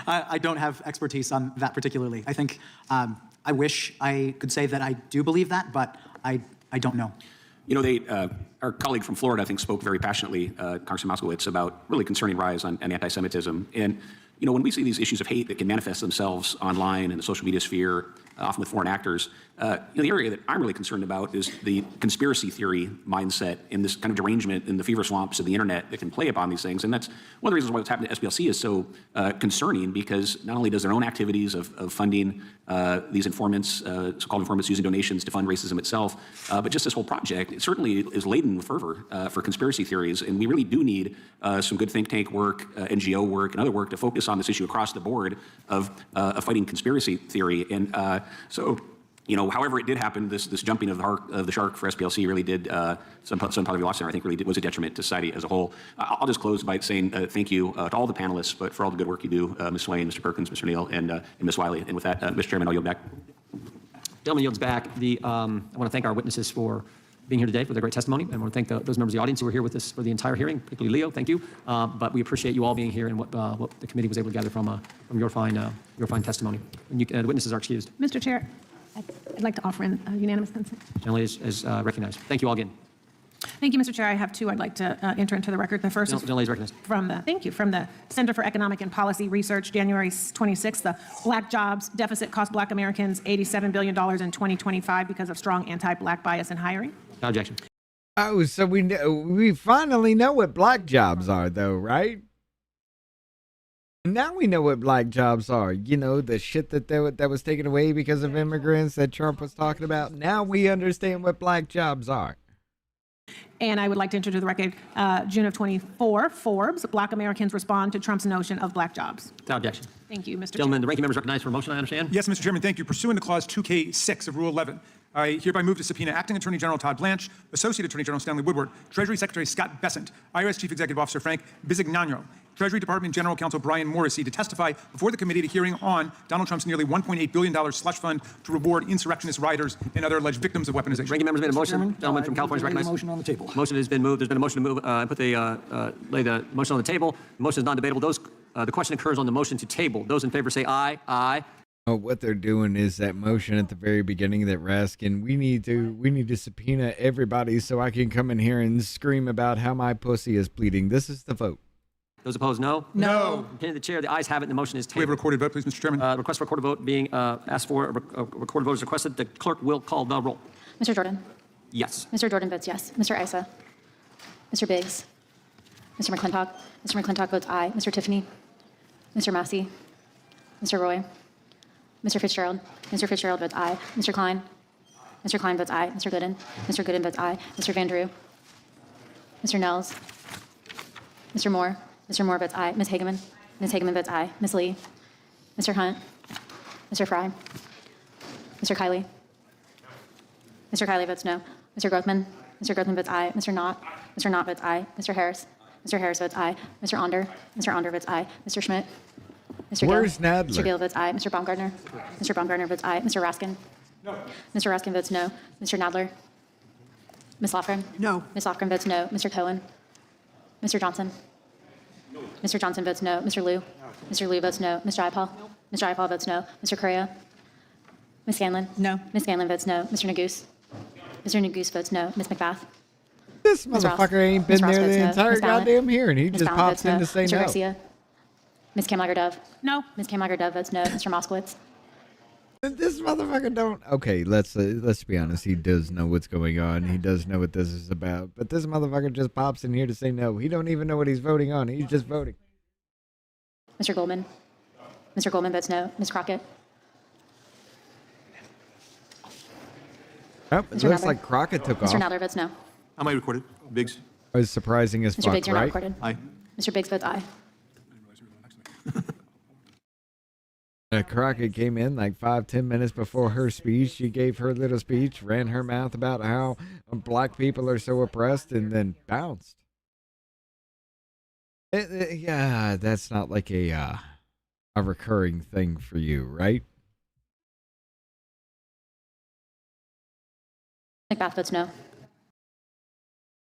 I don't have expertise on that particularly. I think I wish I could say that I do believe that, but I don't know. You know, our colleague from Florida, I think, spoke very passionately, Congressman Moskowitz, about really concerning rise on anti-Semitism. And, you know, when we see these issues of hate that can manifest themselves online in the social media sphere, often with foreign actors. The area that I'm really concerned about is the conspiracy theory mindset and this kind of derangement in the fever swamps of the internet that can play upon these things. And that's one of the reasons why what's happened to SPLC is so concerning, because not only does their own activities of funding these informants, so-called informants using donations to fund racism itself, but just this whole project, it certainly is laden with fervor for conspiracy theories. And we really do need some good think tank work, NGO work, and other work to focus on this issue across the board of fighting conspiracy theory. And so, however it did happen, this jumping of the shark for SPLC really did, some Poverty Law Center, I think, really was a detriment to society as a whole. I'll just close by saying thank you to all the panelists, but for all the good work you do, Ms. Swain, Mr. Perkins, Mr. Neal, and Ms. Wiley. And with that, Mr. Chairman, I'll yield back. Gentleman yields back. I want to thank our witnesses for being here today for their great testimony. And I want to thank those members of the audience who were here with us for the entire hearing, particularly Leo. Thank you. But we appreciate you all being here and what the committee was able to gather from your fine testimony. And the witnesses are excused. Mr. Chair, I'd like to offer in unanimous consent. Gentleman is recognized. Thank you all again. Thank you, Mr. Chair. I have two I'd like to enter into the record. The first is Gentleman is recognized. from the Center for Economic and Policy Research, January 26th. The black jobs deficit cost black Americans $87 billion in 2025 because of strong anti-black bias in hiring. No objection. Oh, so we finally know what black jobs are, though, right? Now we know what black jobs are. The shit that was taken away because of immigrants that Trump was talking about. Now we understand what black jobs are. And I would like to enter to the record June of 24, Forbes, Black Americans respond to Trump's notion of black jobs. No objection. Thank you, Mr. Gentlemen, Chair. the ranking member is recognized for a motion, I understand? Yes, Mr. Chairman, thank you. Pursuant to Clause 2K6 of Rule 11, I hereby move to subpoena Acting Attorney General Todd Blanche, Associate Attorney General Stanley Woodward, Treasury Secretary Scott Bessent, IRS Chief Executive Officer Frank Bisignano, Treasury Department General Counsel Brian Morrissey to testify before the committee at a hearing on Donald Trump's nearly $1.8 billion slush fund to reward insurrectionist rioters and other alleged victims of weaponization. Ranking member's made a motion. Gentleman from California is recognized. Motion on the table. Motion has been moved. There's been a motion to move, lay the motion on the table. The motion is non-debatable. The question occurs on the motion to table. Those in favor say aye. Aye. Oh, what they're doing is that motion at the very beginning that Raskin, we need to subpoena everybody so I can come in here and scream about how my pussy is bleeding. This is the vote. Those opposed, no? No. Opinion of the chair, the ayes have it, and the motion is tabled. We have a recorded vote, please, Mr. Chairman. Request for a recorded vote being asked for. A recorded vote is requested. The clerk will call the roll. Mr. Jordan? Yes. Mr. Jordan votes yes. Mr. Issa? Mr. Biggs? Mr. McClintock? Mr. McClintock votes aye. Mr. Tiffany? Mr. Massey? Mr. Roy? Mr. Fitzgerald? Mr. Fitzgerald votes aye. Mr. Klein? Mr. Klein votes aye. Mr. Gooden? Mr. Gooden votes aye. Mr. Van Drew? Mr. Nels? Mr. Moore? Mr. Moore votes aye. Ms. Hageman? Ms. Hageman votes aye. Ms. Lee? Mr. Hunt? Mr. Fry? Mr. Kiley? Mr. Kiley votes no. Mr. Grothman? Mr. Grothman votes aye. Mr. Knott? Mr. Knott votes aye. Mr. Harris? Mr. Harris votes aye. Mr. Onder? Mr. Onder votes aye. Mr. Schmidt? Mr. Where's Gill? Nadler? Mr. Gill votes aye. Mr. Baumgartner? Mr. Baumgartner votes aye. Mr. Raskin? No. Mr. Raskin votes no. Mr. Nadler? Ms. Lofgren? No. Ms. Lofgren votes no. Mr. Cohen? Mr. Johnson? Mr. Johnson votes no. Mr. Liu? Mr. Liu votes no. Mr. Ipaul? Mr. Ipaul votes no. Mr. Correa? Ms. Scanlon? No. Ms. Scanlon votes no. Mr. Neguse? Mr. Neguse votes no. Ms. McBath? This Ms. Ross? motherfucker ain't been Ms. Ross there votes the no. entire Ms. Ballard? goddamn hearing. He Ms. just Ballard pops votes in no. to say Mr. no. Garcia? Ms. Kamlager-Dove? No. Ms. Kamlager-Dove votes no. Mr. Moskowitz? This motherfucker don't. Okay, let's be honest. He does know what's going on. He does know what this is about. But this motherfucker just pops in here to say no. He don't even know what he's voting on. He's just voting. Mr. Goldman? Mr. Goldman votes no. Ms. Crockett? Oh, it Mr. looks Nadler? like Crockett took Mr. off. Nadler votes no. How am I recorded? Biggs? It was surprising as Mr. fuck, Biggs, you're not right? recorded. Aye. Mr. Biggs votes aye. Crockett came in like 5-10 minutes before her speech. She gave her little speech, ran her mouth about how black people are so oppressed, and then bounced. Yeah, that's not like a recurring thing for you, right? McBath votes no.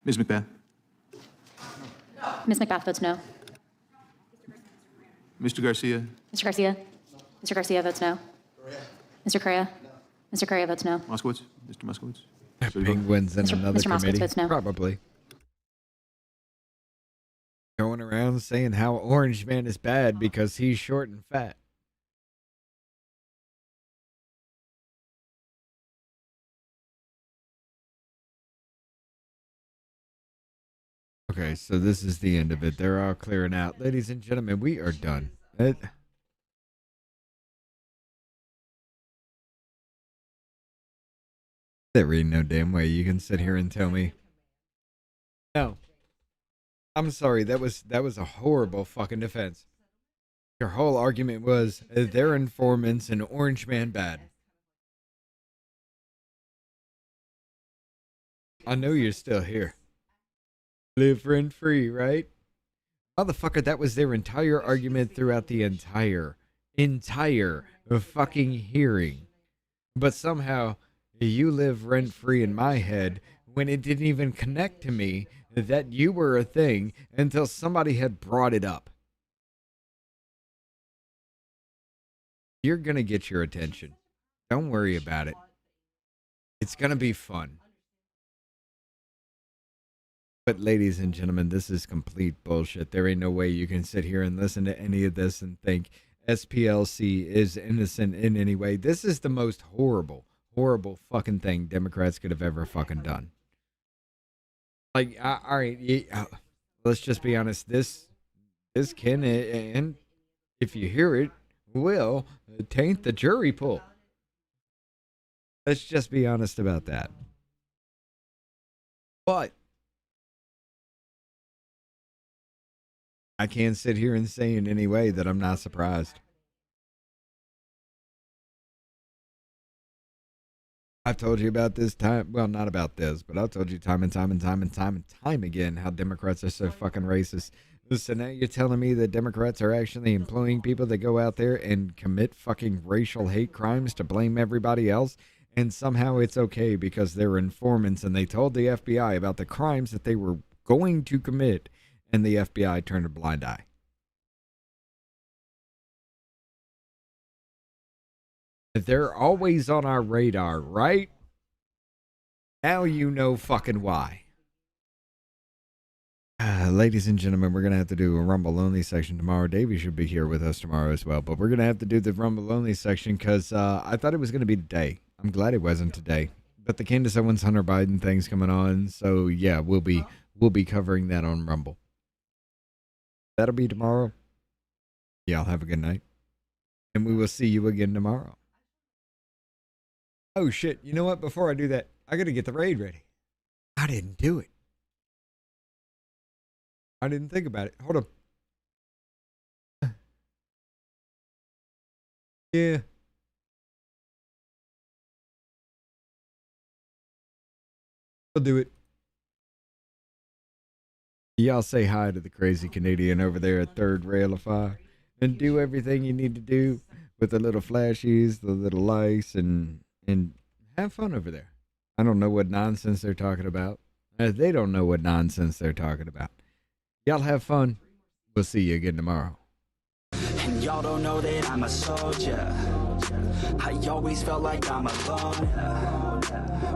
Ms. McBath? Ms. McBath votes no. Mr. Garcia? Mr. Garcia? Mr. Garcia votes no. Mr. Correa? Mr. Correa votes no. Moskowitz? Mr. Moskowitz? Penguins in Mr. another Mr. Moskowitz committee. votes no. Probably. Going around saying how Orange Man is bad because he's short and fat. Okay, so this is the end of it. They're all clearing out. Ladies and gentlemen, we are done. There ain't no damn way you can sit here and tell me. No. I'm sorry, that was a horrible fucking defense. Your whole argument was they're informants and Orange Man bad. I know you're still here. Live rent free, right? Motherfucker, that was their entire argument throughout the entire fucking hearing. But somehow, you live rent free in my head when it didn't even connect to me that you were a thing until somebody had brought it up. You're gonna get your attention. Don't worry about it. It's gonna be fun. But ladies and gentlemen, this is complete bullshit. There ain't no way you can sit here and listen to any of this and think SPLC is innocent in any way. This is the most horrible fucking thing Democrats could have ever fucking done. Like, all right, let's just be honest. This can, and if you hear it, will taint the jury pool. Let's just be honest about that. But I can't sit here and say in any way that I'm not surprised. I've told you about this time. Well, not about this, but I've told you time and time again how Democrats are so fucking racist. So now you're telling me that Democrats are actually employing people that go out there and commit fucking racial hate crimes to blame everybody else? And somehow it's okay because they're informants and they told the FBI about the crimes that they were going to commit, and the FBI turned a blind eye. They're always on our radar, right? Now you know fucking why. Ladies and gentlemen, we're going to have to do a Rumble Only section tomorrow. Davey should be here with us tomorrow as well. But we're going to have to do the Rumble Only section because I thought it was going to be today. I'm glad it wasn't today. But the Candace Owens Hunter Biden thing's coming on. So, yeah, we'll be covering that on Rumble. That'll be tomorrow. Y'all have a good night. And we will see you again tomorrow. Oh, shit. You know what? Before I do that, I got to get the raid ready. I didn't do it. I didn't think about it. Hold on. Yeah. I'll do it. Y'all say hi to the crazy Canadian over there at Third Railify and do everything you need to do with the little flashies, the little lights, and have fun over there. I don't know what nonsense they're talking about. They don't know what nonsense they're talking about. Y'all have fun. We'll see you again tomorrow. And y'all don't know that I'm a soldier. I always felt like I'm alone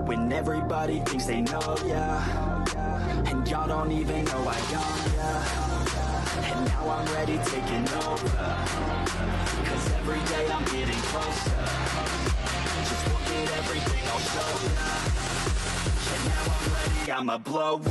when everybody thinks they know ya. And y'all don't even know I own ya. And now I'm ready taking over, 'cause every day I'm getting closer. Just look at everything I'll show ya. And now I'm ready, I'ma blow up.